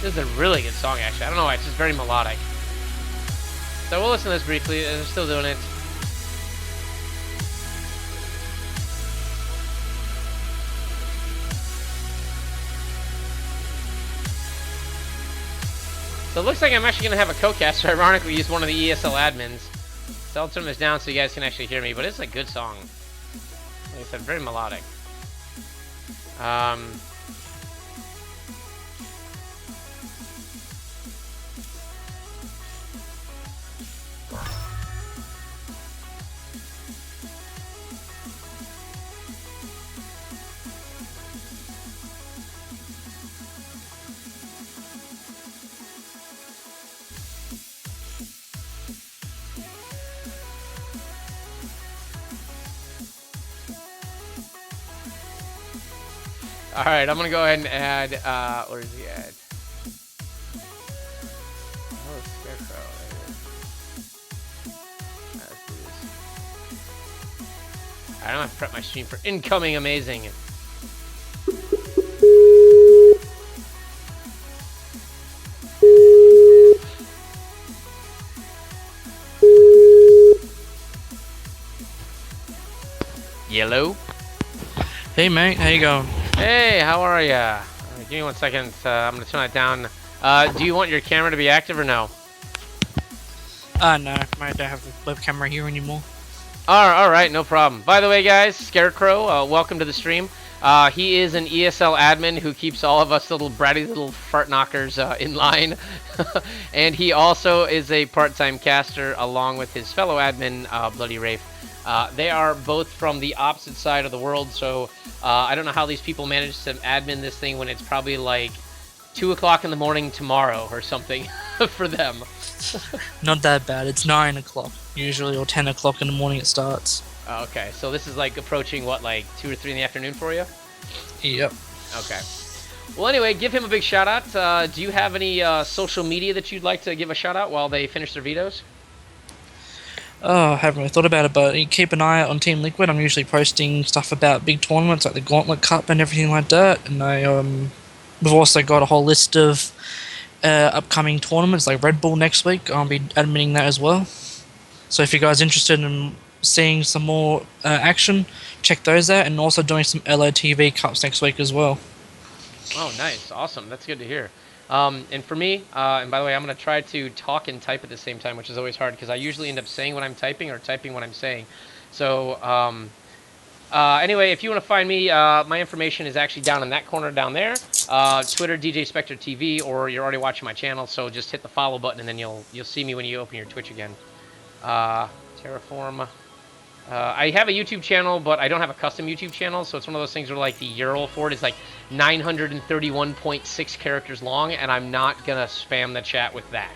This is a really good song, actually. I don't know why. It's just very melodic. So we'll listen to this briefly. They're still doing it. So it looks like I'm actually going to have a co-caster, ironically use one of the ESL admins. So I'll turn this down so you guys can actually hear me, but it's a good song. Like I said, very melodic. Alright, I'm gonna go ahead and add, where is he at? Oh, Scarecrow. Let's do this. Alright, I'm gonna prep my stream for incoming amazing. Yellow? Hey mate, how you going? Hey, how are ya? Give me 1 second. I'm gonna turn that down. Do you want your camera to be active or no? No, I don't have a web camera here anymore. All right, no problem. By the way, guys, Scarecrow, welcome to the stream. He is an ESL admin who keeps all of us little bratty little fart knockers in line. And he also is a part-time caster along with his fellow admin, Bloody Rafe. They are both from the opposite side of the world, so I don't know how these people manage to admin this thing when it's probably like 2 o'clock in the morning tomorrow or something for them. Not that bad. It's 9 o'clock usually, or 10 o'clock in the morning it starts. Okay, so this is like approaching what, like 2 or 3 in the afternoon for you? Yep. Okay. Well, anyway, give him a big shout out. Do you have any social media that you'd like to give a shout out while they finish their vetoes? Oh, I haven't really thought about it, but you keep an eye out on Team Liquid. I'm usually posting stuff about big tournaments like the Gauntlet Cup and everything like that. And we've also got a whole list of upcoming tournaments like Red Bull next week. I'll be admitting that as well. So if you guys are interested in seeing some more action, check those out. And also doing some LOTV Cups next week as well. Oh, nice. Awesome. That's good to hear. And for me, and by the way, I'm going to try to talk and type at the same time, which is always hard because I usually end up saying what I'm typing or typing what I'm saying. So anyway, if you want to find me, my information is actually down in that corner down there. Twitter, DJ Spectre TV, or you're already watching my channel, so just hit the follow button and then you'll see me when you open your Twitch again. Terraform. I have a YouTube channel, but I don't have a custom YouTube channel, so it's one of those things where like the URL for it is like 931.6 characters long, and I'm not gonna spam the chat with that.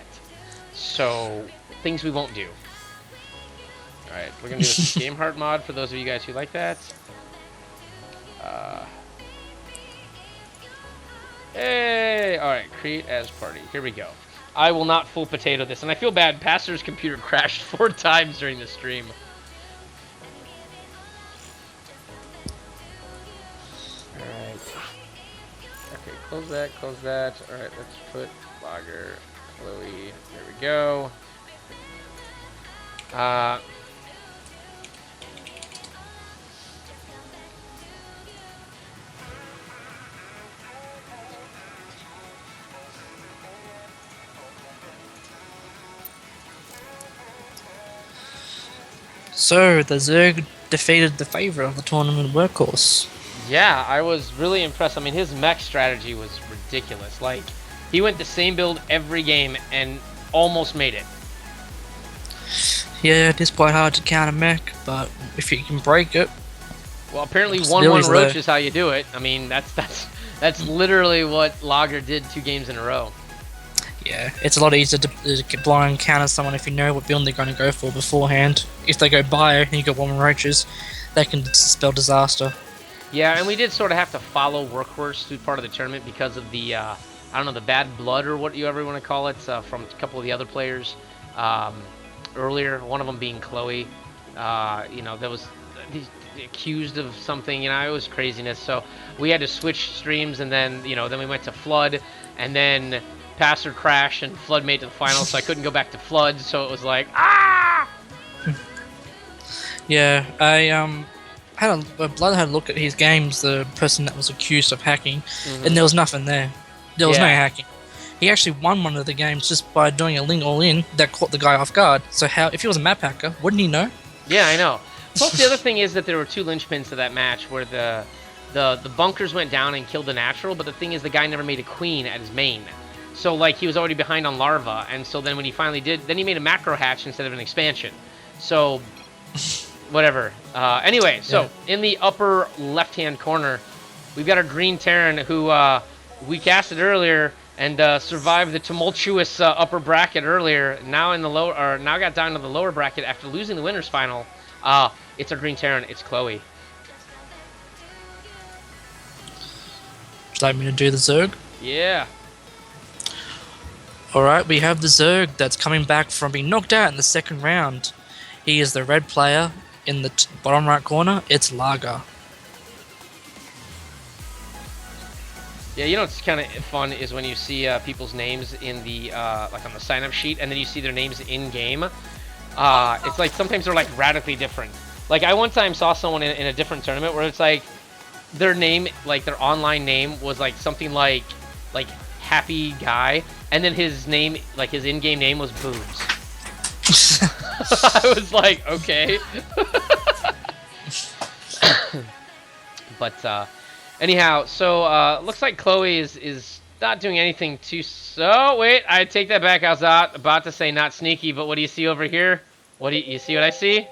So, things we won't do. Alright, we're gonna do this Game Heart mod for those of you guys who like that. Hey! Alright, create as party. Here we go. I will not full potato this, and I feel bad. Pastor's computer crashed 4 times during the stream. Okay, close that, close that. Alright, let's put Logger, Chloe, there we go. So the Zerg defeated the favorite of the tournament, Workhorse. Yeah, I was really impressed. I mean, his mech strategy was ridiculous. Like, he went the same build every game and almost made it. Yeah, it is quite hard to counter mech, but if you can break it. Well, apparently Still 1-1 is Roach there. is how you do it. I mean, that's literally what Lager did 2 games in a row. Yeah, it's a lot easier to blind counter someone if you know what build they're going to go for beforehand. If they go bio and you got 1 Roaches, they can spell disaster. Yeah, and we did sort of have to follow Workhorse through part of the tournament because of the, I don't know, the bad blood or what you ever want to call it from a couple of the other players earlier. One of them being Chloe. That was accused of something. It was craziness. So we had to switch streams, and then then we went to Flood, and then Passer crashed, and Flood made it to the finals. So I couldn't go back to Flood. So it was like Yeah, I Blood had a look at his games, the person that was accused of hacking, and there was nothing there. There was no Yeah. hacking. He actually won one of the games just by doing a link all-in that caught the guy off guard. So if he was a map hacker, wouldn't he know? Yeah, I know. Plus, the other thing is that there were 2 linchpins to that match where the bunkers went down and killed the natural, but the thing is the guy never made a queen at his main. So, like, he was already behind on larva, and so then when he finally did, then he made a macro hatch instead of an expansion. So, whatever. Anyway, so in the upper left-hand corner, we've got our Green Terran who we casted earlier and survived the tumultuous upper bracket earlier. Now in the now got down to the lower bracket after losing the winners final. It's our Green Terran. It's Chloe. Would you like me to do the Zerg? Yeah. Alright, we have the Zerg that's coming back from being knocked out in the second round. He is the red player in the bottom right corner. It's Lager. Yeah, what's kind of fun is when you see people's names in the like on the sign-up sheet, and then you see their names in game. It's like sometimes they're like radically different. Like I one time saw someone in a different tournament where it's like their name, like their online name was like something like Happy Guy, and then his name, like his in-game name was Boobs. I was like, okay. But anyhow, so looks like Chloe is not doing anything too. So wait, I take that back. I was about to say not sneaky, but what do you see over here? What do you see? What I see?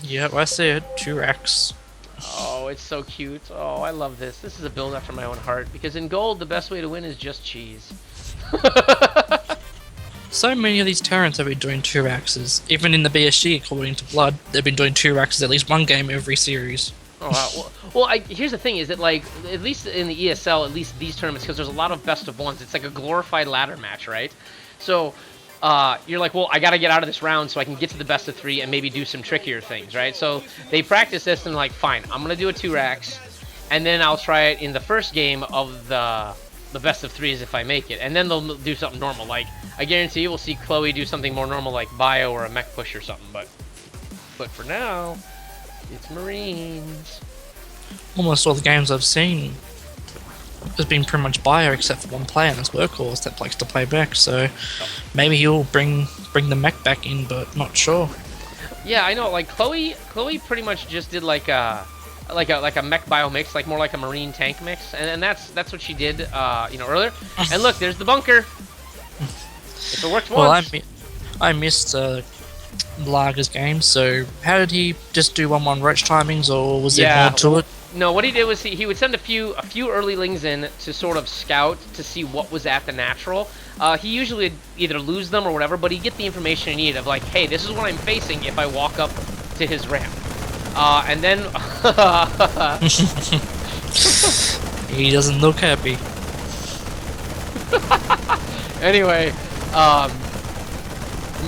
Yep, I see it. 2 racks. Oh, it's so cute. Oh, I love this. This is a build after my own heart because in gold, the best way to win is just cheese. So many of these Terrans have been doing 2 axes. Even in the BSG, according to Blood, they've been doing 2 axes at least 1 game every series. Oh wow. Well, here's the thing: is that like at least in the ESL, at least these tournaments, because there's a lot of best of ones. It's like a glorified ladder match, right? So you're like, well, I got to get out of this round so I can get to the best of 3 and maybe do some trickier things, right? So they practice this and like, fine, I'm gonna do a 2 racks, and then I'll try it in the first game of the best of 3s if I make it, and then they'll do something normal. Like I guarantee you, we'll see Chloe do something more normal like bio or a mech push or something. But for now, it's Marines. Almost all the games I've seen has been pretty much bio except for 1 player, and it's Workhorse that likes to play back, so maybe he'll bring the mech back in, but not sure. Yeah, I know. Like Chloe pretty much just did like a mech bio mix, like more like a marine tank mix, and that's what she did, earlier. And look, there's the bunker. If it works Well, once. I missed Lager's game, so how did he just do 1-1 roach timings, or was there more to it? No, what he did was he would send a few early lings in to sort of scout to see what was at the natural. He usually would either lose them or whatever, but he'd get the information he needed of like, hey, this is what I'm facing if I walk up to his ramp. And then He doesn't look happy. anyway,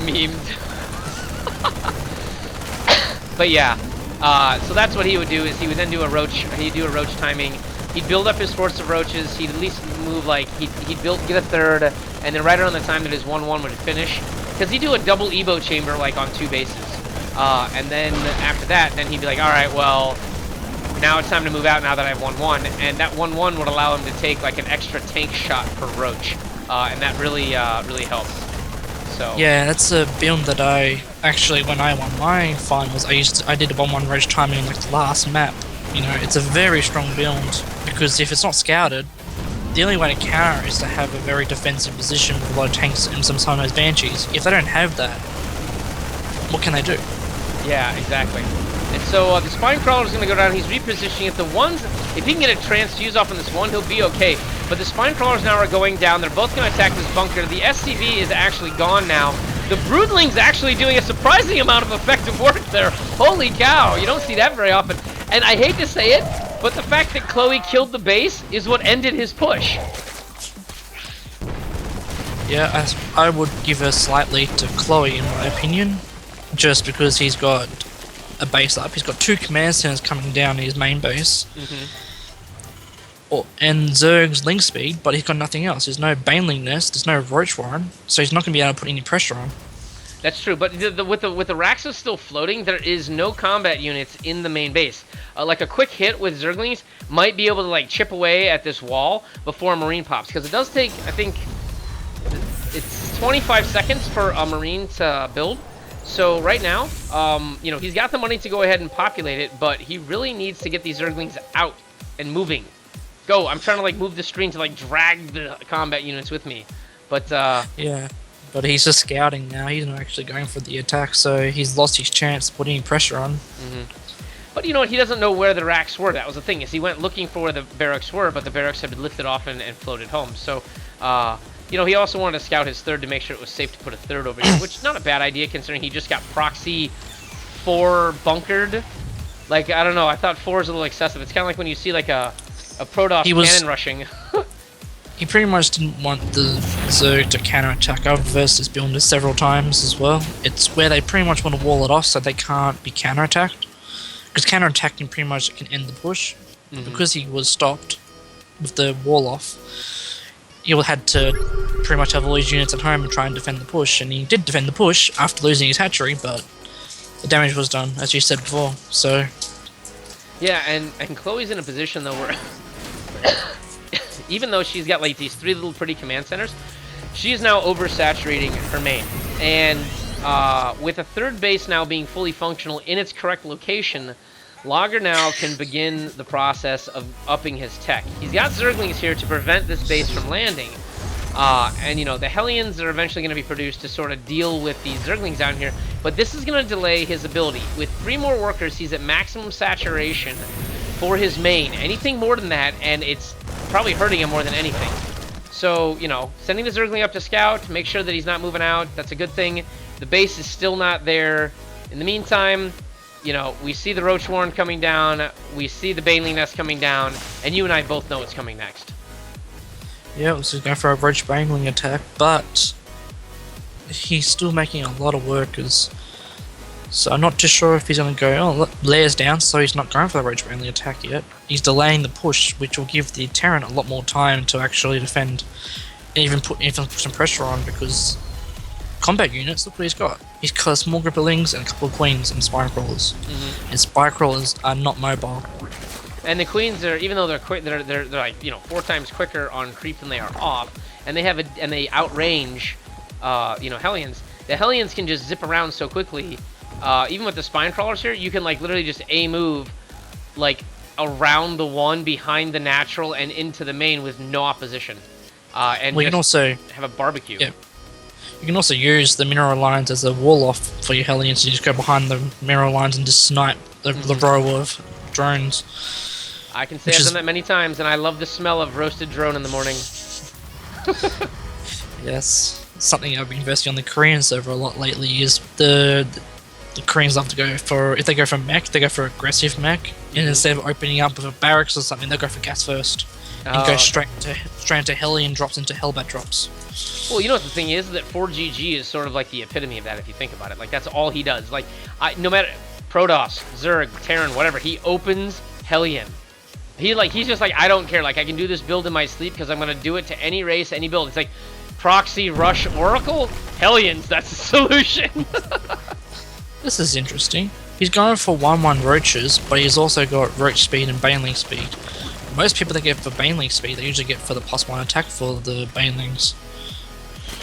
memed. But yeah, so that's what he would do is he would then do a roach. He'd do a roach timing. He'd build up his force of roaches. He'd at least move like he'd get a third, and then right around the time that his 1-1 would finish, because he'd do a double Evo chamber like on 2 bases. And then after that, then he'd be like, all right, well, now it's time to move out now that I have 1-1, and that 1-1 would allow him to take like an extra tank shot per roach, and that really helps. So Yeah, that's a build that I actually, when I won my finals, I did a 1-1 roach timing on like the last map. You know, it's a very strong build because if it's not scouted, the only way to counter is to have a very defensive position with a lot of tanks and sometimes banshees. If they don't have that, what can they do? yeah, exactly. And so the spine crawler is going to go down. He's repositioning it. The ones, if he can get a transfuse off on this one, he'll be okay. But the spine crawlers now are going down. They're both going to attack this bunker. The SCV is actually gone now. The broodling's actually doing a surprising amount of effective work there. Holy cow, you don't see that very often. And I hate to say it, but the fact that Chloe killed the base is what ended his push. Yeah, I would give a slight lead to Chloe in my opinion, just because he's got a base up. He's got 2 command centers coming down in his main base, and Zerg's link speed, but he's got nothing else. There's no Baneling Nest, there's no Roach Warren, so he's not going to be able to put any pressure on. That's true, but with the Raxus still floating, there is no combat units in the main base. Like a quick hit with Zerglings might be able to like chip away at this wall before a Marine pops, because it does take, I think, it's 25 seconds for a Marine to build. So right now, you know, he's got the money to go ahead and populate it, but he really needs to get these Zerglings out and moving. Go! I'm trying to like move the screen to like drag the combat units with me, but Yeah, but he's just scouting now. He's not actually going for the attack, so he's lost his chance of putting pressure on. But you know what? He doesn't know where the racks were. That was the thing, is he went looking for where the barracks were, but the barracks had been lifted off and floated home. So, you know, he also wanted to scout his third to make sure it was safe to put a third over here, which is not a bad idea considering he just got proxy 4 bunkered. Like, I don't know. I thought 4 is a little excessive. It's kind of like when you see like a Protoss cannon rushing. He pretty much didn't want the Zerg to counterattack. I've versed this build several times as well. It's where they pretty much want to wall it off so they can't be counterattacked. Because counterattacking pretty much can end the push. Because he was stopped with the wall off, he had to pretty much have all his units at home and try and defend the push. And he did defend the push after losing his hatchery, but the damage was done, as you said before. So Yeah, and Chloe's in a position though where even though she's got like these 3 little pretty command centers, she is now oversaturating her main. And with a third base now being fully functional in its correct location, Lager now can begin the process of upping his tech. He's got Zerglings here to prevent this base from landing. And, you know, the Hellions are eventually going to be produced to sort of deal with these Zerglings down here. But this is going to delay his ability. With 3 more workers, he's at maximum saturation for his main. Anything more than that, and it's probably hurting him more than anything. So, you know, sending the Zergling up to scout, make sure that he's not moving out. That's a good thing. The base is still not there. In the meantime, you know, we see the Roach Warren coming down. We see the Baneling Nest coming down. And you and I both know what's coming next. yeah, this is going for a Roach Baneling attack, but he's still making a lot of workers. So I'm not too sure if he's going to go, layers down, so he's not going for the Roach Baneling attack yet. He's delaying the push, which will give the Terran a lot more time to actually defend, and even put some pressure on, because combat units, look what he's got. He's got a small group of Lings and a couple of Queens and Spire Crawlers. And Spire Crawlers are not mobile. And the Queens are, even though they're quick, they're like, you know, 4 times quicker on creep than they are off, and they have and they outrange, you know, Hellions. The Hellions can just zip around so quickly. Even with the Spine Crawlers here, you can like literally just move like around the one behind the natural and into the main with no opposition. And you can also have a barbecue. Yeah. You can also use the mineral lines as a wall off for your Hellions. You just go behind the mineral lines and just snipe the row of drones. I can say I've done that many times, and I love the smell of roasted drone in the morning. Yes, something I've been investing on the Korean server a lot lately is the Koreans love to go for, if they go for mech, they go for aggressive mech, and instead of opening up with a barracks or something, they'll go for gas first. And go straight into Hellion drops into Hellbat drops. Well, you know what the thing is? That 4GG is sort of like the epitome of that if you think about it. Like, that's all he does. Like, no matter, Protoss, Zerg, Terran, whatever, he opens Hellion. He's just like, I don't care. Like, I can do this build in my sleep because I'm going to do it to any race, any build. It's like, Proxy, Rush, Oracle, Hellions, that's the solution. This is interesting. He's going for 1-1 Roaches, but he's also got Roach speed and Baneling speed. Most people that get for Baneling speed, they usually get for the +1 attack for the Banelings.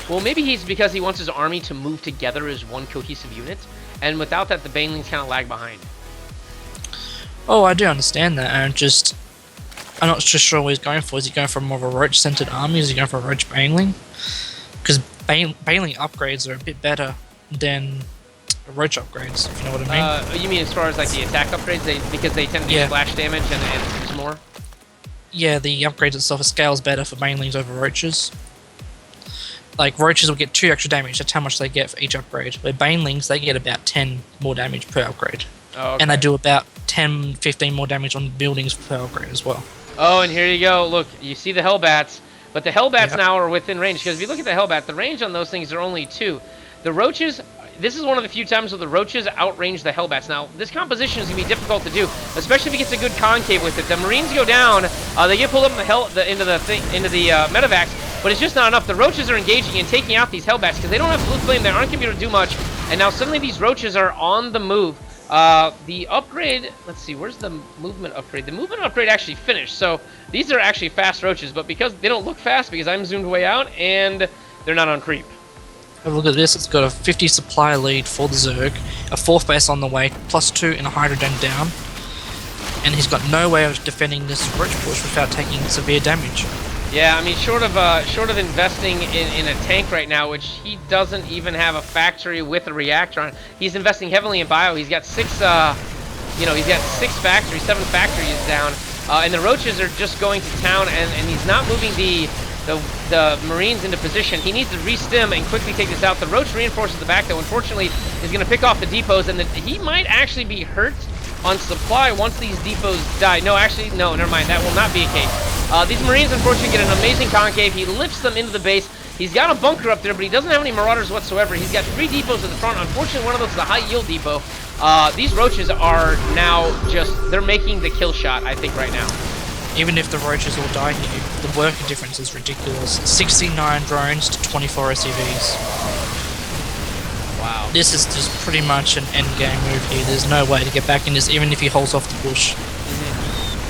Well, maybe he's because he wants his army to move together as one cohesive unit, and without that, the banelings kind of lag behind. Oh, I do understand that. I'm not just sure what he's going for. Is he going for more of a roach-centered army? Is he going for a roach baneling? Because baneling upgrades are a bit better than roach upgrades, if you know what I mean. You mean as far as like the attack upgrades, because they tend to do splash damage and use more? Yeah, the upgrades itself scales better for banelings over roaches. Like, roaches will get 2 extra damage, that's how much they get for each upgrade. Where banelings, they get about 10 more damage per upgrade. Oh, okay. And they do about 10, 15 more damage on buildings per upgrade as well. Oh, and here you go. Look, you see the Hellbats, but the Hellbats now are within range, because if you look at the Hellbat, the range on those things are only 2. The roaches, this is one of the few times where the roaches outrange the Hellbats. Now, this composition is going to be difficult to do, especially if he gets a good concave with it. The Marines go down, they get pulled up into the medevacs, but it's just not enough. The roaches are engaging and taking out these Hellbats because they don't have blue flame. They aren't going to be able to do much, and now suddenly these roaches are on the move. The upgrade, let's see, where's the movement upgrade? The movement upgrade actually finished, so these are actually fast roaches, but because they don't look fast because I'm zoomed way out, and they're not on creep. Have a look at this, it's got a 50 supply lead for the Zerg, a 4th base on the way, +2 in a Hydrogen down, and he's got no way of defending this roach push without taking severe damage. Yeah, I mean, short of investing in a tank right now, which he doesn't even have a factory with a reactor on. He's investing heavily in bio. He's got 6 factories, 7 factories down, and the roaches are just going to town, and he's not moving the Marines into position. He needs to re-stim and quickly take this out. The roach reinforces the back, though, unfortunately, is going to pick off the depots, and he might actually be hurt on supply once these depots die. No, actually, no, never mind. That will not be a case. These Marines, unfortunately, get an amazing concave. He lifts them into the base. He's got a bunker up there, but he doesn't have any Marauders whatsoever. He's got 3 depots at the front. Unfortunately, one of those is a high-yield depot. These roaches are now they're making the kill shot, I think, right now. Even if the roaches all die here, the worker difference is ridiculous. 69 drones to 24 SCVs. Wow. This is just pretty much an endgame move here. There's no way to get back in this, even if he holds off the push.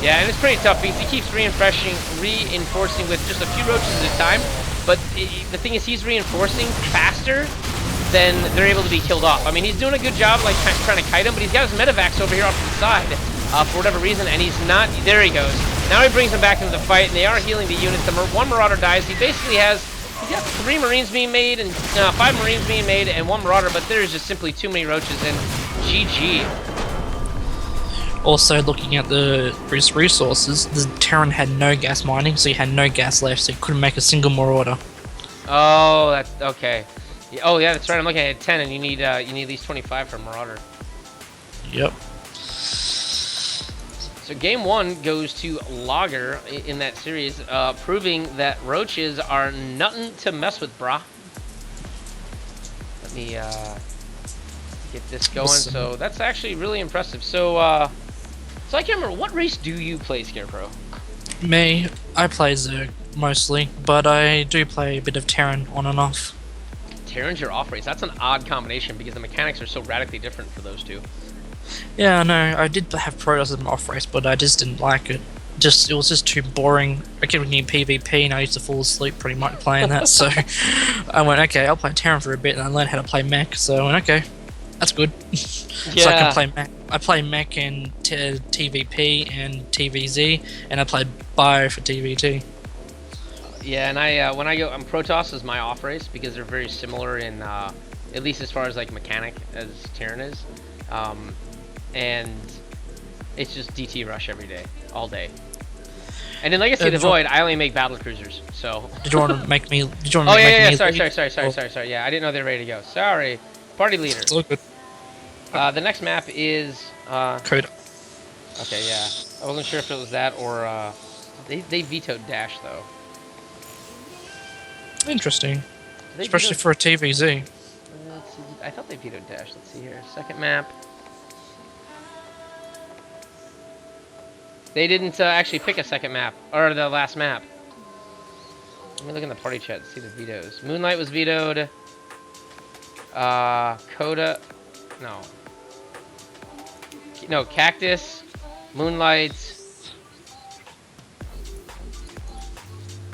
Yeah, and it's pretty tough because he keeps reinforcing with just a few roaches at a time. But the thing is, he's reinforcing faster than they're able to be killed off. I mean, he's doing a good job, like, trying to kite him, but he's got his medevacs over here off to the side for whatever reason, and he's not. There he goes. Now he brings them back into the fight, and they are healing the units. The one Marauder dies. He basically has. He's got 3 Marines being made, and 5 Marines being made, and 1 Marauder, but there's just simply too many roaches, and GG. Also, looking at the resources, the Terran had no gas mining, so he had no gas left, so he couldn't make a single Marauder. Oh, that's okay. Oh, yeah, that's right. I'm looking at 10, and you need at least 25 for Marauder. Yep. So game 1 goes to Lager in that series, proving that roaches are nothing to mess with, brah. Let me get this going. So that's actually really impressive. So I can't remember, what race do you play, Scarecrow? Me, I play Zerg mostly, but I do play a bit of Terran on and off. Terran's your off race. That's an odd combination because the mechanics are so radically different for those two. Yeah, I know. I did have Protoss as an off race, but I just didn't like it. It was just too boring. I kept getting PvP, and I used to fall asleep pretty much playing that. So I went, okay, I'll play Terran for a bit, and I learned how to play mech. So I went, okay, that's good. Yeah. So I can play mech. I play mech in TVP and TVZ, and I play Bio for TVT. Yeah, and when I go, Protoss is my off race because they're very similar in, at least as far as like mechanic as Terran is. And it's just DT rush every day, all day. And then, like I say, the Void, I only make battle cruisers, so. Did you want to make me? Did you want Oh to yeah, make yeah. me? Sorry. Yeah, I didn't know they were ready to go. Sorry, party leader. It's all good. The next map is. Coda. Okay, yeah. I wasn't sure if it was that or they vetoed Dash though. Interesting, They especially vetoed- for a TVZ. Let's see, I thought they vetoed Dash. Let's see here. Second map. They didn't actually pick a second map, or the last map. Let me look in the party chat to see the vetoes. Moonlight was vetoed. Coda, no, Cactus, Moonlight,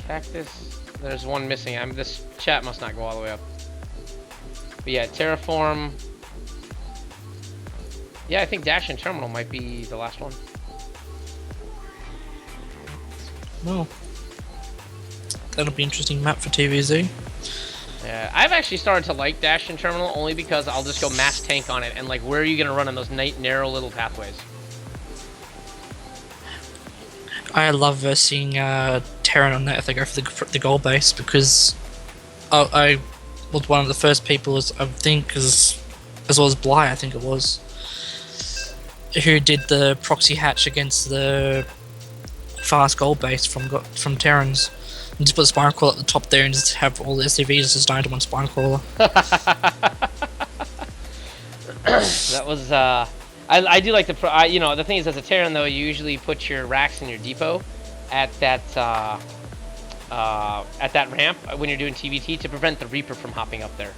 Cactus. There's one missing. This chat must not go all the way up. But yeah, Terraform. Yeah, I think Dash and Terminal might be the last one. Well, that'll be an interesting map for TVZ. Yeah, I've actually started to like Dash and Terminal only because I'll just go mass tank on it, and like, where are you gonna run on those narrow little pathways? I love seeing Terran on that if they go for the goal base, because I was one of the first people, I think, as well as Bly, I think it was, who did the proxy hatch against the fast goal base from Terrans. And just put a spine crawler at the top there and just have all the SCVs just down to one spine crawler. That was I do like the you know, the thing is, as a Terran though, you usually put your racks in your depot at that ramp when you're doing TVT to prevent the Reaper from hopping up there.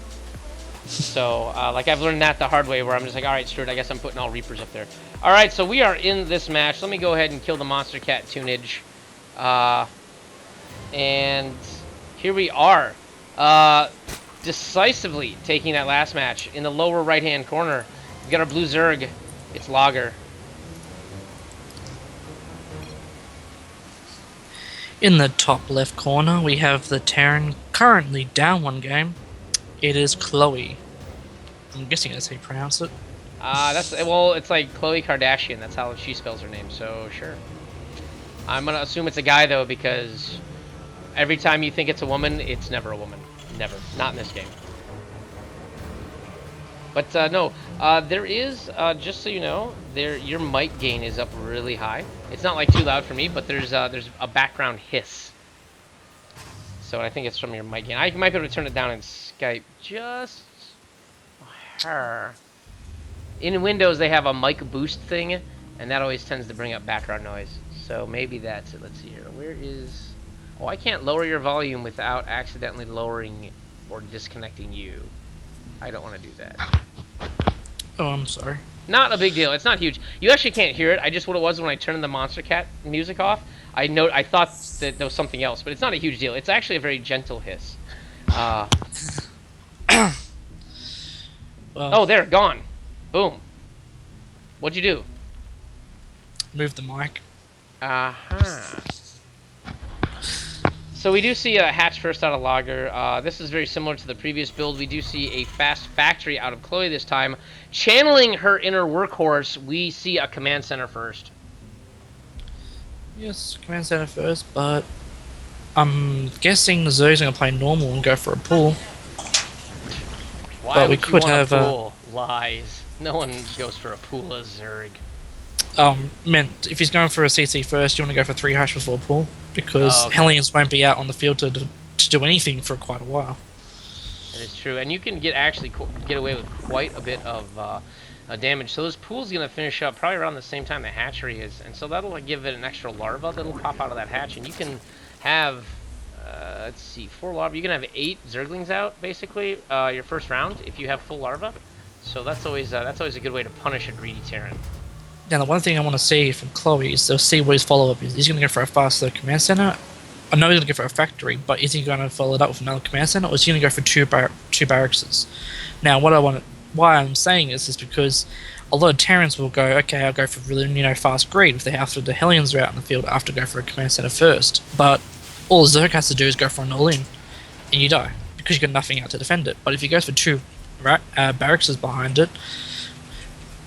So like, I've learned that the hard way, where I'm just like, all right, Stuart, I guess I'm putting all Reapers up there. All right, so we are in this match. Let me go ahead and kill the Monster Cat tunage. And here we are, decisively taking that last match. In the lower right-hand corner, we got our blue Zerg. It's Lager. In the top left corner, we have the Terran currently down one game. It is Chloe. I'm guessing that's how you pronounce it. Well, it's like Khloe Kardashian. That's how she spells her name. So sure. I'm gonna assume it's a guy though, because every time you think it's a woman, it's never a woman. Never. Not in this game. But no, there is, just so you know, your mic gain is up really high. It's not like too loud for me, but there's a background hiss. So I think it's from your mic gain. I might be able to turn it down in Skype. Just her. In Windows, they have a mic boost thing, and that always tends to bring up background noise. So maybe that's it. Let's see here. Where is... Oh, I can't lower your volume without accidentally lowering or disconnecting you. I don't want to do that. Oh, I'm sorry. Not a big deal. It's not huge. You actually can't hear it. I just, what it was when I turned the Monster Cat music off, I thought that there was something else, but it's not a huge deal. It's actually a very gentle hiss. Well, oh, there, gone. Boom. What'd you do? Move the mic. Uh-huh. So we do see a hatch first out of Lager. This is very similar to the previous build. We do see a fast factory out of Chloe this time. Channeling her inner workhorse, we see a command center first. Yes, command center first, but I'm guessing the Zerg's going to play normal and go for a pull. Why but would we could you want have a pool? Lies. No one goes for a pool of Zerg. Meant if he's going for a CC first, you want to go for 3 hash before pull, because okay. Hellions won't be out on the field to do anything for quite a while. That is true, and you can actually get away with quite a bit of damage. So this pool's going to finish up probably around the same time the hatchery is, and so that'll give it an extra larva that'll pop out of that hatch, and you can have, let's see, 4 larvae. You can have 8 Zerglings out, basically, your first round, if you have full larva. So that's always a good way to punish a greedy Terran. Now, the one thing I want to see from Chloe is they'll see what his follow-up is. Is he going to go for a faster command center? I know he's going to go for a factory, but is he going to follow it up with another command center, or is he going to go for two barracks? Now, why I'm saying this is because a lot of Terrans will go, okay, I'll go for really, fast greed if the Hellions are out in the field. I have to go for a command center first. But all Zerg has to do is go for an all-in, and you die because you've got nothing out to defend it. But if he goes for 2 barracks behind it,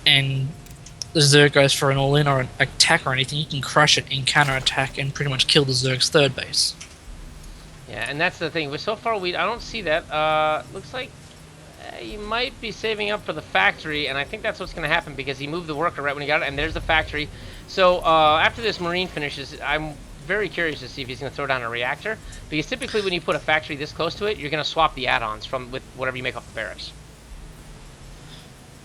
and the Zerg goes for an all-in or an attack or anything, you can crush it in counter-attack and pretty much kill the Zerg's third base. Yeah, and that's the thing. But so far, I don't see that. Looks like you might be saving up for the factory, and I think that's what's going to happen because he moved the worker right when he got it, and there's the factory. So after this Marine finishes, I'm very curious to see if he's going to throw down a reactor, because typically when you put a factory this close to it, you're going to swap the add-ons with whatever you make off the barracks.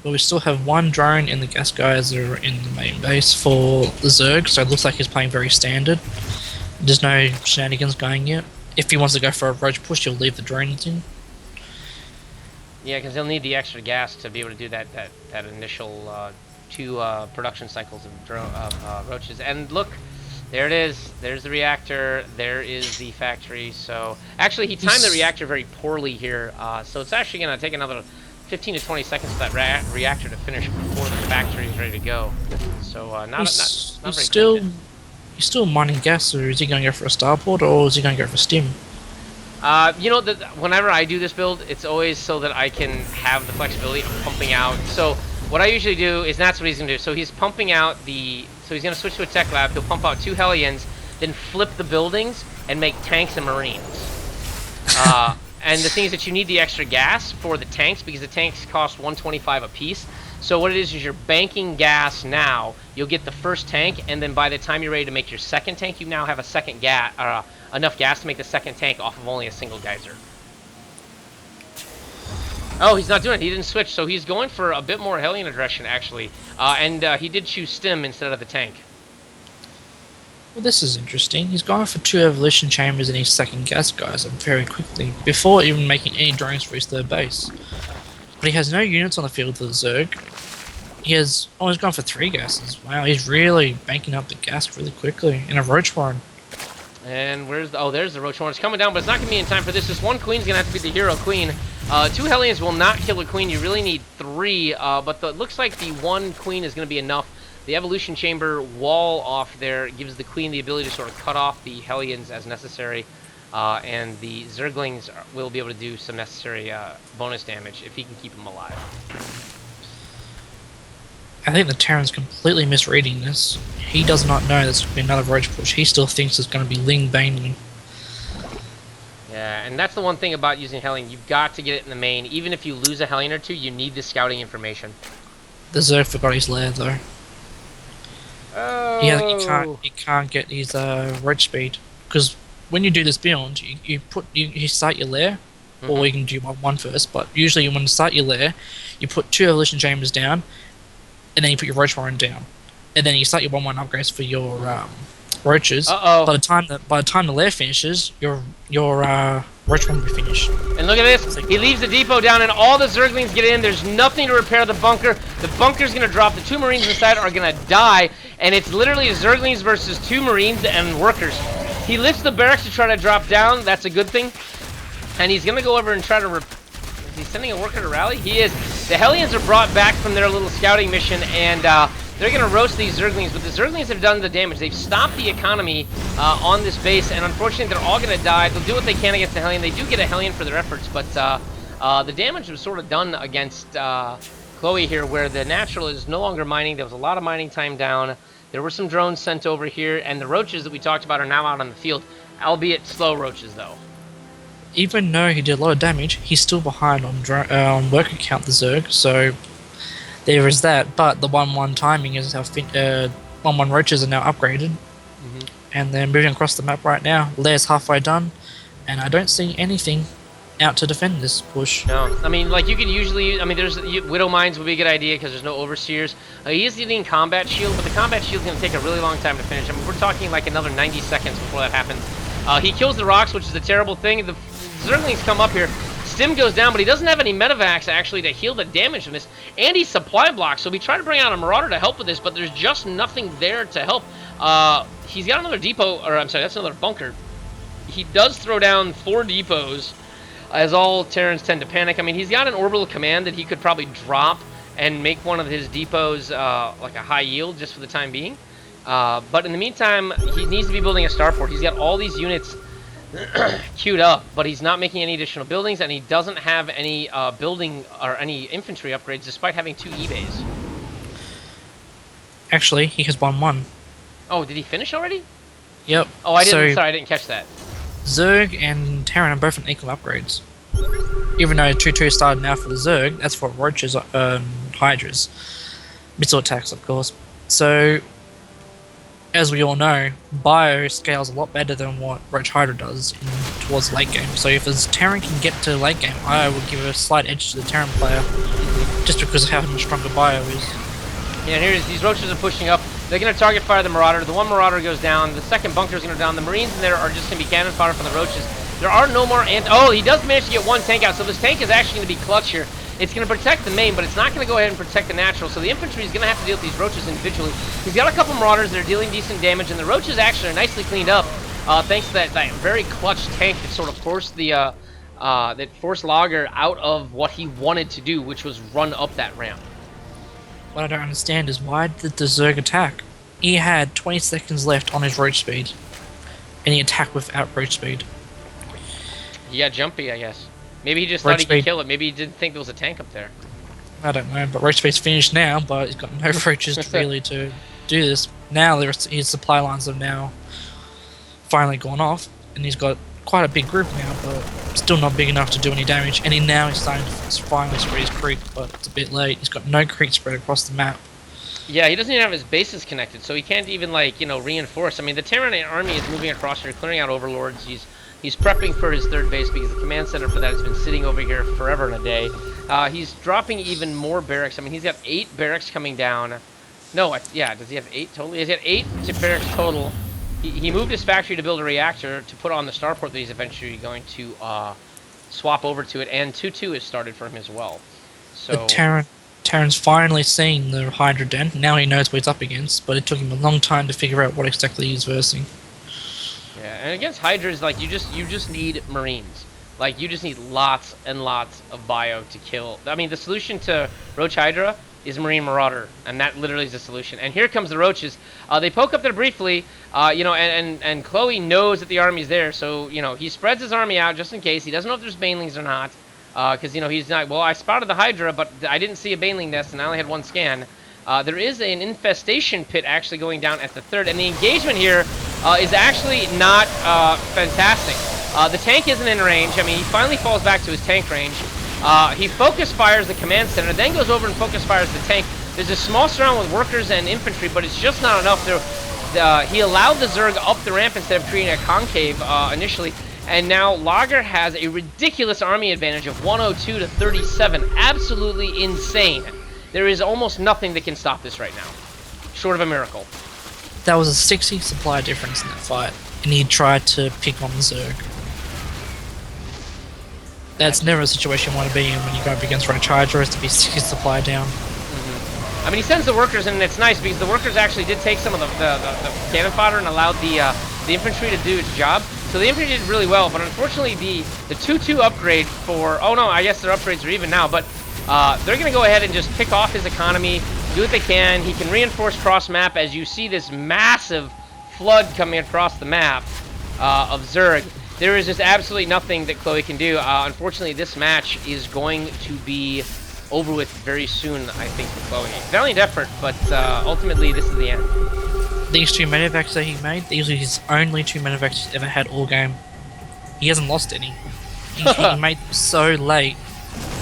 But we still have 1 drone in the gas geyser in the main base for the Zerg, so it looks like he's playing very standard. There's no shenanigans going yet. If he wants to go for a roach push, he'll leave the drones in. Yeah, because he'll need the extra gas to be able to do that initial 2 production cycles of roaches. And look, There it is. There's the reactor. There is the factory. So actually, he timed the reactor very poorly here. So it's actually going to take another 15 to 20 seconds for that reactor to finish before the factory is ready to go. So not very still efficient. he's still mining gas, or is he going to go for a starport, or is he going to go for stim? You know, whenever I do this build, it's always so that I can have the flexibility of pumping out. So what I usually do is that's what he's going to do. So he's pumping out so he's going to switch to a tech lab. He'll pump out 2 Hellions, then flip the buildings and make tanks and Marines. And the thing is that you need the extra gas for the tanks because the tanks cost 125 a piece. So what it is you're banking gas now. You'll get the first tank, and then by the time you're ready to make your second tank, you now have a second enough gas to make the second tank off of only a single geyser. Oh, he's not doing it. He didn't switch, so he's going for a bit more Hellion aggression, actually. And he did choose stim instead of the tank. Well, this is interesting. He's going for 2 evolution chambers in his second gas geyser very quickly, before even making any drones for his third base. But he has no units on the field for the Zerg. He's gone for 3 gases. Wow, he's really banking up the gas really quickly in a Roach Warren. And where's the... Oh, there's the Roach Warren. It's coming down, but it's not going to be in time for this. This one Queen's going to have to be the hero Queen. 2 Hellions will not kill a Queen. You really need 3, but it looks like the 1 Queen is going to be enough. The Evolution Chamber wall off there gives the Queen the ability to sort of cut off the Hellions as necessary, and the Zerglings will be able to do some necessary bonus damage if he can keep them alive. I think the Terran's completely misreading this. He does not know there's going to be another Roach push. He still thinks it's going to be Ling Bainling. Yeah, and that's the one thing about using Hellion. You've got to get it in the main. Even if you lose a Hellion or 2, you need the scouting information. The Zerg forgot his lair, though. Oh. Yeah, you can't get his Roach speed. Because when you do this build, you start your lair, or you can do one first, but usually when you start your lair, you put 2 evolution chambers down, and then you put your Roach Warren down, and then you start your 1/1 upgrades for your roaches. By the time the lair finishes, your Roach Warren will be finished. And look at this. He leaves the depot down, and all the Zerglings get in. There's nothing to repair the bunker. The bunker's going to drop. The 2 Marines inside are going to die, and it's literally Zerglings versus 2 Marines and workers. He lifts the barracks to try to drop down. That's a good thing. And he's going to go over and try to... Is he sending a worker to rally? He is. The Hellions are brought back from their little scouting mission, and they're going to roast these Zerglings, but the Zerglings have done the damage. They've stopped the economy on this base, and unfortunately, they're all going to die. They'll do what they can against the Hellion. They do get a Hellion for their efforts, but the damage was sort of done against Chloe here, where the Natural is no longer mining. There was a lot of mining time down. There were some drones sent over here, and the roaches that we talked about are now out on the field, albeit slow roaches, though. Even though he did a lot of damage, he's still behind on worker count, the Zerg, so there is that. But the 1/1 timing is how 1/1 roaches are now upgraded, and they're moving across the map right now. Lair's halfway done, and I don't see anything out to defend this push. No, I mean, like, you could usually... I mean, there's... Widow Mines would be a good idea because there's no Overseers. He is using Combat Shield, but the Combat Shield's going to take a really long time to finish. I mean, we're talking like another 90 seconds before that happens. He kills the rocks, which is a terrible thing. The Zerglings come up here. Stim goes down, but he doesn't have any medevacs, actually, to heal the damage from this. And he's supply blocked, so we try to bring out a Marauder to help with this, but there's just nothing there to help. He's got another depot, or I'm sorry, that's another bunker. He does throw down 4 depots, as all Terrans tend to panic. I mean, he's got an orbital command that he could probably drop and make one of his depots like a high yield just for the time being. But in the meantime, he needs to be building a starport. He's got all these units queued up, but he's not making any additional buildings, and he doesn't have any building or any infantry upgrades, despite having 2 E-bays. Actually, he has 1/1. Oh, did he finish already? Yep. Oh, I didn't. So, sorry, I didn't catch that. Zerg and Terran are both on equal upgrades. Even though 2/2 started now for the Zerg, that's for Roaches and Hydras. Missile attacks, of course. So, as we all know, Bio scales a lot better than what Roach Hydra does towards late game. So if his Terran can get to late game, I would give a slight edge to the Terran player, just because of how much stronger Bio is. Yeah, here's these roaches are pushing up. They're going to target fire the Marauder. The 1 Marauder goes down. The second bunker is going to go down. The Marines in there are just going to be cannon fodder from the roaches. There are no more oh, he does manage to get 1 tank out, so this tank is actually going to be clutch here. It's going to protect the main, but it's not going to go ahead and protect the natural. So the infantry is going to have to deal with these roaches individually. He's got a couple marauders that are dealing decent damage, and the roaches actually are nicely cleaned up thanks to that very clutch tank that sort of forced the that forced Lager out of what he wanted to do, which was run up that ramp. What I don't understand is why did the Zerg attack? He had 20 seconds left on his roach speed, and he attacked without roach speed. He got jumpy, I guess. Maybe he just thought he could kill it. Maybe he didn't think there was a tank up there. I don't know, but roach speed's finished now, but he's got no roaches really to do this. Now his supply lines have now finally gone off, and he's got quite a big group now, but still not big enough to do any damage. And he's starting to finally spread his creep, but it's a bit late. He's got no creep spread across the map. Yeah, he doesn't even have his bases connected, so he can't even, like, you know, reinforce. I mean, the Terran army is moving across here, clearing out overlords. He's prepping for his third base because the command center for that has been sitting over here forever and a day. He's dropping even more barracks. I mean, he's got 8 barracks coming down. No, yeah, does he have 8 total? He's got 8 barracks total. He moved his factory to build a reactor to put on the starport that he's eventually going to swap over to it, and 2-2 has started for him as well. So The Terran's finally seen the Hydra Den. Now he knows what he's up against, but it took him a long time to figure out what exactly he's versing. yeah, and against Hydras, like, you just need Marines. Like, you just need lots and lots of bio to kill. I mean, the solution to Roach Hydra is Marine Marauder, and that literally is the solution. And here comes the roaches. They poke up there briefly, you know, and Chloe knows that the army's there, so, you know, he spreads his army out just in case. He doesn't know if there's banelings or not, because, you know, he's not, well, I spotted the Hydra, but I didn't see a baneling nest, and I only had 1 scan. There is an infestation pit actually going down at the 3rd, and the engagement here is actually not fantastic. The tank isn't in range. I mean, he finally falls back to his tank range. He focus fires the command center, then goes over and focus fires the tank. There's a small surround with workers and infantry, but it's just not enough. He allowed the Zerg up the ramp instead of creating a concave initially, and now Lager has a ridiculous army advantage of 102 to 37. Absolutely insane. There is almost nothing that can stop this right now, short of a miracle. That was a 60 supply difference in that fight, and he tried to pick on the Zerg. That's never a situation you want to be in when you go up against Roach Hydra, is to be 60 supply down. I mean, he sends the workers in, and it's nice because the workers actually did take some of the cannon fodder and allowed the infantry to do its job. So the infantry did really well, but unfortunately the 2-2 upgrade for, oh no, I guess their upgrades are even now, but they're going to go ahead and just pick off his economy, do what they can. He can reinforce cross-map as you see this massive flood coming across the map of Zerg. There is just absolutely nothing that Chloe can do. Unfortunately, this match is going to be over with very soon, I think, for Chloe. Valiant effort, but ultimately, this is the end. These 2 medevacs that he made, these are his only 2 medevacs he's ever had all game. He hasn't lost any. He made them so late,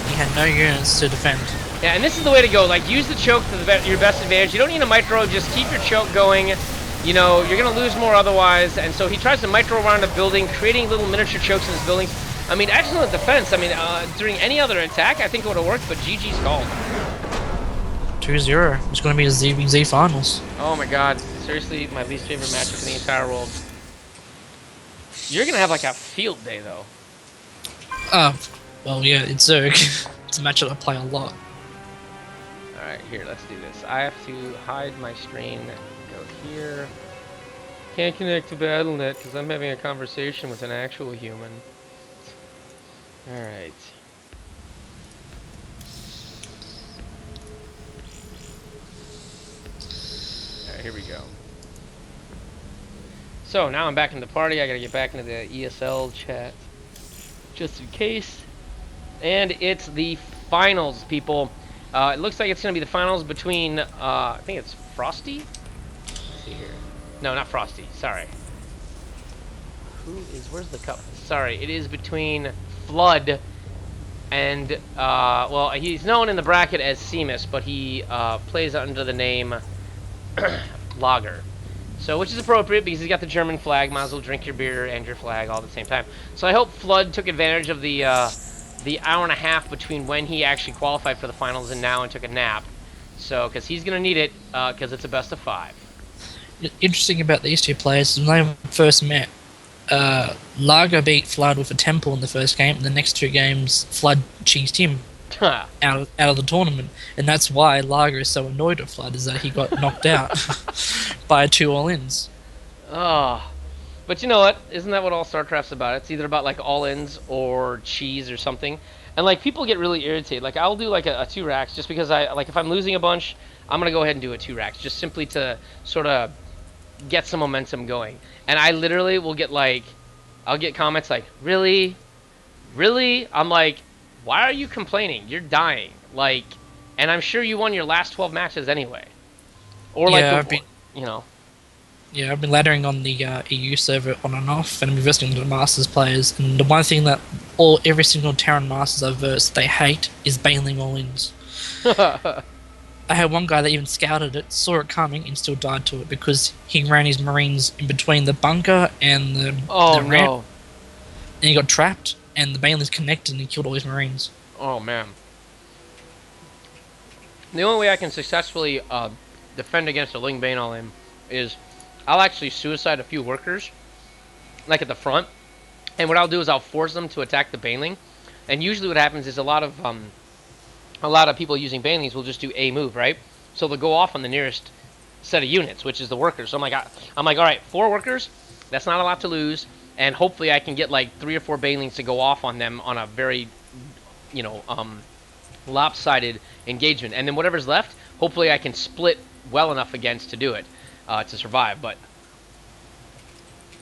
he had no units to defend. Yeah, and this is the way to go. Like, use the choke to your best advantage. You don't need a micro, just keep your choke going. You know, you're going to lose more otherwise, and so he tries to micro around a building, creating little miniature chokes in his buildings. I mean, excellent defense. I mean, during any other attack, I think it would have worked, but GG's called. 2-0. It's going to be the ZBZ finals. Oh my god. Seriously, my least favorite matchup in the entire world. You're going to have, like, a field day, though. Well, yeah, it's Zerg. It's a matchup I play a lot. Alright, here, let's do this. I have to hide my screen. Go here. Can't connect to BattleNet because I'm having a conversation with an actual human. Alright. Alright, here we go. So, now I'm back in the party. I gotta get back into the ESL chat. Just in case. And it's the finals, people. It looks like it's gonna be the finals between, I think it's Frosty? Let's see here. No, not Frosty. Sorry. Where's the cup? Sorry, it is between Flood and, well, he's known in the bracket as Seamus, but he plays under the name Lager. So, which is appropriate because he's got the German flag. Might as well drink your beer and your flag all at the same time. So I hope Flood took advantage of the hour and a half between when he actually qualified for the finals and now and took a nap. So, because he's going to need it, because it's a best of 5. Interesting about these 2 players is when they first met, Lager beat Flood with a temple in the first game, and the next 2 games, Flood cheesed him. out of the tournament, and that's why Lager is so annoyed at Flood, is that he got knocked out by 2 all-ins. Oh, but you know what? Isn't that what all StarCraft's about? It's either about like all-ins or cheese or something. And like people get really irritated. Like I'll do like a 2 racks just because I like if I'm losing a bunch, I'm gonna go ahead and do a 2 racks just simply to sort of get some momentum going. And I literally will get like, I'll get comments like, really, really? I'm like, why are you complaining? You're dying. Like, and I'm sure you won your last 12 matches anyway. Or like, Yeah, you know. Yeah, I've been laddering on the EU server on and off, and I'm investing in the Masters players. And the one thing that every single Terran Masters I've versed they hate is bailing all-ins. I had one guy that even scouted it, saw it coming, and still died to it because he ran his Marines in between the bunker and the ramp, and he got trapped, and the bailings connected, and he killed all his Marines. Oh man. The only way I can successfully defend against a Ling Bane all-in is I'll actually suicide a few workers, like at the front, and what I'll do is I'll force them to attack the Baneling, and usually what happens is a lot of people using Banelings will just do a move, right? So they'll go off on the nearest set of units, which is the workers. So I'm like, all right, 4 workers, that's not a lot to lose, and hopefully I can get like 3 or 4 Banelings to go off on them on a very, lopsided engagement, and then whatever's left, hopefully I can split well enough against to do it. To survive, but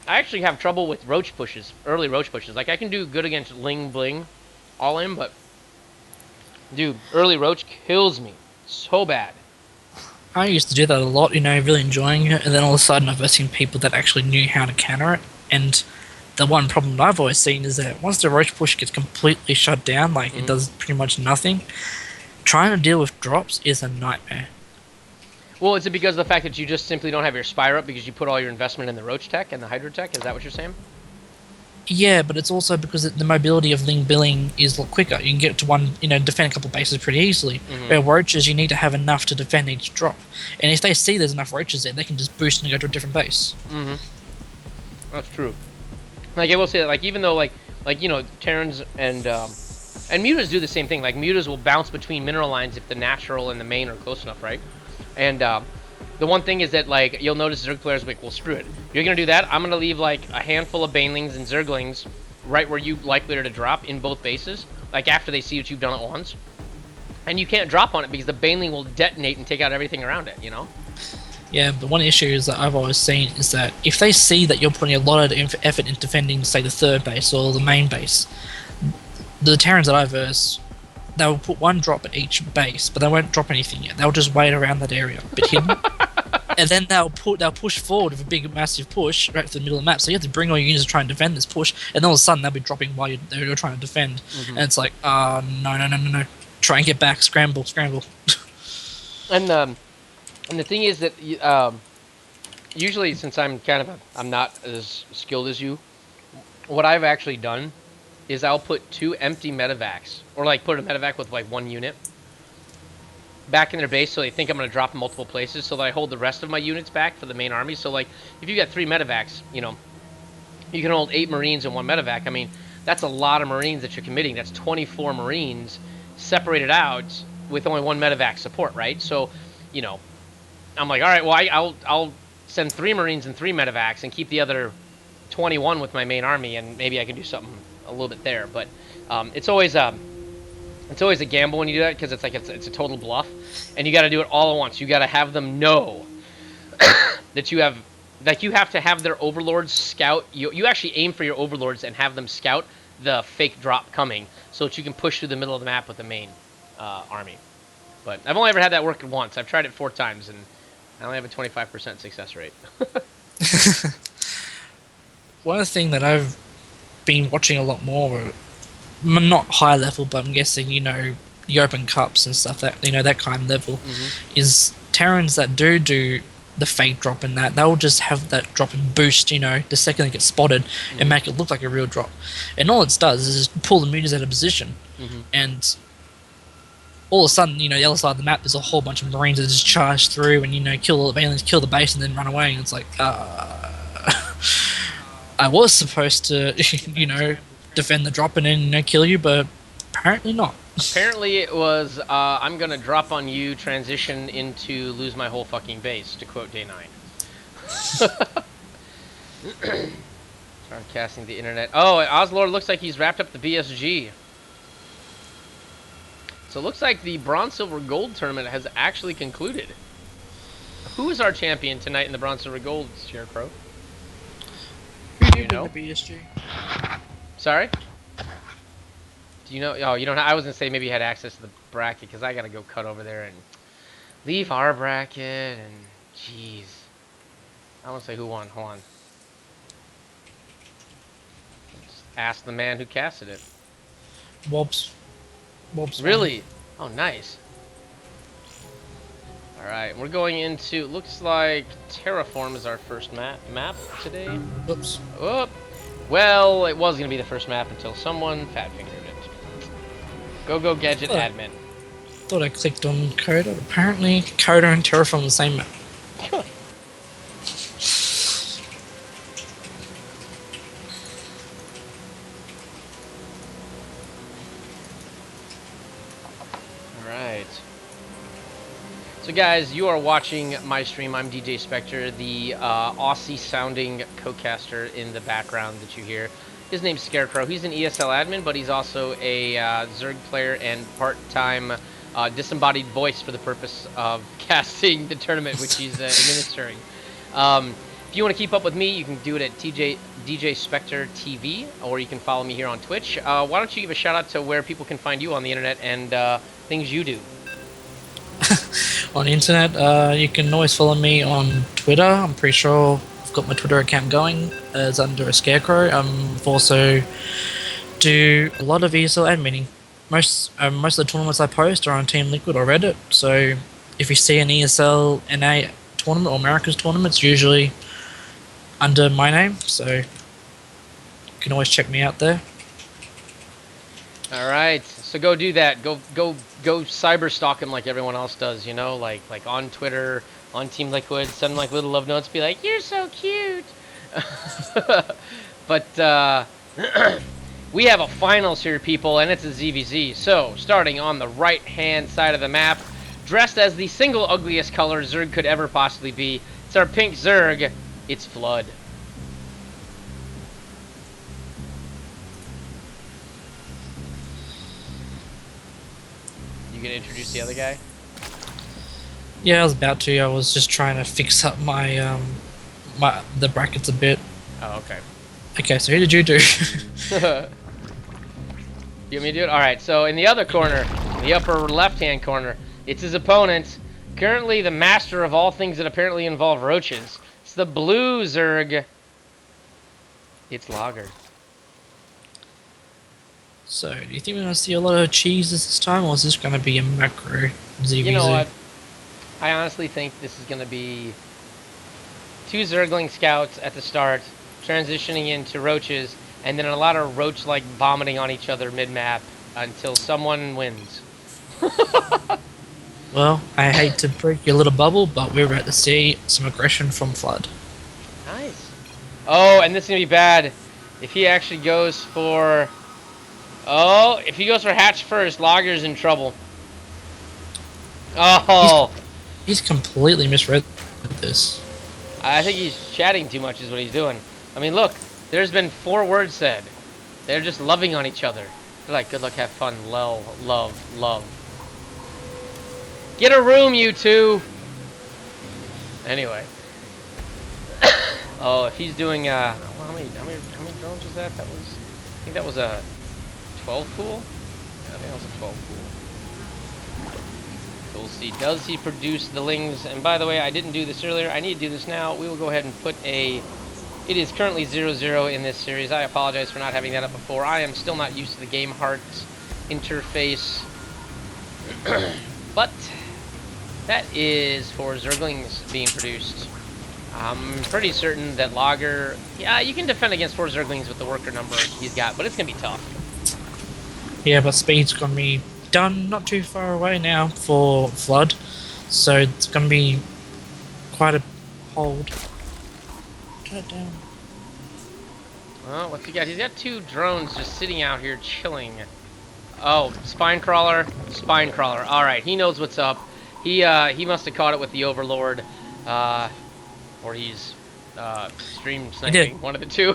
I actually have trouble with roach pushes, early roach pushes. Like I can do good against Ling Bling all in, but dude, early roach kills me so bad. I used to do that a lot, really enjoying it, and then all of a sudden I've seen people that actually knew how to counter it, and the one problem I've always seen is that once the roach push gets completely shut down, like it does pretty much nothing, trying to deal with drops is a nightmare. Well, is it because of the fact that you just simply don't have your Spire up because you put all your investment in the Roach tech and the Hydra tech? Is that what you're saying? Yeah, but it's also because the mobility of Ling Billing is a lot quicker. You can get to one, defend a couple bases pretty easily. Where roaches, you need to have enough to defend each drop. And if they see there's enough roaches there, they can just boost and go to a different base. That's true. Like I will say that, like even though Terrans and mutas do the same thing. Like mutas will bounce between mineral lines if the natural and the main are close enough, right? And the one thing is that like you'll notice Zerg players will be like, well, screw it. You're gonna do that. I'm gonna leave like a handful of Banelings and Zerglings right where you likely are to drop in both bases. Like after they see what you've done at once, and you can't drop on it because the Baneling will detonate and take out everything around it. Yeah, but one issue is that I've always seen is that if they see that you're putting a lot of effort into defending, say, the third base or the main base, the Terrans that I verse, they'll put 1 drop at each base, but they won't drop anything yet. They'll just wait around that area, a bit hidden, and then they'll push forward with a big, massive push right to the middle of the map. So you have to bring all your units to try and defend this push, and then all of a sudden they'll be dropping while you're trying to defend, and it's like, no, try and get back, scramble. And the thing is that usually, since I'm not as skilled as you, what I've actually done is I'll put 2 empty medevacs, or like put a medevac with like 1 unit back in their base, so they think I'm going to drop in multiple places, so that I hold the rest of my units back for the main army. So like if you got 3 medevacs, you can hold 8 Marines in 1 medevac. I mean, that's a lot of Marines that you're committing. That's 24 Marines separated out with only 1 medevac support, right? So I'm like, all right, well, I'll send 3 Marines and 3 medevacs and keep the other 21 with my main army, and maybe I can do something a little bit there. But it's always a gamble when you do that, because it's a total bluff, and you got to do it all at once. You got to have them know that you have to have their overlords scout. You actually aim for your overlords and have them scout the fake drop coming, so that you can push through the middle of the map with the main army. But I've only ever had that work once. I've tried it 4 times, and I only have a 25% success rate. One thing that I've been watching a lot more, not high level, but I'm guessing, the open cups and stuff, that kind of level, is Terrans that do the fake drop and that, they'll just have that drop and boost, the second they get spotted, and make it look like a real drop. And all it does is just pull the mutas out of position, and all of a sudden, the other side of the map, there's a whole bunch of Marines that just charge through and, kill all the aliens, kill the base, and then run away. And it's like, I was supposed to, defend the drop and then, kill you, but Apparently not. Apparently it was, I'm gonna drop on you, transition into lose my whole fucking base, to quote Day 9. Start casting the internet. Oh, Oslord looks like he's wrapped up the BSG. So it looks like the Bronze, Silver, Gold tournament has actually concluded. Who is our champion tonight in the Bronze, Silver, Gold, Scarecrow? Who Do did you win know? the BSG? Sorry? Do you know? Oh, you don't. I was gonna say maybe you had access to the bracket because I gotta go cut over there and leave our bracket and jeez. I want to say who won. Hold on. Let's ask the man who casted it. Wobbs. Wobbs. won. Really? Oh, nice. All right, we're going into. Looks like Terraform is our first map today. Oops. Oh, well, it was gonna be the first map until someone fat fingered it. Go gadget Oh. admin. Thought I clicked on Coda. Apparently, Coda and Terraform are the same map. Alright. So guys, you are watching my stream. I'm DJ Spectre, the Aussie-sounding co-caster in the background that you hear. His name's Scarecrow. He's an ESL admin, but he's also a Zerg player and part-time disembodied voice for the purpose of casting the tournament, which he's administering. If you want to keep up with me, you can do it at DJ Spectre TV, or you can follow me here on Twitch. Why don't you give a shout out to where people can find you on the internet and things you do? On the internet, you can always follow me on Twitter. I'm pretty sure I've got my Twitter account going as under a Scarecrow. I've also do a lot of ESL adminning. Most of the tournaments I post are on Team Liquid or Reddit. So if you see an ESL NA tournament or America's tournament, it's usually under my name. So you can always check me out there. All right, so go do that. Go cyber stalk him like everyone else does. You know, like on Twitter, on Team Liquid, send him like little love notes. Be like, you're so cute. But we have a finals here, people, and it's a ZVZ. So starting on the right-hand side of the map, dressed as the single ugliest color Zerg could ever possibly be, it's our pink Zerg. It's Flood. You gonna introduce the other guy? Yeah, I was about to. I was just trying to fix up my the brackets a bit. Oh, okay. Okay, so who did you do? You want me to do it? Alright, so in the other corner, the upper left-hand corner, it's his opponent, currently the master of all things that apparently involve roaches. It's the blue Zerg. It's Lager. So, do you think we're going to see a lot of cheeses this time, or is this going to be a macro ZVZ? You know what? I honestly think this is going to be two Zergling scouts at the start, transitioning into roaches, and then a lot of roach-like vomiting on each other mid-map until someone wins. Well, I hate to break your little bubble, but we're about to see some aggression from Flood. Nice. Oh, and this is going to be bad if he actually goes for... Oh, if he goes for hatch first, Lager's in trouble. Oh! He's completely misread this. I think he's chatting too much is what he's doing. I mean, look, there's been 4 words said. They're just loving on each other. They're like, good luck, have fun, love, love. Get a room, you two! Anyway. Oh, if he's doing, well, how many drones was that? I think that was a 12 pool? Yeah, I think that was a 12 pool. So we'll see. Does he produce the lings? And by the way, I didn't do this earlier. I need to do this now. We will go ahead and put a... It is currently 0-0 in this series. I apologize for not having that up before. I am still not used to the game hearts interface. But that is for Zerglings being produced. I'm pretty certain that Lager... Yeah, you can defend against 4 Zerglings with the worker number he's got, but it's going to be tough. Yeah, but speed's going to be done not too far away now for Flood, so it's going to be quite a hold. Turn it down. Well, what's he got? He's got 2 drones just sitting out here chilling. Oh, spine crawler, spine crawler. All right, he knows what's up. He must have caught it with the Overlord, or he's stream sniping. One of the two.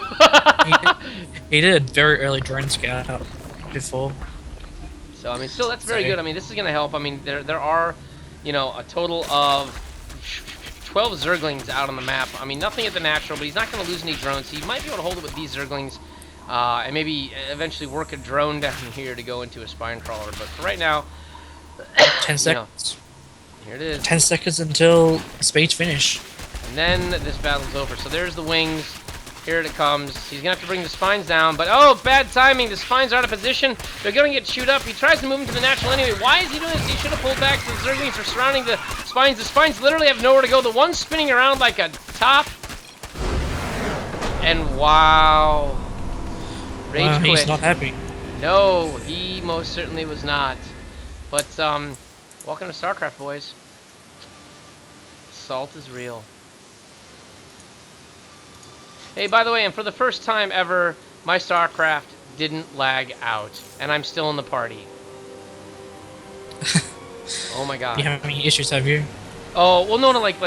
He did very early drone scout up before. So I mean, still that's very good. I mean, this is gonna help. I mean, there are, you know, a total of 12 Zerglings out on the map. I mean, nothing at the natural, but he's not gonna lose any drones. So he might be able to hold it with these Zerglings. And maybe eventually work a drone down here to go into a spine crawler. But for right now, 10 seconds. Here it is. 10 seconds until speech finish. And then this battle's over. So there's the wings. Here it comes. He's going to have to bring the spines down. But, oh, bad timing. The spines are out of position. They're going to get chewed up. He tries to move into the natural anyway. Why is he doing this? He should have pulled back. So the Zerglings are surrounding the spines. The spines literally have nowhere to go. The one's spinning around like a top. And wow. Rage quit. He's not happy. No, he most certainly was not. But, welcome to StarCraft, boys. Salt is real. Hey, by the way, and for the first time ever, my StarCraft didn't lag out. And I'm still in the party. Oh my god. You have any issues, have you? Oh, well, no, like,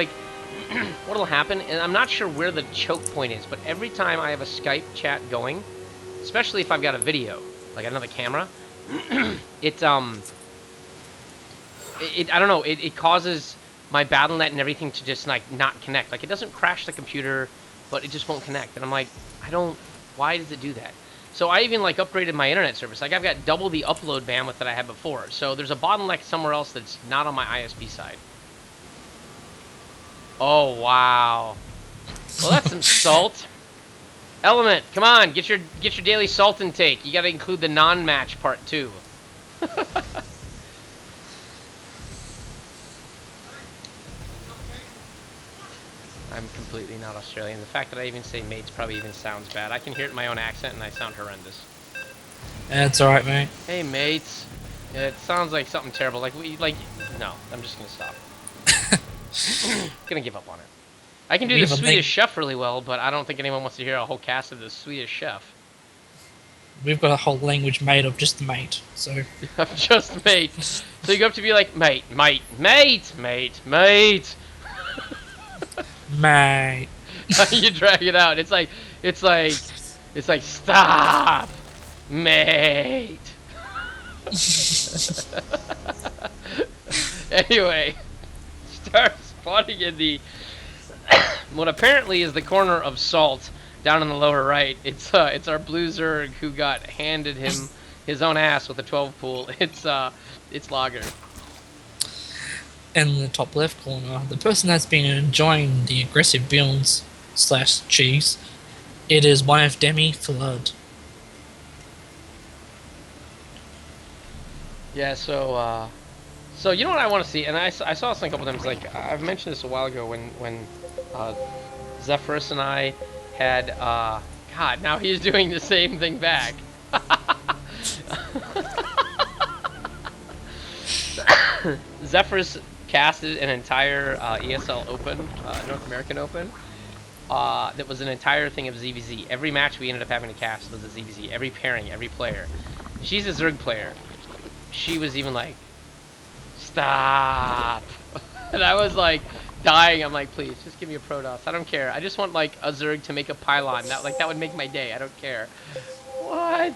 what'll happen, and I'm not sure where the choke point is, but every time I have a Skype chat going, especially if I've got a video, like another camera, I don't know, it causes my BattleNet and everything to just, like, not connect. Like, it doesn't crash the computer, but it just won't connect. And I'm like, why does it do that? So I even, like, upgraded my internet service. Like, I've got double the upload bandwidth that I had before. So there's a bottleneck somewhere else that's not on my ISP side. Oh, wow. Well, that's some salt. Element, come on, get your daily salt intake. You got to include the non-match part too. I'm completely not Australian. The fact that I even say mates probably even sounds bad. I can hear it in my own accent and I sound horrendous. That's alright, mate. Hey, mates. It sounds like something terrible. No, I'm just gonna stop. Gonna give up on it. I can do the Swedish Chef really well, but I don't think anyone wants to hear a whole cast of the Swedish Chef. We've got a whole language made of just mate, so... Just mate. So you go up to be like, mate, mate, mate, mate, mate. Mate. You drag it out. It's like, stop, mate. Anyway, start spawning in the what apparently is the corner of salt down in the lower right. It's our blue Zerg who got handed him his own ass with a 12 pool. It's Lager. In the top left corner, the person that's been enjoying the aggressive builds / cheese, it is one of Demi Flood. Yeah, so you know what I want to see, and I saw this a couple times. Like I've mentioned this a while ago when Zephyrus and I had God, now he's doing the same thing back. Zephyrus casted an entire ESL Open, North American Open, that was an entire thing of ZVZ. Every match we ended up having to cast was a ZVZ. Every pairing, every player. She's a Zerg player. She was even like, stop. And I was like dying. I'm like, please, just give me a Protoss. I don't care. I just want like a Zerg to make a pylon. That would make my day. I don't care. What?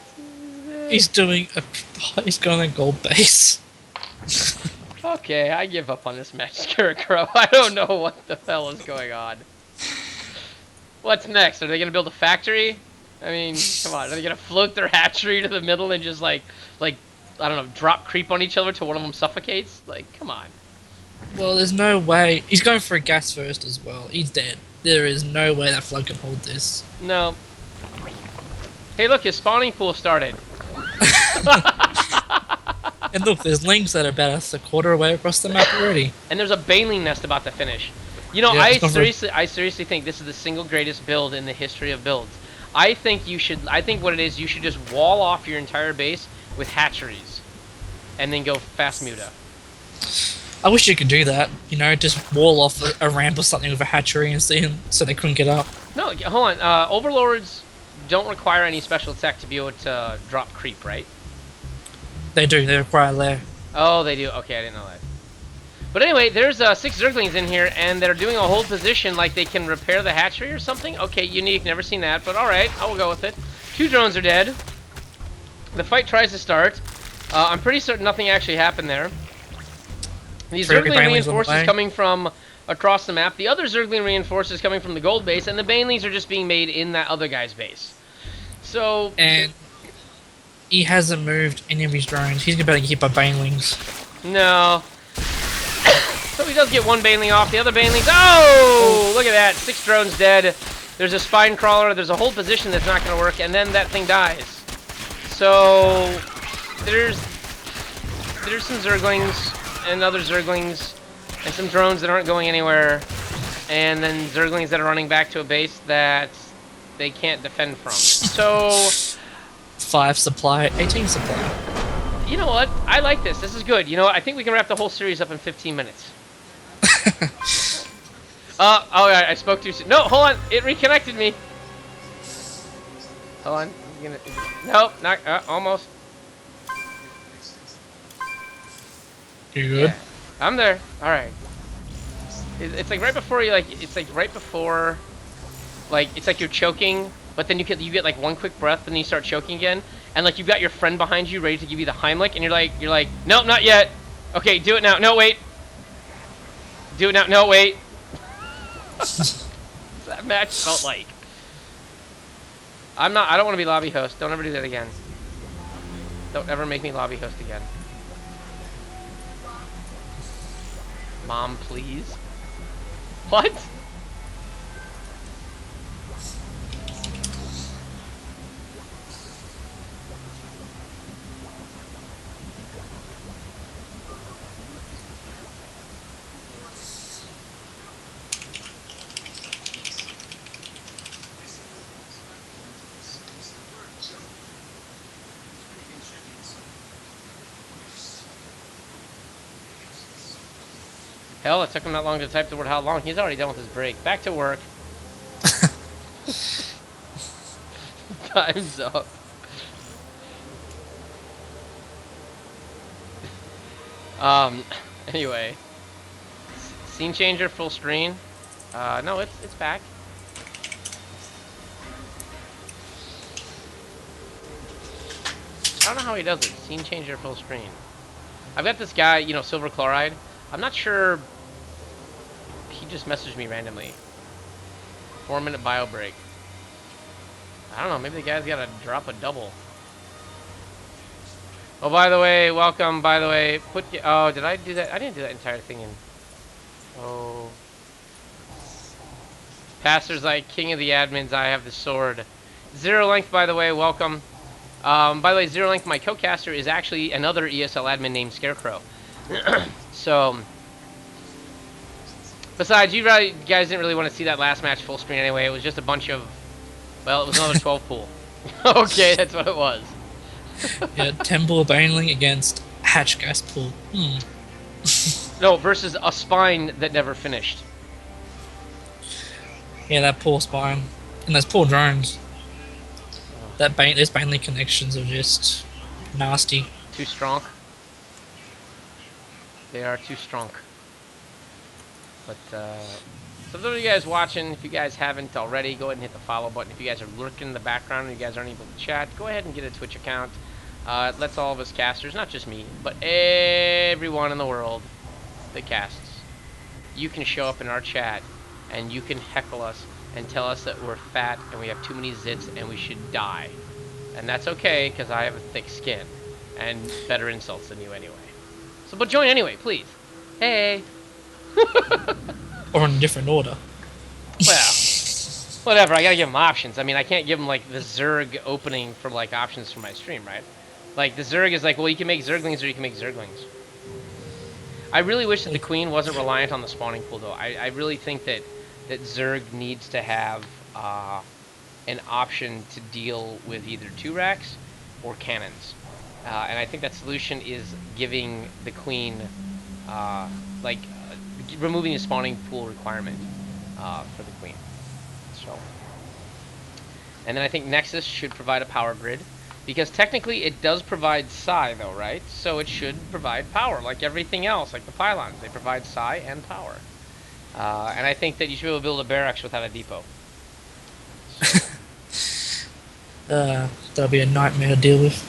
He's going a gold base. Okay, I give up on this match, Scarecrow. I don't know what the hell is going on. What's next? Are they gonna build a factory? I mean, come on. Are they gonna float their hatchery to the middle and just like I don't know, drop creep on each other till one of them suffocates? Like, come on. Well, there's no way. He's going for a gas first as well. He's dead. There is no way that Flood can hold this. No. Hey, look, his spawning pool started. And look, there's lings that are about a quarter away across the map already. And there's a baleen nest about to finish. You know, Yeah, I seriously think this is the single greatest build in the history of builds. I think what it is, you should just wall off your entire base with hatcheries. And then go fast muta. I wish you could do that. You know, just wall off a ramp or something with a hatchery and see him so they couldn't get up. No, hold on. Overlords don't require any special tech to be able to drop creep, right? They do. They require lair. Oh, they do. Okay, I didn't know that. But anyway, there's 6 Zerglings in here, and they're doing a hold position like they can repair the hatchery or something. Okay, unique. Never seen that, but all right. I will go with it. 2 drones are dead. The fight tries to start. I'm pretty certain nothing actually happened there. These Zergling reinforcers coming from across the map. The other Zergling reinforcers coming from the gold base, and the Banelings are just being made in that other guy's base. So... And he hasn't moved any of his drones. He's going to be able to get hit by banelings. No. So he does get 1 Baneling off. The other Banelings... Oh! Look at that. 6 drones dead. There's a spine crawler. There's a whole position that's not going to work, and then that thing dies. So... There's some Zerglings and other Zerglings and some drones that aren't going anywhere, and then Zerglings that are running back to a base that they can't defend from. So... 5 supply, 18 supply. You know what? I like this. This is good. You know what? I think we can wrap the whole series up in 15 minutes. Oh, I spoke too soon. No, hold on. It reconnected me. Hold on. Nope, not almost. You good? Yeah, I'm there. All right. It's like right before you It's like right before, it's like you're choking, but then you get like 1 quick breath, and then you start choking again, and like you've got your friend behind you ready to give you the Heimlich, and you're like, nope, not yet. Okay, do it now. No, wait. Do it now. No, wait. That match felt like. I don't want to be lobby host. Don't ever do that again. Don't ever make me lobby host again. Mom, please. What? Hell, it took him that long to type the word how long. He's already done with his break. Back to work. Time's up. Anyway. Scene changer, full screen. No, it's back. I don't know how he does it. Scene changer, full screen. I've got this guy, Silver Chloride. I'm not sure. He just messaged me randomly. 4-minute bio break. I don't know. Maybe the guy's got to drop a double. Oh, by the way, welcome. By the way, oh, did I do that? I didn't do that entire thing in. Oh. Pastor's like king of the admins. I have the sword. Zero Length, by the way, welcome. By the way, Zero Length, my co-caster, is actually another ESL admin named Scarecrow. So. Besides, you guys didn't really want to see that last match full screen anyway. It was just a bunch of, well, it was another 12 pool. Okay, that's what it was. Yeah, Temple Baneling against Hatch Gas Pool. No, versus a spine that never finished. Yeah, that poor spine. And those poor drones. Those Baneling connections are just nasty. Too strong. They are too strong. But, so those of you guys watching, if you guys haven't already, go ahead and hit the follow button. If you guys are lurking in the background and you guys aren't able to chat, go ahead and get a Twitch account. It lets all of us casters, not just me, but everyone in the world that casts. You can show up in our chat, and you can heckle us and tell us that we're fat and we have too many zits and we should die. And that's okay, because I have a thick skin and better insults than you anyway. So, but join anyway, please. Hey. Or in a different order. Well, whatever. I gotta give them options. I mean, I can't give them like the Zerg opening for like options for my stream, right? Like the Zerg is like, well, you can make Zerglings or you can make Zerglings. I really wish that the Queen wasn't reliant on the spawning pool, though. I really think that Zerg needs to have an option to deal with either 2 racks or cannons, and I think that solution is giving the Queen removing the spawning pool requirement for the Queen. So, and then I think Nexus should provide a power grid. Because technically it does provide psi though, right? So it should provide power, like everything else, like the pylons. They provide psi and power. And I think that you should be able to build a barracks without a depot. So, That'll be a nightmare to deal with.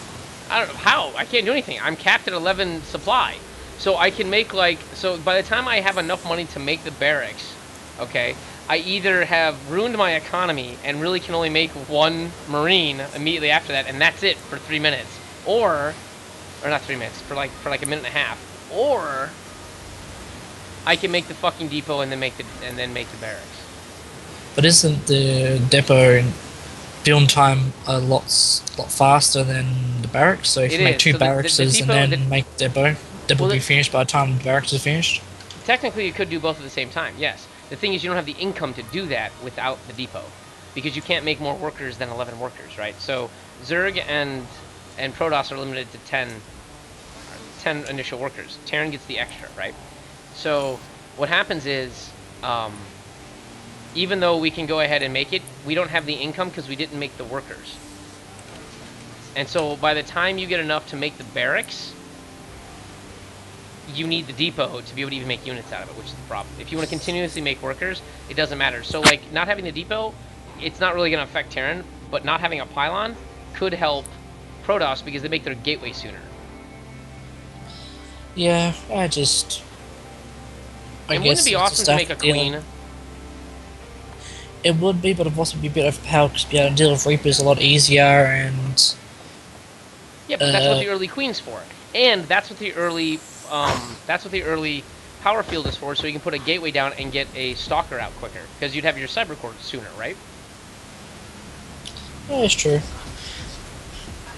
I don't know how. I can't do anything. I'm capped at 11 supply. So I can make like, so by the time I have enough money to make the barracks, okay, I either have ruined my economy and really can only make one Marine immediately after that, and that's it for 3 minutes. Or not 3 minutes, for like a minute and a half. Or I can make the fucking depot and then make the barracks. But isn't the depot build time a lot faster than the barracks? So if It you make is. two So barracks the and depot- then make depot will be finished by the time the barracks is finished. Technically, you could do both at the same time, yes. The thing is, you don't have the income to do that without the depot. Because you can't make more workers than 11 workers, right? So Zerg and Protoss are limited to 10 initial workers. Terran gets the extra, right? So what happens is, even though we can go ahead and make it, we don't have the income because we didn't make the workers. And so by the time you get enough to make the barracks, you need the depot to be able to even make units out of it, which is the problem. If you want to continuously make workers, it doesn't matter. So like not having the depot, it's not really going to affect Terran, but not having a pylon could help Protoss because they make their gateway sooner. Yeah, I And guess wouldn't it be it's awesome just to make a queen? It would be, but it'd also be a bit overpowered because be able to deal with Reapers a lot easier, and Yeah, but that's what the early queen's for, and that's what the early power field is for. So you can put a gateway down and get a stalker out quicker because you'd have your cyber core sooner, right? yeah, it's true.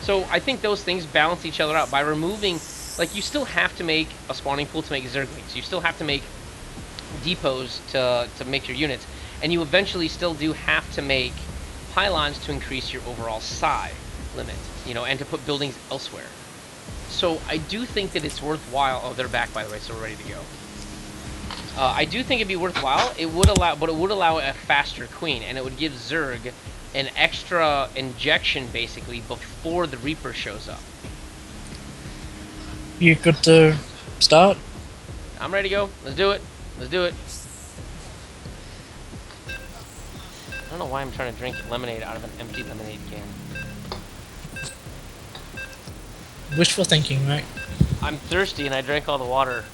So I think those things balance each other out by removing, like you still have to make a spawning pool to make Zerglings. You still have to make depots to make your units, and you eventually still do have to make pylons to increase your overall psi limit, you know, and to put buildings elsewhere. So I do think that it's worthwhile. Oh, they're back, by the way, so we're ready to go. I do think it'd be worthwhile. It would allow a faster queen, and it would give Zerg an extra injection, basically, before the Reaper shows up. You good to start? I'm ready to go. Let's do it. Let's do it. I don't know why I'm trying to drink lemonade out of an empty lemonade can. Wishful thinking, right? I'm thirsty and I drank all the water,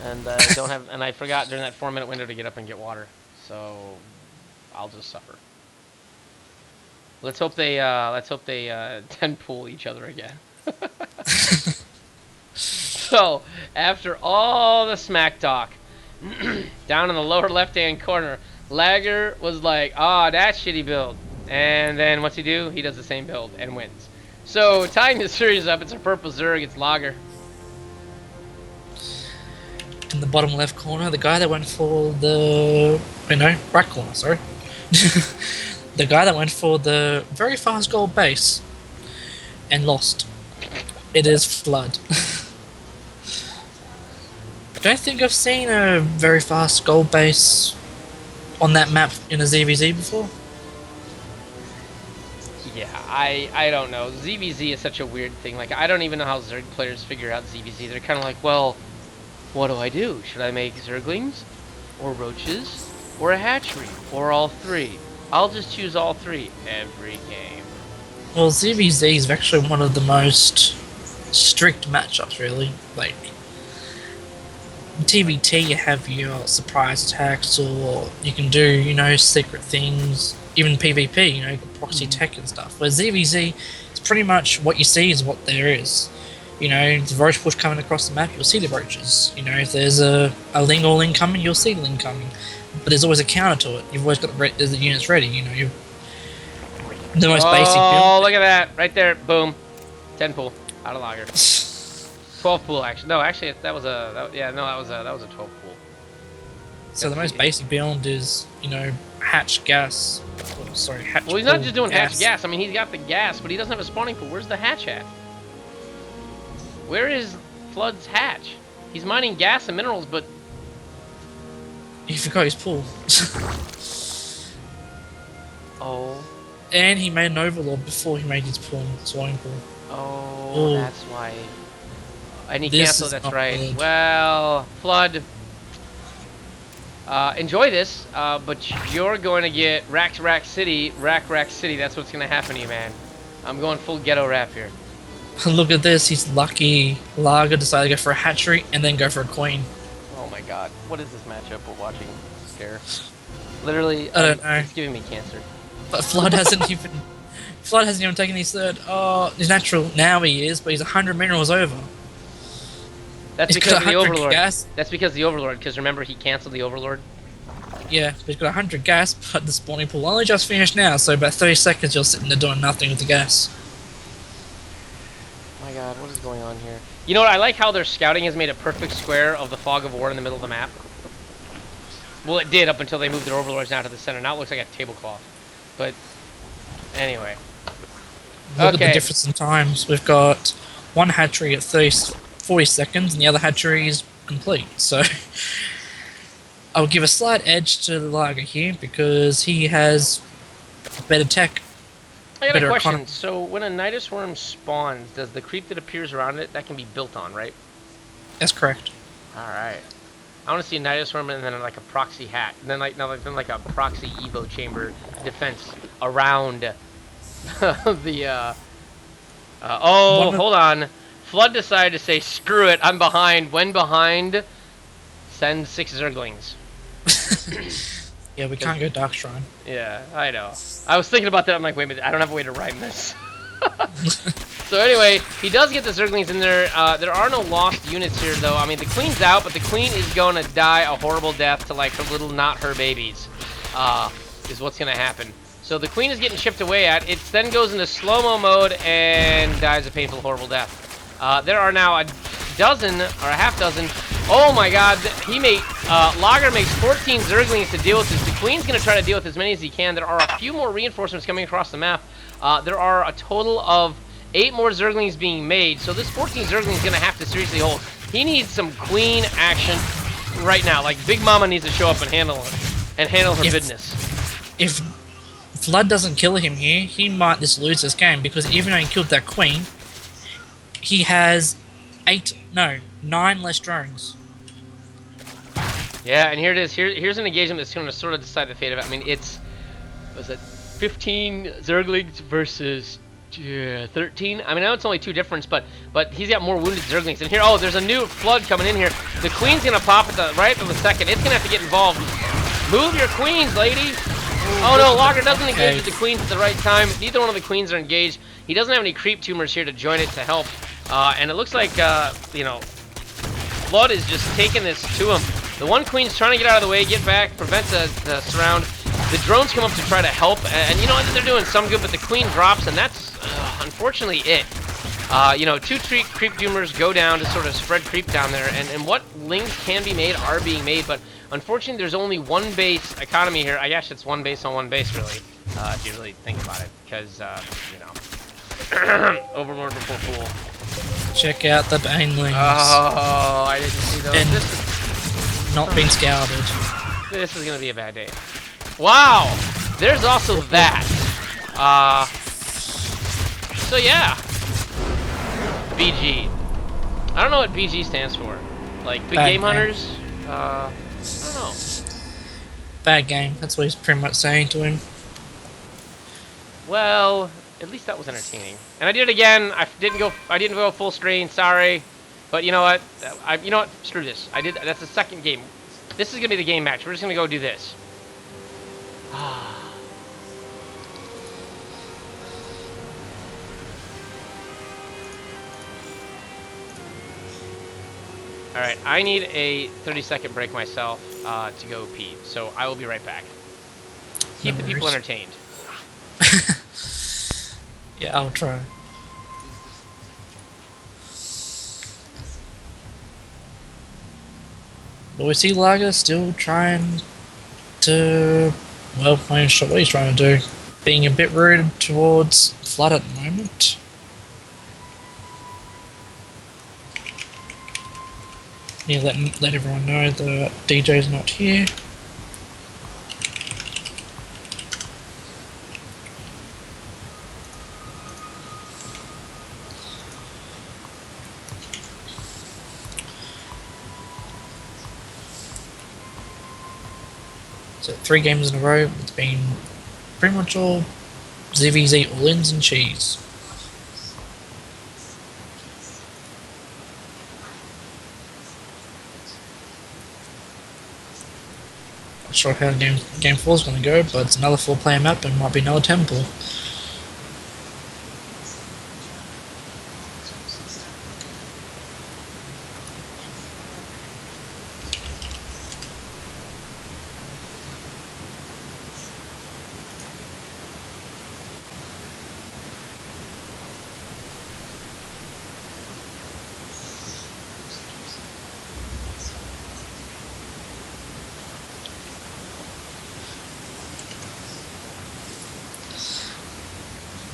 and I don't have, and I forgot during that 4-minute window to get up and get water, so I'll just suffer. Let's hope they 10 pool each other again. So after all the smack talk, down in the lower left-hand corner, Lagger was like, "Ah, that shitty build," and then what's he do? He does the same build and wins. So tying the series up, it's a purple Zerg, it's Lager. In the bottom left corner, the guy that went for the right corner, sorry. The guy that went for the very fast gold base and lost. It is Flood. I don't think I've seen a very fast gold base on that map in a ZVZ before. Yeah, I don't know. ZVZ is such a weird thing. Like, I don't even know how Zerg players figure out ZVZ. They're kind of like, well, what do I do? Should I make Zerglings? Or Roaches? Or a hatchery? Or all three? I'll just choose all three every game. Well, ZVZ is actually one of the most strict matchups, really. Like, in TVT, you have your surprise attacks, or you can do, secret things. Even PvP, proxy tech and stuff. Where ZVZ, it's pretty much what you see is what there is. The roach push coming across the map, you'll see the roaches. If there's a Ling or Ling coming, you'll see Ling coming. But there's always a counter to it. You've always got the units ready. You're the most basic build. Oh, look at that. Right there. Boom. 10 pool. Out of Lager. 12 pool, actually. No, actually, that was a 12 pool. So the most basic build is, hatch gas. Hatch. Well, he's not pool just doing hatch gas. I mean, he's got the gas, but he doesn't have a spawning pool. Where's the hatch at? Where is Flood's hatch? He's mining gas and minerals, but He forgot his pool. oh And he made an Overlord before he made his pool, swimming pool. Oh, Ooh. that's why. And he This canceled, is that's not right. good. Well, Flood, enjoy this, but you're going to get Rack City, Rack City. That's what's going to happen to you, man. I'm going full ghetto rap here. Look at this, he's lucky. Lager decided to go for a hatchery and then go for a queen. Oh my god. What is this matchup we're watching here? Literally, I don't know. It's giving me cancer. But Flood hasn't even taken his third. Oh, he's natural. Now he is, but he's 100 minerals over. That's He's because got of the 100 Overlord. gas. That's because of the Overlord, because remember he canceled the Overlord? Yeah, but he's got 100 gas, but the spawning pool only just finished now, so about 30 seconds you're sitting there doing nothing with the gas. My god, what is going on here? You know what, I like how their scouting has made a perfect square of the fog of war in the middle of the map. Well, it did up until they moved their Overlords down to the center. Now it looks like a tablecloth. But, anyway. Look at the difference in times. We've got one hatchery at 40 seconds, and the other hatchery is complete. So, I would give a slight edge to the Lager here, because he has better tech. I got a better question. economy. So, when a Nidus Worm spawns, does the creep that appears around it, that can be built on, right? That's correct. Alright. I want to see a Nidus Worm and then like a proxy hat. And then like a proxy Evo chamber defense around the hold on. Flood decided to say screw it, I'm behind. When behind, send 6 Zerglings. Yeah, we can't go Dark Shrine. Yeah, I know. I was thinking about that, I'm like, wait a minute, I don't have a way to rhyme this. So anyway, he does get the Zerglings in there. There are no lost units here, though. I mean, the Queen's out, but the Queen is going to die a horrible death to, like, her little not-her babies, is what's going to happen. So the Queen is getting chipped away at. It then goes into slow-mo mode and dies a painful, horrible death. There are now a dozen, or a half dozen. Oh my god, Lager makes 14 Zerglings to deal with this. The Queen's going to try to deal with as many as he can. There are a few more reinforcements coming across the map. There are a total of 8 more Zerglings being made, so this 14 Zergling is going to have to seriously hold. He needs some Queen action right now. Like, Big Mama needs to show up and handle her business. If Flood doesn't kill him here, he might just lose this game, because even though he killed that Queen, he has 9 less drones. Yeah, and here it is. Here's an engagement that's going to sort of decide the fate of it. I mean, was it 15 Zerglings versus 13? I mean, I know it's only 2 difference, but he's got more wounded Zerglings. And here, oh, there's a new Flood coming in here. The Queen's going to pop at right at the second. It's going to have to get involved. Move your Queens, lady! Oh no, Lager doesn't engage with the Queens at the right time. Neither one of the Queens are engaged. He doesn't have any creep tumors here to join it to help. And it looks like, you know, Flood is just taking this to him. The one Queen's trying to get out of the way, get back, prevent the surround. The drones come up to try to help, and you know, they're doing some good, but the Queen drops, and that's unfortunately it. You know, 2 creep tumors go down to sort of spread creep down there, and what lings can be made are being made, but unfortunately there's only 1 base economy here. I guess it's 1 base on 1 base, really, if you really think about it, because, you know, Overlord before Fool. Check out the banelings. Oh, I didn't see those. And This is not being scouted. This is gonna be a bad day. Wow! There's also that. So yeah. BG. I don't know what BG stands for. Like, Big Bad Game game. Hunters? I don't know. Bad game. That's what he's pretty much saying to him. Well, at least that was entertaining. And I did it again. I didn't go full screen, sorry. But you know what? You know what? Screw this. That's the second game. This is gonna be the game match. We're just gonna go do this. Alright, I need a 30-second break myself to go pee, so I will be right back. Keep the people entertained. Yeah, I'll try. But we see Lager still trying to... Well, I'm not sure what he's trying to do. Being a bit rude towards Flood at the moment. Yeah, let everyone know that DJ's not here. So 3 games in a row. It's been pretty much all ZVZ all-ins and cheese. Not sure how game 4 is going to go, but it's another 4-player map and might be another temple.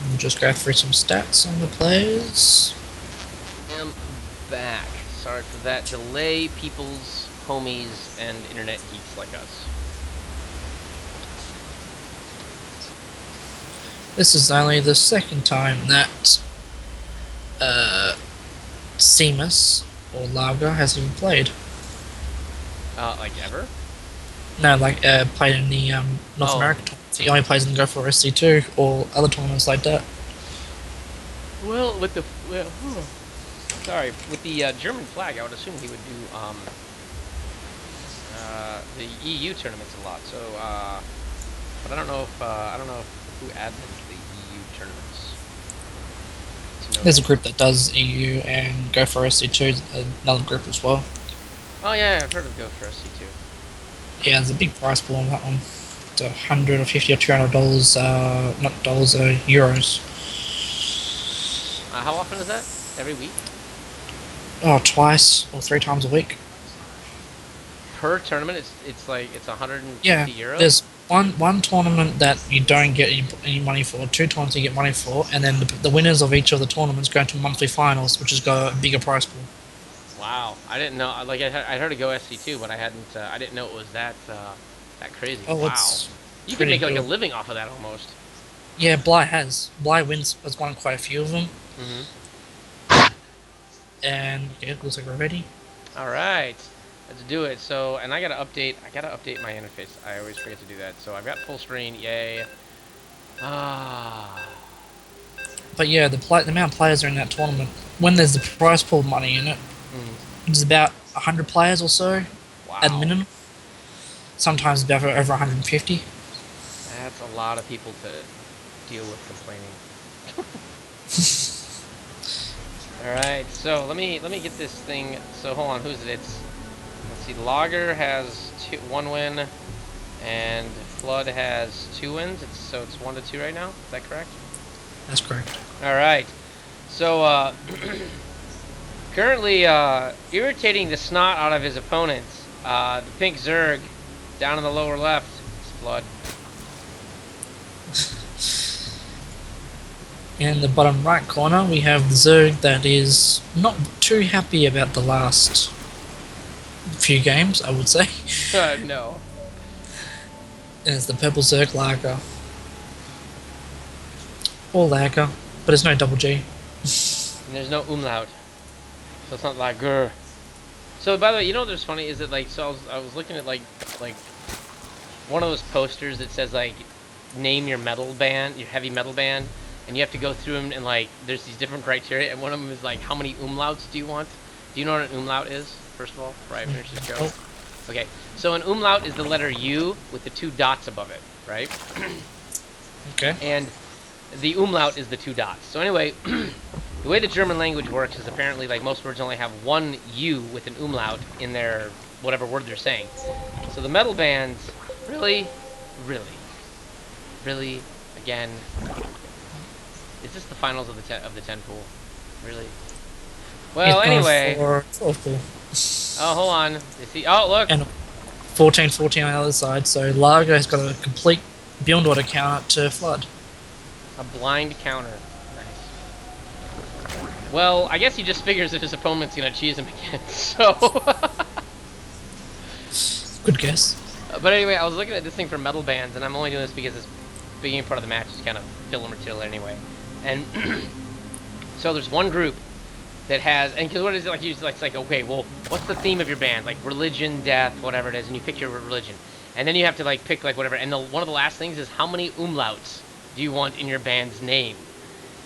We'll just go through some stats on the players. I'm back. Sorry for that delay, peoples, homies, and internet geeks like us. This is only the second time that Seamus or Lager has even played. Like ever? No, like played in the North Oh. American tournaments. He only plays in Go for SC2 or other tournaments like that. Well, with the sorry, with the German flag, I would assume he would do the EU tournaments a lot. So, but I don't know if who admins the EU tournaments. To know There's a that. group that does EU and Go for SC2, another group as well. Oh yeah, I've heard of Go for SC2. Yeah, there's a big prize pool on that one. It's $100 or $50 or $200, not dollars, euros. How often is that? Every week? Oh, twice or 3 times a week. Per tournament, it's like it's 150 Yeah, euros. there's one tournament that you don't get any money for, 2 tournaments you get money for, and then the winners of each of the tournaments go into monthly finals, which has got a bigger prize pool. Wow, I didn't know. Like I heard of Go SC2, but I hadn't. I didn't know it was that crazy. Oh, wow, it's you can pretty make like a good. living off of that almost. Yeah, Bly has won quite a few of them, Mm-hmm. and yeah, it looks like we're ready. All right, let's do it. So, and I gotta update my interface. I always forget to do that. So I've got full screen. Yay. Ah. But yeah, the amount of players are in that tournament. When there's the prize pool money in it, Mm, there's about 100 players or so wow. at minimum. Sometimes about over 150. That's a lot of people to deal with complaining. All right, so let me get this thing. So hold on, who's it? Let's see. Lager has 1 win, and Flood has 2 wins. It's 1-2 right now. Is that correct? That's correct. All right. So currently irritating the snot out of his opponents. The pink Zerg down in the lower left is Flood. In the bottom right corner, we have the Zerg that is not too happy about the last few games, I would say. No. And it's the purple Zerg Lager. Or Lager, but there's no double G. And there's no umlaut, so it's not Lager. So by the way, you know what's funny is that like I was looking at like one of those posters that says like name your metal band, your heavy metal band, and you have to go through them and like there's these different criteria, and one of them is like how many umlauts do you want? Do you know what an umlaut is? First of all, before I finish this show. Okay, so an umlaut is the letter U with the 2 dots above it, right? Okay. And the umlaut is the 2 dots. So anyway, the way the German language works is apparently like most words only have 1 U with an umlaut in their whatever word they're saying. So the metal bands, really, again, is this the finals of the 10 pool? Really? Well, It's going anyway. for 12 pool. Oh, hold on. You see? Oh, look. And 14-14 on the other side, so Lager has got a complete beyond order counter to Flood. A blind counter. Nice. Well, I guess he just figures that his opponent's gonna cheese him again. So. Good guess. But anyway, I was looking at this thing for metal bands, and I'm only doing this because this beginning part of the match is kind of filler material anyway. And so there's one group that has, and because what is it like? Usually, it's like, okay, well, what's the theme of your band? Like religion, death, whatever it is, and you pick your religion. And then you have to like pick like whatever. And one of the last things is how many umlauts do you want in your band's name?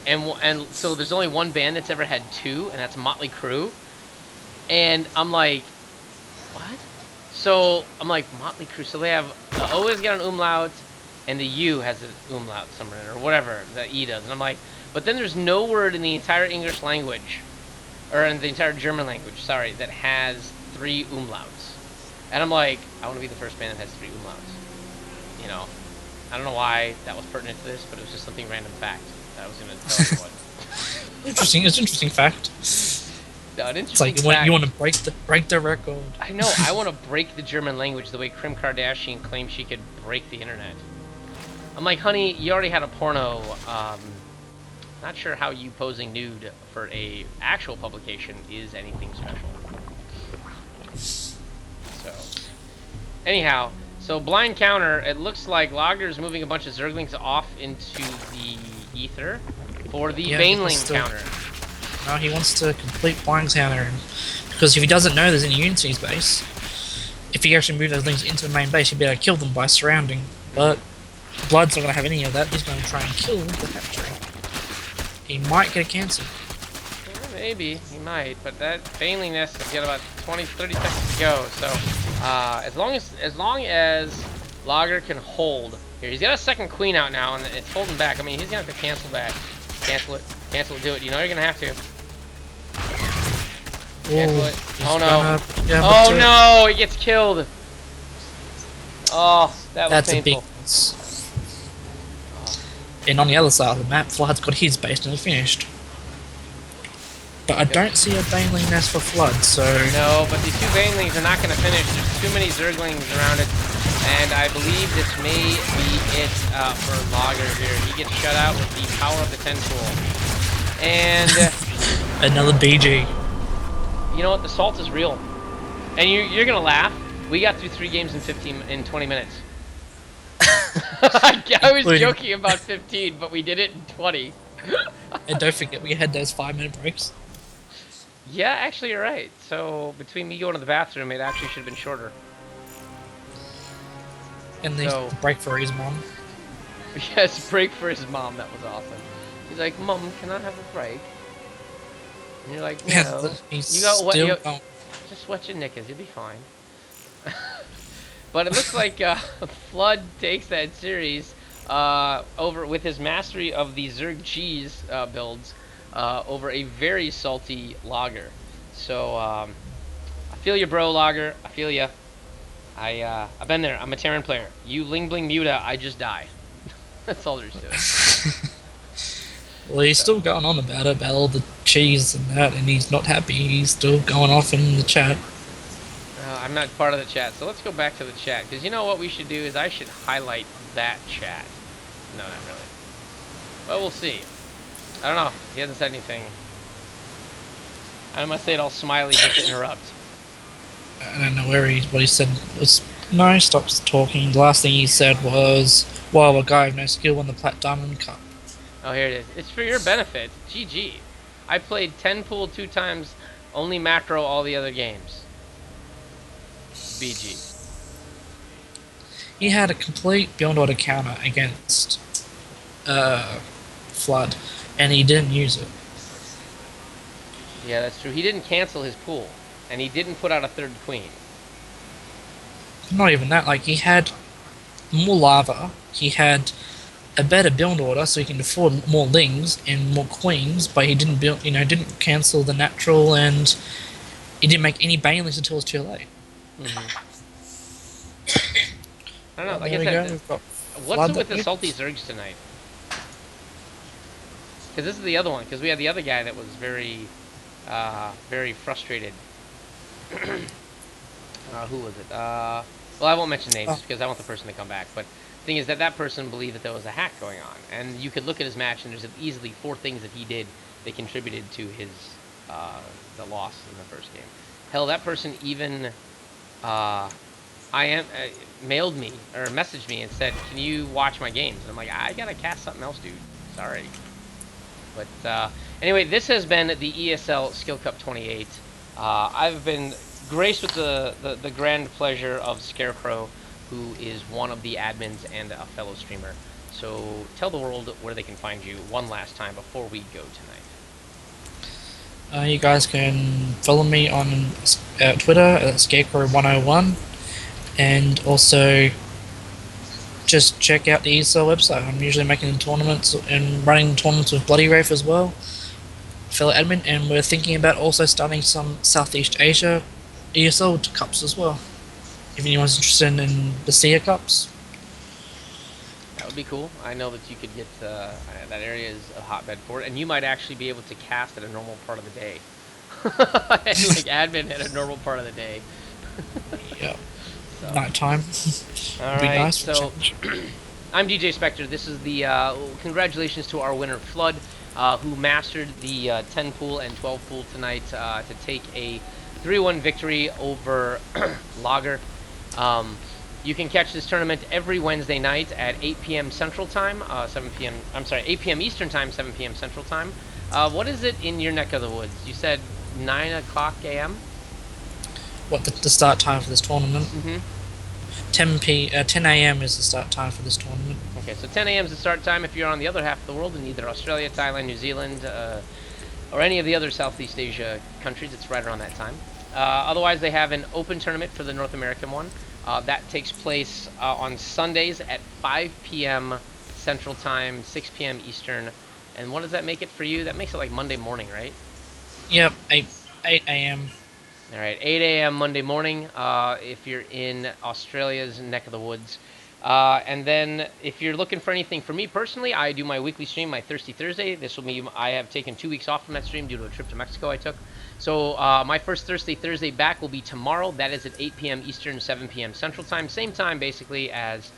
And so there's only one band that's ever had 2, and that's Motley Crue. And I'm like, what? So I'm like, Motley Crue. So they have the O has got an umlaut, and the U has an umlaut somewhere, or whatever the E does. And I'm like, but then there's no word in the entire English language, or in the entire German language, sorry, that has 3 umlauts. And I'm like, I want to be the first band that has 3 umlauts. You know, I don't know why that was pertinent to this, but it was just something random fact that I was going to tell everyone. Interesting. It's an interesting fact. No, an It's like interesting fact. you want to break the record. I know. I want to break the German language the way Kim Kardashian claimed she could break the internet. I'm like, honey, you already had a porno. Not sure how you posing nude for a actual publication is anything special. So, anyhow, so blind counter. It looks like Lager's moving a bunch of Zerglings off into the ether for the Baneling counter. No, he wants to complete blind counter, because if he doesn't know there's any units in his base, if he actually moves those links into the main base, he'd be able to kill them by surrounding. But Blood's not going to have any of that. He's going to try and kill the factory. He might get a cancel. Yeah, maybe he might, but that Baneling nest has got about 30 seconds to go. So as long as Lager can hold here, he's got a second queen out now, and it's holding back. I mean, he's gonna have to cancel back, cancel it, do it. You know you're gonna have to. Cancel it. Oh no! Oh no! He gets killed. Oh, that was painful. That's a big miss. And on the other side of the map, Flood's got his base and it's finished. But I don't see a Baneling nest for Flood, so... No, but these 2 Banelings are not going to finish. There's too many Zerglings around it. And I believe this may be it for Lager here. He gets shut out with the power of the 10 tool. And... another BG. You know what? The salt is real. And you're going to laugh. We got through 3 games in 20 minutes. I was joking about 15, but we did it in 20. And don't forget, we had those 5-minute breaks. Yeah, actually, you're right. So, between me going to the bathroom, it actually should have been shorter. And the break for his mom. Yes, break for his mom. That was awesome. He's like, Mom, can I have a break? And you're like, no. You got what? Just wet your knickers. You'll be fine. But it looks like Flood takes that series over with his mastery of the Zerg cheese builds over a very salty Lager. So I feel you, bro, Lager. I feel you. I've been there. I'm a Terran player. You Ling Bling Muta, I just die. That's all there is to it. Well, he's still going on about all the cheese and that, and he's not happy. He's still going off in the chat. I'm not part of the chat, so let's go back to the chat. Because you know what we should do is I should highlight that chat. No, not really. Well, we'll see. I don't know. He hasn't said anything. I must say it all smiley just to interrupt. I don't know what he said was, no, stop talking. The last thing he said was, well, a guy with no skill won the Plat Diamond Cup. Oh, here it is. It's for your benefit. GG. I played 10 pool 2 times, only macro all the other games. BG. He had a complete Beyond Order counter against Flood, and he didn't use it. Yeah, that's true. He didn't cancel his pool, and he didn't put out a 3rd queen. Not even that, like, he had more lava, he had a better build order so he can afford more lings and more queens, but he didn't build, didn't cancel the natural, and he didn't make any banelings until it was too late. I don't know. Like I said, what's it with the salty Zergs tonight? Because this is the other one. Because we had the other guy that was very, very frustrated. Who was it? Well, I won't mention names just because I want the person to come back. But the thing is that person believed that there was a hack going on, and you could look at his match, and there's easily 4 things that he did that contributed to his the loss in the first game. Hell, that person even mailed me or messaged me and said, "Can you watch my games?" And I'm like, I gotta cast something else, dude. Sorry. But anyway, this has been the ESL Skill Cup 28. I've been graced with the grand pleasure of Scarecrow who is one of the admins and a fellow streamer. So tell the world where they can find you one last time before we go tonight. You guys can follow me on Twitter at Scarecrow101, and also just check out the ESL website. I'm usually making tournaments and running tournaments with Bloody Wraith as well, fellow admin, and we're thinking about also starting some Southeast Asia ESL cups as well. If anyone's interested in the SEA cups. That would be cool. I know that you could get that area is a hotbed for it, and you might actually be able to cast at a normal part of the day, like admin at a normal part of the day. Yeah, So. nighttime. All Would be right, nice. so I'm DJ Spectre. This is the congratulations to our winner Flood, who mastered the 10 pool and 12 pool tonight to take a 3-1 victory over Lager. You can catch this tournament every Wednesday night at 8 p.m. Central Time, 7 p.m. I'm sorry, 8 p.m. Eastern Time, 7 p.m. Central Time. What is it in your neck of the woods? You said 9 o'clock a.m. What the start time for this tournament? 10 a.m. is the start time for this tournament. Okay, so 10 a.m. is the start time if you're on the other half of the world in either Australia, Thailand, New Zealand, or any of the other Southeast Asia countries. It's right around that time. Otherwise, they have an open tournament for the North American one. That takes place on Sundays at 5 p.m. Central Time, 6 p.m. Eastern. And what does that make it for you? That makes it like Monday morning, right? Yep, 8 a.m. All right, 8 a.m. Monday morning if you're in Australia's neck of the woods. And then if you're looking for anything from me personally, I do my weekly stream, my Thirsty Thursday. This will be, I have taken 2 weeks off from that stream due to a trip to Mexico I took. So my first Thirsty Thursday back will be tomorrow. That is at 8 p.m. Eastern, 7 p.m. Central Time. Same time basically as